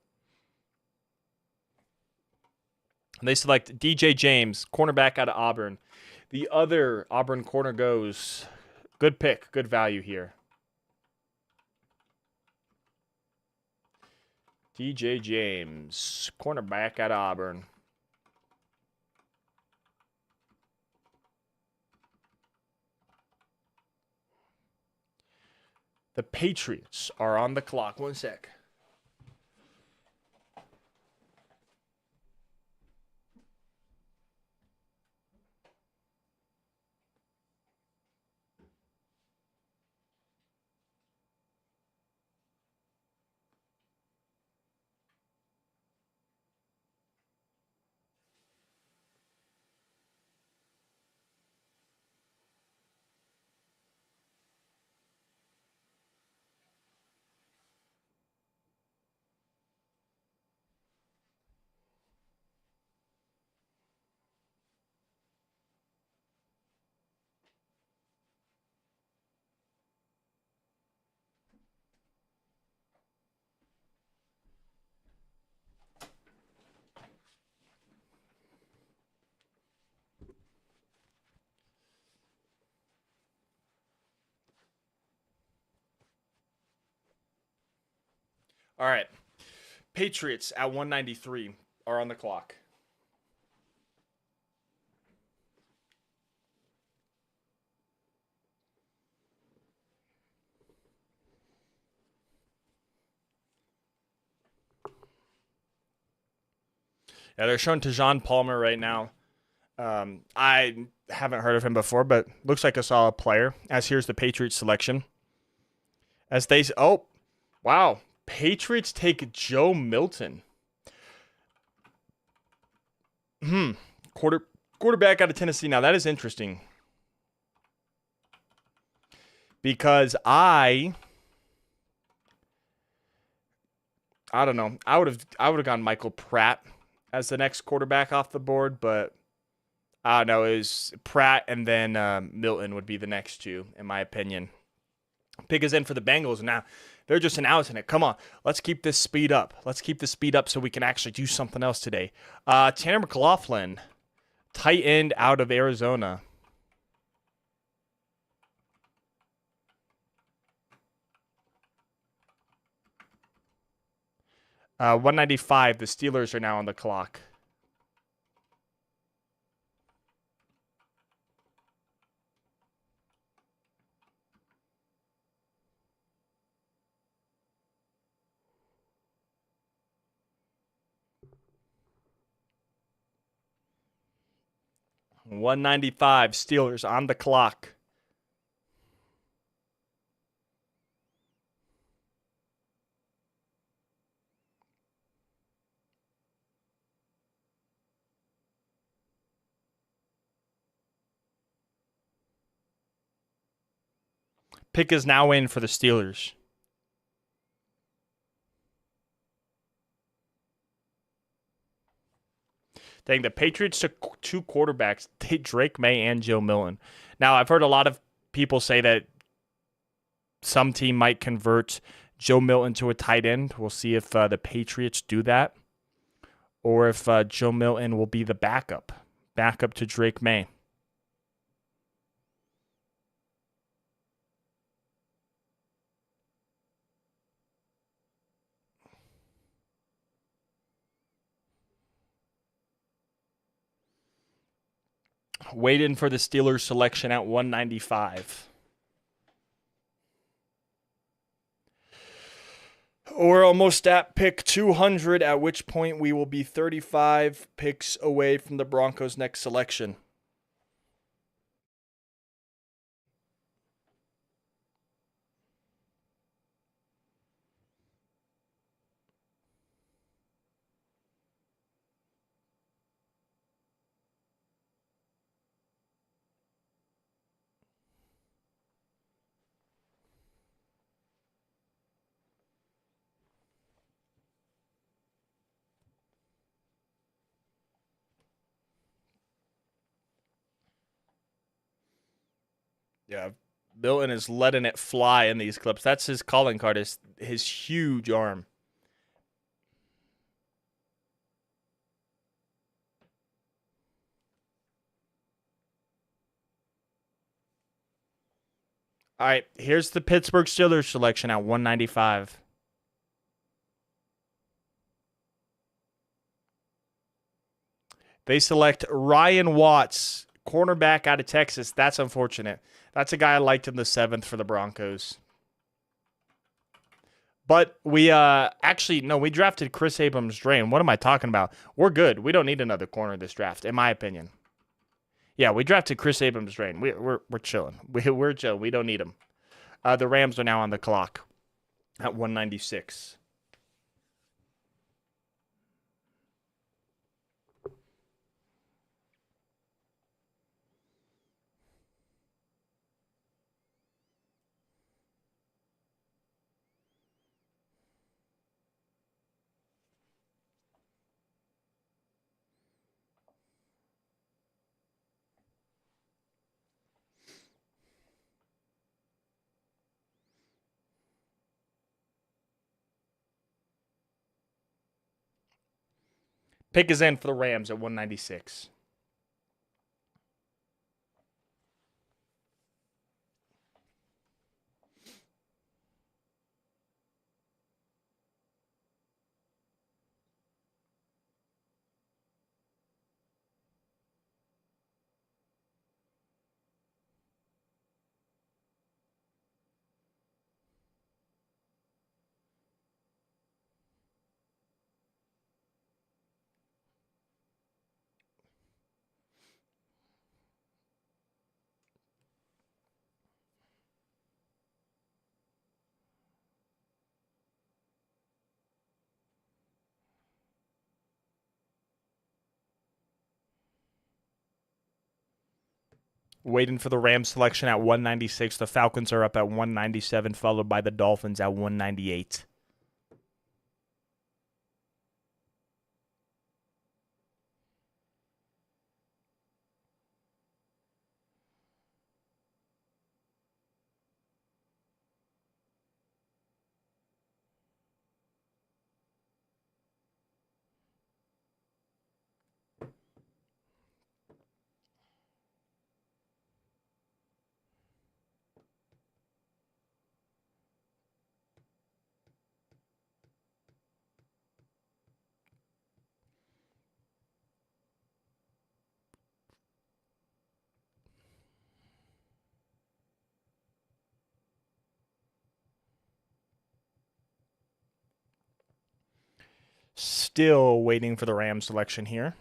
They select DJ James, cornerback out of Auburn. The other Auburn corner goes. Good pick, good value here. DJ James, cornerback out of Auburn. The Patriots are on the clock. One sec. All right. Patriots at 193 are on the clock. Yeah, they're showing Tajon Palmer right now. I haven't heard of him before, but looks like a solid player. As here's the Patriots selection. As they wow, Patriots take Joe Milton. Quarterback out of Tennessee. Now that is interesting because I don't know. I would have gone Michael Pratt as the next quarterback off the board, but I don't know. It was Pratt and then Milton would be the next two, in my opinion. Pick is in for the Bengals now. They're just announcing it. Come on, let's keep this speed up. Let's keep the speed up so we can actually do something else today. Tanner McLaughlin, tight end out of Arizona. Uh, 195. The Steelers are now on the clock. $195. Steelers on the clock. Pick is now in for the Steelers. Dang, the Patriots took two quarterbacks, Drake May and Joe Milton. Now, I've heard a lot of people say that some team might convert Joe Milton to a tight end. We'll see if the Patriots do that, or if Joe Milton will be the backup to Drake May. Waiting for the Steelers selection at 195. We're almost at pick 200, at which point we will be 35 picks away from the Broncos' next selection. Yeah, Milton is letting it fly in these clips. That's his calling card, is his huge arm. All right, here's the Pittsburgh Steelers selection at 195. They select Ryan Watts, cornerback out of Texas. That's unfortunate. That's a guy I liked in the 7th for the Broncos. But we we drafted Chris Abrams-Drain. What am I talking about? We're good. We don't need another corner in this draft, in my opinion. Yeah, we drafted Chris Abrams-Drain. We're chilling. We're chilling. We don't need him. The Rams are now on the clock at 196. Pick is in for the Rams at 196. Waiting for the Rams selection at 196. The Falcons are up at 197, followed by the Dolphins at 198. Still waiting for the Rams selection here.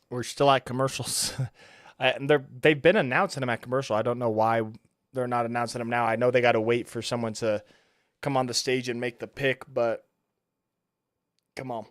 We're still at commercials. They've been announcing them at commercial. I don't know why they're not announcing them now. I know they got to wait for someone to come on the stage and make the pick, but come on.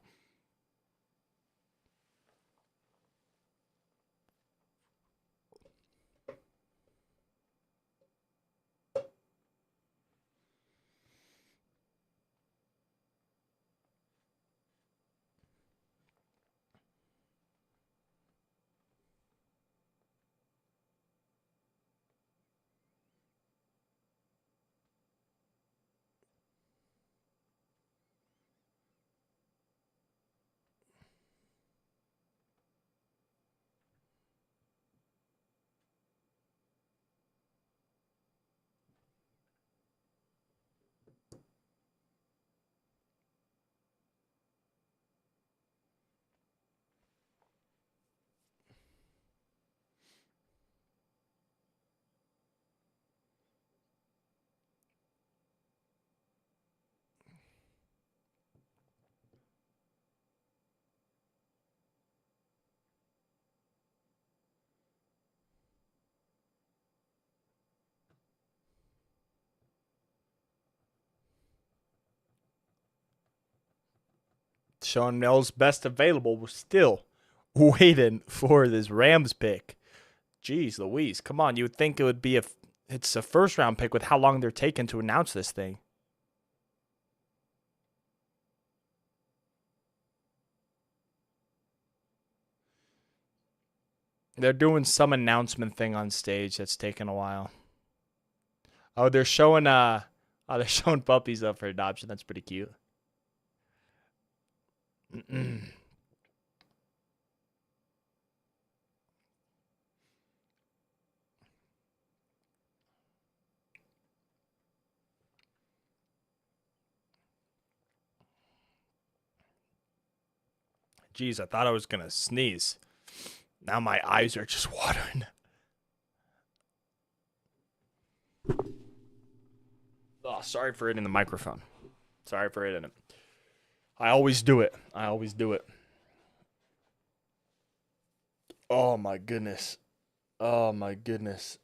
Sean Mills, best available. We're still waiting for this Rams pick. Jeez Louise, come on. You would think it would be it's a first round pick with how long they're taking to announce this thing. They're doing some announcement thing on stage that's taking a while. Oh, they're showing they're showing puppies up for adoption. That's pretty cute. Jeez, I thought I was gonna sneeze. Now my eyes are just watering. Oh, sorry for hitting the microphone. Sorry for hitting it. I always do it. I always do it. Oh my goodness. Oh my goodness.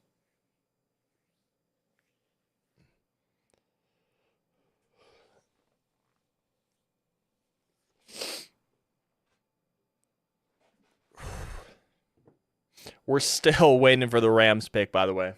We're still waiting for the Rams pick, by the way.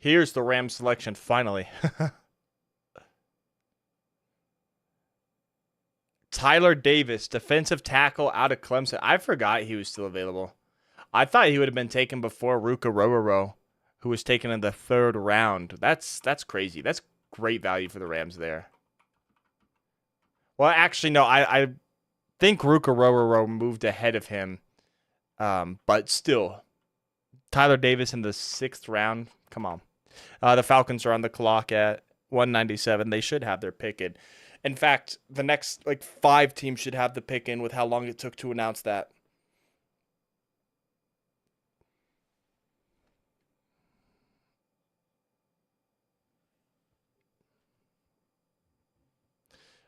Here's the Rams selection finally. Tyler Davis, defensive tackle out of Clemson. I forgot he was still available. I thought he would have been taken before Ruka Rororo, who was taken in the 3rd round. That's crazy. That's great value for the Rams there. Well, actually, no. I think Ruka Rororo moved ahead of him, but still, Tyler Davis in the 6th round. Come on. The Falcons are on the clock at 197. They should have their pick in. In fact, the next 5 teams should have the pick in with how long it took to announce that.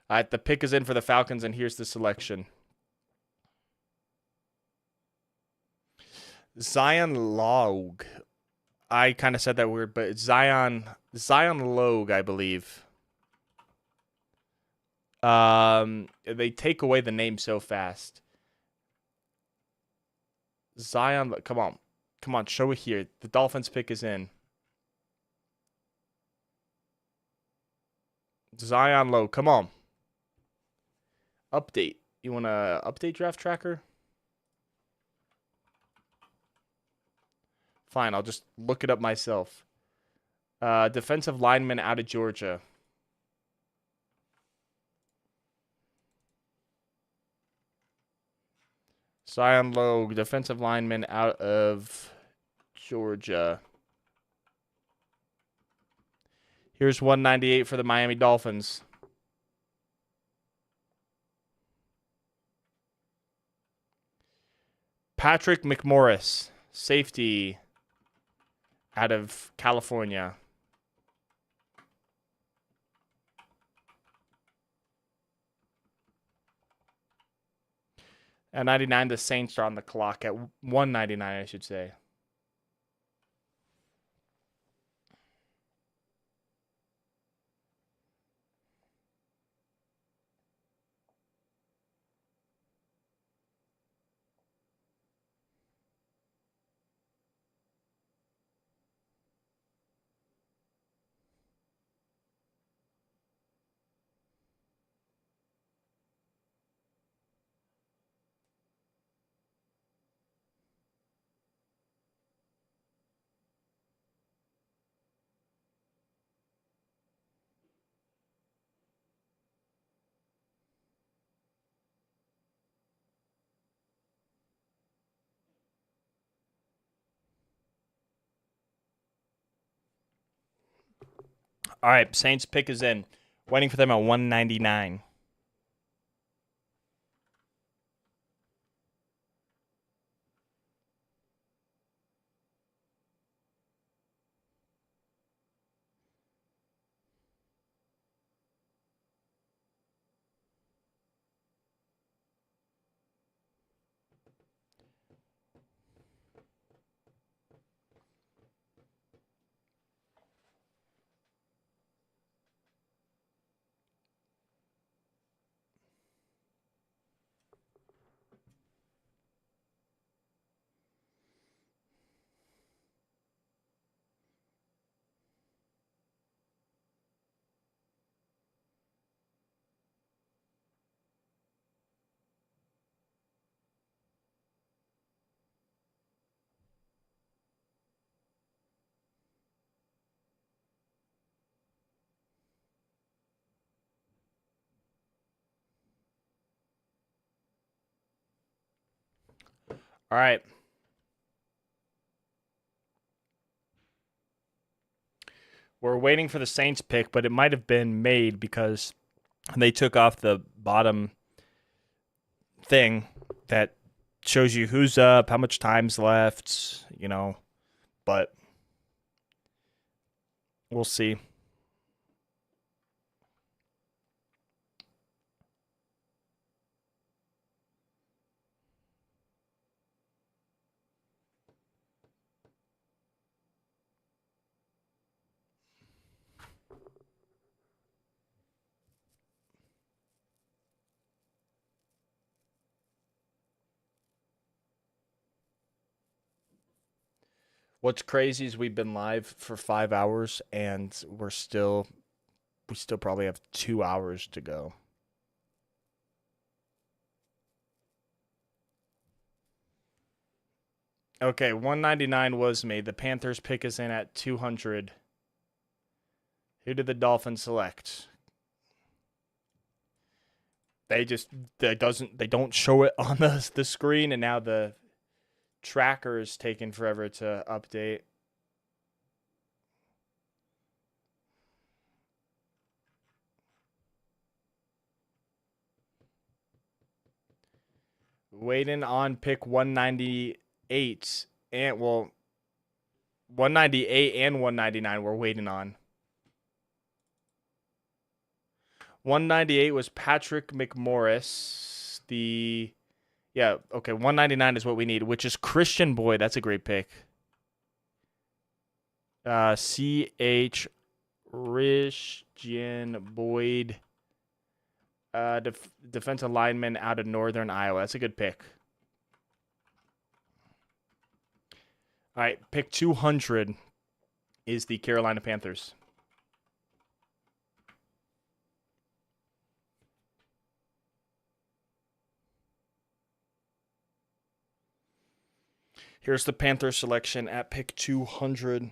All right, the pick is in for the Falcons, and here's the selection. Zion Logue. I kind of said that weird, but Zion Logue, I believe. They take away the name so fast. Zion, come on, show it here. The Dolphins pick is in. Zion Logue, come on. Update. You want to update draft tracker? Fine, I'll just look it up myself. Defensive lineman out of Georgia. Zion Logue, defensive lineman out of Georgia. Here's 198 for the Miami Dolphins. Patrick McMorris, safety out of California. At 99, the Saints are on the clock at 199, I should say. All right, Saints pick is in. Waiting for them at 199. All right. We're waiting for the Saints pick, but it might have been made because they took off the bottom thing that shows you who's up, how much time's left, but we'll see. What's crazy is we've been live for 5 hours and we still probably have 2 hours to go. Okay, 199 was made. The Panthers pick us in at 200. Who did the Dolphins select? They don't show it on the screen, and now the tracker is taking forever to update. Waiting on pick 198 and 198 and 199 we're waiting on. 198 was Patrick McMorris. 199 is what we need, which is Christian Boyd. That's a great pick. C.H. Christian Boyd. Defensive lineman out of Northern Iowa. That's a good pick. All right, pick 200 is the Carolina Panthers. Here's the Panther selection at pick 200.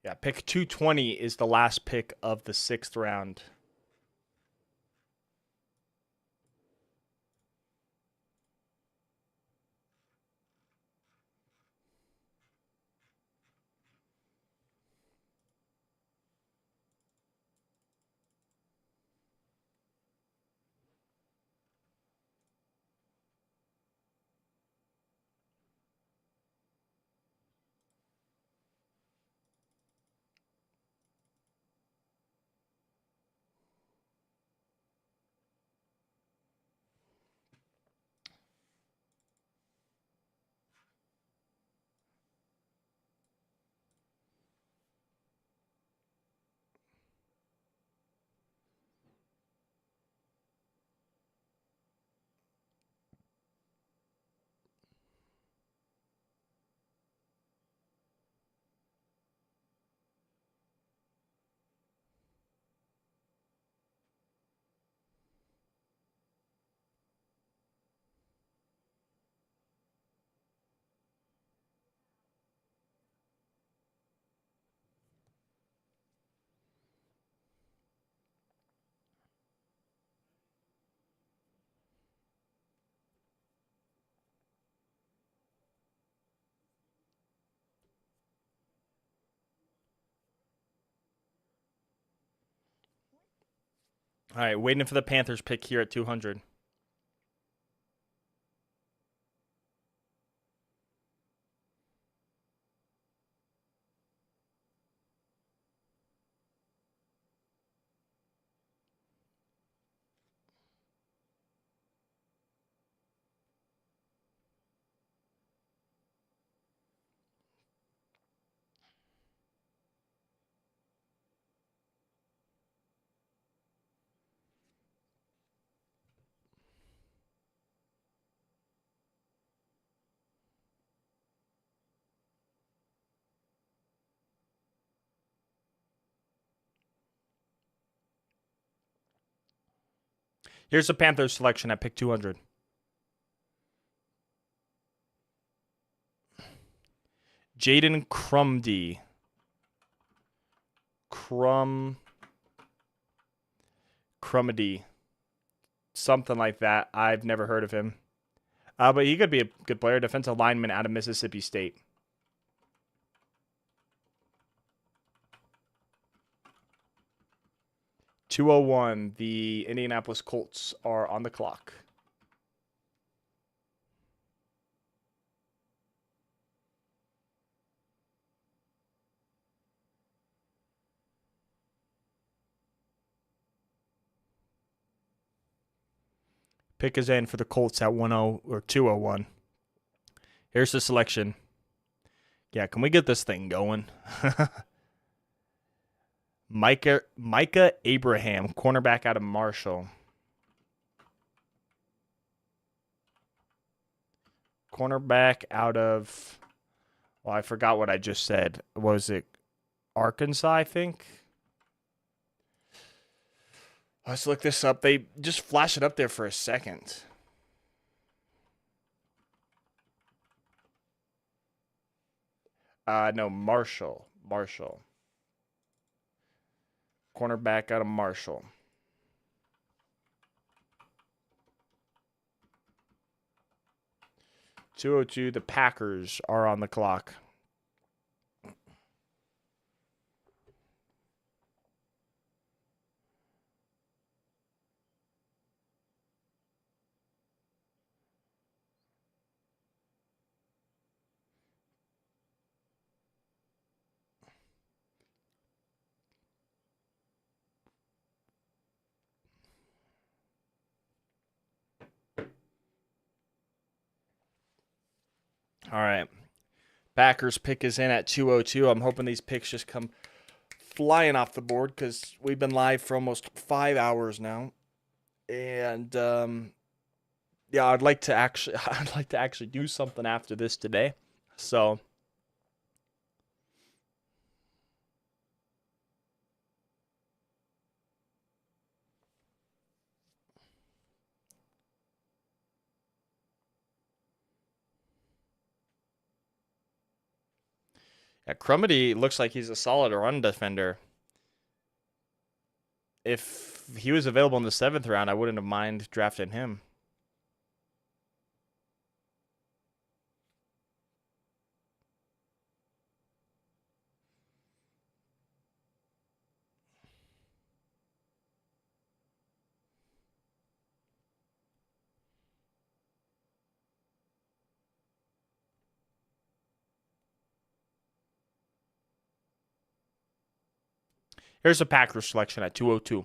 Yeah, pick 220 is the last pick of the 6th round. All right, waiting for the Panthers pick here at 200. Here's the Panthers selection at pick 200. Jaden Crumdy. Crumedy. Something like that. I've never heard of him. But he could be a good player. Defensive lineman out of Mississippi State. .201. The Indianapolis Colts are on the clock. Pick is in for the Colts at 10 or 201. Here's the selection. Yeah, can we get this thing going? Micah Abraham, cornerback out of Marshall. Cornerback out of, well, I forgot what I just said. Was it Arkansas, I think? Let's look this up. They just flash it up there for a second. No, Marshall. Cornerback out of Marshall. .202, the Packers are on the clock. All right. Packers pick is in at 202. I'm hoping these picks just come flying off the board because we've been live for almost 5 hours now. And yeah, I'd like to actually do something after this today. So yeah, Crumity looks like he's a solid run defender. If he was available in the 7th round, I wouldn't have mind drafting him. Here's a Packers selection at 202.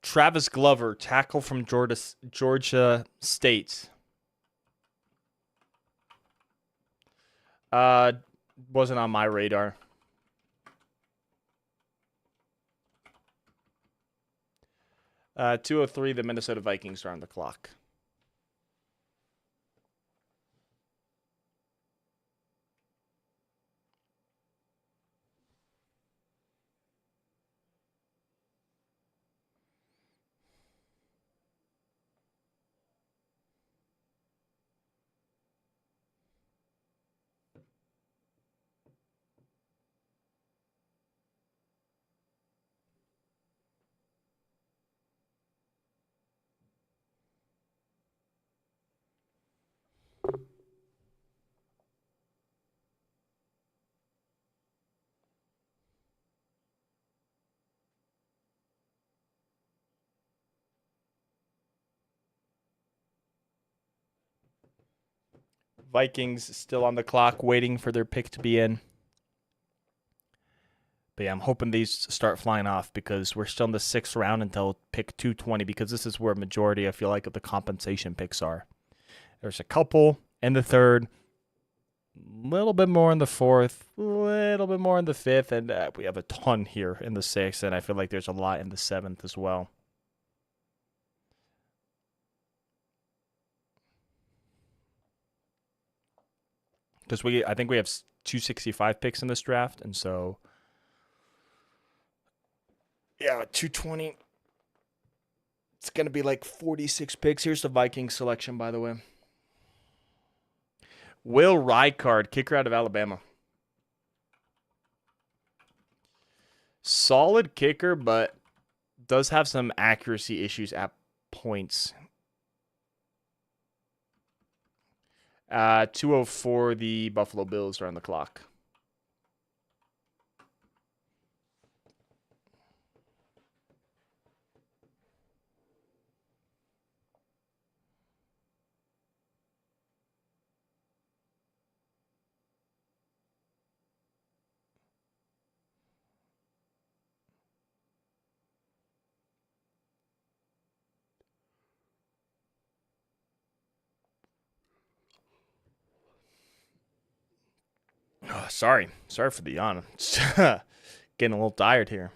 Travis Glover, tackle from Georgia State. Wasn't on my radar. Uh, 203, the Minnesota Vikings are on the clock. Vikings still on the clock, waiting for their pick to be in. But yeah, I'm hoping these start flying off because we're still in the 6th round until pick 220 because this is where majority, I feel like, of the compensation picks are. There's a couple in the 3rd, a little bit more in the 4th, a little bit more in the 5th, and we have a ton here in the 6th, and I feel like there's a lot in the 7th as well. Because I think we have 265 picks in this draft, and so yeah, 220. It's gonna be like 46 picks. Here's the Vikings selection, by the way. Will Ricard, kicker out of Alabama. Solid kicker, but does have some accuracy issues at points. 204, the Buffalo Bills are on the clock. Oh, sorry for the yawn. Getting a little tired here.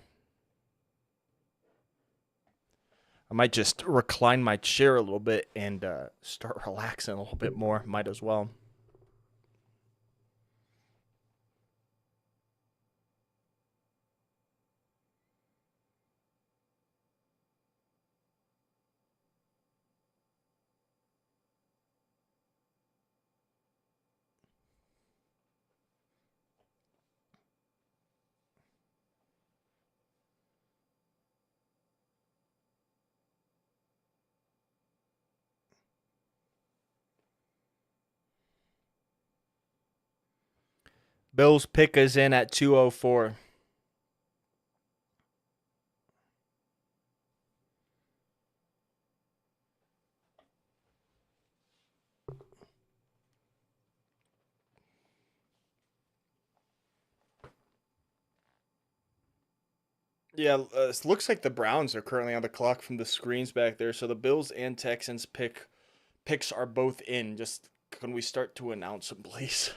I might just recline my chair a little bit and start relaxing a little bit more. Might as well. Bills pick is in at 204. Yeah, it looks like the Browns are currently on the clock from the screens back there. So the Bills and Texans picks are both in. Just can we start to announce them, please?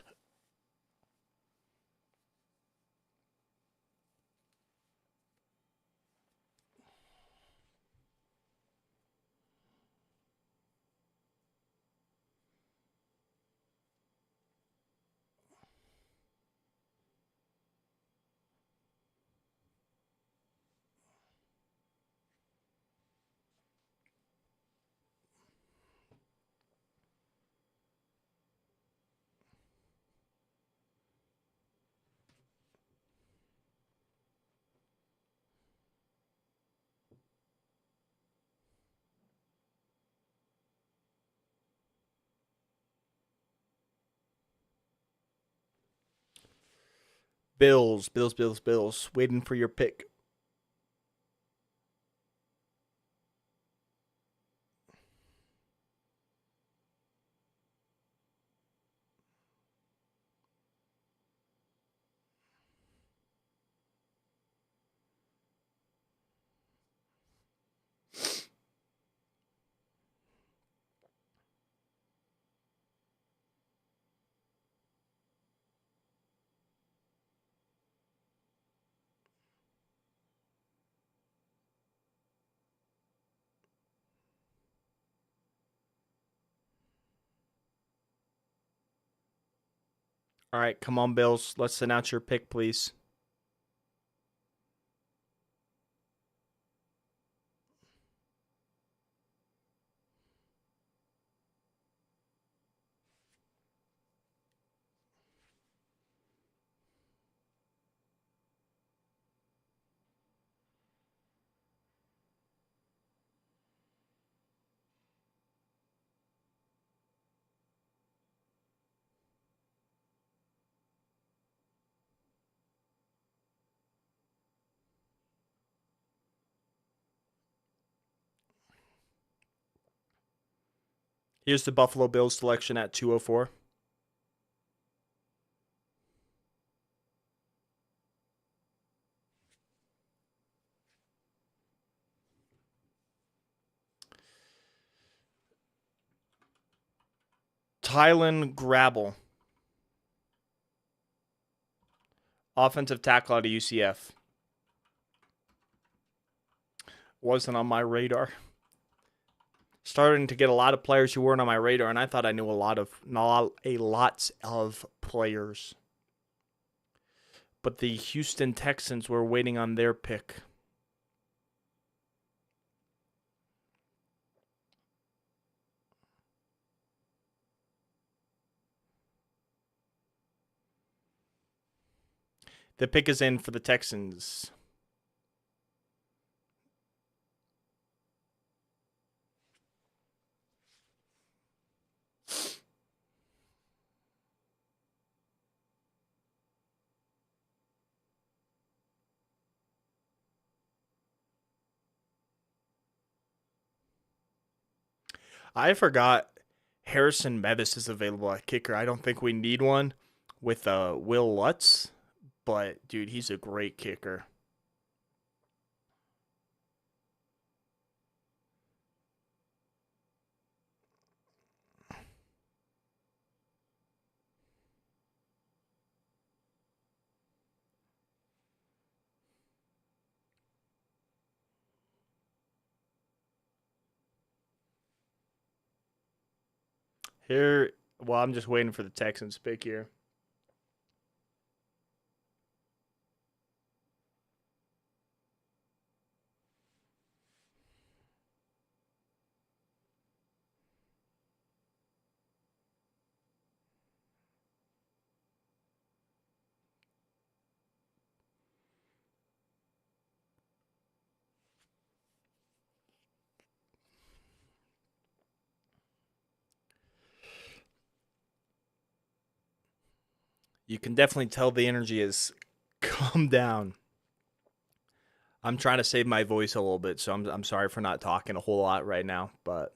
Bills. Waiting for your pick. All right, come on, Bills. Let's announce your pick, please. Here's the Buffalo Bills selection at 204. Tylen Grabble, offensive tackle out of UCF. Wasn't on my radar. Starting to get a lot of players who weren't on my radar, and I thought I knew lots of players. But the Houston Texans were waiting on their pick. The pick is in for the Texans. I forgot Harrison Mevis is available at kicker. I don't think we need one with Will Lutz, but dude, he's a great kicker. Here, well, I'm just waiting for the Texans pick here. You can definitely tell the energy has come down. I'm trying to save my voice a little bit, so I'm sorry for not talking a whole lot right now, but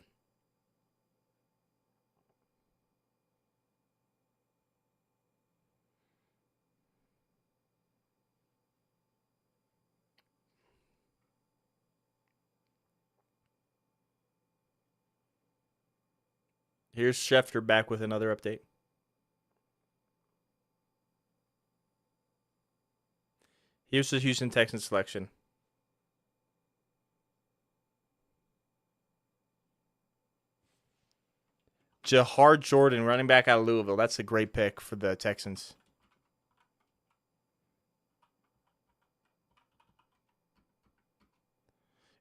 here's Schefter back with another update. Here's the Houston Texans selection. Jahar Jordan, running back out of Louisville. That's a great pick for the Texans.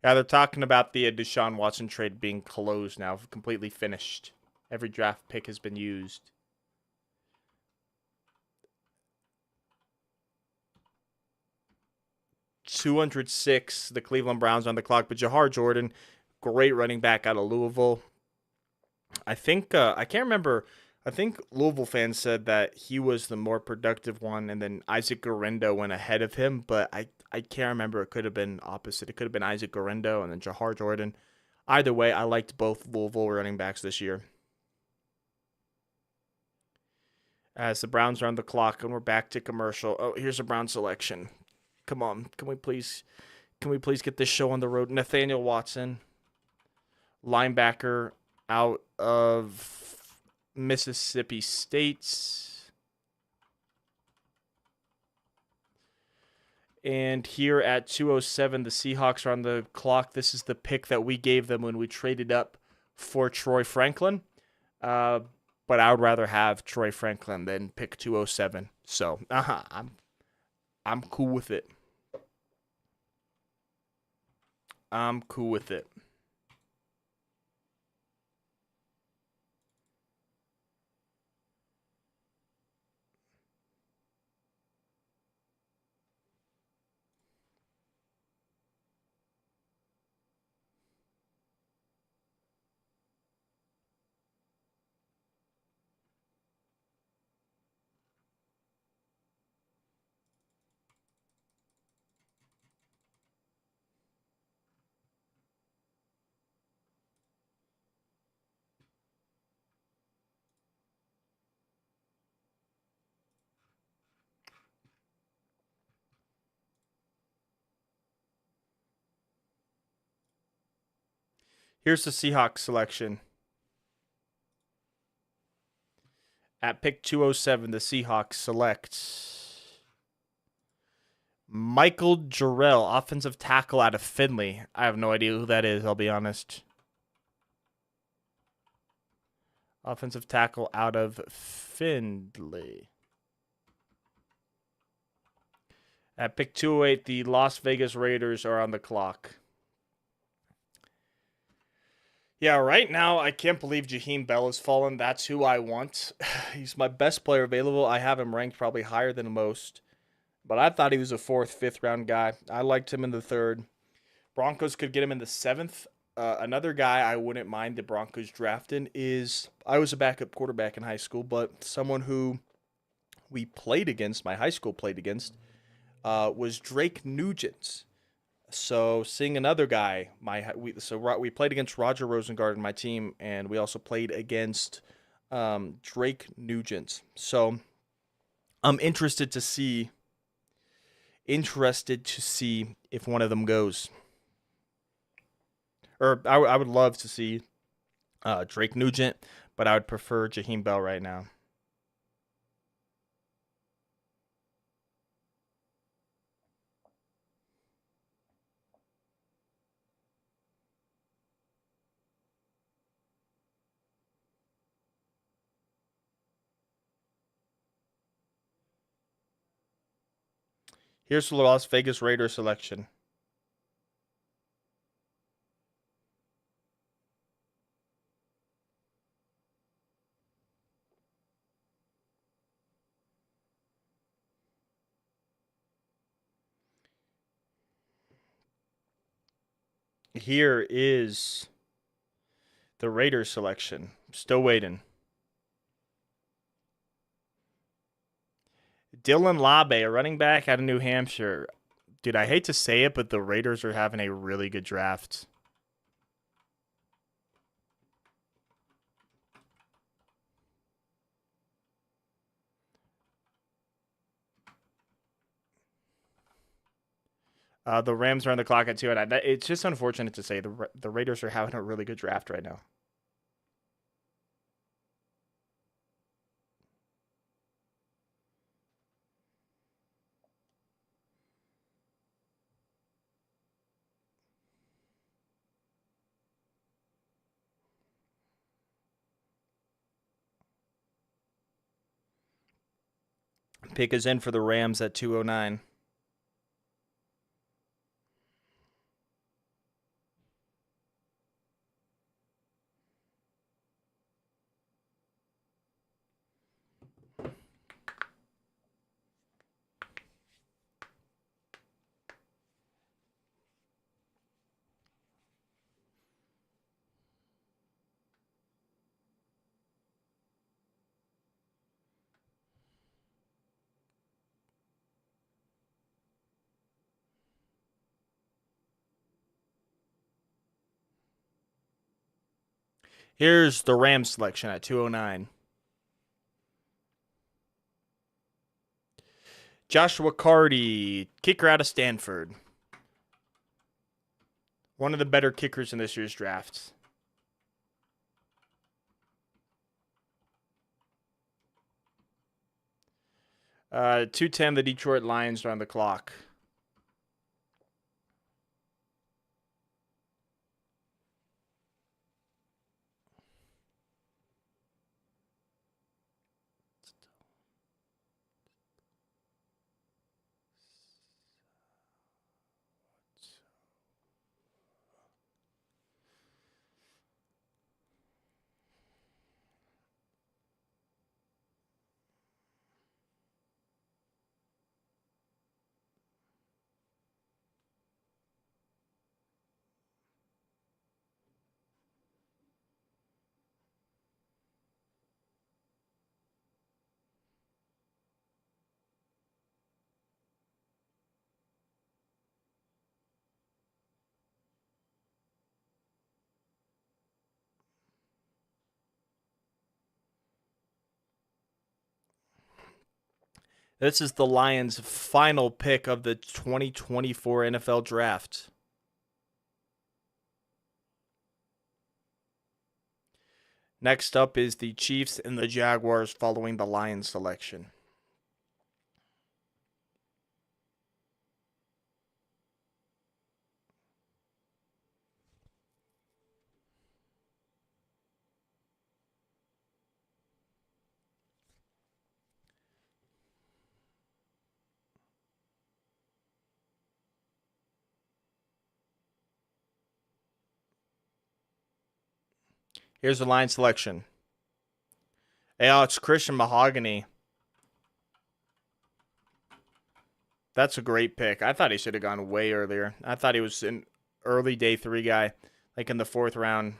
Yeah, they're talking about the Deshaun Watson trade being closed now, completely finished. Every draft pick has been used. $206, the Cleveland Browns on the clock, but Jahar Jordan, great running back out of Louisville. I think I can't remember. I think Louisville fans said that he was the more productive one, and then Isaac Guerendo went ahead of him. But I can't remember. It could have been opposite. It could have been Isaac Guerendo and then Jahar Jordan. Either way, I liked both Louisville running backs this year. As the Browns are on the clock, and we're back to commercial. Oh, here's a Brown selection. Come on, can we please get this show on the road? Nathaniel Watson, linebacker out of Mississippi State. And here at 207, the Seahawks are on the clock. This is the pick that we gave them when we traded up for Troy Franklin. But I would rather have Troy Franklin than pick 207. So, I'm cool with it. I'm cool with it. Here's the Seahawks selection. At pick 207, the Seahawks select Michael Jarrell, offensive tackle out of Findlay. I have no idea who that is, I'll be honest. Offensive tackle out of Findlay. At pick 208, the Las Vegas Raiders are on the clock. Yeah, right now, I can't believe Jaheim Bell has fallen. That's who I want. He's my best player available. I have him ranked probably higher than most. But I thought he was a fourth, fifth round guy. I liked him in the third. Broncos could get him in the seventh. Another guy I wouldn't mind the Broncos drafting is, I was a backup quarterback in high school, but someone who we played against, my high school played against, was Drake Nugent. So seeing another guy, we played against Roger Rosengard in my team, and we also played against Drake Nugent. So I'm interested to see if one of them goes. Or I would love to see Drake Nugent, but I would prefer Jaheim Bell right now. Here's the Las Vegas Raiders selection. Here is the Raiders selection. Still waiting. Dylan Labe, a running back out of New Hampshire. Dude, I hate to say it, but the Raiders are having a really good draft. The Rams are on the clock at 2 and it's just unfortunate to say the Raiders are having a really good draft right now. Pick is in for the Rams at 209. Here's the Rams selection at 209. Joshua Carty, kicker out of Stanford. One of the better kickers in this year's draft. Uh, 210, the Detroit Lions are on the clock. This is the Lions' final pick of the 2024 NFL Draft. Next up is the Chiefs and the Jaguars following the Lions selection. Here's the Lions selection. Hey, it's Christian Mahogany. That's a great pick. I thought he should have gone way earlier. I thought he was an early day 3 guy, like in the 4th round.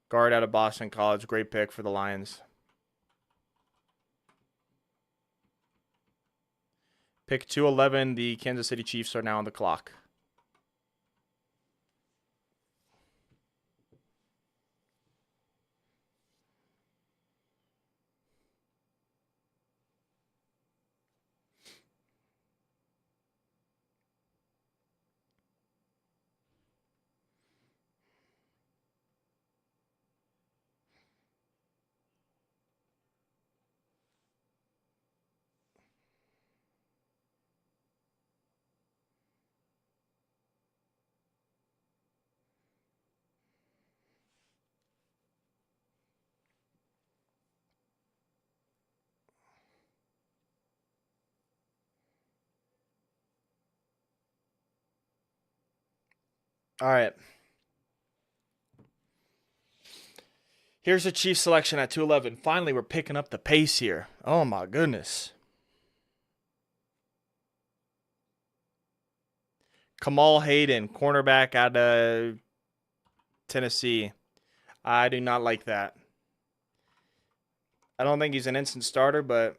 Guard out of Boston College. Great pick for the Lions. Pick 211, the Kansas City Chiefs are now on the clock. All right. Here's a Chiefs selection at 211. Finally, we're picking up the pace here. Oh my goodness. Kamal Hayden, cornerback out of Tennessee. I do not like that. I don't think he's an instant starter, but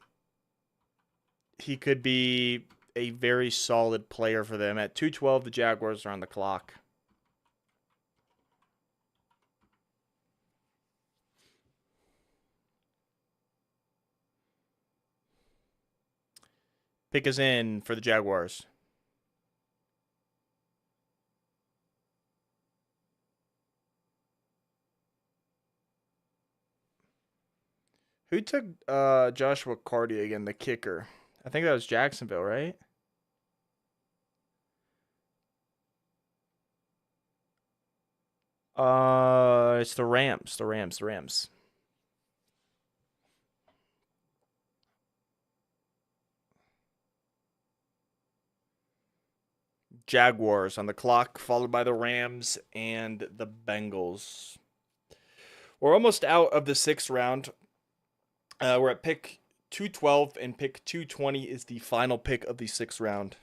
he could be a very solid player for them. At 212, the Jaguars are on the clock. Pick is in for the Jaguars. Who took Joshua Carty again, the kicker? I think that was Jacksonville, right? It's the Rams. The Rams. The Rams. Jaguars on the clock, followed by the Rams and the Bengals. We're almost out of the sixth round. We're at pick 212, and pick 220 is the final pick of the sixth round.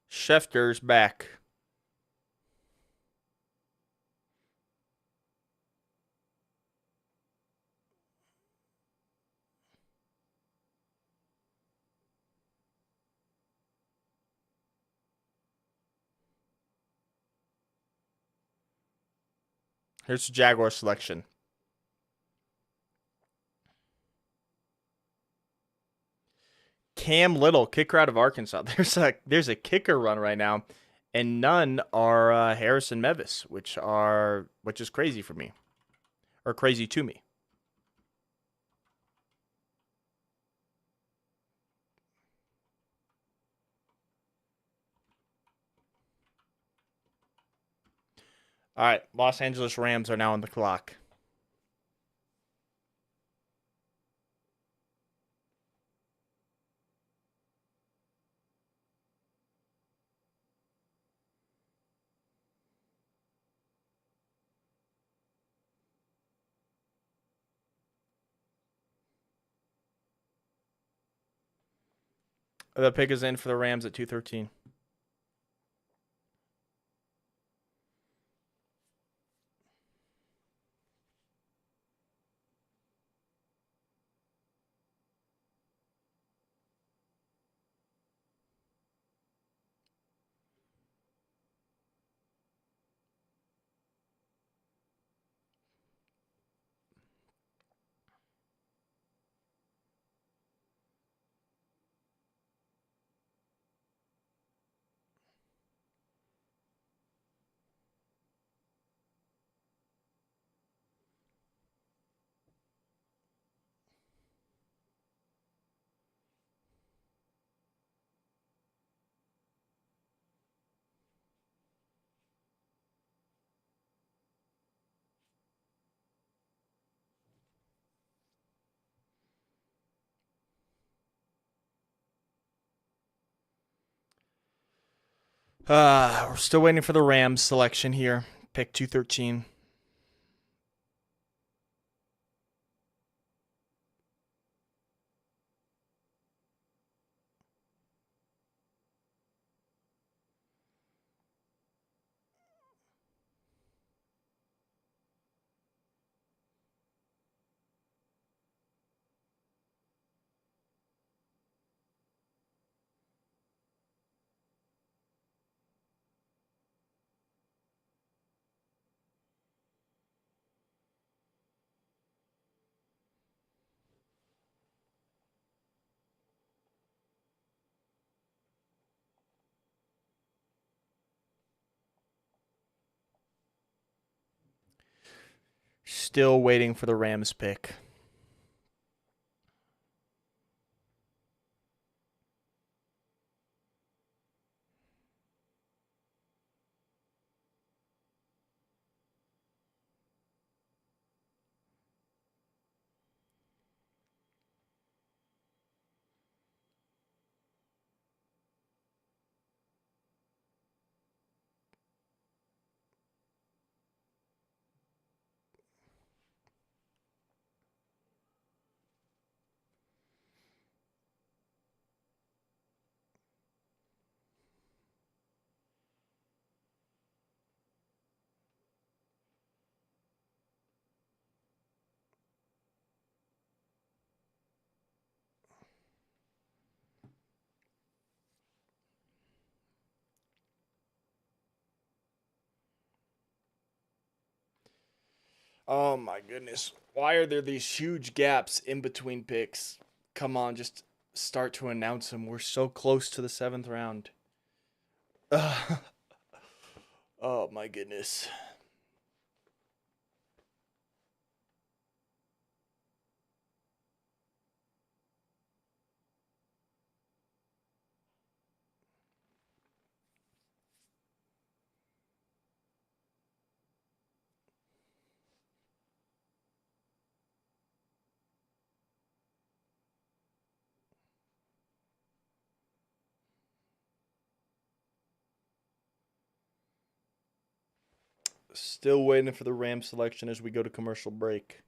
Schefter's back. Here's the Jaguar selection. Cam Little, kicker out of Arkansas. There's a kicker run right now, and none are Harrison Mevis, which is crazy for me, or crazy to me. All right, Los Angeles Rams are now on the clock. The pick is in for the Rams at 213. We're still waiting for the Rams selection here. Pick 213. Still waiting for the Rams pick. Oh my goodness. Why are there these huge gaps in between picks? Come on, just start to announce them. We're so close to the 7th round. Ugh. Oh my goodness. Still waiting for the Ram selection as we go to commercial break.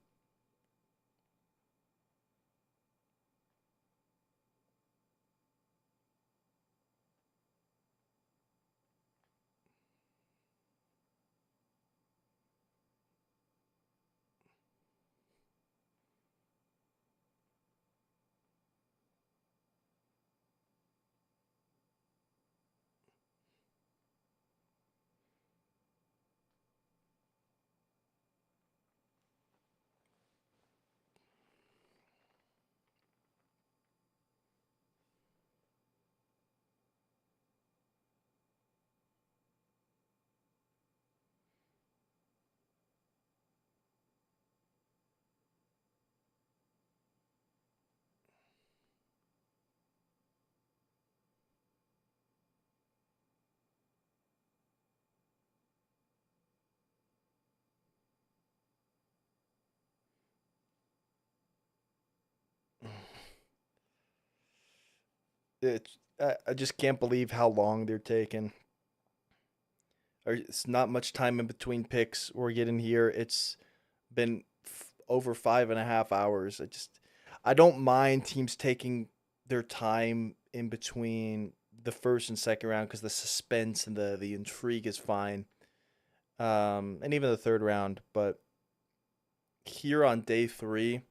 I just can't believe how long they're taking. It's not much time in between picks. We're getting here. It's been over 5.5 hours. I don't mind teams taking their time in between the first and second round because the suspense and the intrigue is fine. And even the third round. But here on day 3,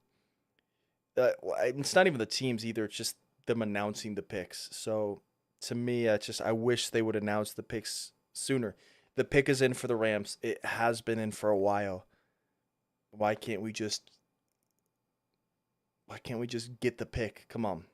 it's not even the teams either. It's just them announcing the picks. So to me, I wish they would announce the picks sooner. The pick is in for the Rams. It has been in for a while. Why can't we just get the pick? Come on.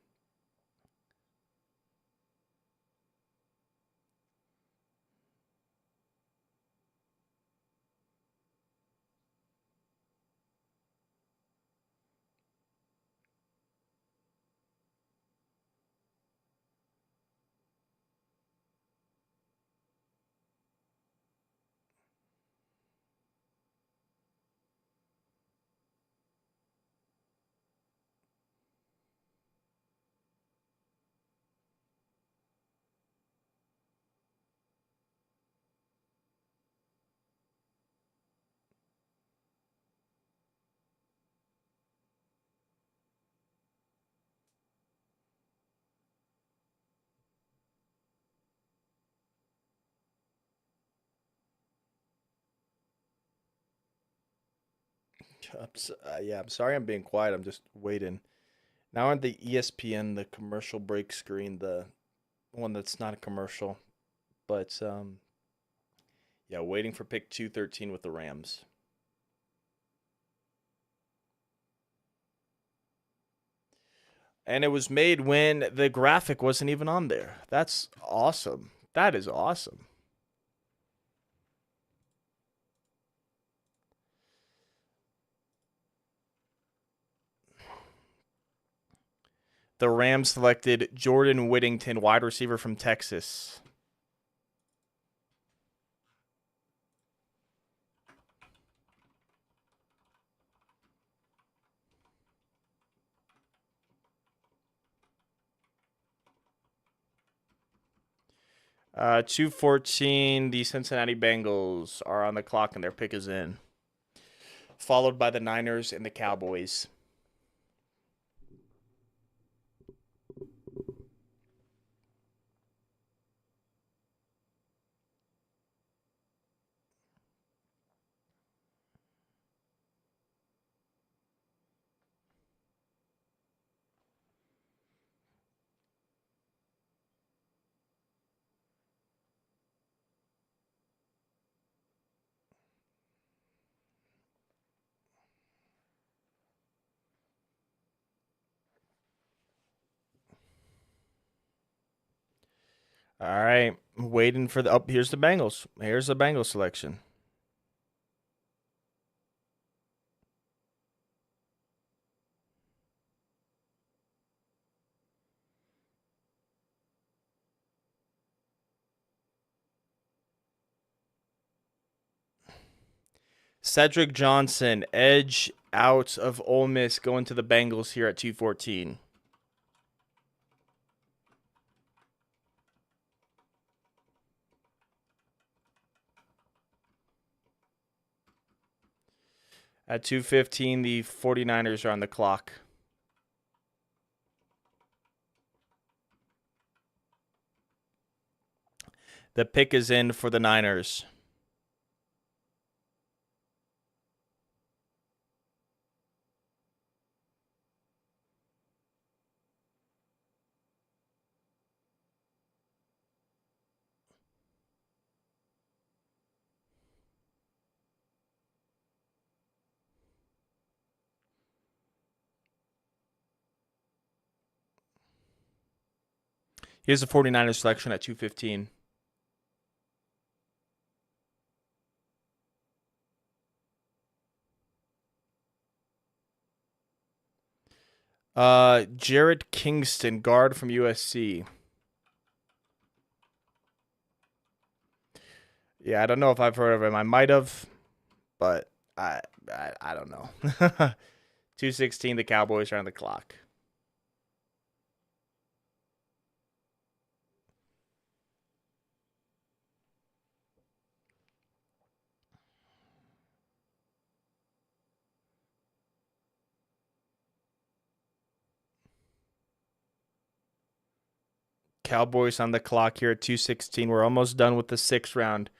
Yeah, I'm sorry I'm being quiet. I'm just waiting. Now on the ESPN, the commercial break screen, the one that's not a commercial, but yeah, waiting for pick 213 with the Rams. And it was made when the graphic wasn't even on there. That's awesome. That is awesome. The Rams selected Jordan Whittington, wide receiver from Texas. Uh, 2:14. The Cincinnati Bengals are on the clock and their pick is in, followed by the Niners and the Cowboys. All right, waiting for the. Oh, here's the Bengals. Here's the Bengals selection. Cedric Johnson, edge out of Ole Miss, going to the Bengals here at 2:14. At 2:15, the 49ers are on the clock. The pick is in for the Niners. Here's the 49ers selection at 2:15. Jared Kingston, guard from USC. Yeah, I don't know if I've heard of him. I might have, but I don't know. 2:16, the Cowboys are on the clock. Cowboys on the clock here at 2:16. We're almost done with the 6th round.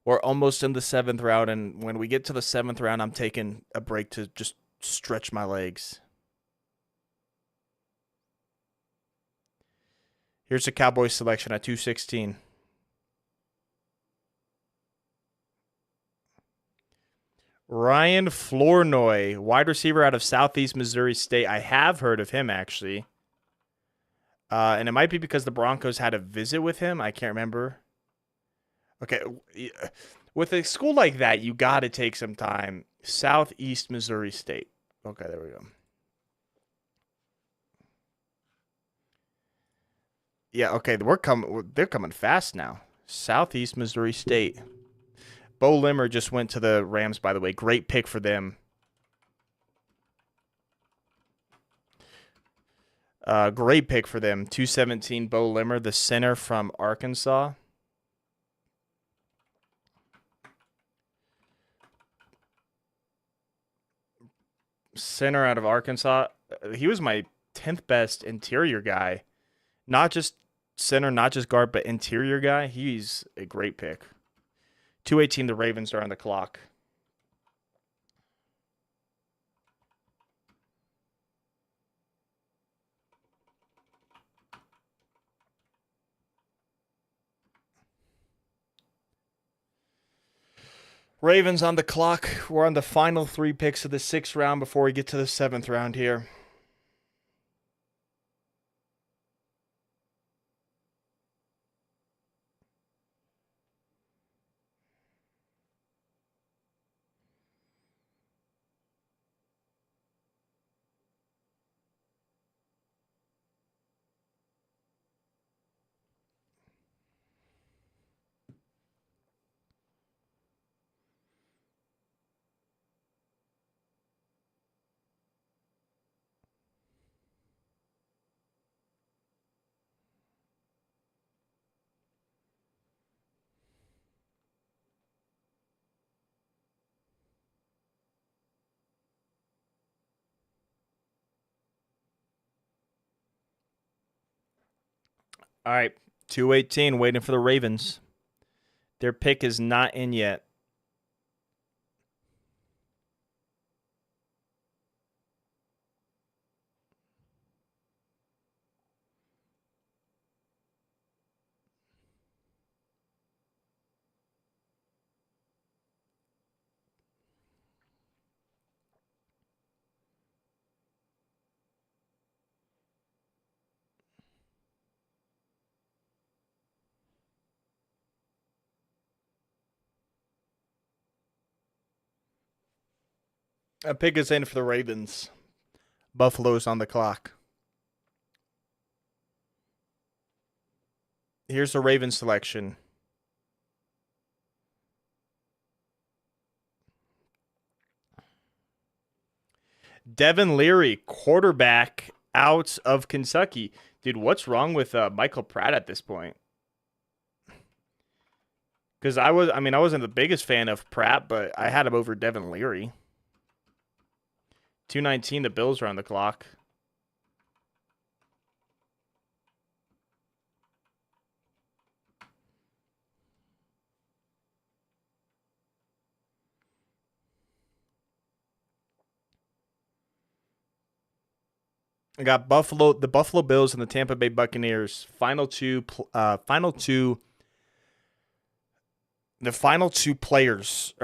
We're almost in the 7th round, and when we get to the 7th round, I'm taking a break to just stretch my legs. Here's the Cowboys selection at 2:16. Ryan Flournoy, wide receiver out of Southeast Missouri State. I have heard of him, actually. And it might be because the Broncos had a visit with him. I can't remember. Okay. With a school like that, you got to take some time. Southeast Missouri State. Okay, there we go. Yeah, okay, they're coming fast now. Southeast Missouri State. Bo Limmer just went to the Rams, by the way. Great pick for them. Great pick for them. 2:17, Bo Limmer, the center from Arkansas. Center out of Arkansas. He was my 10th best interior guy. Not just center, not just guard, but interior guy. He's a great pick. 2:18, the Ravens are on the clock. Ravens on the clock. We're on the final 3 picks of the 6th round before we get to the 7th round here. All right, 218, waiting for the Ravens. Their pick is not in yet. A pick is in for the Ravens. Buffalo's on the clock. Here's the Ravens selection. Devin Leary, quarterback out of Kentucky. Dude, what's wrong with Michael Pratt at this point? Because I wasn't the biggest fan of Pratt, but I had him over Devin Leary. 219, the Bills are on the clock. I got the Buffalo Bills and the Tampa Bay Buccaneers. The final two players.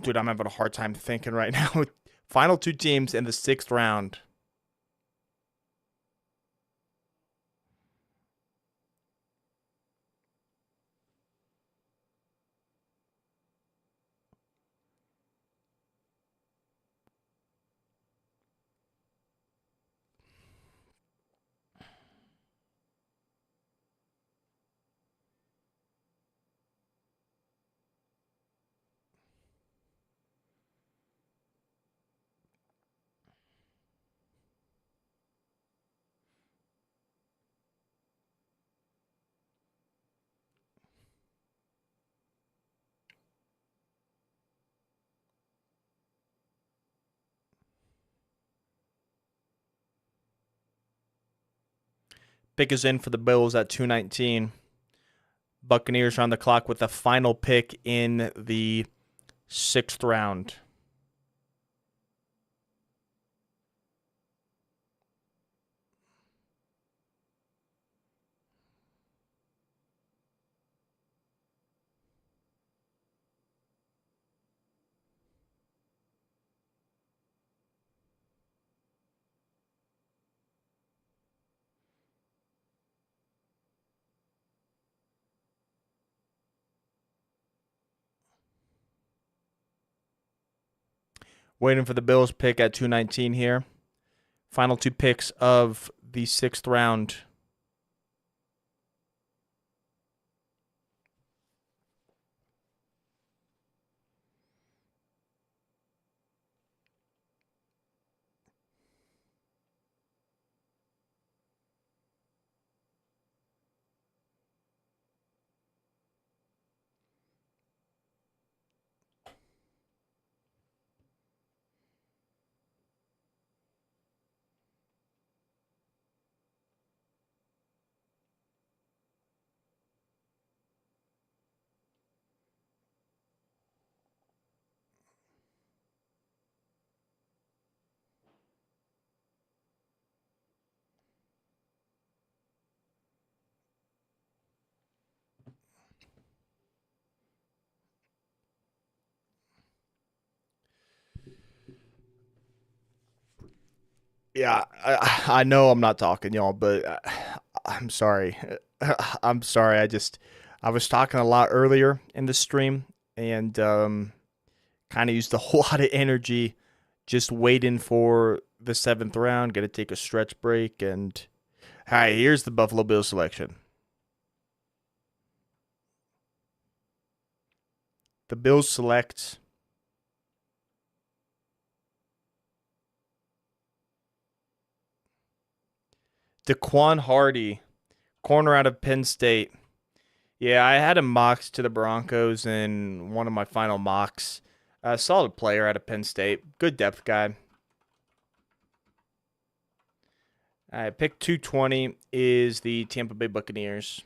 Dude, I'm having a hard time thinking right now. Final two teams in the 6th round. Pick is in for the Bills at 219. Buccaneers are on the clock with the final pick in the 6th round. Waiting for the Bills pick at 219 here. Final two picks of the 6th round. Yeah, I know I'm not talking, y'all, but I'm sorry. I'm sorry. I was talking a lot earlier in the stream and kind of used a whole lot of energy just waiting for the 7th round. Got to take a stretch break. And all right, here's the Buffalo Bills selection. The Bills select Daquan Hardy, corner out of Penn State. Yeah, I had him mocked to the Broncos in one of my final mocks. Solid player out of Penn State. Good depth guy. All right, pick 220 is the Tampa Bay Buccaneers.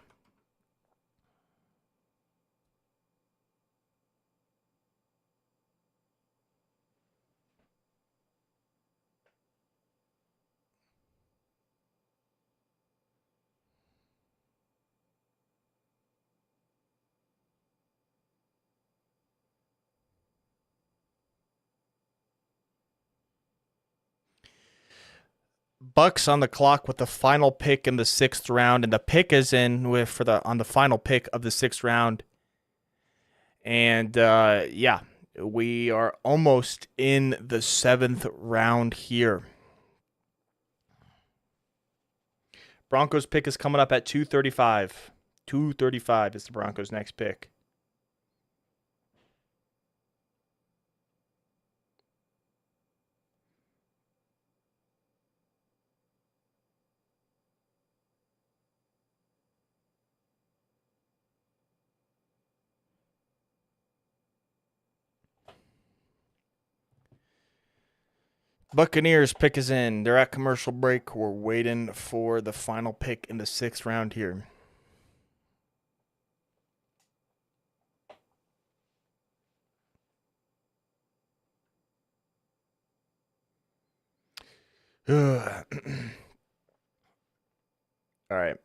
Bucks on the clock with the final pick in the 6th round, and the pick is in with for the on the final pick of the 6th round. And yeah, we are almost in the 7th round here. Broncos pick is coming up at 235. 235 is the Broncos' next pick. Buccaneers pick is in. They're at commercial break. We're waiting for the final pick in the 6th round here. All right.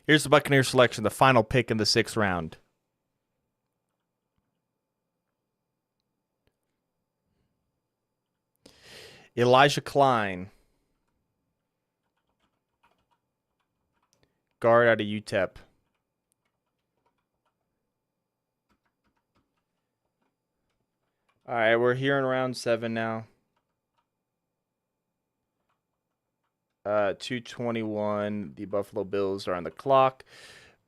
Here's the Buccaneers selection, the final pick in the 6th round. Elijah Klein, guard out of UTEP. All right, we're here in round 7 now. 221. The Buffalo Bills are on the clock.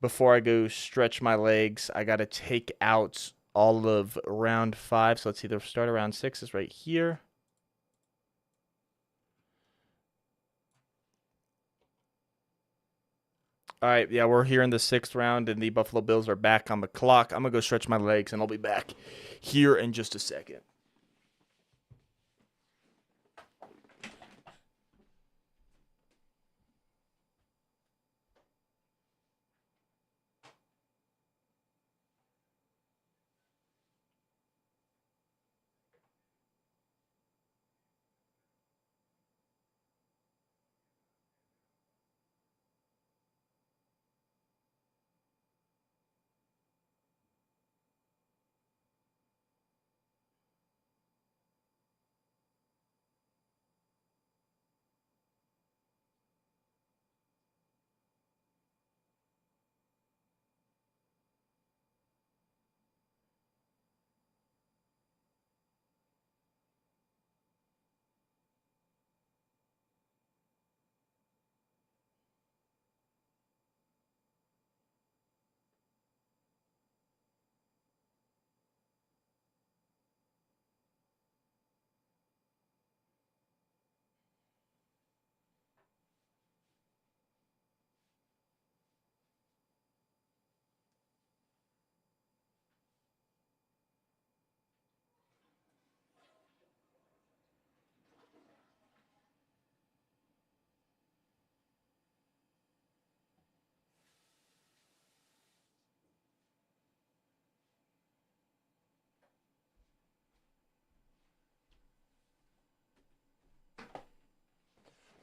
Before I go stretch my legs, I got to take out all of round 5. So let's see, the start of round 6 is right here. All right, yeah, we're here in the 6th round, and the Buffalo Bills are back on the clock. I'm going to go stretch my legs, and I'll be back here in just a second.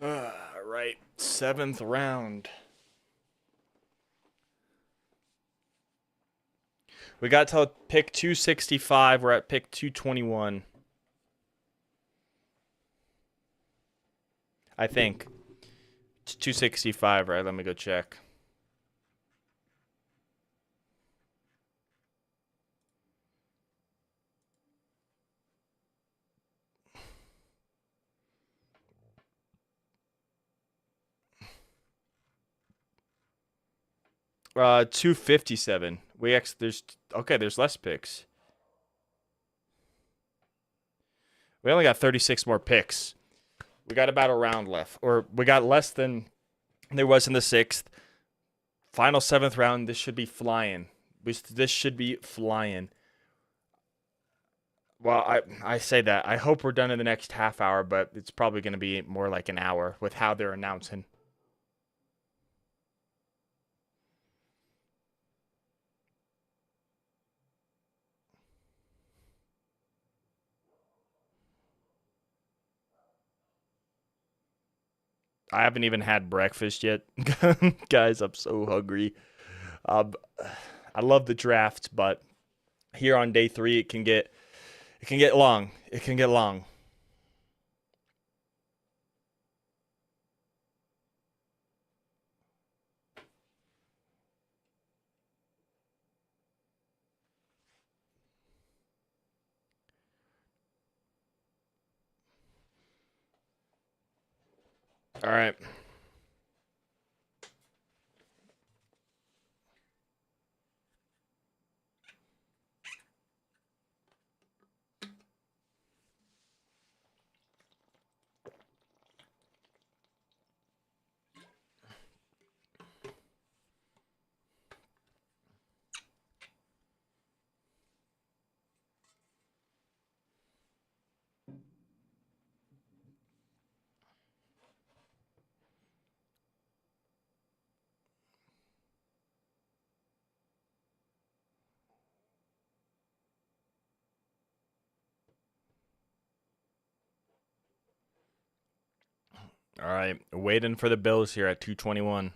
All right, 7th round. We got to pick 265. We're at pick 221. I think. It's 265, right? Let me go check. 257. There's less picks. We only got 36 more picks. We got about a round left, or we got less than there was in the 6th. Final 7th round. This should be flying. This should be flying. Well, I say that. I hope we're done in the next half hour, but it's probably going to be more like an hour with how they're announcing. I haven't even had breakfast yet. Guys, I'm so hungry. Um, I love the draft, but here on day 3 it can get long. It can get long. All right. All right. Waiting for the Bills here at 221.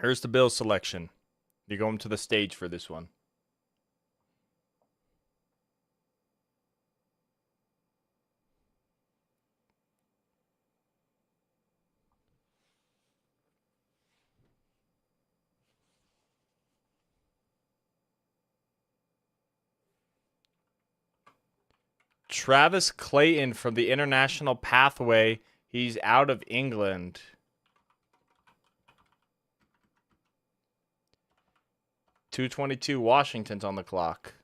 Here's the Bills selection. You're going to the stage for this one. Travis Clayton from the International Pathway. He's out of England. .222 Washington's on the clock.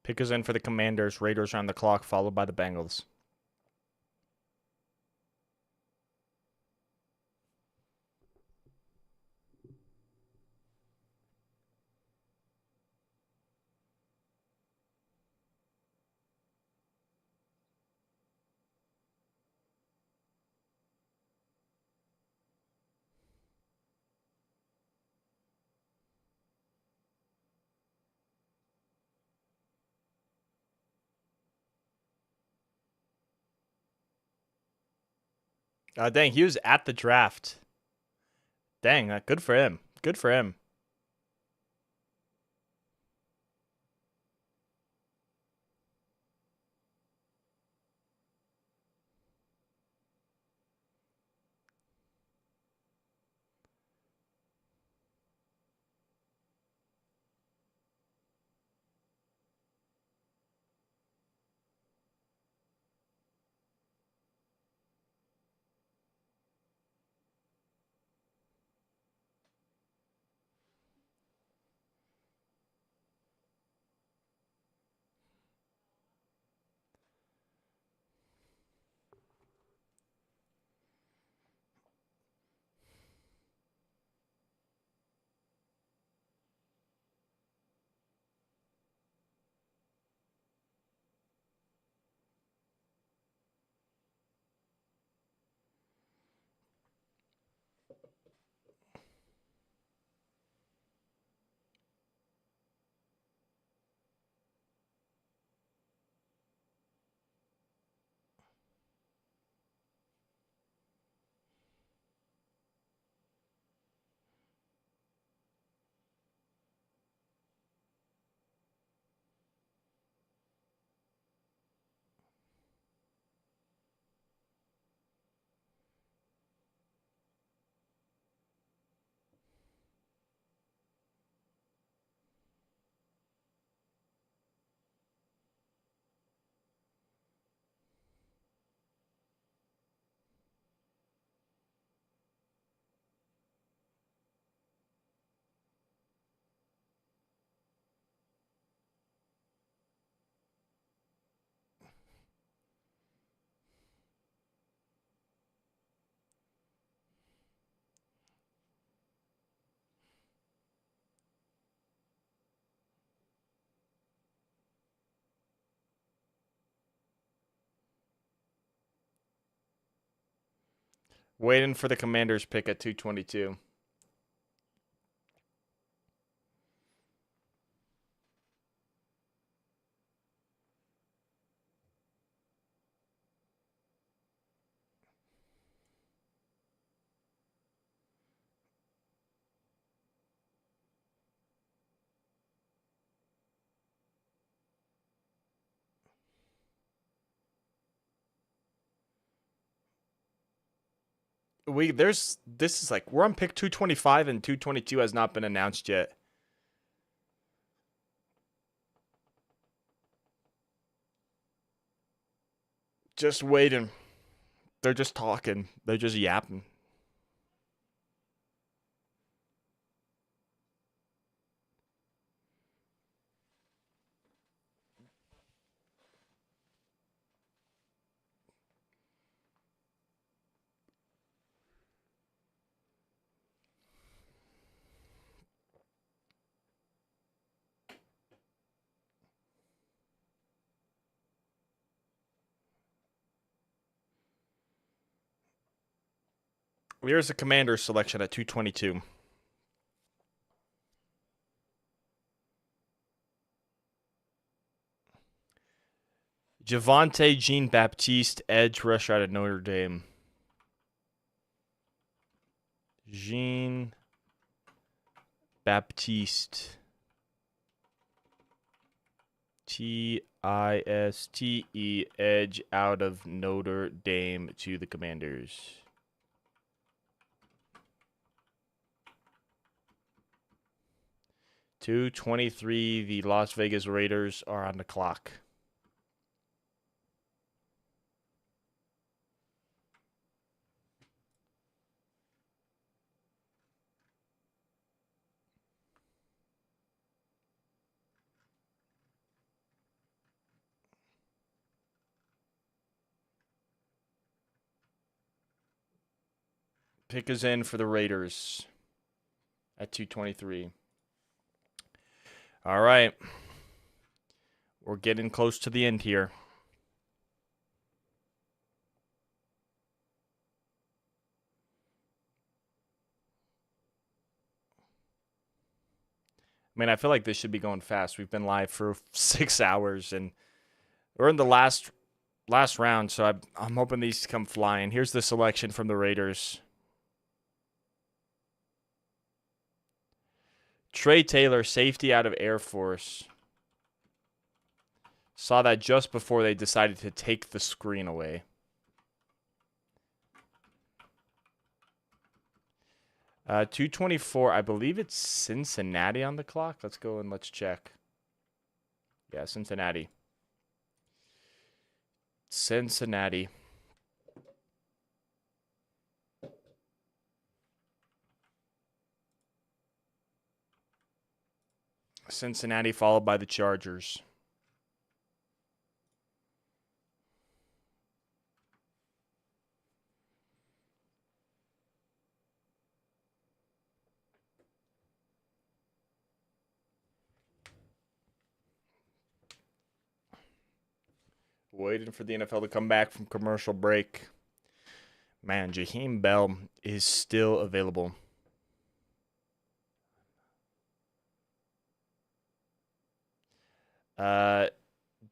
Pick is in for the Commanders. Raiders are on the clock, followed by the Bengals. Dang, he was at the draft. Dang, good for him. Good for him. Waiting for the Commanders pick at 222. This is like we're on pick 225 and 222 has not been announced yet. Just waiting. They're just talking. They're just yapping. Here's the Commanders selection at 222. Javonte Jean-Baptiste, edge rusher out of Notre Dame. Jean-Baptiste. Tiste, edge out of Notre Dame to the Commanders. .223, the Las Vegas Raiders are on the clock. Pick is in for the Raiders at 223. All right. We're getting close to the end here. I mean, I feel like this should be going fast. We've been live for 6 hours, and we're in the last round, so I'm hoping these come flying. Here's the selection from the Raiders. Trey Taylor, safety out of Air Force. Saw that just before they decided to take the screen away. .224, I believe it's Cincinnati on the clock. Let's go and let's check. Yeah, Cincinnati. Cincinnati followed by the Chargers. Waiting for the NFL to come back from commercial break. Man, Jaheim Bell is still available.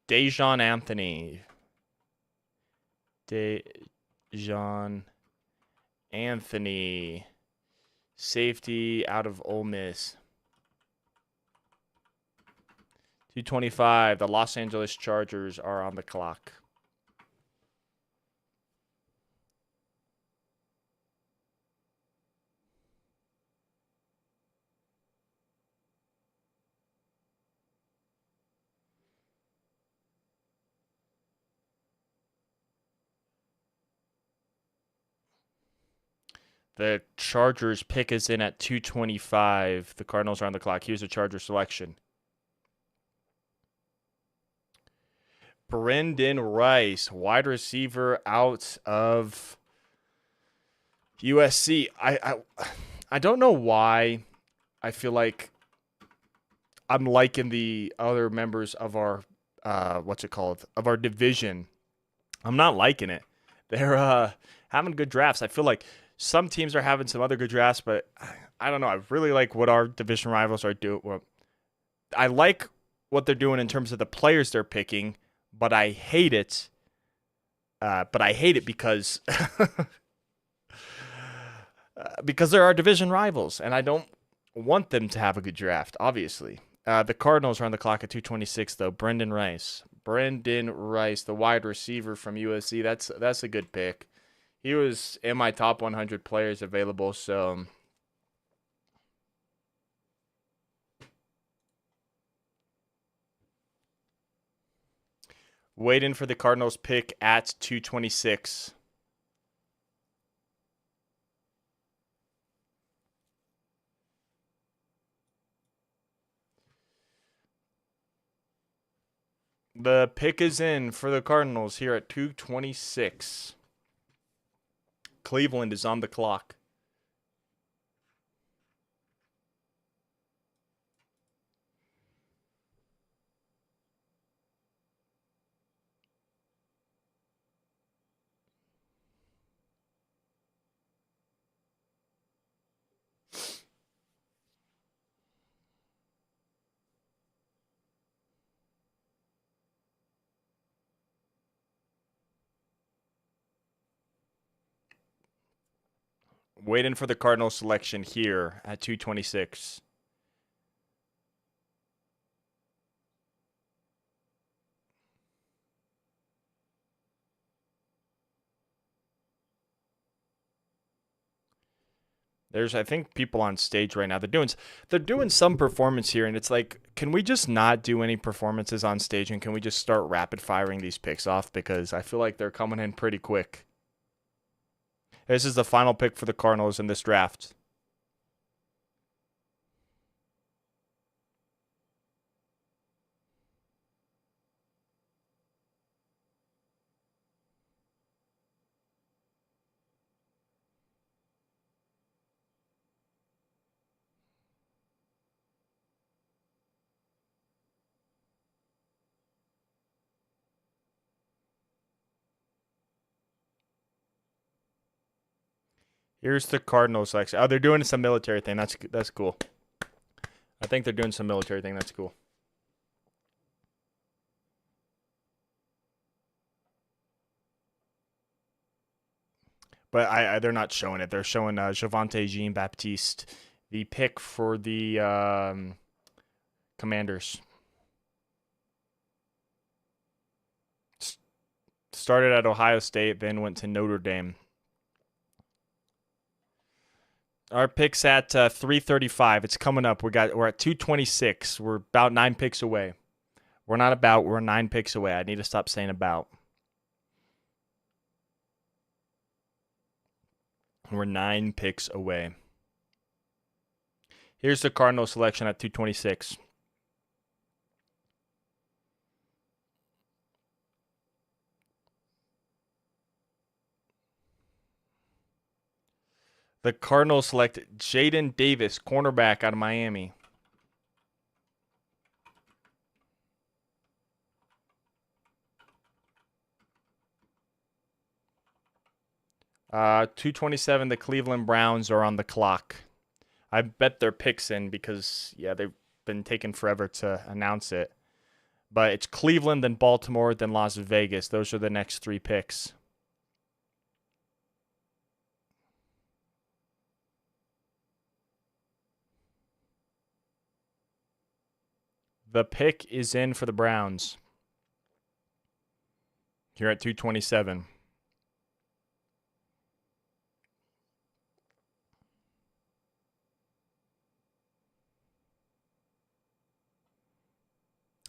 Dejon Anthony. Dejon Anthony. Safety out of Ole Miss. 225. The Los Angeles Chargers are on the clock. The Chargers pick is in at 225. The Cardinals are on the clock. Here's the Charger selection. Brendan Rice, wide receiver out of USC. I don't know why I feel like I'm liking the other members of our of our division. I'm not liking it. They're having good drafts. I feel like some teams are having some other good drafts, but I don't know. I really like what our division rivals are doing. Well, I like what they're doing in terms of the players they're picking, but I hate it. But I hate it because because they're our division rivals, and I don't want them to have a good draft. Obviously, the Cardinals are on the clock at 226, though. Brendan Rice, the wide receiver from USC. That's a good pick. He was in my top 100 players available, so waiting for the Cardinals pick at 226. The pick is in for the Cardinals here at 226. Cleveland is on the clock. Waiting for the Cardinals selection here at 226. There's, I think, people on stage right now. They're doing some performance here, and it's like, can we just not do any performances on stage, and can we just start rapid firing these picks off? Because I feel like they're coming in pretty quick. This is the final pick for the Cardinals in this draft. Here's the Cardinals selection. Oh, they're doing some military thing. That's cool. I think they're doing some military thing. That's cool. But they're not showing it. They're showing Javonte Jean-Baptiste, the pick for the Commanders. Started at Ohio State, then went to Notre Dame. Our pick's at 335. It's coming up. We're at 226. We're about 9 picks away. We're 9 picks away. I need to stop saying about. We're 9 picks away. Here's the Cardinal selection at 226. The Cardinals select Jaden Davis, cornerback out of Miami. 227, the Cleveland Browns are on the clock. I bet their picks in because, yeah, they've been taking forever to announce it. But it's Cleveland, then Baltimore, then Las Vegas. Those are the next 3 picks. The pick is in for the Browns. Here at 227.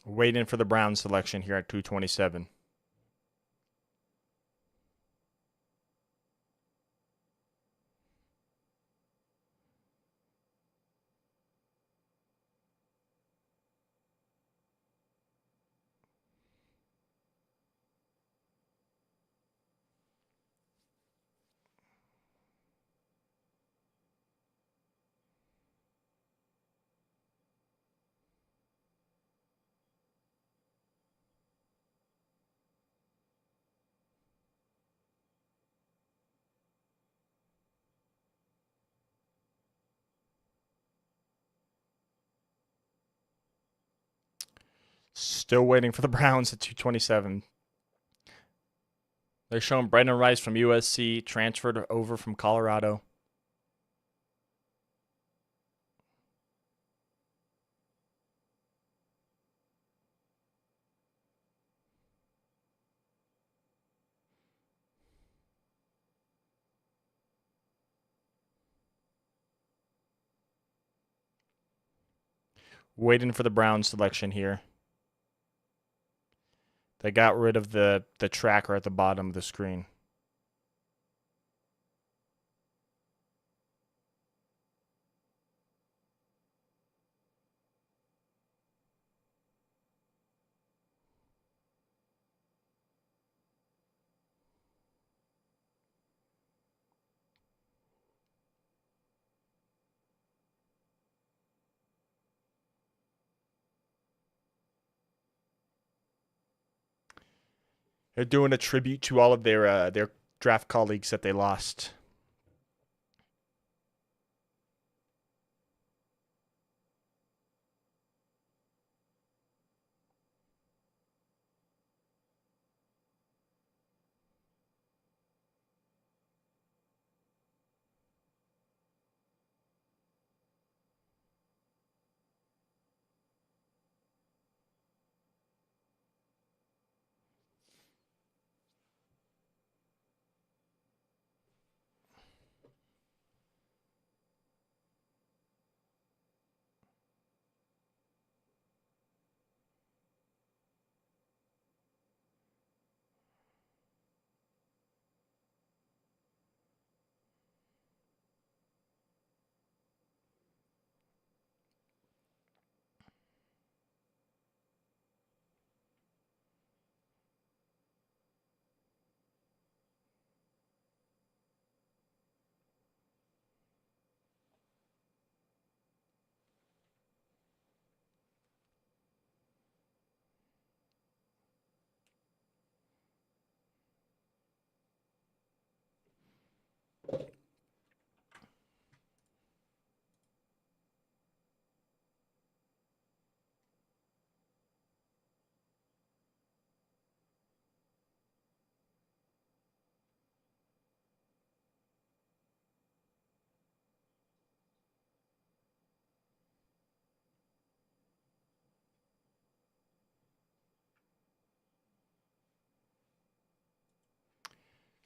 Waiting for the Browns selection here at 227. Still waiting for the Browns at 227. They're showing Brendan Rice from USC, transferred over from Colorado. Waiting for the Browns selection here. They got rid of the tracker at the bottom of the screen. They're doing a tribute to all of their draft colleagues that they lost.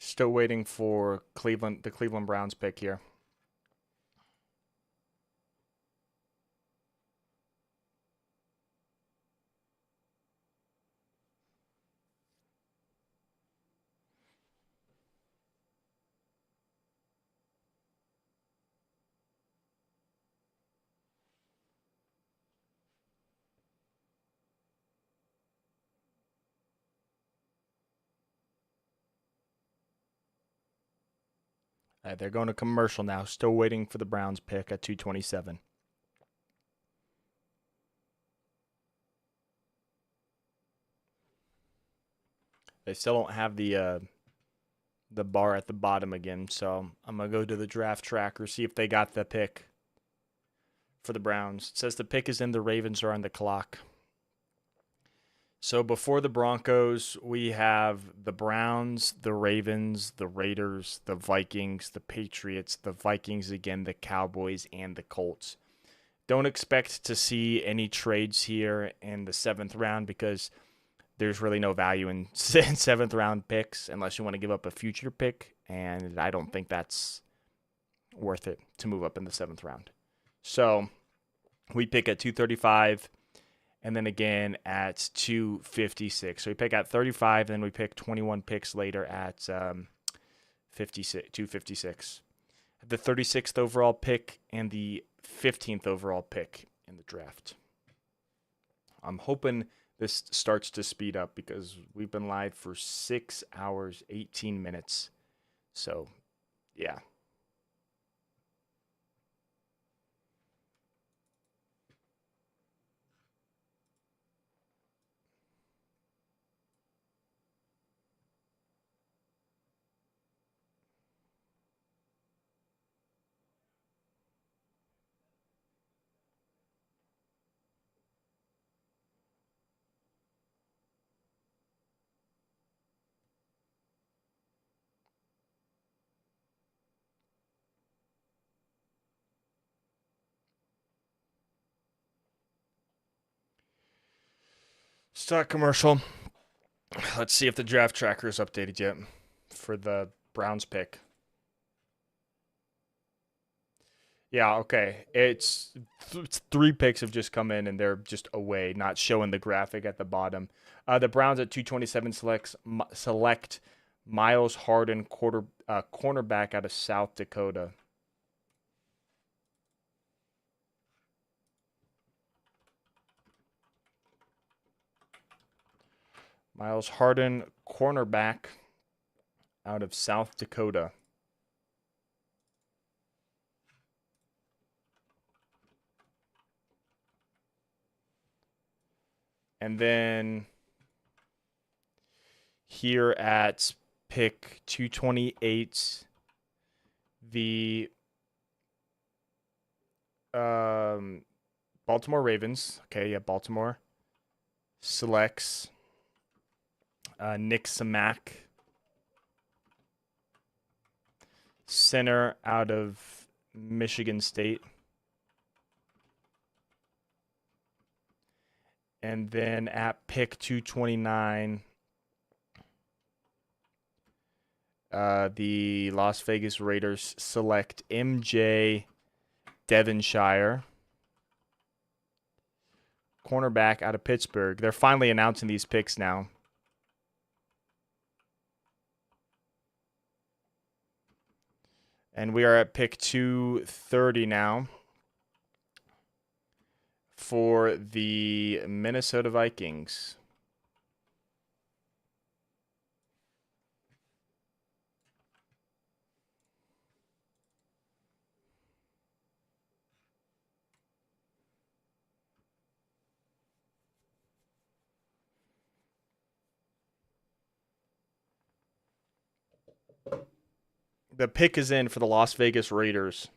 Still waiting for the Cleveland Browns pick here. They're going to commercial now. Still waiting for the Browns pick at 227. They still don't have the bar at the bottom again, so I'm gonna go to the draft tracker, see if they got the pick for the Browns. It says the pick is in, the Ravens are on the clock. So before the Broncos, we have the Browns, the Ravens, the Raiders, the Vikings, the Patriots, the Vikings again, the Cowboys, and the Colts. Don't expect to see any trades here in the 7th round because there's really no value in 7th round picks unless you want to give up a future pick, and I don't think that's worth it to move up in the 7th round. So we pick at 235 and then again at 256. So we pick at 35, and then we pick 21 picks later at 256. The 36th overall pick and the 15th overall pick in the draft. I'm hoping this starts to speed up because we've been live for 6 hours, 18 minutes. So, yeah. Start commercial. Let's see if the draft tracker is updated yet for the Browns pick. Yeah, okay. It's 3 picks have just come in and they're just away, not showing the graphic at the bottom. The Browns at 227 select Miles Harden, cornerback out of South Dakota. Miles Harden, cornerback out of South Dakota. And then here at pick 228, the Baltimore Ravens. Okay, yeah, Baltimore selects Nick Samak, center out of Michigan State. And then at pick 229, the Las Vegas Raiders select MJ Devonshire, cornerback out of Pittsburgh. They're finally announcing these picks now. And we are at pick 230 now for the Minnesota Vikings. The pick is in for the Las Vegas Raiders.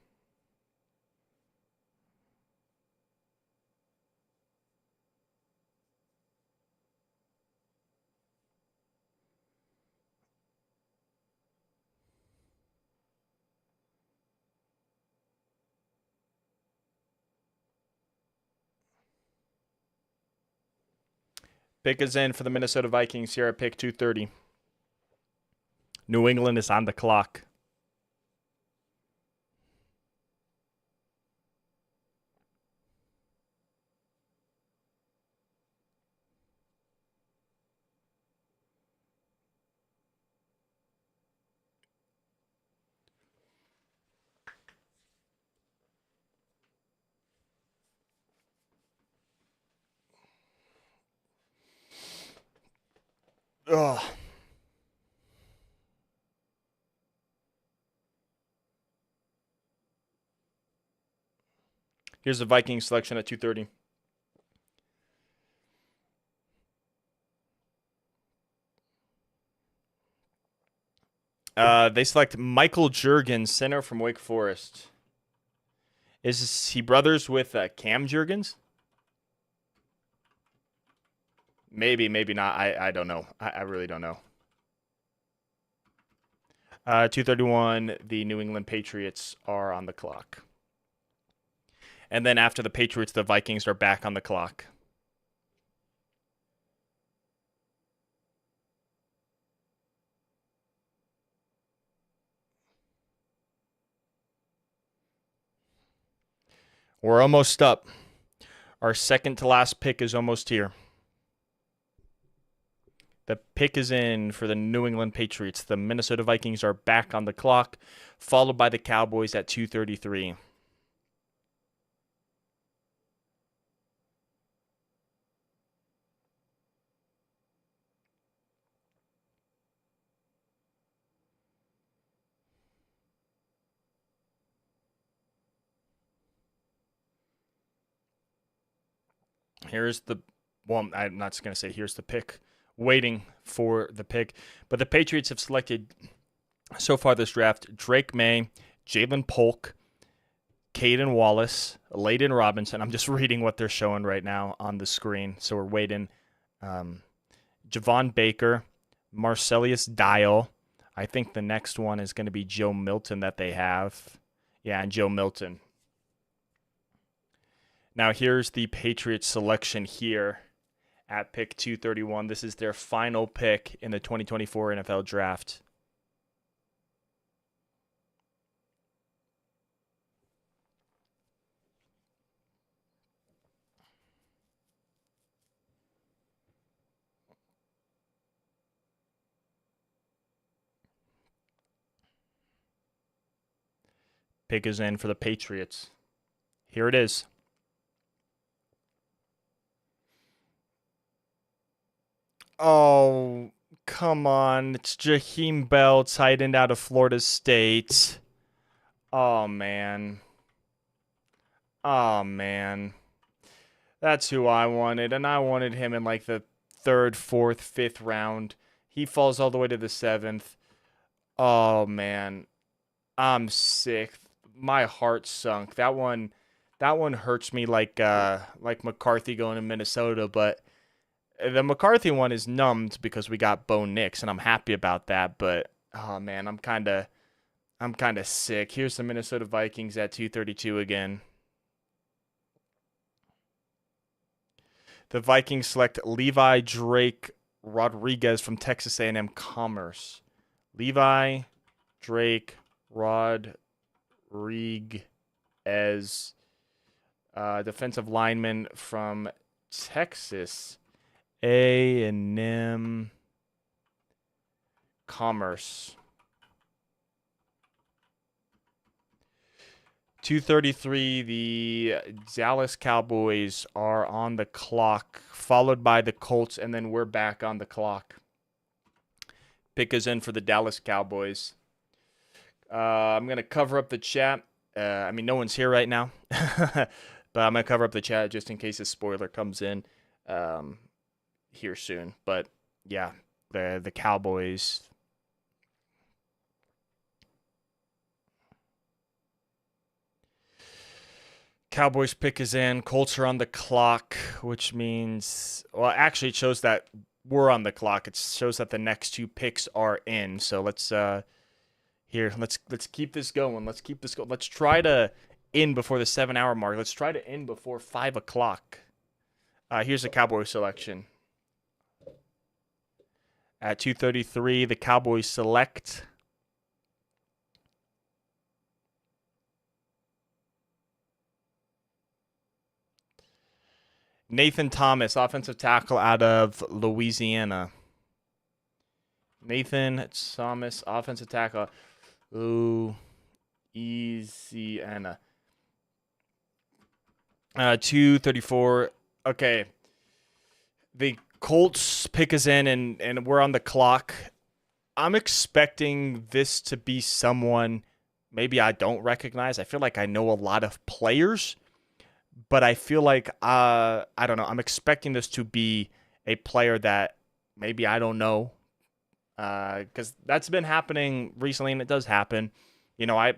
Pick is in for the Minnesota Vikings here at pick 230. New England is on the clock. Ugh. Here's the Vikings selection at 230. They select Michael Juergens, center from Wake Forest. Is he brothers with Cam Juergens? Maybe, maybe not. I don't know. I really don't know. 231, the New England Patriots are on the clock. And then after the Patriots, the Vikings are back on the clock. We're almost up. Our second to last pick is almost here. The pick is in for the New England Patriots. The Minnesota Vikings are back on the clock, followed by the Cowboys at 233. Here's the, well, I'm not just going to say here's the pick. Waiting for the pick. But the Patriots have selected, so far this draft, Drake May, Jalen Polk, Caden Wallace, Layden Robinson. I'm just reading what they're showing right now on the screen. So we're waiting. Javon Baker, Marcellus Dial. I think the next one is going to be Joe Milton that they have. Yeah, and Joe Milton. Now here's the Patriots selection here at pick 231. This is their final pick in the 2024 NFL Draft. Pick is in for the Patriots. Here it is. Oh, come on. It's Jaheim Bell, tight end out of Florida State. Oh, man. Oh, man. That's who I wanted, and I wanted him in like the 3rd, 4th, 5th round. He falls all the way to the 7th. Oh, man. I'm sick. My heart sunk. That one hurts me like McCarthy going to Minnesota, but the McCarthy one is numbed because we got Bo Nix, and I'm happy about that. But oh man, I'm kind of sick. Here's the Minnesota Vikings at 232 again. The Vikings select Levi Drake Rodriguez from Texas A&M Commerce. Levi Drake Rodriguez, defensive lineman from Texas A&M Commerce. 233, the Dallas Cowboys are on the clock, followed by the Colts, and then we're back on the clock. Pick is in for the Dallas Cowboys. I'm going to cover up the chat. No one's here right now, but I'm going to cover up the chat just in case a spoiler comes in here soon. But yeah, the Cowboys. Cowboys pick is in. Colts are on the clock, which means, well, actually it shows that we're on the clock. It shows that the next 2 picks are in. So let's keep this going. Let's keep this going. Let's try to end before the 7-hour mark. Let's try to end before 5 o'clock. Here's the Cowboys selection. At 233, the Cowboys select Nathan Thomas, offensive tackle out of Louisiana. Nathan Thomas, offensive tackle, Louisiana. 234. Okay. The Colts pick us in, and we're on the clock. I'm expecting this to be someone maybe I don't recognize. I feel like I know a lot of players, but I feel like, I don't know. I'm expecting this to be a player that maybe I don't know, because that's been happening recently, and it does happen. I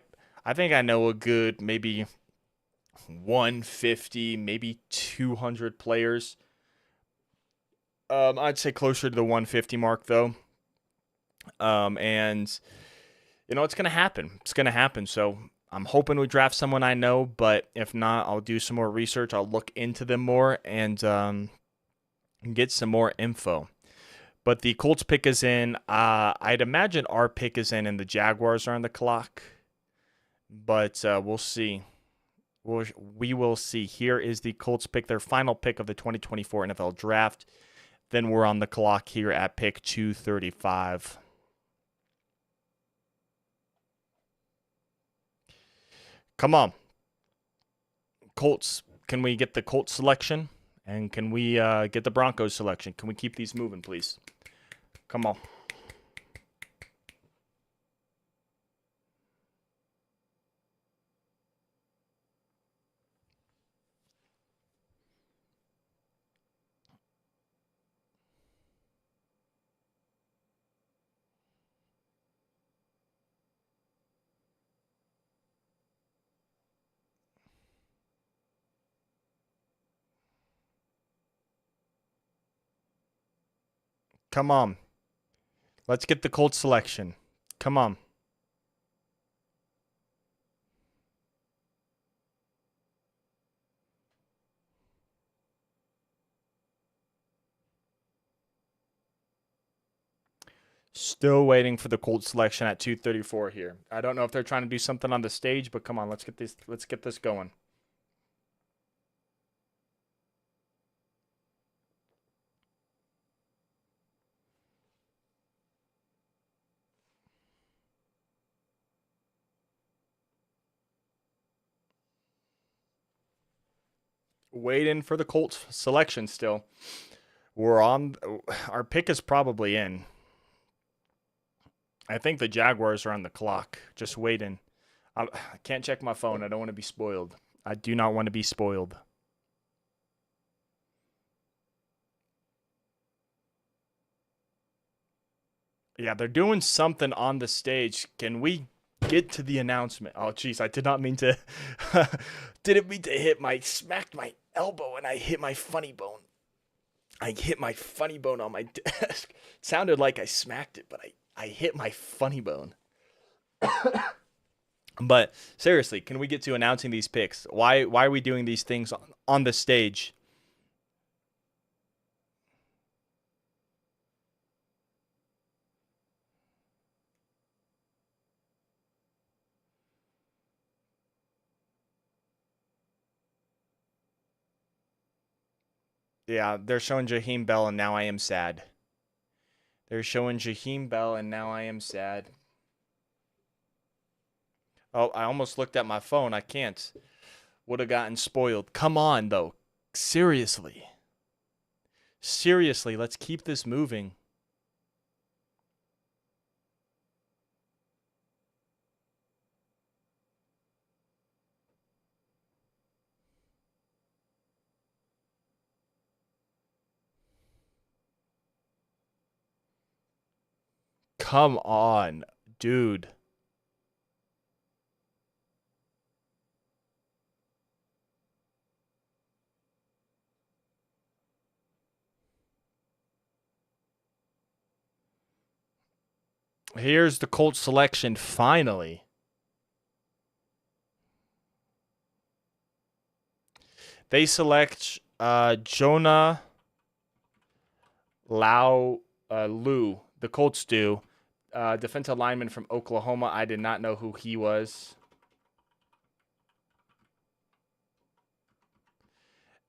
think I know a good maybe 150, maybe 200 players. I'd say closer to the 150 mark, though. And it's going to happen. It's going to happen. So I'm hoping we draft someone I know, but if not, I'll do some more research. I'll look into them more and get some more info. But the Colts pick is in. I'd imagine our pick is in, and the Jaguars are on the clock. But we'll see. We will see. Here is the Colts pick, their final pick of the 2024 NFL Draft. Then we're on the clock here at pick 235. Come on. Colts. Can we get the Colts selection? And can we get the Broncos selection? Can we keep these moving, please? Come on. Come on. Let's get the Colts selection. Come on. still waiting for the Colts selection at 2:34 here. I don't know if they're trying to do something on the stage, but come on, let's get this going. Waiting for the Colts selection still. Our pick is probably in. I think the Jaguars are on the clock, just waiting. I can't check my phone. I don't want to be spoiled. I do not want to be spoiled. Yeah, they're doing something on the stage. Can we get to the announcement? Oh, jeez, I did not mean to. Didn't mean to smacked my elbow and I hit my funny bone. I hit my funny bone on my desk. It sounded like I smacked it, but I hit my funny bone. But seriously, can we get to announcing these picks? Why are we doing these things on the stage? Yeah, they're showing Jaheim Bell and now I am sad. They're showing Jaheim Bell and now I am sad. Oh, I almost looked at my phone. I can't. Would have gotten spoiled. Come on, though. Seriously. Seriously, let's keep this moving. Come on, dude. Here's the Colts selection finally. They select Jonah Liu. The Colts do. Defensive lineman from Oklahoma. I did not know who he was.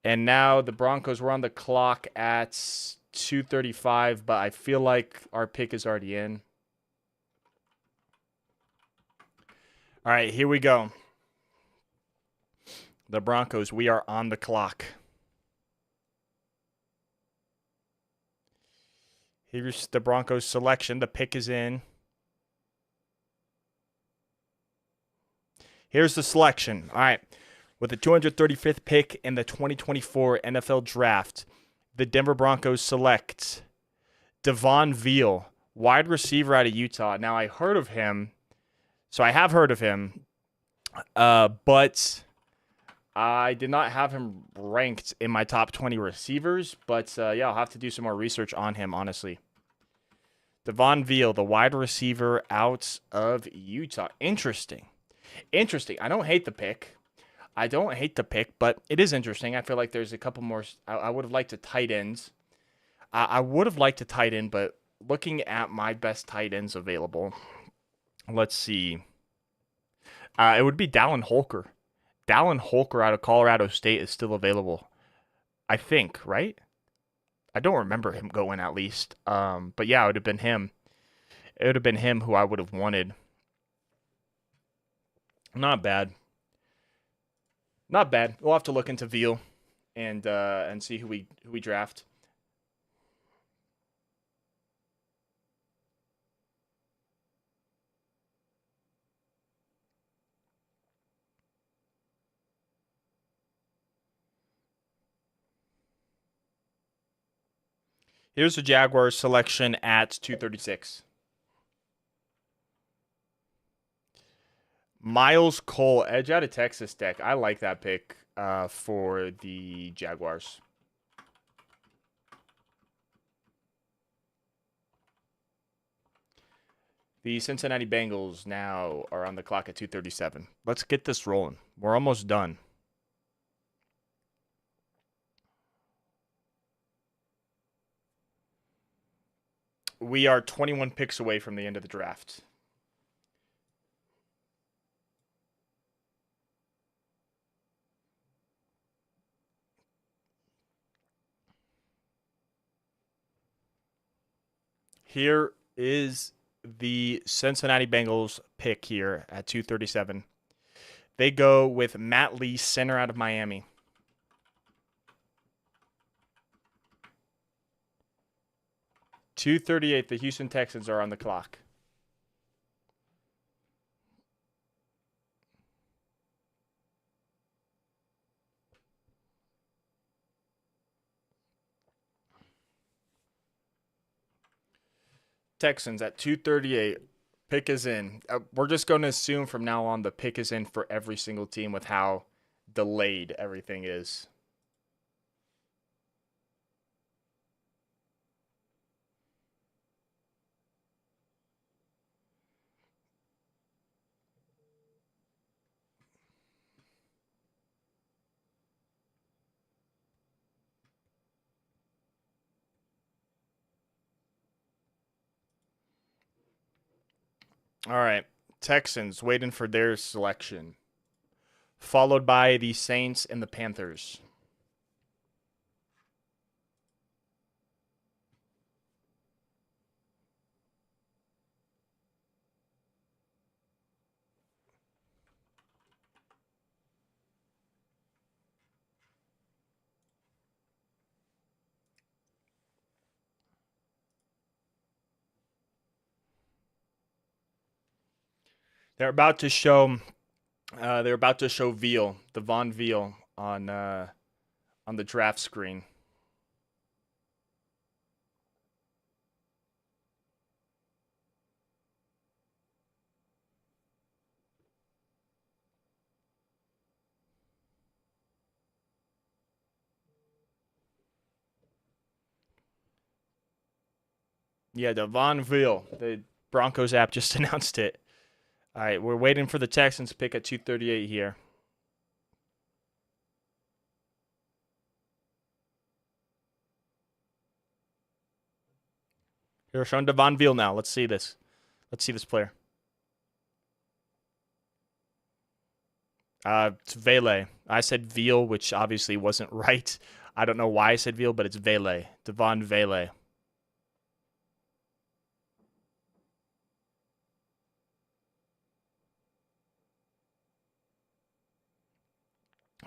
And now the Broncos were on the clock at 2:35, but I feel like our pick is already in. All right, here we go. The Broncos, we are on the clock. Here's the Broncos selection. The pick is in. Here's the selection. All right. With the 235th pick in the 2024 NFL Draft, the Denver Broncos select Devon Veal, wide receiver out of Utah. Now, I heard of him. So I have heard of him. But I did not have him ranked in my top 20 receivers. But, yeah, I'll have to do some more research on him, honestly. Devon Veal, the wide receiver out of Utah. Interesting. I don't hate the pick. But it is interesting. I feel like there's a couple more. I would have liked a tight ends. I would have liked a tight end, but looking at my best tight ends available, let's see. It would be Dallin Holker. Dallin Holker out of Colorado State is still available, I think, right? I don't remember him going at least. But yeah, it would have been him. It would have been him who I would have wanted. Not bad. Not bad. We'll have to look into Veal and see who we draft. Here's the Jaguars selection at 236. Miles Cole, edge out of Texas Tech. I like that pick for the Jaguars. The Cincinnati Bengals now are on the clock at 2:37. Let's get this rolling. We're almost done. We are 21 picks away from the end of the draft. Here is the Cincinnati Bengals pick here at 237. They go with Matt Lee, center out of Miami. .238, the Houston Texans are on the clock. Texans at 238. Pick is in. We're just going to assume from now on the pick is in for every single team with how delayed everything is. All right. Texans waiting for their selection. Followed by the Saints and the Panthers. They're about to show Veal, Devon Veal on the draft screen. Yeah, Devon Veal. The Broncos app just announced it. All right, we're waiting for the Texans pick at 238 here. Here, showing Devon Veal now. Let's see this. Let's see this player. It's Vele. I said Veal, which obviously wasn't right. I don't know why I said Veal, but it's Vele. Devon Vele.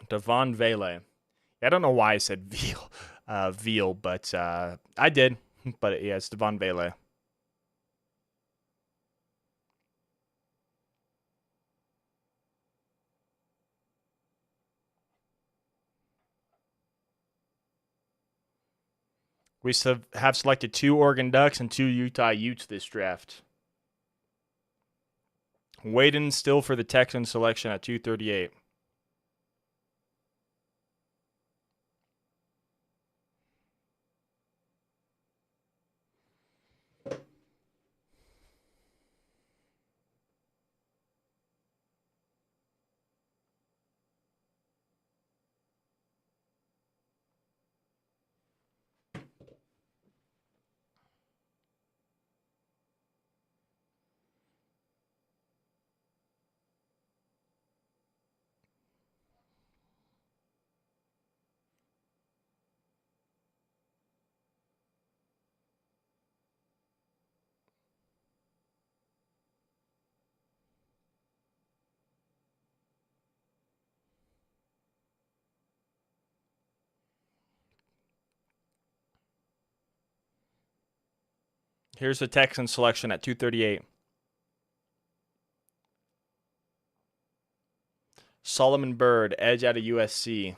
Devon Vele. I don't know why I said Veal, but I did. But yeah, it's Devon Vele. We have selected 2 Oregon Ducks and 2 Utah Utes this draft. Waiting still for the Texans selection at 238. Here's the Texans selection at 238. Solomon Byrd, edge out of USC.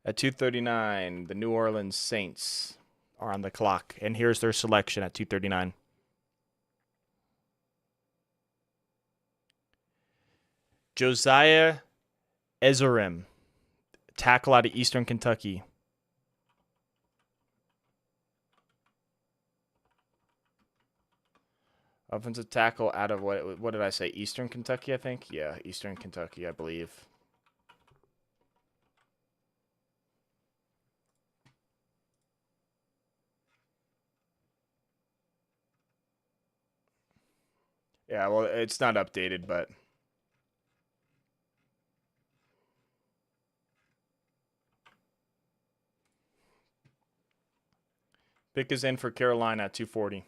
At 239, the New Orleans Saints are on the clock. And here's their selection at 239. Josiah Ezerim, tackle out of Eastern Kentucky. Offensive tackle out of what did I say? Eastern Kentucky, I think. Yeah, Eastern Kentucky, I believe. Yeah, well, it's not updated, but pick is in for Carolina at 240.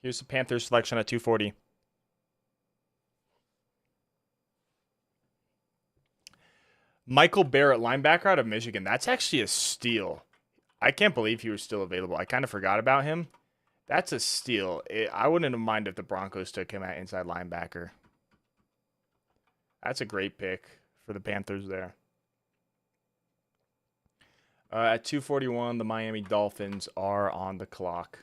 Here's the Panthers selection at 240. Michael Barrett, linebacker out of Michigan. That's actually a steal. I can't believe he was still available. I kind of forgot about him. That's a steal. I wouldn't have minded if the Broncos took him at inside linebacker. That's a great pick for the Panthers there. At 241, the Miami Dolphins are on the clock.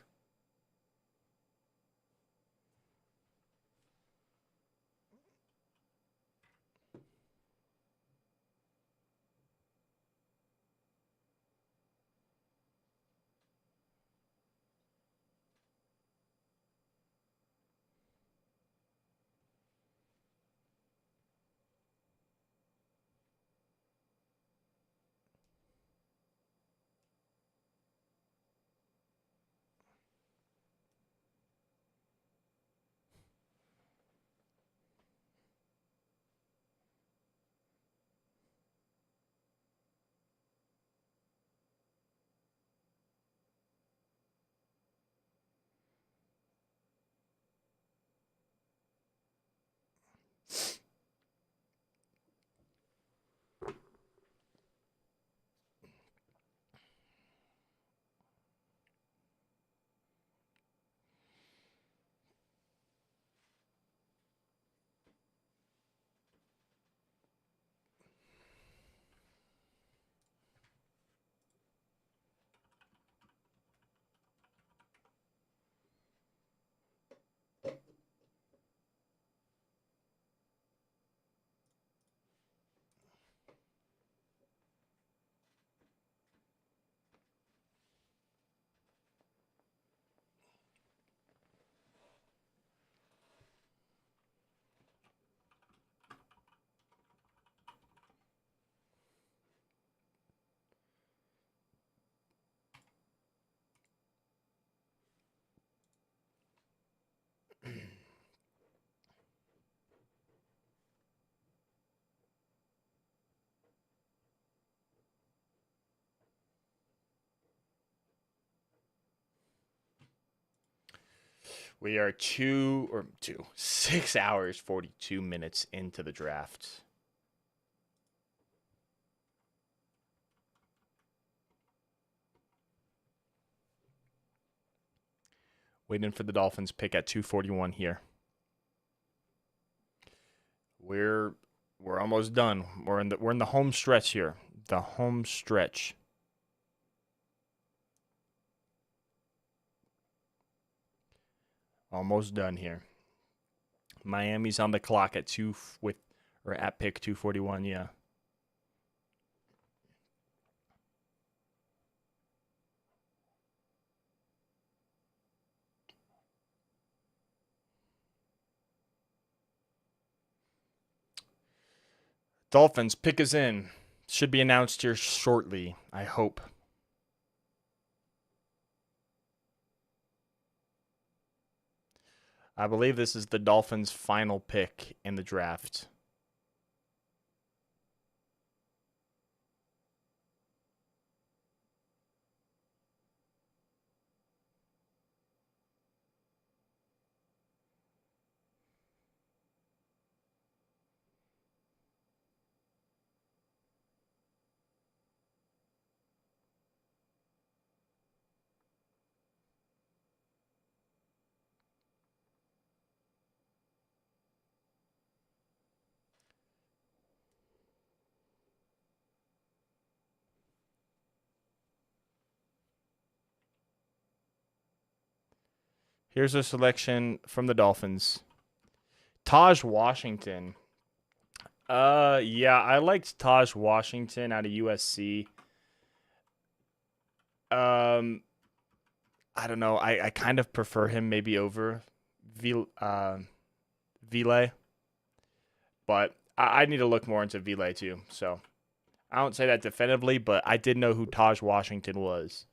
We are 6 hours, 42 minutes into the draft. Waiting for the Dolphins pick at 241 here. We're almost done. We're in the home stretch here. The home stretch. Almost done here. Miami's on the clock at at pick 241, yeah. Dolphins pick is in. Should be announced here shortly, I hope. I believe this is the Dolphins' final pick in the draft. Here's a selection from the Dolphins. Taj Washington. Yeah, I liked Taj Washington out of USC. Um, I don't know. I kind of prefer him maybe over Vile, but I need to look more into Vile too. So I don't say that definitively, but I did know who Taj Washington was.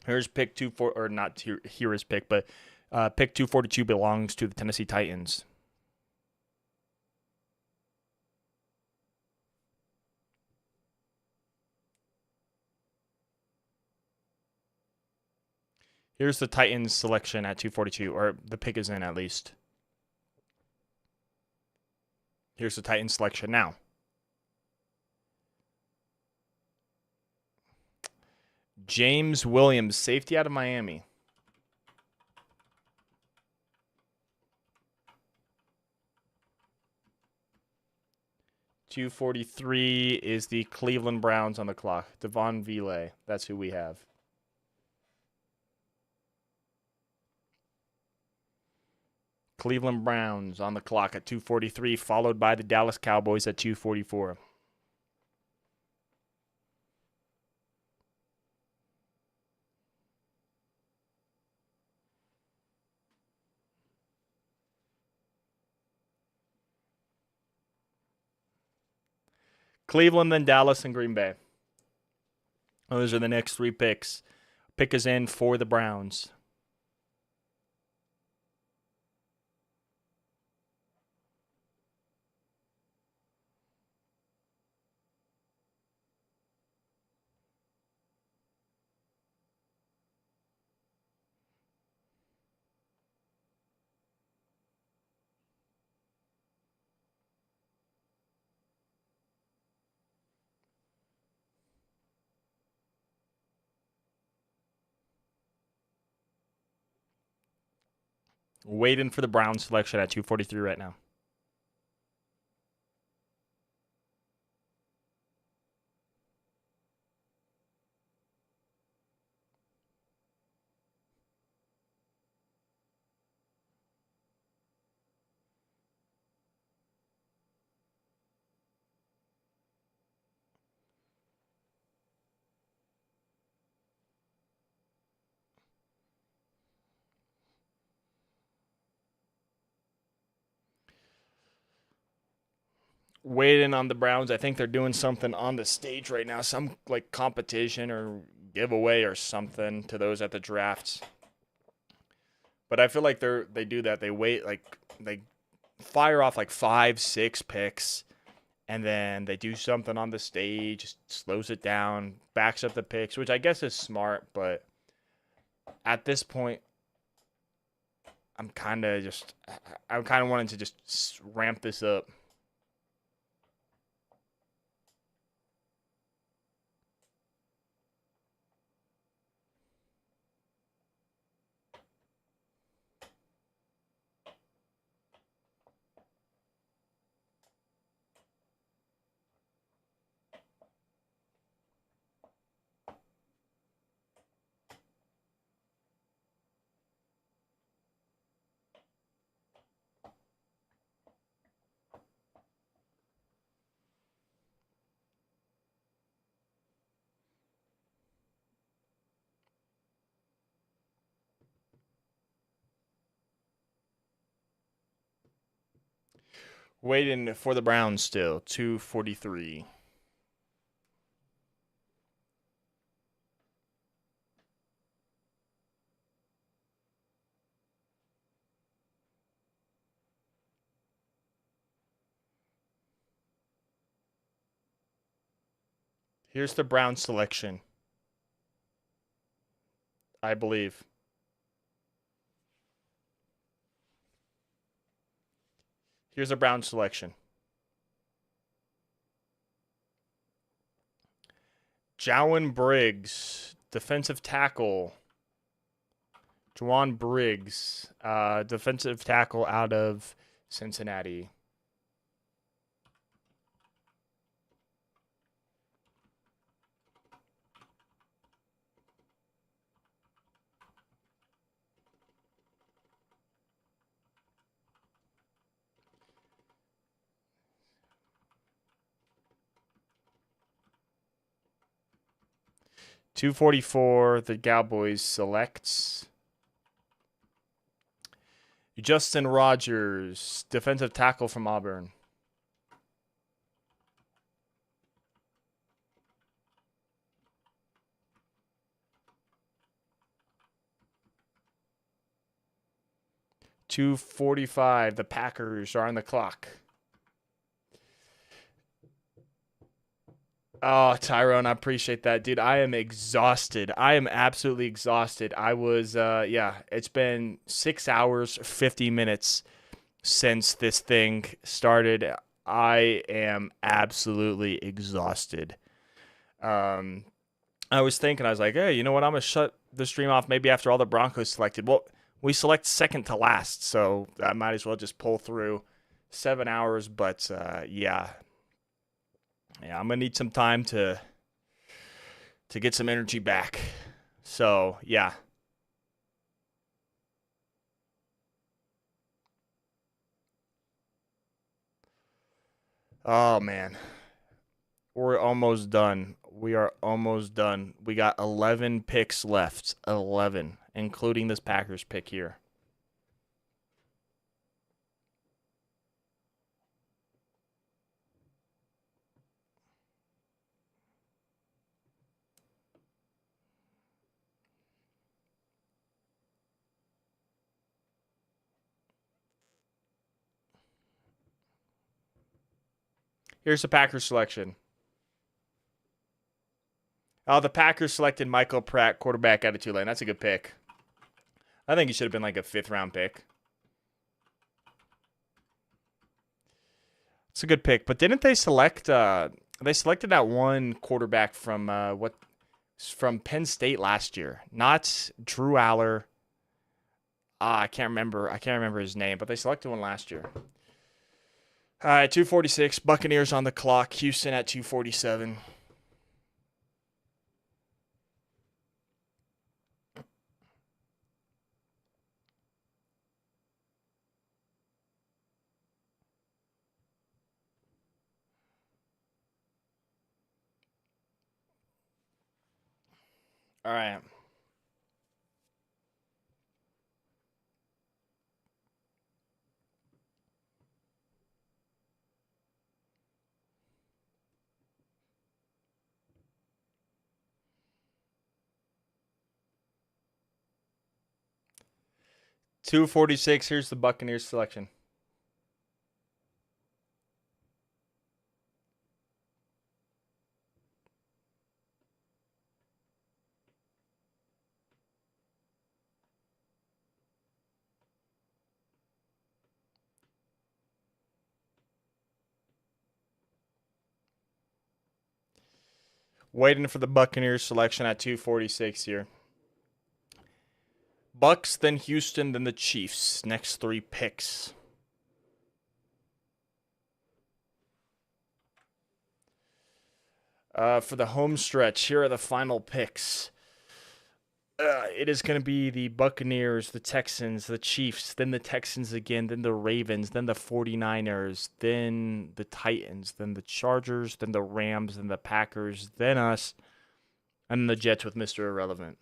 Here's pick two four or not here is pick, but pick 242 belongs to the Tennessee Titans. Here's the Titans selection at 242, or the pick is in at least. Here's the Titans selection now. James Williams, safety out of Miami. .243 is the Cleveland Browns on the clock. Devon Vile, that's who we have. Cleveland Browns on the clock at 243, followed by the Dallas Cowboys at 244. Cleveland, then Dallas, and Green Bay. Those are the next three picks. Pick is in for the Browns. Waiting for the Browns selection at 243 right now. Waiting on the Browns. I think they're doing something on the stage right now, some like competition or giveaway or something to those at the drafts. But I feel like they do that. They wait like they fire off like 5, 6 picks, and then they do something on the stage, slows it down, backs up the picks, which I guess is smart. But at this point, I'm kind of wanting to just ramp this up. Waiting for the Browns still, 243. Here's the Browns selection, I believe. Here's the Browns selection. Jowan Briggs, defensive tackle. Juwan Briggs, defensive tackle out of Cincinnati. 244, the Cowboys selects Justin Rogers, defensive tackle from Auburn. .245, the Packers are on the clock. Oh, Tyrone, I appreciate that. Dude, I am exhausted. I am absolutely exhausted. I was, it's been 6 hours, 50 minutes since this thing started. I am absolutely exhausted. I was thinking, I was like, hey, you know what? I'm going to shut the stream off maybe after all the Broncos selected. Well, we select second to last, so I might as well just pull through 7 hours. But, yeah, I'm going to need some time to get some energy back. So, yeah. Oh, man. We're almost done. We are almost done. We got 11 picks left. 11, including this Packers pick here. Here's the Packers selection. Oh, the Packers selected Michael Pratt, quarterback out of Tulane. That's a good pick. I think he should have been like a 5th-round pick. It's a good pick. But didn't they select they selected that one quarterback from from Penn State last year? Not Drew Aller. I can't remember his name, but they selected one last year. All right, 246. Buccaneers on the clock. Houston at 247. All right. .246. Here's the Buccaneers selection. Waiting for the Buccaneers selection at 246 here. Bucks, then Houston, then the Chiefs. Next 3 picks. For the home stretch, here are the final picks. It is going to be the Buccaneers, the Texans, the Chiefs, then the Texans again, then the Ravens, then the 49ers, then the Titans, then the Chargers, then the Rams, then the Packers, then us, and the Jets with Mr. Irrelevant.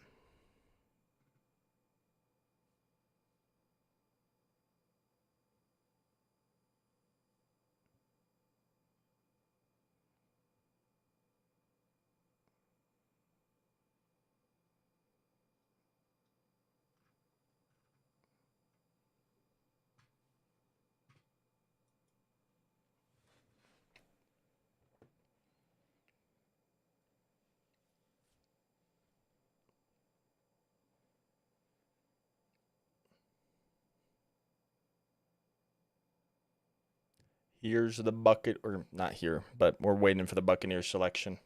Here's the bucket, or not here, but we're waiting for the Buccaneers selection.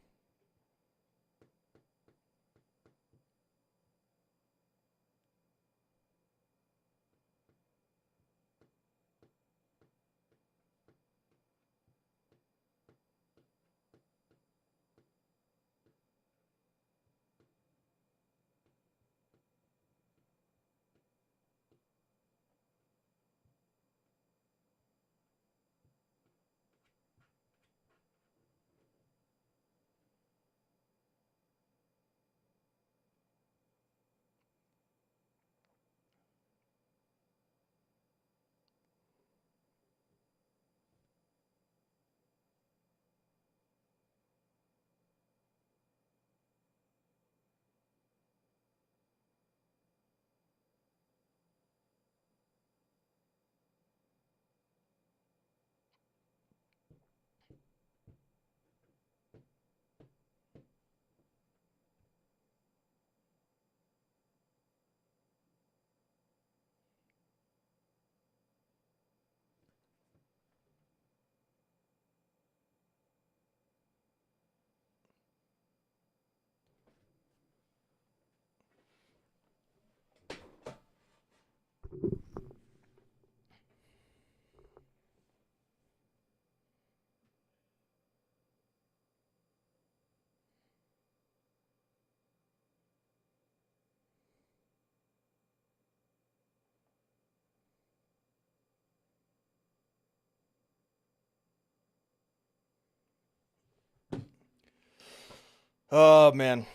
Oh man.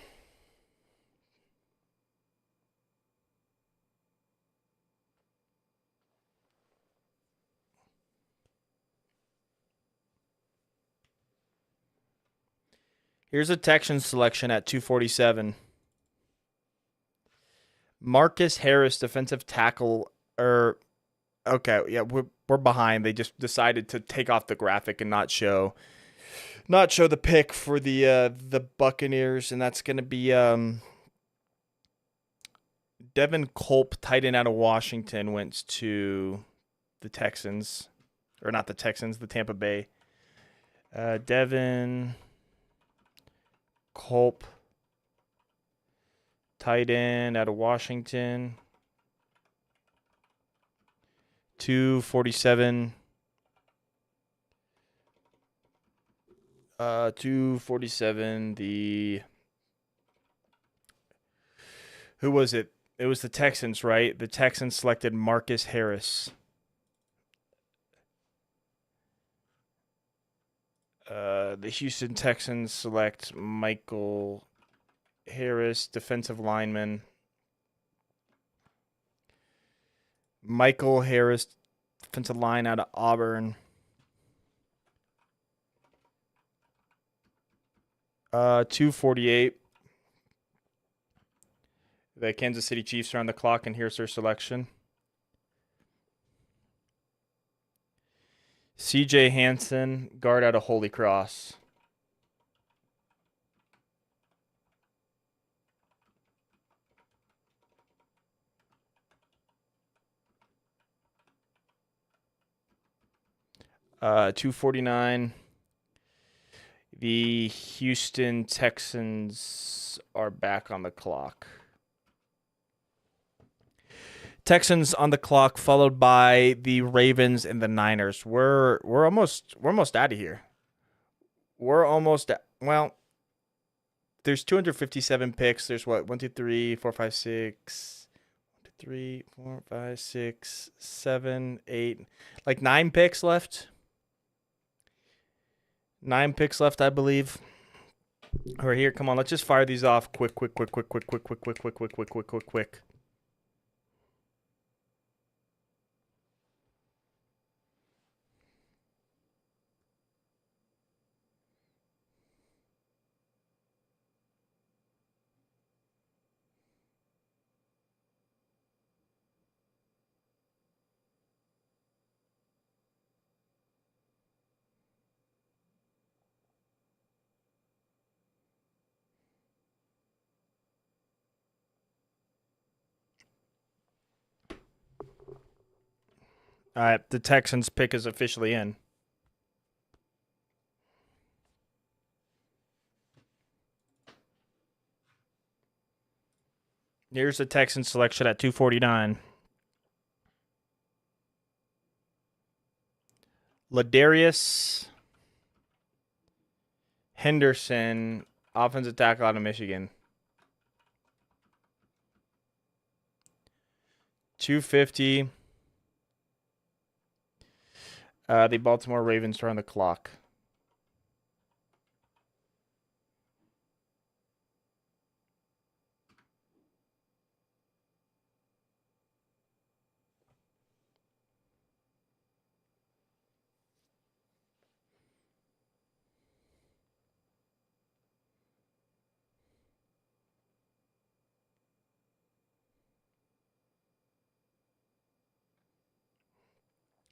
Here's a Texans selection at 247. Marcus Harris, defensive tackle. Okay, yeah, we're behind. They just decided to take off the graphic and not show the pick for the Buccaneers, and that's gonna be Devin Culp, tight end out of Washington, went to the Texans, or not the Texans, the Tampa Bay. Devin Culp, tight end out of Washington, 247. 247. Who was it? It was the Texans, right? The Texans selected Marcus Harris. The Houston Texans select Michael Harris, defensive lineman. Michael Harris, defensive line out of Auburn. 248. The Kansas City Chiefs are on the clock, and here's their selection. CJ Hansen, guard out of Holy Cross. Uh, 249. The Houston Texans are back on the clock. Texans on the clock, followed by the Ravens and the Niners. We're almost out of here. Well, there's 257 picks. There's what, 1, 2, 3, 4, 5, 6, 1, 2, 3, 4, 5, 6, 7, 8, like 9 picks left. 9 picks left, I believe. All right, here, come on, let's just fire these off quick. All right, the Texans pick is officially in. Here's the Texans selection at 249. Ladarius Henderson, offensive tackle out of Michigan. 250. The Baltimore Ravens are on the clock.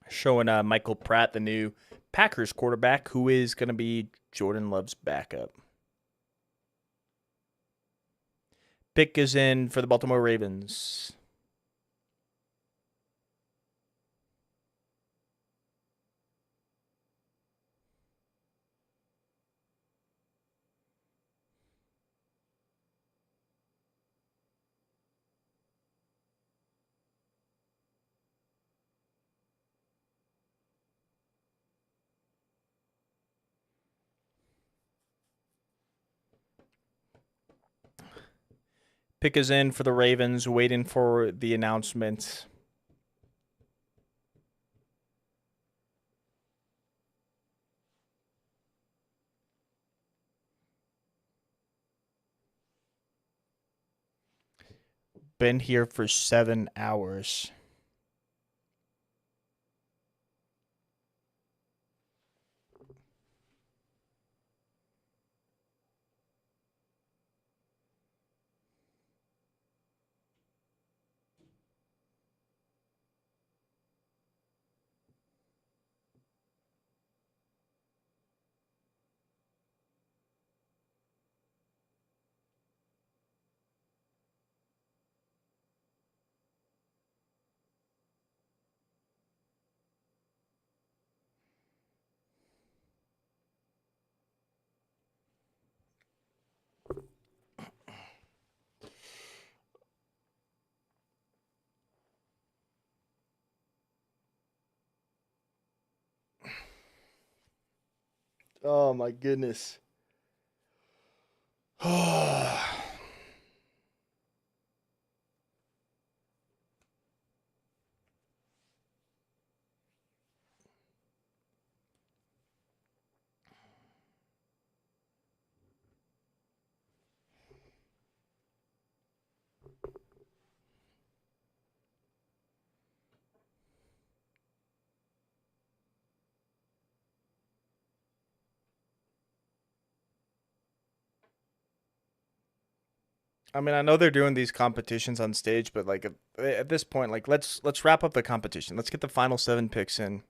Showing Michael Pratt, the new Packers quarterback, who is going to be Jordan Love's backup. Pick is in for the Baltimore Ravens. Pick is in for the Ravens, waiting for the announcement. been here for 7 hours. Oh my goodness. I mean, I know they're doing these competitions on stage, but like at this point, like let's wrap up the competition. Let's get the final 7 picks in.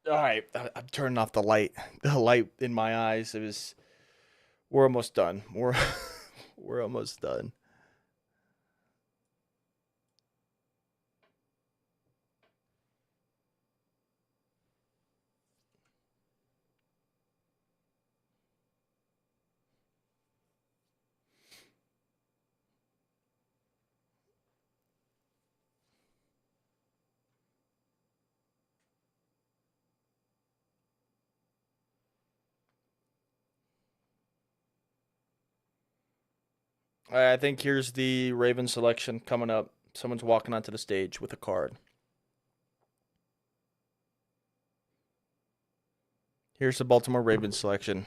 All right, I'm turning off the light. The light in my eyes. We're almost done. We're almost done. All right, I think here's the Raven selection coming up. Someone's walking onto the stage with a card. Here's the Baltimore Ravens selection.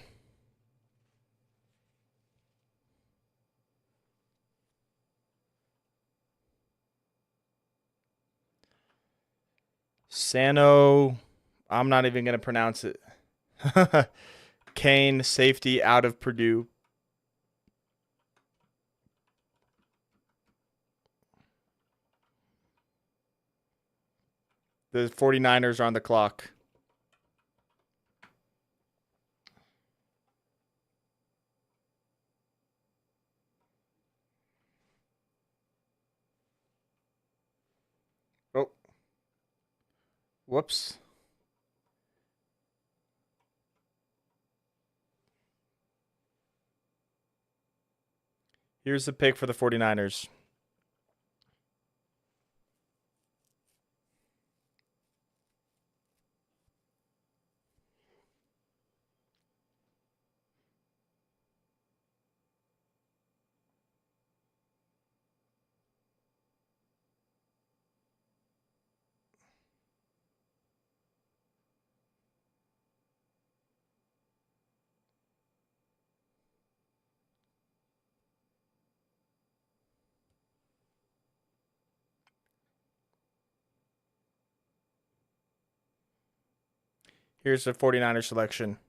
Sano, I'm not even going to pronounce it. Kane, safety out of Purdue. The 49ers are on the clock. Oh. Whoops. Here's the pick for the 49ers. Here's the 49ers selection.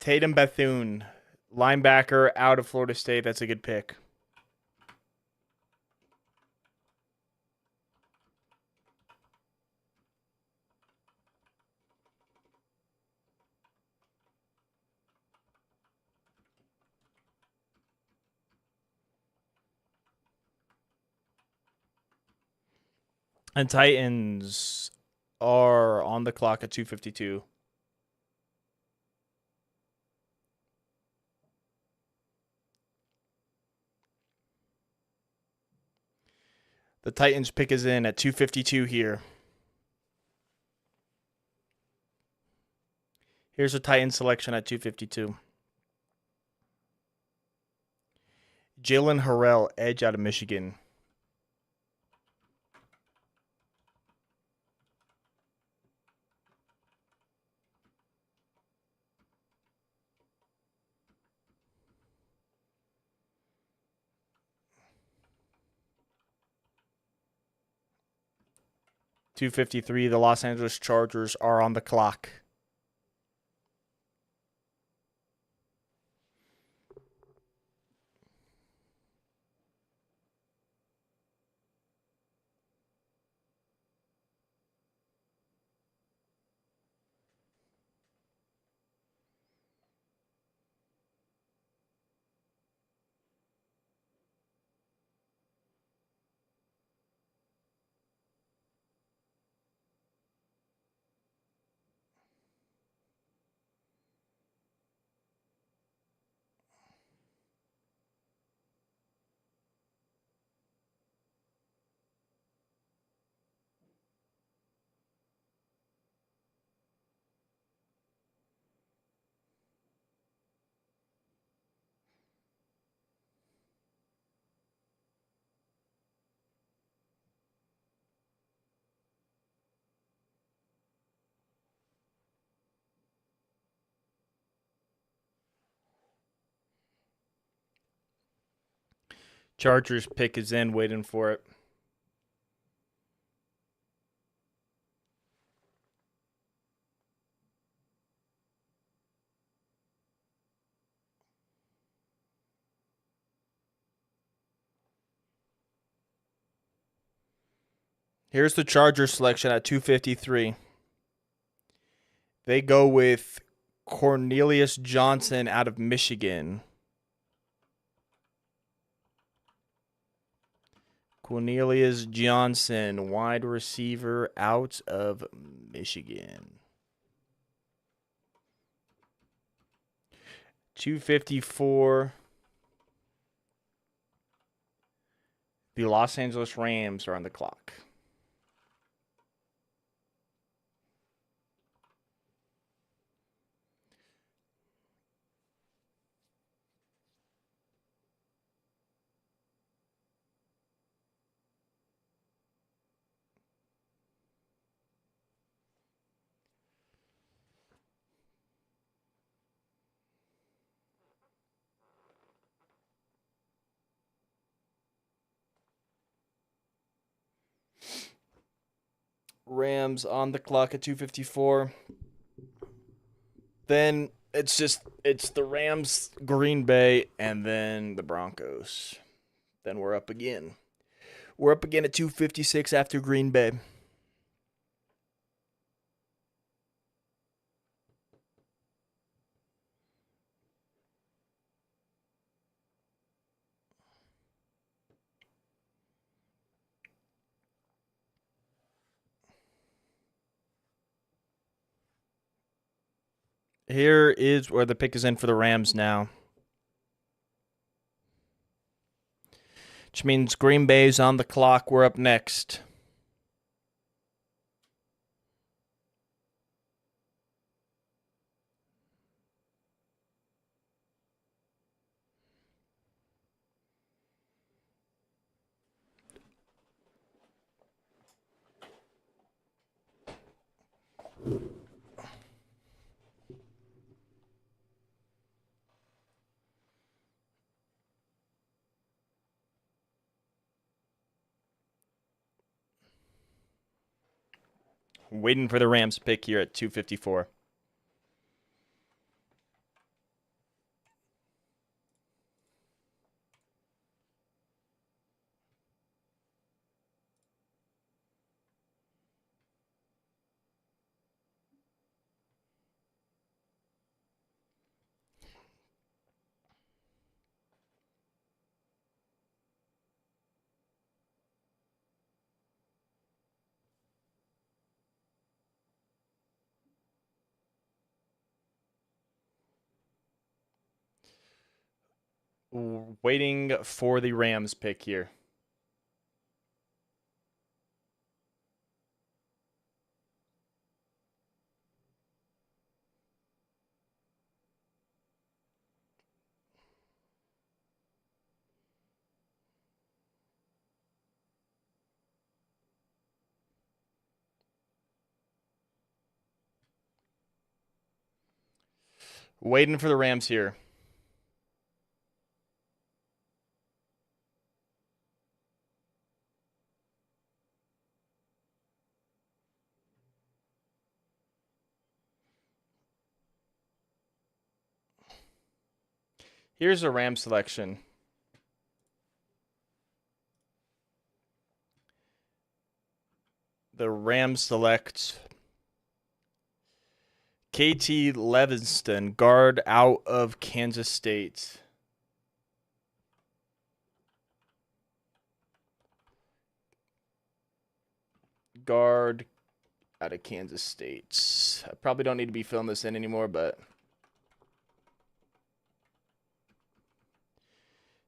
Tatum Bethune, linebacker out of Florida State. That's a good pick. And Titans are on the clock at 2:52. The Titans pick is in at 252 here. Here's a Titans selection at 252. Jalen Harrell, edge out of Michigan. .253, the Los Angeles Chargers are on the clock. Chargers pick is in, waiting for it. Here's the Chargers selection at 253. They go with Cornelius Johnson out of Michigan. Cornelius Johnson, wide receiver out of Michigan. 254. The Los Angeles Rams are on the clock. Rams on the clock at 254. Then it's the Rams, Green Bay, and then the Broncos. Then we're up again. We're up again at 256 after Green Bay. Here is where the pick is in for the Rams now. Which means Green Bay's on the clock. We're up next. Waiting for the Rams pick here at 254. Waiting for the Rams pick here. Waiting for the Rams here. Here's a Ram selection. The Rams select KT Levinston, guard out of Kansas State. Guard out of Kansas State. I probably don't need to be filling this in anymore, but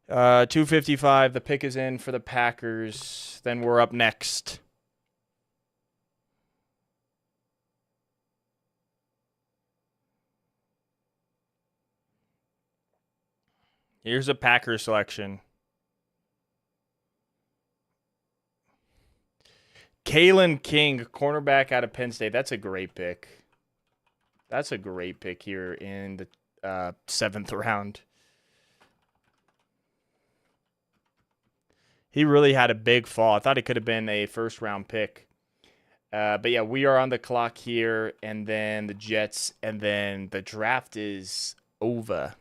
255. The pick is in for the Packers. Then we're up next. Here's a Packers selection. Kalen King, cornerback out of Penn State. That's a great pick. That's a great pick here in the 7th round. He really had a big fall. I thought it could have been a first-round pick. But yeah, we are on the clock here, and then the Jets, and then the draft is over.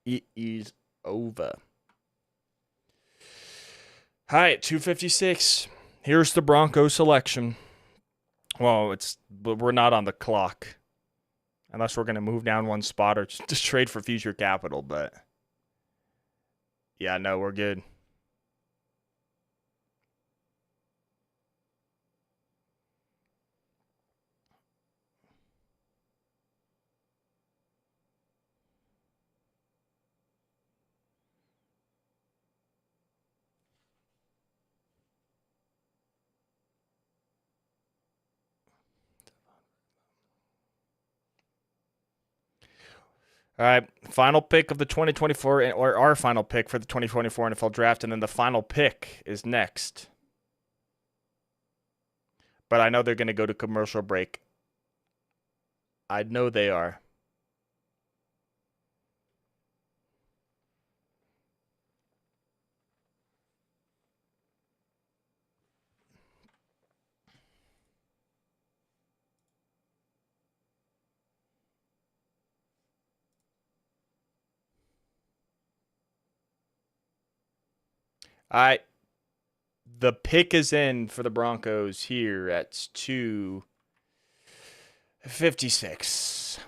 It is over. All right, 256. Here's the Broncos selection. Well, we're not on the clock. Unless we're going to move down one spot or just trade for future capital, but yeah, no, we're good. All right, final pick of the 2024, or our final pick for the 2024 NFL Draft, and then the final pick is next. But I know they're going to go to commercial break. I know they are. All right. The pick is in for the Broncos here at 256.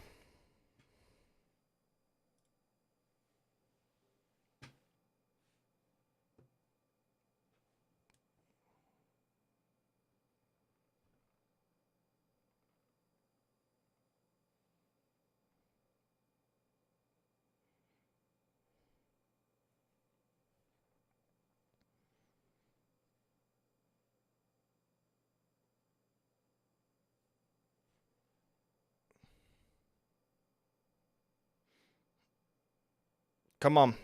Come on.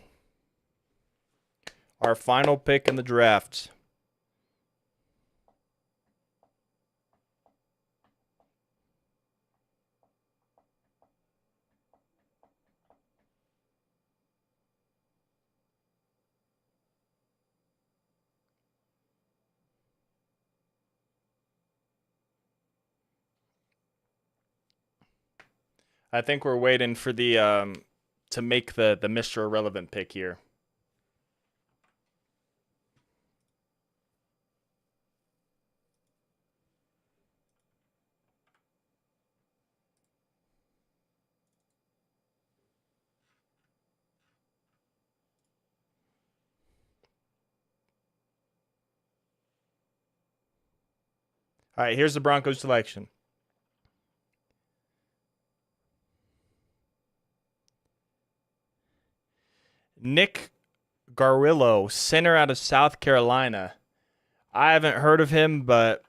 Our final pick in the draft. I think we're waiting for the to make the Mr. Irrelevant pick here. All right, here's the Broncos selection. Nick Garillo, center out of South Carolina. I haven't heard of him, but,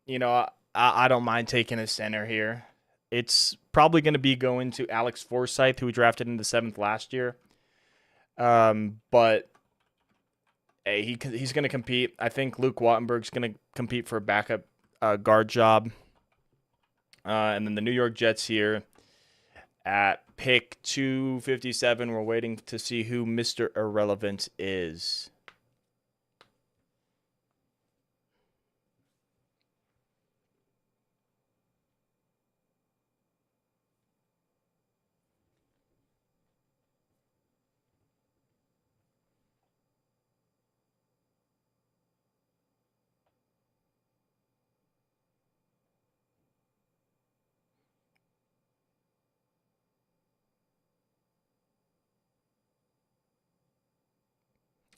you know, I don't mind taking a center here. It's probably going to be going to Alex Forsyth, who we drafted in the 7th last year. But hey, he's going to compete. I think Luke Wattenberg's going to compete for a backup guard job. And then the New York Jets here at pick 257. We're waiting to see who Mr. Irrelevant is.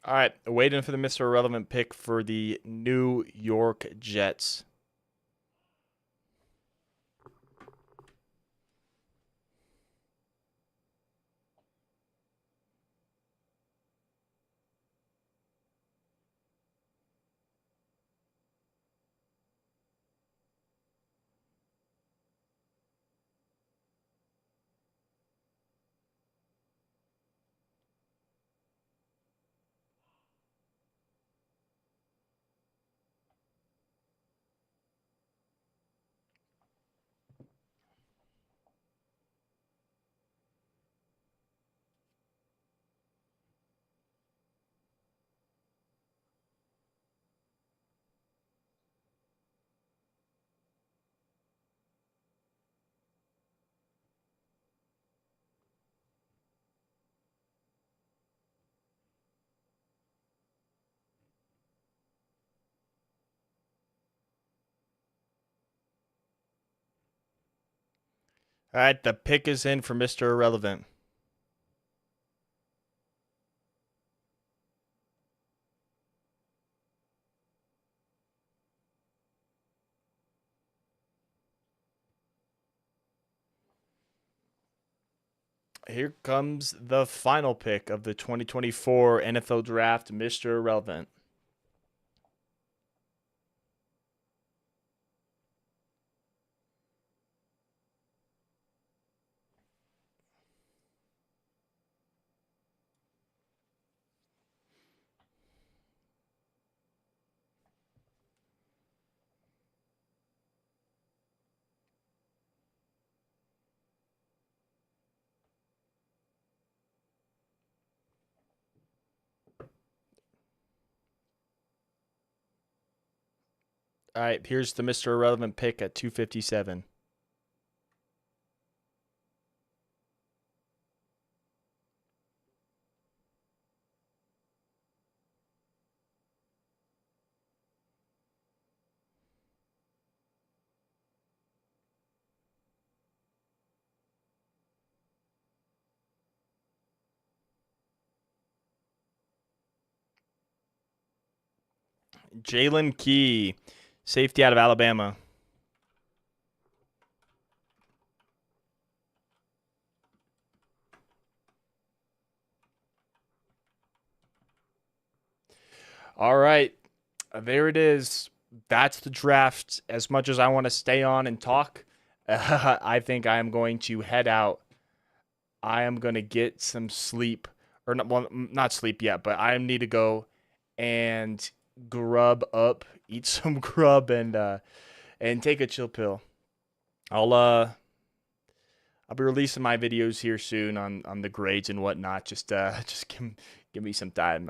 All right, waiting for the Mr. Irrelevant pick for the New York Jets. All right, the pick is in for Mr. Irrelevant. Here comes the final pick of the 2024 NFL Draft, Mr. Irrelevant. All right, here's the Mr. Irrelevant pick at 257. Jalen Key, safety out of Alabama. All right, there it is. That's the draft. As much as I want to stay on and talk, I think I am going to head out. I am going to get some sleep, or not, well, not sleep yet, but I need to go and grub up, eat some grub, and take a chill pill. I'll be releasing my videos here soon on the grades and whatnot. Just give me some time.